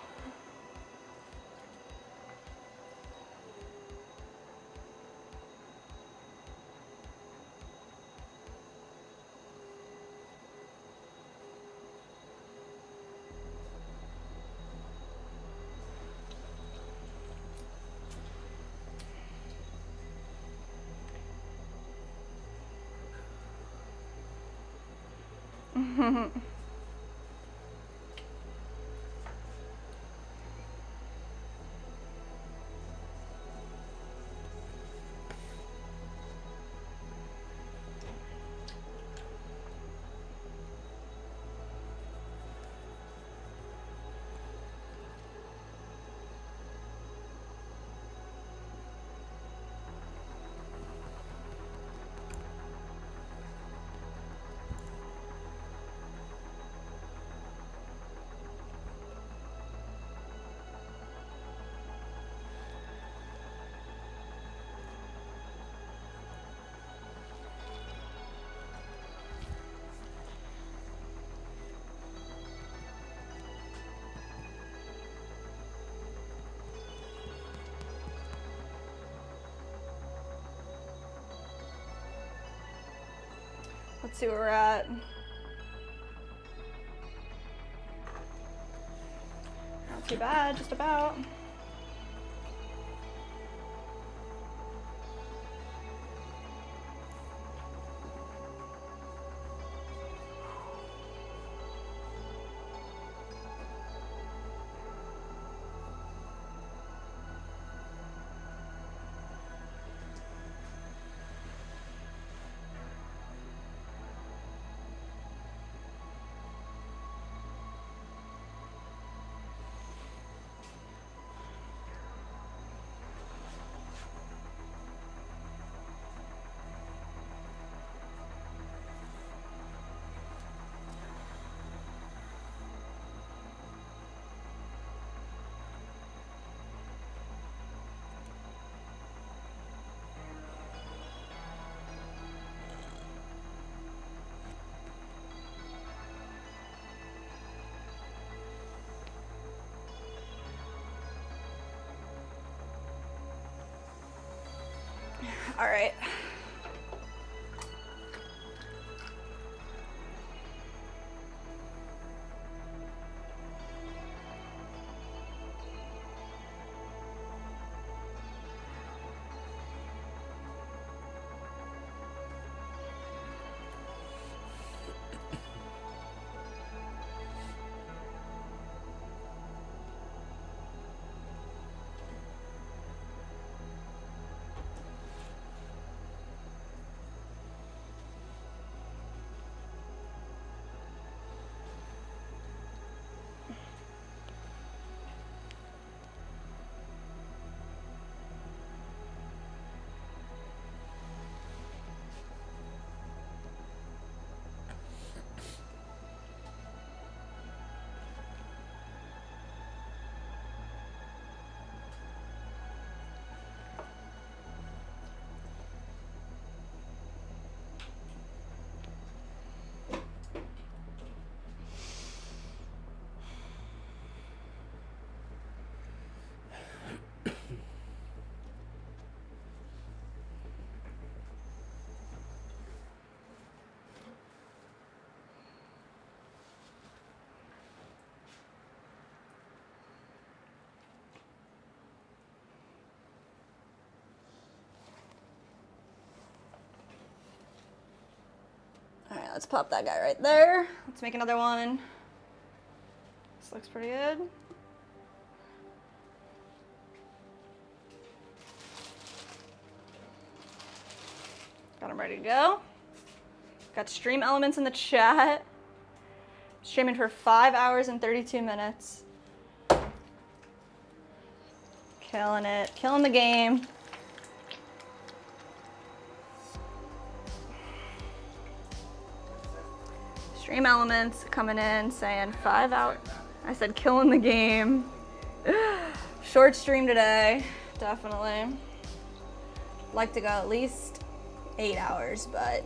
Let's see where we're at. Not too bad, just about. All right. Let's pop that guy right there. Let's make another one. This looks pretty good. Got them ready to go. Got stream elements in the chat. Streaming for 5 hours and 32 minutes. Killing it, killing the game. Stream elements coming in saying 5 hours. I said killing the game. Short stream today, definitely. Like to go at least 8 hours, but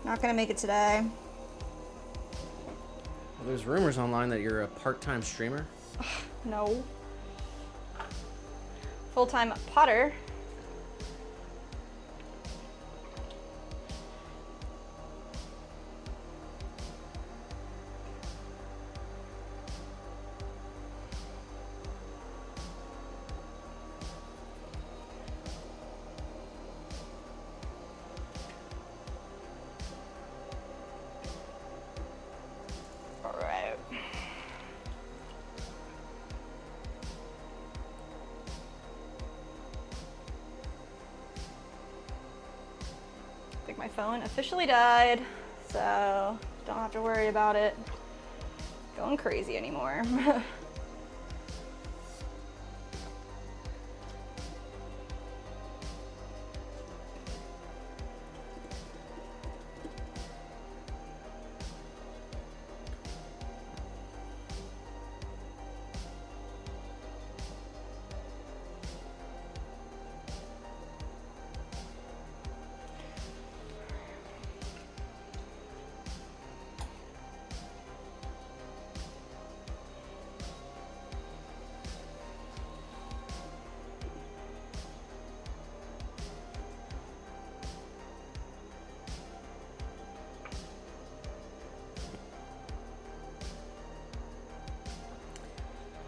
not gonna make it today. Well, there's rumors online that you're a part-time streamer. No. Full-time potter. My phone officially died, so don't have to worry about it going crazy anymore.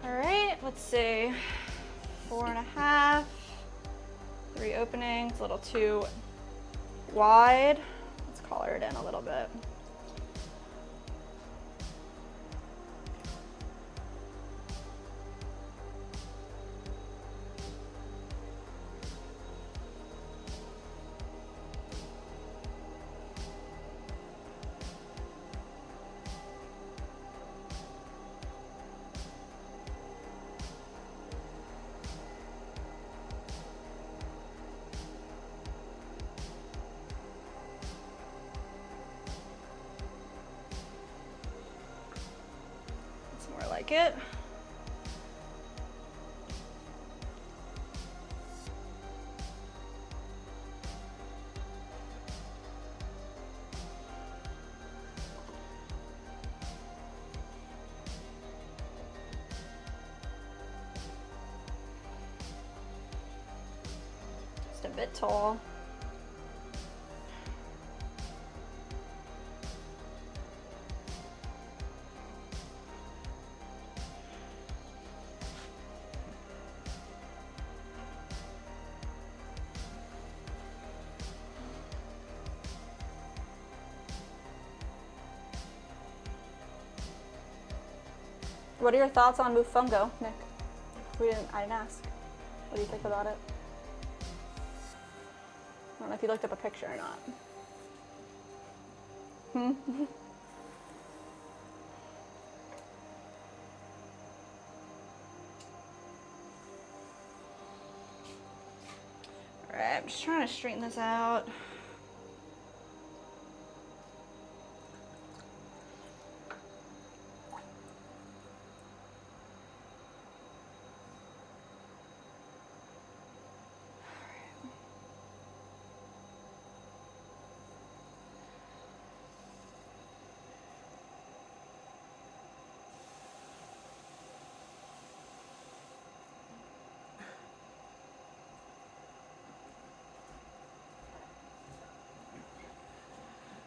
All right, let's see. 4.5, 3 openings, a little too wide. Let's color it in a little bit. Like it. Just a bit tall. What are your thoughts on Mofongo, Nick? I didn't ask. What do you think about it? I don't know if you looked up a picture or not. All right, I'm just trying to straighten this out.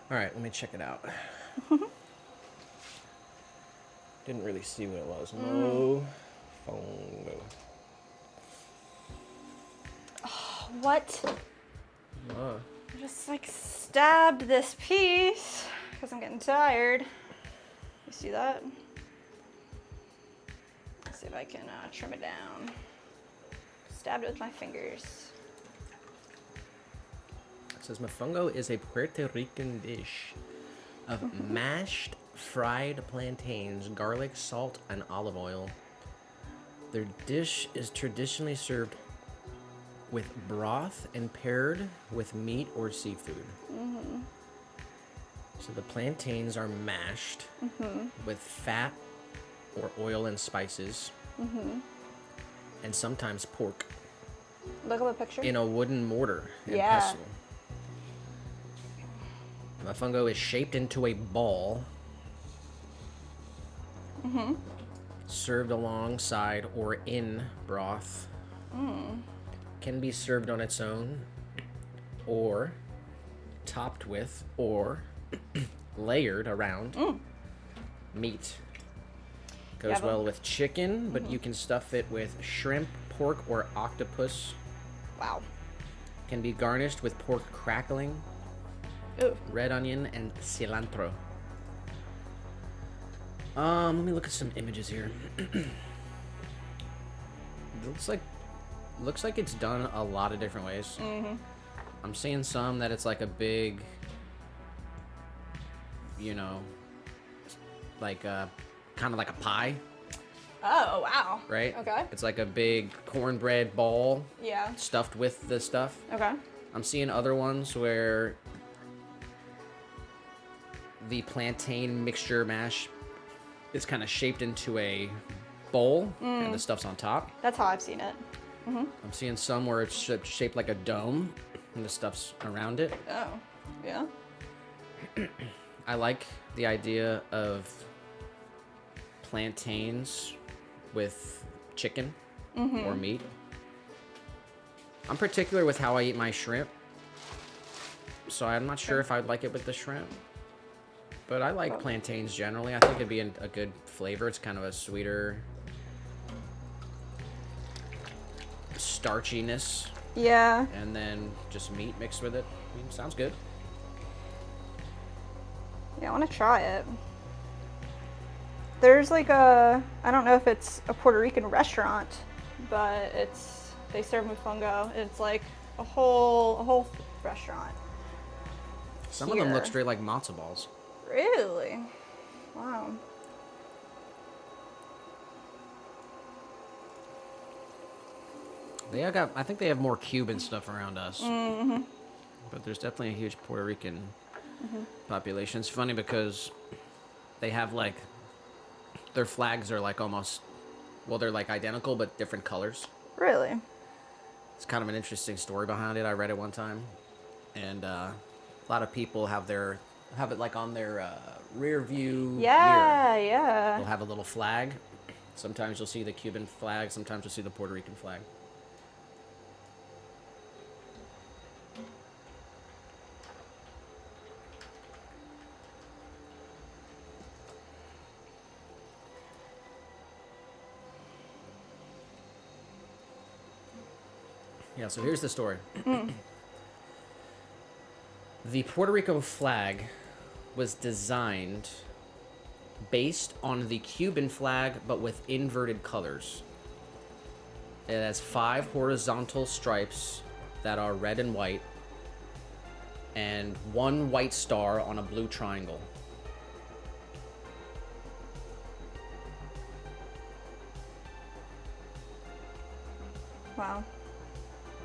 All right, let me check it out. Didn't really see what it was. No Mofongo. What? I just like stabbed this piece. because I'm getting tired. You see that? Let's see if I can trim it down. Stab it with my fingers. It says mofongo is a Puerto Rican dish of mashed fried plantains, garlic, salt, and olive oil. Their dish is traditionally served with broth and paired with meat or seafood. So the plantains are mashed with fat or oil and spices, and sometimes pork. Look at the picture. In a wooden mortar and Yeah. pestle. The mofongo is shaped into a ball, served alongside or in broth. Can be served on its own, or topped with, or layered around meat. Goes Yeah, well with chicken, but you can stuff it with shrimp, pork, or octopus. Wow. Can be garnished with pork crackling, Ooh. red onion, and cilantro. Let me look at some images here. Looks like it's done a lot of different ways. I'm seeing some that it's like a big, you know, like kind of like a pie, Oh, wow. right? Okay. It's like a big cornbread ball Yeah. stuffed with the stuff. Okay. I'm seeing other ones where the plantain mixture mash is kind of shaped into a bowl and the stuff's on top. That's how I've seen it. I'm seeing some where it's shaped like a dome and the stuff's around it. Oh, yeah. I like the idea of plantains with chicken or meat. I'm particular with how I eat my shrimp, so I'm not sure if I'd like it with the shrimp. But I like plantains generally. I think it'd be a good flavor. It's kind of a sweeter starchiness, Yeah. and then just meat mixed with it. I mean, sounds good. Yeah, I want to try it. There's like I don't know if it's a Puerto Rican restaurant, but they serve mofongo. It's like a whole restaurant. Some of them look Here. straight like matzo balls. Really? Wow. I think they have more Cuban stuff around us. But there's definitely a huge Puerto Rican population. It's funny because they have like, their flags are like almost, well, they're like identical but different colors. Really? It's kind of an interesting story behind it. I read it one time, and a lot of people have it like on their rear view Yeah, mirror. yeah. They'll have a little flag. Sometimes you'll see the Cuban flag. Sometimes you'll see the Puerto Rican flag. Yeah, so here's the story. The Puerto Rico flag was designed based on the Cuban flag, but with inverted colors. It has 5 horizontal stripes that are red and white, and 1 white star on a blue triangle. Wow.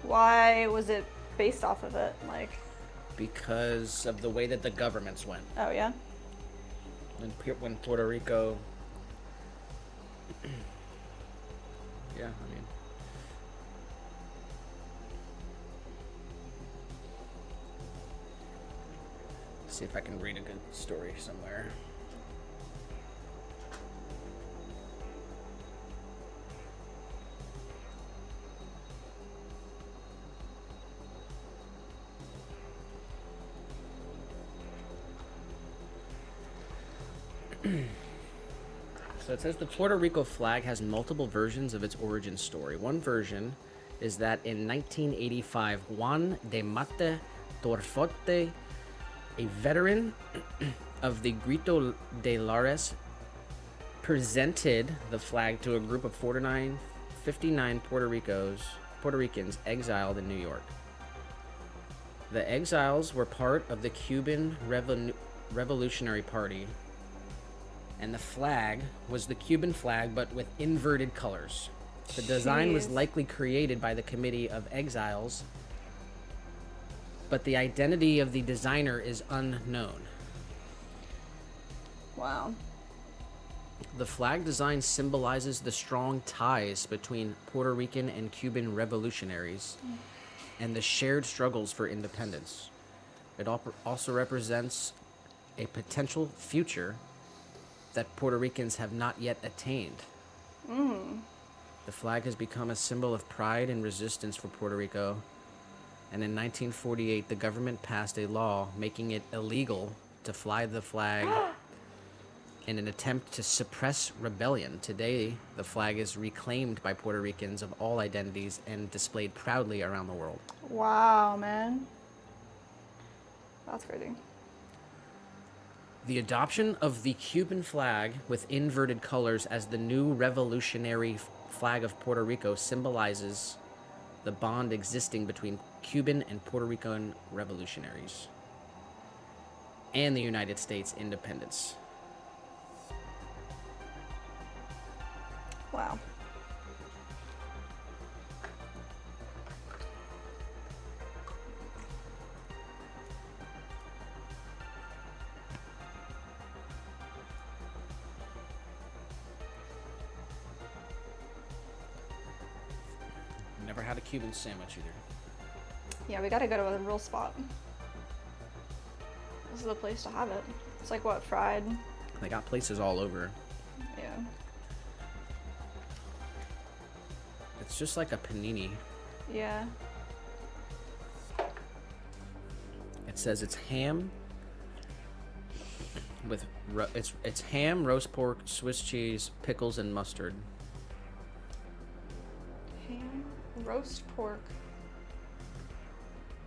Why was it based off of it? Like, Because of the way that the governments went. oh yeah? When Puerto Rico... yeah, I mean... see if I can read a good story somewhere. So it says the Puerto Rico flag has multiple versions of its origin story. One version is that in 1985, Juan de Mate Torforte, a veteran of the Grito de Lares presented the flag to a group of 59 Puerto Ricans exiled in New York. The exiles were part of the Cuban Revolutionary Party, and the flag was the Cuban flag but with inverted colors. The design was likely created by the Committee of Exiles, but the identity of the designer is unknown. Wow. The flag design symbolizes the strong ties between Puerto Rican and Cuban revolutionaries and the shared struggles for independence. It also represents a potential future that Puerto Ricans have not yet attained. The flag has become a symbol of pride and resistance for Puerto Rico, and in 1948 the government passed a law making it illegal to fly the flag in an attempt to suppress rebellion. Today, the flag is reclaimed by Puerto Ricans of all identities and displayed proudly around the world. Wow, man. That's crazy. The adoption of the Cuban flag with inverted colors as the new revolutionary flag of Puerto Rico symbolizes the bond existing between Cuban and Puerto Rican revolutionaries and the United States independence. Wow. Never had a Cuban sandwich either. Yeah, we gotta go to a real spot. This is the place to have it. It's like what, fried? They got places all over. Yeah. It's just like a panini. Yeah. It says it's ham with it's ham, roast pork, Swiss cheese, pickles, and mustard. Ham, roast pork,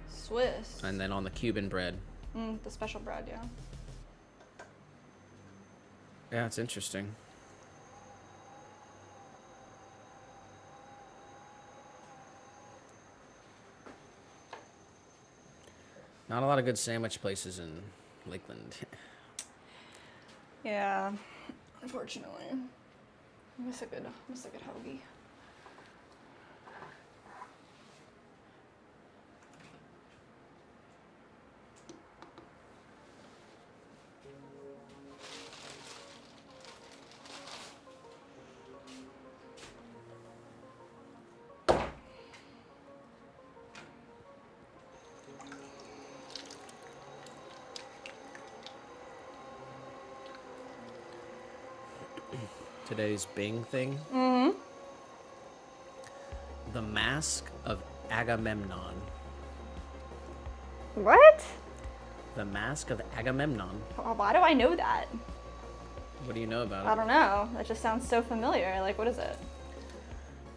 Swiss. And then on the Cuban bread. The special bread, yeah. Yeah, it's interesting. Not a lot of good sandwich places in Lakeland. Yeah, unfortunately. I miss a good hoagie. Today's Bing thing. The Mask of Agamemnon. What? The Mask of Agamemnon. Oh, why do I know that? What do you know about I it? don't know. That just sounds so familiar. Like, what is it?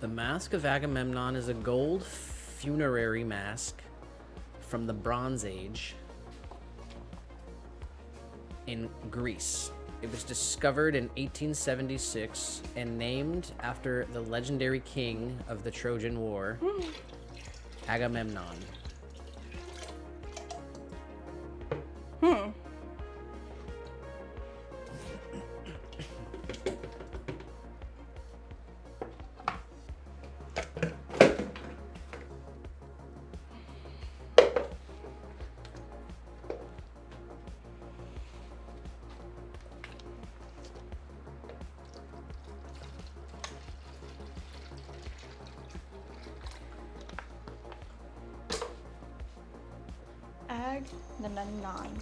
The Mask of Agamemnon is a gold funerary mask from the Bronze Age in Greece. It was discovered in 1876 and named after the legendary king of the Trojan War, Agamemnon. Agamemnon.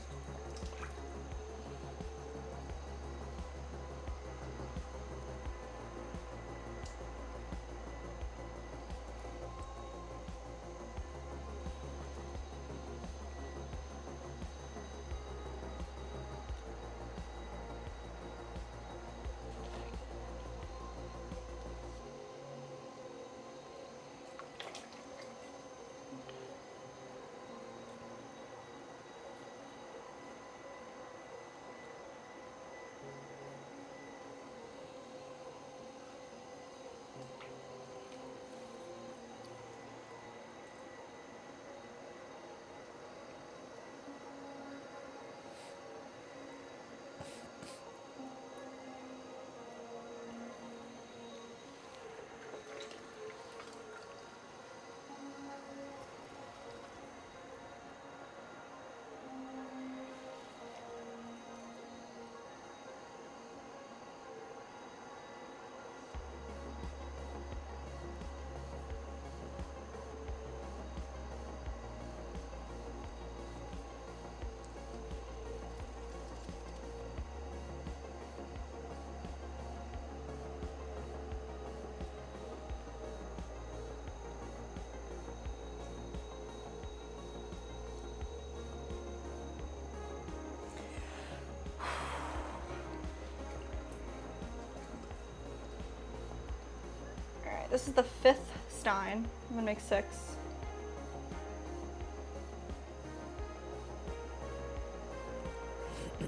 this is the 5th stein. I'm gonna make 6.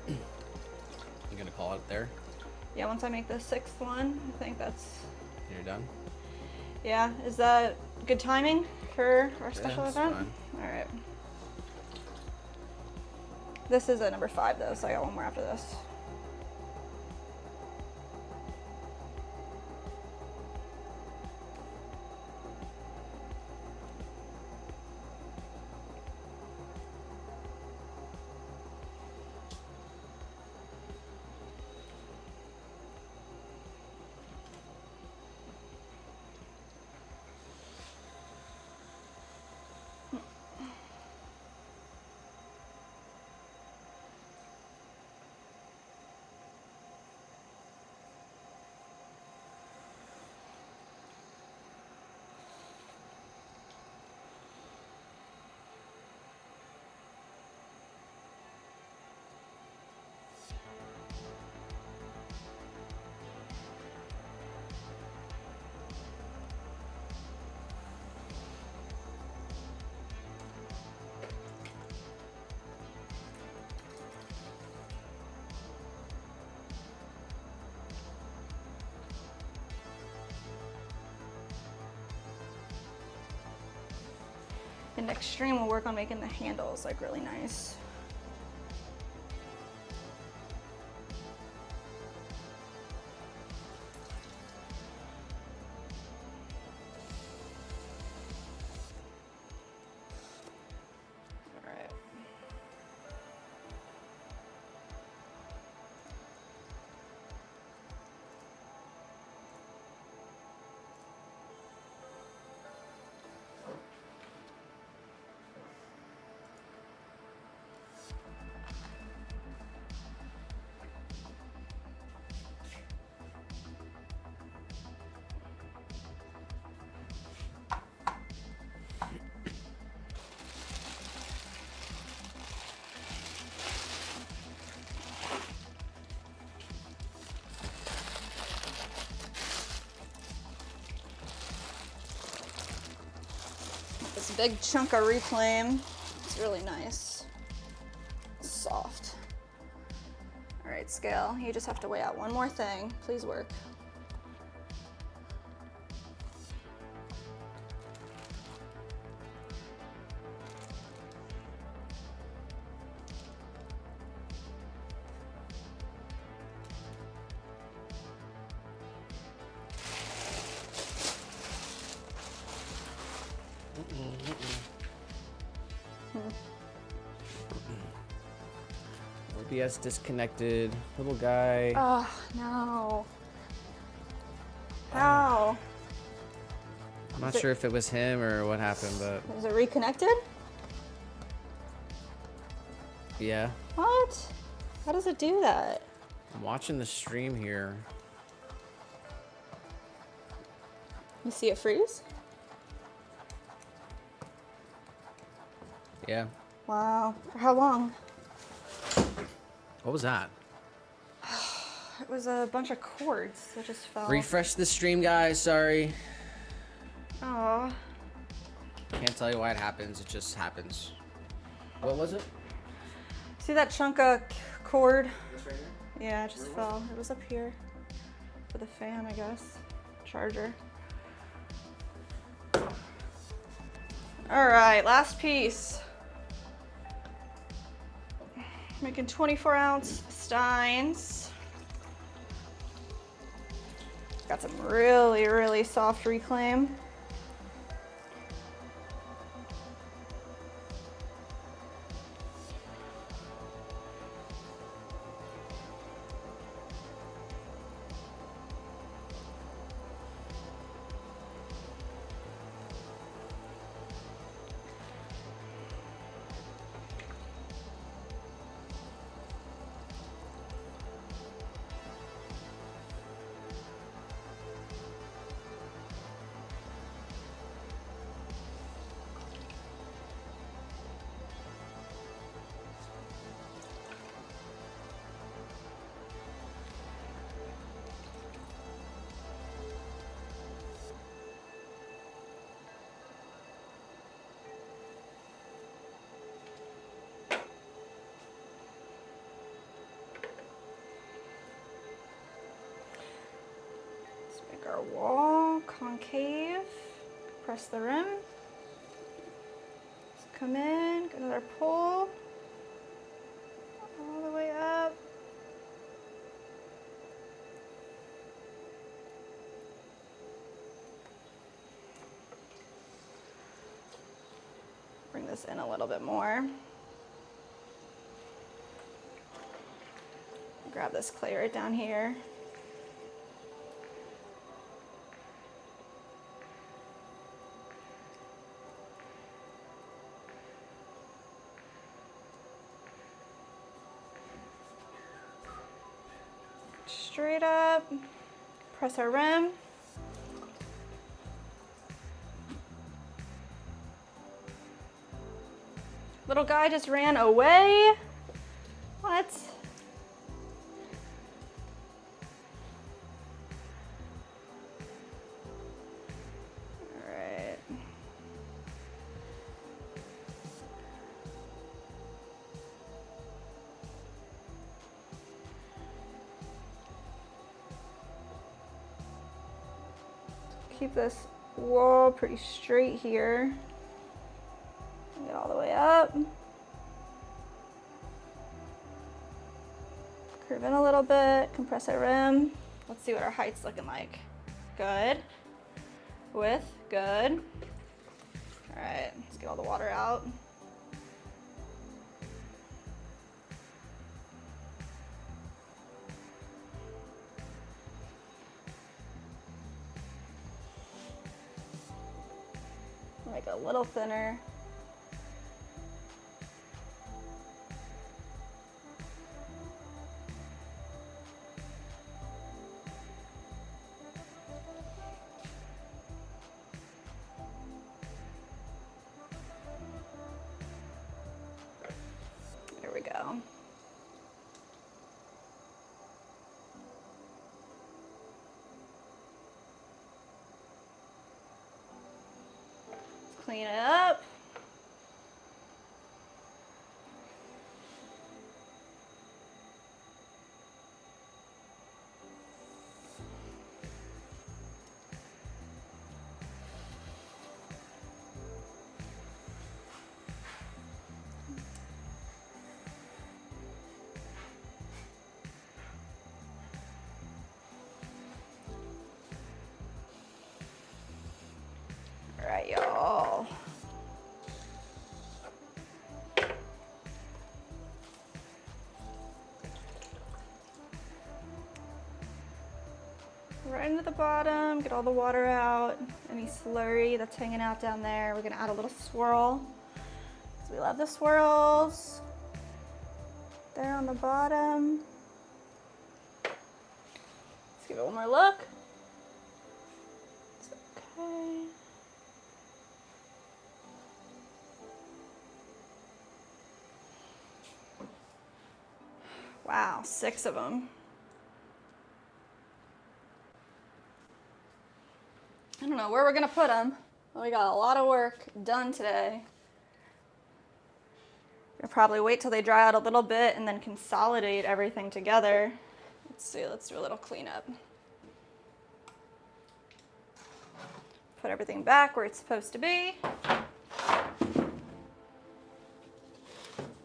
You gonna call it there? Yeah, once I make the 6th one, I think that's... You're done? Yeah, is that good timing for our special that's event? fine. All right. This is a number 5 though, so I got one more after this. And next stream we'll work on making the handles like really nice. All right. This big chunk of reclaim. It's really nice. Soft. All right, scale. You just have to weigh out one more thing. Please work. OBS disconnected. Little guy. Oh, no. How? I'm not sure if it was him or what happened, but Is it reconnected? yeah. What? How does it do that? I'm watching the stream here. You see it freeze? Yeah. Wow. For how long? What was that? It was a bunch of cords that just fell. Refresh the stream, guys. Sorry. Oh. Can't tell you why it happens. It just happens. What was it? See that chunk of cord? This right here? Yeah, it just fell. It was up here for the fan, I guess. Charger. All right, last piece. Making 24-ounce steins. Got some really, really soft reclaim. our wall, concave, press the rim. Just come in, get another pull, all the way up. Bring this in a little bit more. Grab this clay right down here. Straight up, press our rim. Little guy just ran away. What? All right. Keep this wall pretty straight here. Get all the way up. Curve in a little bit, compress our rim. Let's see what our height's looking like. Good. Width, good. All right, let's get all the water out. Make it a little thinner. There we go. Clean it up. All right, y'all. Right into the bottom, get all the water out, any slurry that's hanging out down there. We're gonna add a little swirl, because we love the swirls. There on the bottom. Let's give it one more look. It's okay. Wow, 6 of them. I don't know where we're gonna put them. Well, we got a lot of work done today. We'll probably wait till they dry out a little bit and then consolidate everything together. Let's see, let's do a little cleanup. Put everything back where it's supposed to be.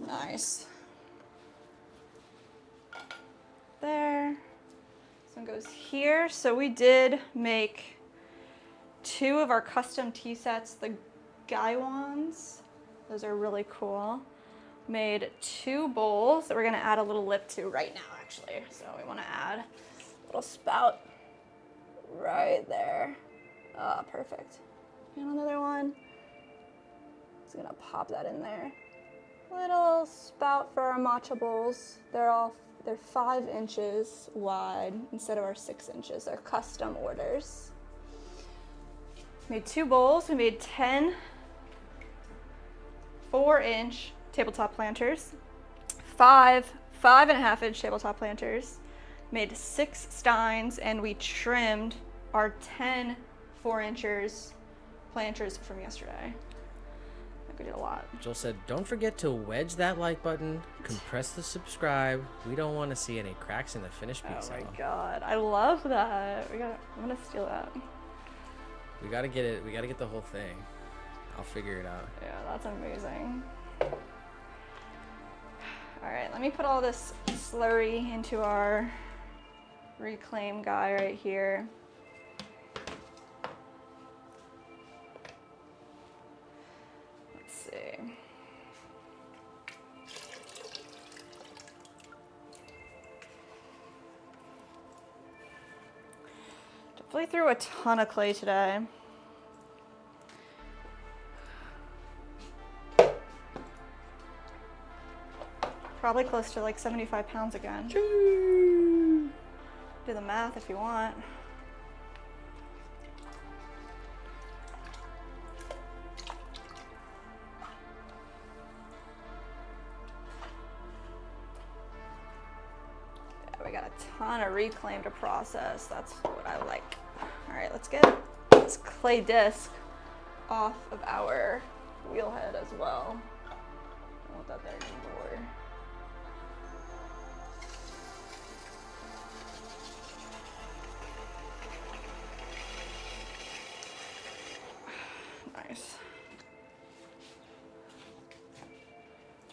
Nice. There. This one goes here. So we did make 2 of our custom tea sets, the Gaiwans. Those are really cool. Made 2 bowls that we're gonna add a little lip to right now, actually. So we wanna add a little spout right there. Ah, perfect. And another one. Just gonna pop that in there. Little spout for our matcha bowls. They're 5 inches wide instead of our 6 inches. They're custom orders. Made 2 bowls. We made 10 4-inch tabletop planters, 5 5.5-inch tabletop planters, made 6 steins, and we trimmed our 10 4-inchers planters from yesterday. We did a lot. Joel said, don't forget to wedge that like button, compress the subscribe. We don't want to see any cracks in the finished pizza. Oh my god, I love that. I'm gonna steal that. We gotta get it. We gotta get the whole thing. I'll figure it out. Yeah, that's amazing. All right, let me put all this slurry into our reclaim guy right here. Let's see. Definitely threw a ton of clay today. Probably close to like 75 pounds again. Do the math if you want. Yeah, we got a ton of reclaim to process. That's what I like. All right, let's get this clay disc off of our wheel head as well. I don't want that there anymore. Nice.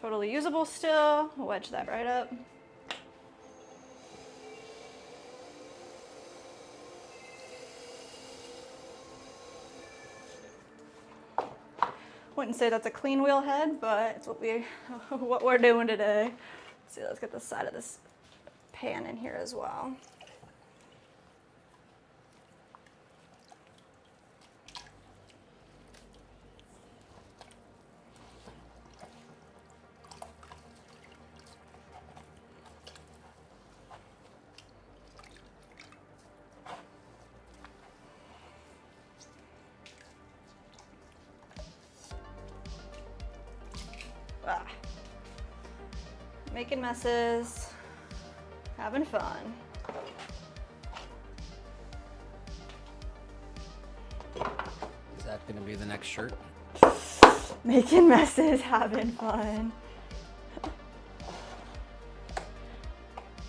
Totally usable still. Wedge that right up. Wouldn't say that's a clean wheel head, but it's what we're doing today. Let's see, let's get the side of this pan in here as well. Making messes, having fun. Is that gonna be the next shirt? Making messes, having fun.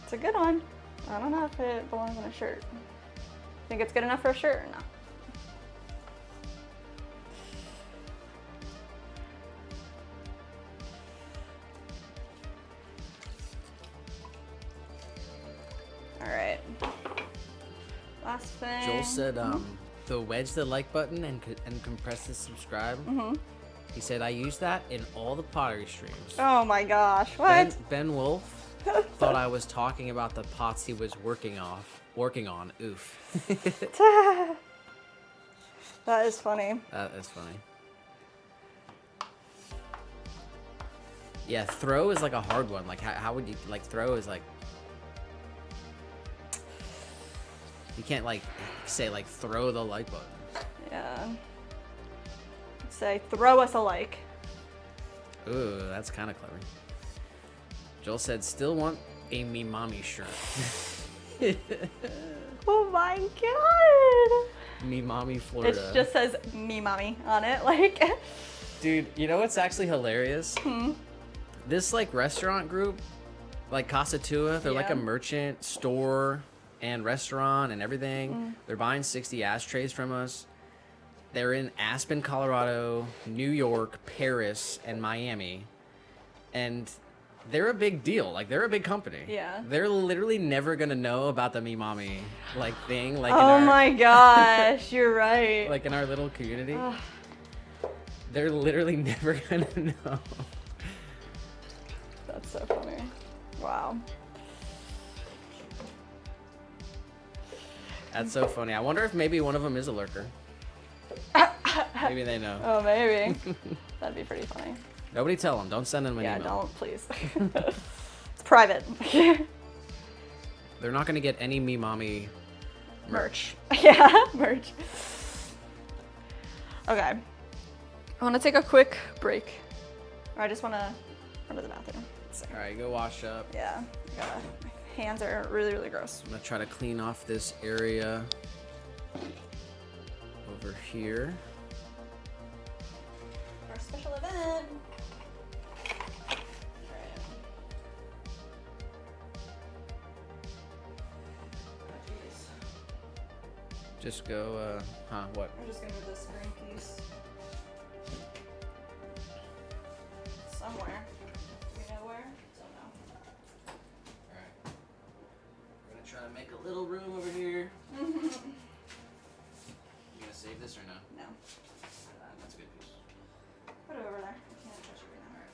It's a good one. I don't know if it belongs on a shirt. Think it's good enough for a shirt or not? Last thing. Joel said, the wedge the like button and compress the subscribe. He said, I use that in all the pottery streams. Oh my gosh, what? Ben Wolf thought I was talking about the pots he was working on. Oof. That is funny. That is funny. Yeah, throw is like a hard one. Like, how would you, like, throw is like, you can't like say like throw the like button. Yeah. Say throw us a like. Ooh, that's kind of clever. Joel said, still want a me mommy shirt. Oh my god. Me mommy Florida. It just says me mommy on it, like. Dude, you know what's actually hilarious? This like restaurant group, like Casa Tua, they're like a merchant store and restaurant and everything. They're buying 60 ashtrays from us. They're in Aspen, Colorado, New York, Paris, and Miami. And they're a big deal. Like, they're a big company. Yeah. They're literally never gonna know about the Me Mommy like thing. Like, oh my gosh, you're right. Like in our little community. They're literally never gonna know. That's so funny. Wow. That's so funny. I wonder if maybe one of them is a lurker. Maybe they know. Oh, maybe. That'd be pretty funny. Nobody tell them. Don't send them an email. Yeah, don't, please. It's private. They're not going to get any Me Mommy merch. Yeah, merch. Okay. I want to take a quick break. Or I just want to run to the bathroom. All right, go wash up. Yeah. My hands are really, really gross. I'm going to try to clean off this area over here. Our special event. Just go, what? I'm just gonna move this green piece somewhere. Do we know where? Don't know. Alright. We're gonna try to make a little room over here. You gonna save this or no? No. That's a good piece. Put it over there. I can't touch it right now. Alright.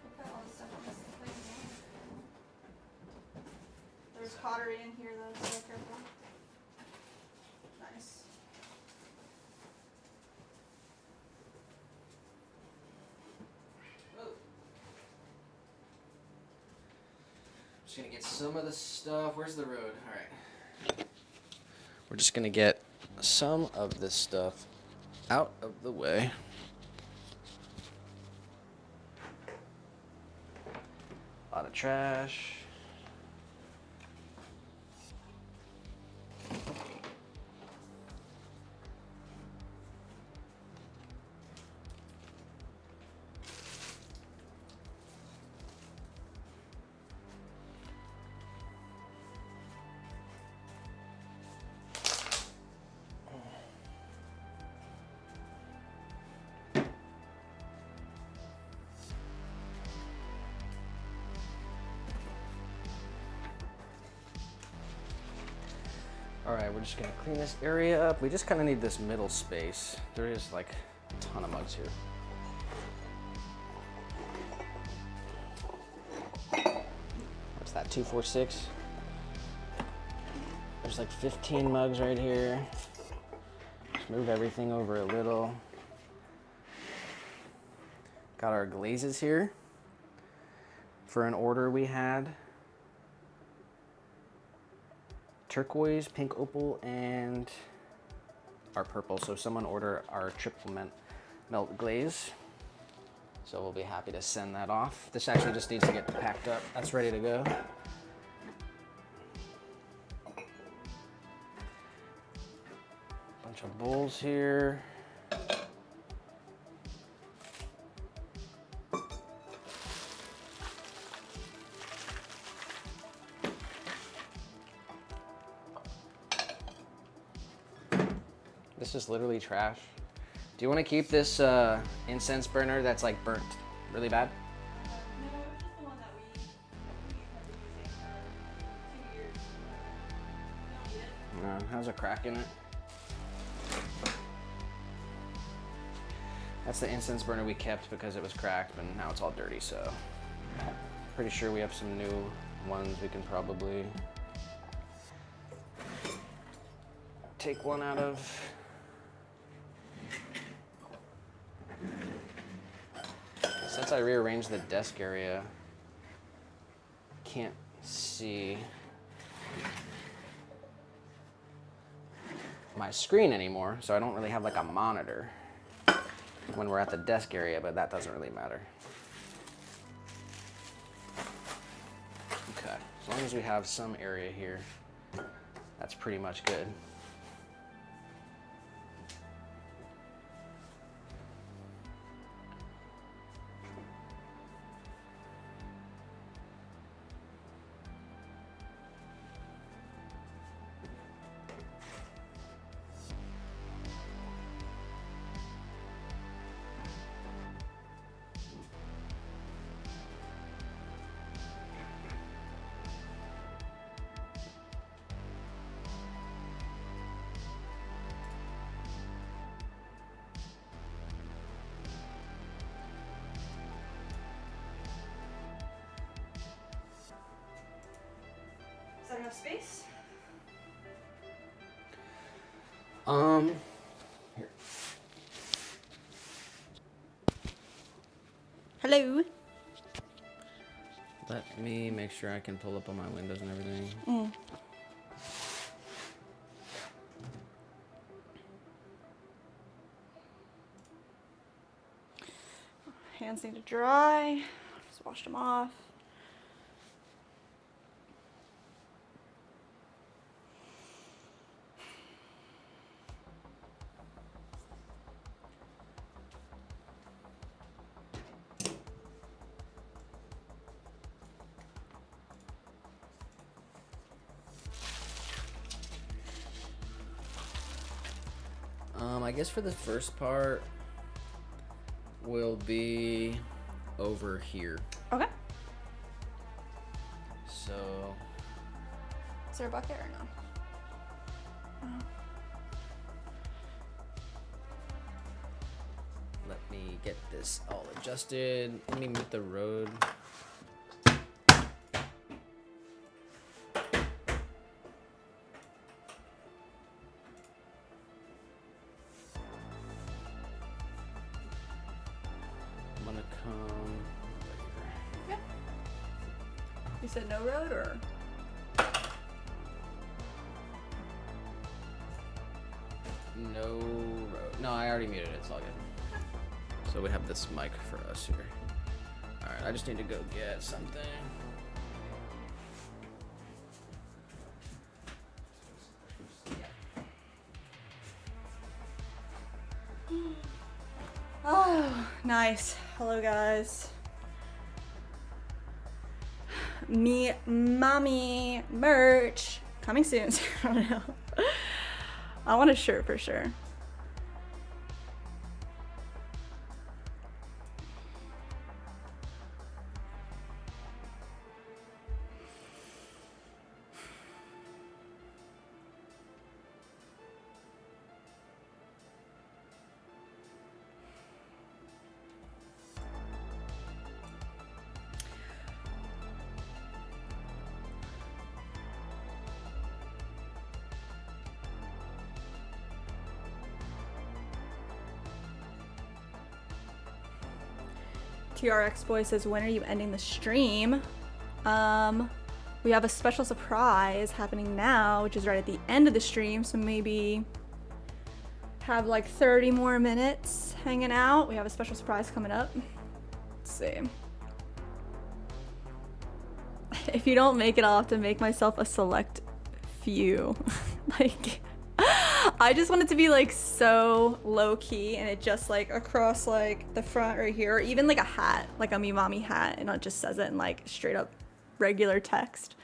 We'll put all this stuff on this plate as well. There's pottery in here though, so careful. Nice. Just gonna get some of the stuff. Where's the road? Alright. We're just gonna get some of this stuff out of the way. A lot of trash. Alright, we're just gonna clean this area up. We just kind of need this middle space. There is like a ton of mugs here. What's that, 246? There's like 15 mugs right here. Just move everything over a little. Got our glazes here for an order we had. Turquoise, pink opal, and our purple. So someone ordered our triple melt glaze. So we'll be happy to send that off. This actually just needs to get packed up. That's ready to go. Bunch of bowls here. This is literally trash. Do you want to keep this incense burner that's like burnt really bad? No, it's just the one that we have been using for 2 years. We don't need it. No, it has a crack in it. That's the incense burner we kept because it was cracked, but now it's all dirty, so pretty sure we have some new ones we can probably take one out of. Since I rearranged the desk area, can't see my screen anymore, so I don't really have like a monitor when we're at the desk area, but that doesn't really matter. Okay, as long as we have some area here, that's pretty much good. Is that enough space? Here. Hello. Let me make sure I can pull up on my windows and everything. Hands need to dry. Just washed them off. I guess for the first part, will be over here. Okay. So. Is there a bucket or no? Let me get this all adjusted. Let me meet the road. I'm gonna come over here. Yeah. You said no road or? No road. No, I already muted it. It's all good. So we have this mic for us here. All right, I just need to go get something. Oh, nice. Hello, guys. Me mommy merch coming soon. I don't know. I want a shirt for sure. TRX Boy says, when are you ending the stream? We have a special surprise happening now, which is right at the end of the stream, so maybe have like 30 more minutes hanging out. We have a special surprise coming up. Let's see. If you don't make it, I'll have to make myself a select few. Like, I just want it to be like so low key and it just like across like the front right here, or even like a hat, like a Me Mommy hat, and it just says it in like straight up regular text.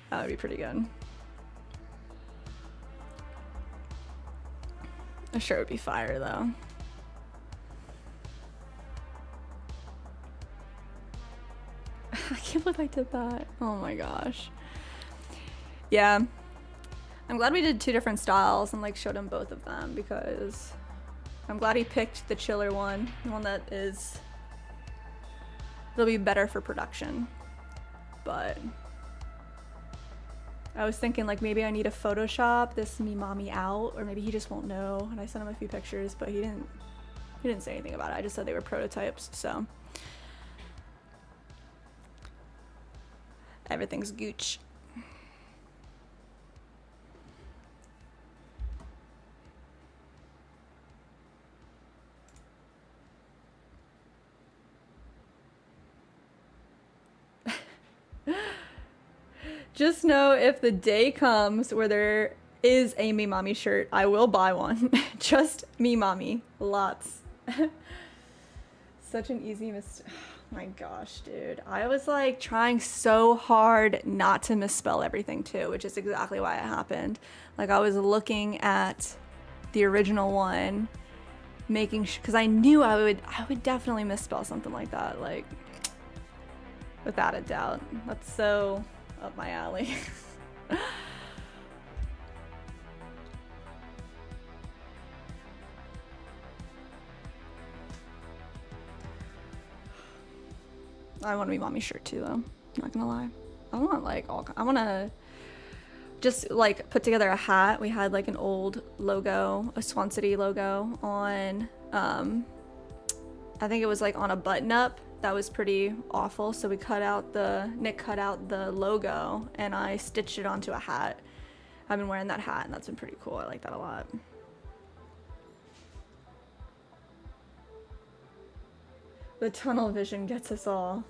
That would be pretty good. A shirt would be fire though. I can't believe I did that. Oh my gosh. Yeah. I'm glad we did two different styles and like showed him both of them, because I'm glad he picked the chiller one, the one that is, it'll be better for production. But I was thinking like maybe I need to Photoshop this Me Mommy out, or maybe he just won't know. And I sent him a few pictures, but he didn't say anything about it. I just said they were prototypes, so everything's gooch. Just know if the day comes where there is a Me Mommy shirt, I will buy one. Just Me Mommy. Lots. Such an easy mistake. Oh my gosh, dude. I was like trying so hard not to misspell everything too, which is exactly why it happened. Like I was looking at the original one, making sure, because I knew I would definitely misspell something like that, like without a doubt. That's so up my alley. I want a Me Mommy shirt too, though. Not gonna lie. I want like I want to just like put together a hat. We had like an old logo, a Swan City logo on. I think it was like on a button up. That was pretty awful. So Nick cut out the logo and I stitched it onto a hat. I've been wearing that hat and that's been pretty cool. I like that a lot. The tunnel vision gets us all.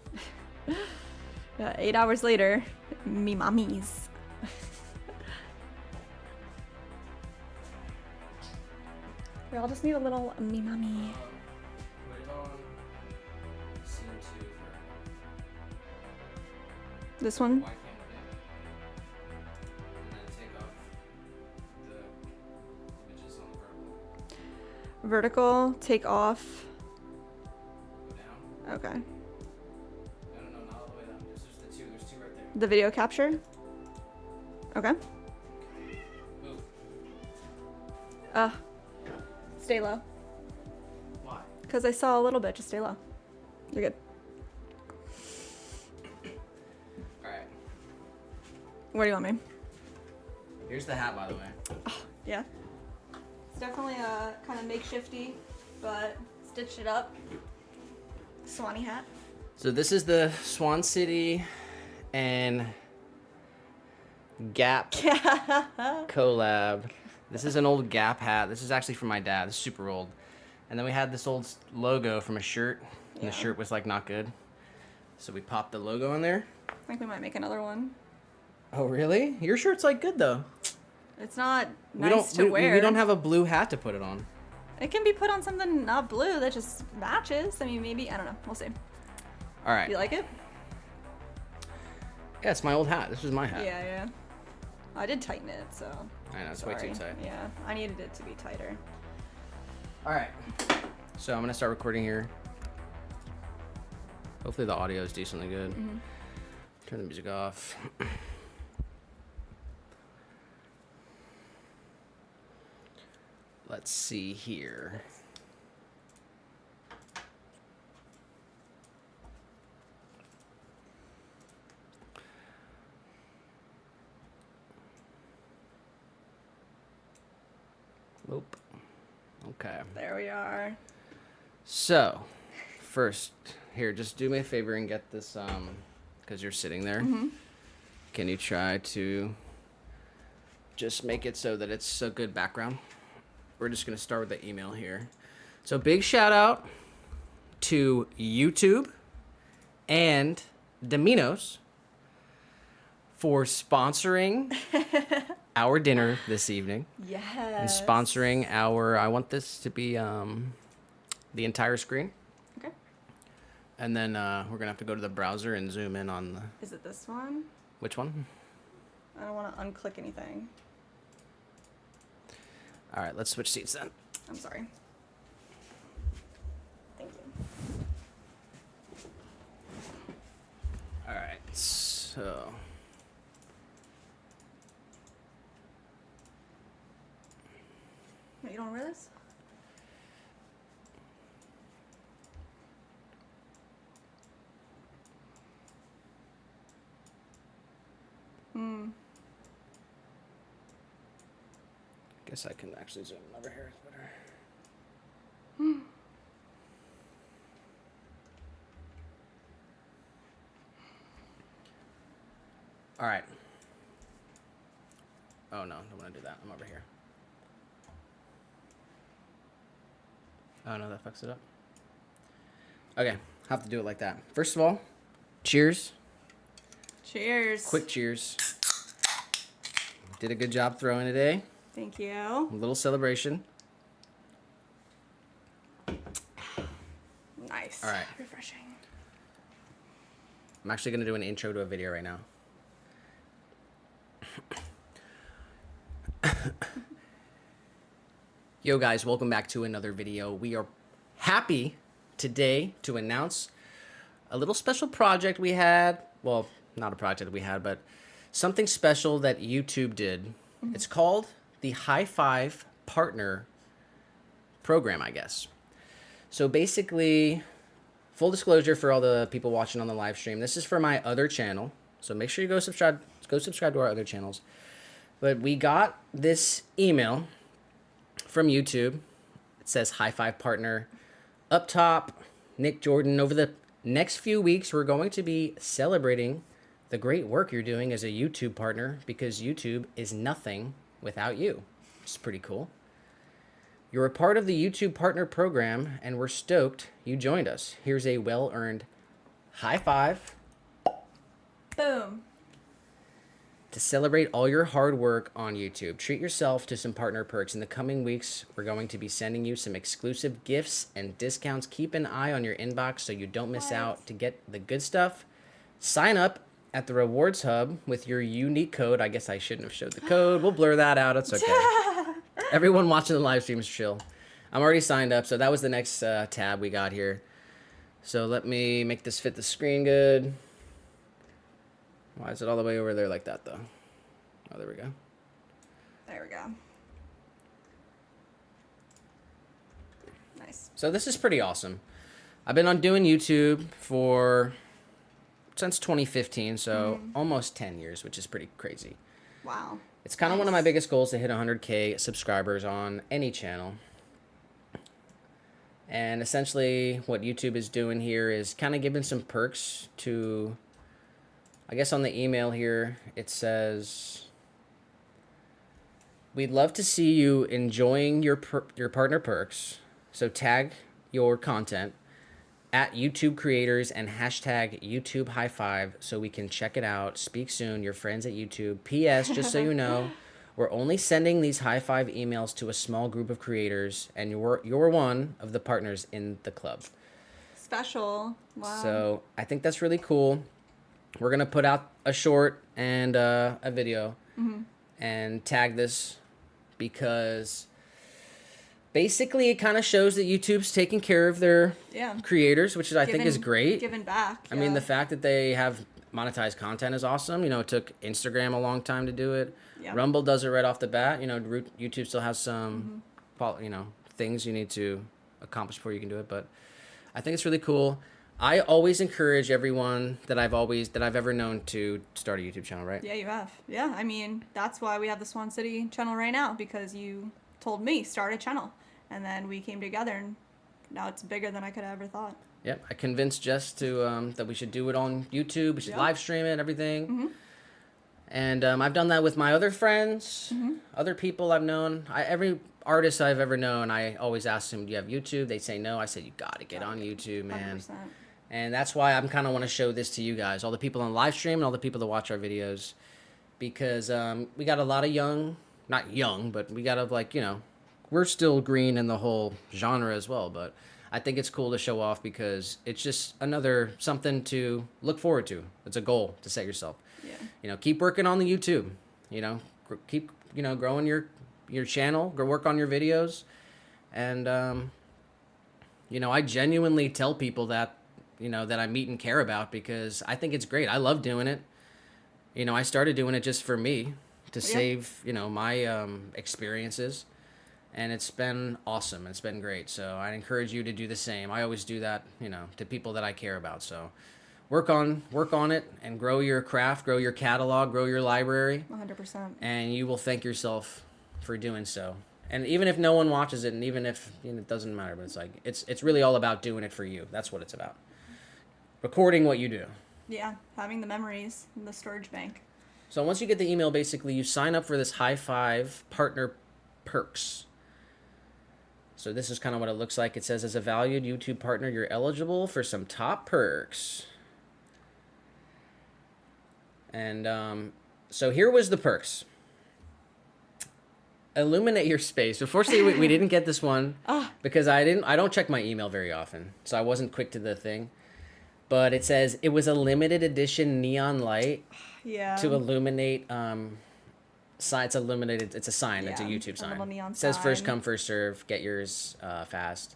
Yeah, 8 hours later, Me Mommies. We all just need a little Me Mommy. This one? Why can't we? And then take off the images Vertical, take off. Go down. Okay. No, not all the way down. Just the two. There's two right there. The video capture? Okay. Move. Stay low. Why? Because I saw a little bit. Just stay low. You're good. Alright. Where do you want me? Here's the hat, by the way. Oh, yeah. It's definitely kind of makeshifty, but stitched it up. Swanee hat. So this is the Swan City and Gap collab. This is an old Gap hat. This is actually from my dad. This is super old. And then we had this old logo from a shirt, and the shirt was like not good. So we popped the logo in there. I think we might make another one. Oh really? Your shirt's like good though. It's not nice to wear. We don't have a blue hat to put it on. It can be put on something not blue that just matches. I mean, maybe, I don't know. We'll see. All right. You like it? Yeah, it's my old hat. This was my hat. Yeah. I did tighten it, so. I know, it's way too tight. Yeah, I needed it to be tighter. All right. So I'm going to start recording here. Hopefully the audio is decently good. Mm-hmm. Turn the music off. Let's see here. Nope. Okay. There we are. So, first, here, just do me a favor and get this, because you're sitting there. Mm-hmm. Can you try to just make it so that it's a good background? We're just going to start with the email here. So, big shout out to YouTube and Domino's for sponsoring our dinner this evening. Yes. And sponsoring our, I want this to be the entire screen. Okay. And then we're going to have to go to the browser and zoom in on the... Is it this one? Which one? I don't want to unclick anything. All right, let's switch seats then. I'm sorry. Thank you. All right, so... Wait, you don't wear this? Guess I can actually zoom over here. It's better. All right. Oh no, don't want to do that. I'm over here. Oh no, that fucks it up. Okay, have to do it like that. First of all, cheers. Cheers. Quick cheers. Did a good job throwing today. Thank you. A little celebration. Nice. All right. Refreshing. I'm actually going to do an intro to a video right now. Yo guys, welcome back to another video. We are happy today to announce a little special project we had. Well, not a project we had, but something special that YouTube did. Mm-hmm. It's called the High Five Partner Program, I guess. So basically, full disclosure for all the people watching on the live stream, this is for my other channel. So make sure you go subscribe to our other channels. But we got this email from YouTube. It says High Five Partner. Up top, Nick Jordan. Over the next few weeks, we're going to be celebrating the great work you're doing as a YouTube partner, because YouTube is nothing without you. It's pretty cool. You're a part of the YouTube Partner Program, and we're stoked you joined us. Here's a well-earned high five. Boom. To celebrate all your hard work on YouTube. Treat yourself to some partner perks. In the coming weeks, we're going to be sending you some exclusive gifts and discounts. Keep an eye on your inbox so you don't miss out. To get the good stuff, sign up at the Rewards Hub with your unique code. I guess I shouldn't have showed the code. We'll blur that out. It's okay. Everyone watching the live stream is chill. I'm already signed up, so that was the next tab we got here. So let me make this fit the screen good. Why is it all the way over there like that, though? Oh, there we go. There we go. Nice. So this is pretty awesome. I've been doing YouTube since 2015, so almost 10 years, which is pretty crazy. Wow. It's kind of one of my biggest goals to hit 100K subscribers on any channel. And essentially what YouTube is doing here is kind of giving some perks to, I guess on the email here, it says, we'd love to see you enjoying your partner perks. So tag your content at YouTube creators and hashtag YouTube high five so we can check it out. Speak soon, your friends at YouTube. P.S. Just so you know, we're only sending these high five emails to a small group of creators, and you're one of the partners in the club. Special. Wow. So I think that's really cool. We're gonna put out a short and a video and tag this because basically it kind of shows that YouTube's taking care of their creators, which I think is great. Giving back. I mean, the fact that they have monetized content is awesome. You know, it took Instagram a long time to do it. Yeah. Rumble does it right off the bat. You know, YouTube still has some, things you need to accomplish before you can do it. But I think it's really cool. I always encourage everyone that I've ever known to start a YouTube channel, right? Yeah, you have. Yeah, I mean, that's why we have the Swan City channel right now, because you told me start a channel. And then we came together, and now it's bigger than I could have ever thought. Yep, I convinced Jess to that we should do it on YouTube. We should live stream it, everything. And I've done that with my other friends, other people I've known. Every artist I've ever known, I always ask them, do you have YouTube? They say no. I said, you got to get on YouTube, man. 100%. And that's why I'm kind of want to show this to you guys, all the people on live stream and all the people that watch our videos. Because we got a lot of not young, but we got we're still green in the whole genre as well. But I think it's cool to show off because it's just another something to look forward to. It's a goal to set yourself. Yeah. Keep working on the YouTube. Keep growing your channel. Go work on your videos, and I genuinely tell people that that I meet and care about because I think it's great. I love doing it. I started doing it just for me to save my experiences. And it's been awesome. It's been great. So I encourage you to do the same. I always do that, to people that I care about. So work on it and grow your craft, grow your catalog, grow your library. 100%. And you will thank yourself for doing so. And even if no one watches it, and even if it doesn't matter, but it's really all about doing it for you. That's what it's about. Recording what you do. Yeah, having the memories in the storage bank. So once you get the email, basically you sign up for this high five partner perks. So this is kind of what it looks like. It says, as a valued YouTube partner, you're eligible for some top perks. And so here was the perks. Illuminate your space. Unfortunately, we didn't get this one because I don't check my email very often. So I wasn't quick to the thing. But it says it was a limited edition neon light to illuminate it's illuminated. It's a sign. Yeah, it's a YouTube sign. Little neon it says first come, first serve. Get yours fast.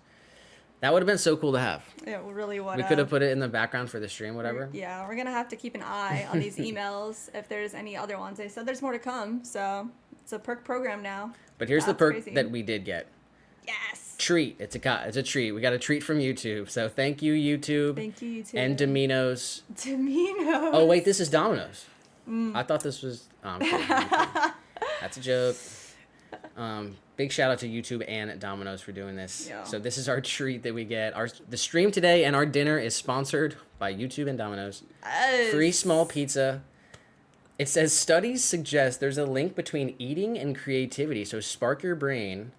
That would have been so cool to have. It really would. We could have put it in the background for the stream, whatever. We're gonna have to keep an eye on these emails if there's any other ones. They said there's more to come, so it's a perk program now. But here's the perk that we did get. Yes. Treat. It's a treat. We got a treat from YouTube. So thank you, YouTube. Thank you, YouTube. And Domino's. Domino's. Oh wait, this is Domino's. I thought this was. I'm kidding. That's a joke. Big shout out to YouTube and Domino's for doing this. Yeah. So this is our treat that we get. The stream today and our dinner is sponsored by YouTube and Domino's. Yes. Free small pizza. It says studies suggest there's a link between eating and creativity. So spark your brain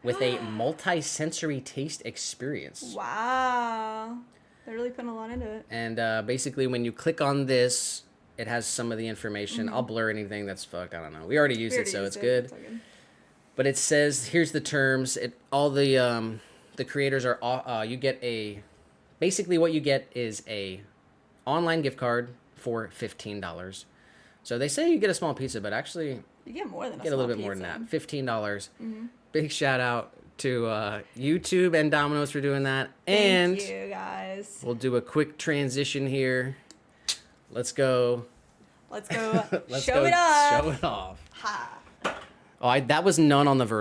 with a multi-sensory taste experience. Wow. They're really putting a lot into it. And basically when you click on this, it has some of the information. I'll blur anything that's fucked. I don't know. We already used it, so it's good. It's good. But it says, here's the terms. All the creators are, you get basically what you get is a online gift card for $15. So they say you get a small pizza, but actually you get more than a little bit more than that. $15. Big shout out to YouTube and Domino's for doing that. And Thank you, guys. we'll do a quick transition here. Let's go. Let's go Let's show go it off. Show it off. Ha. Oh, that was none on the vertical.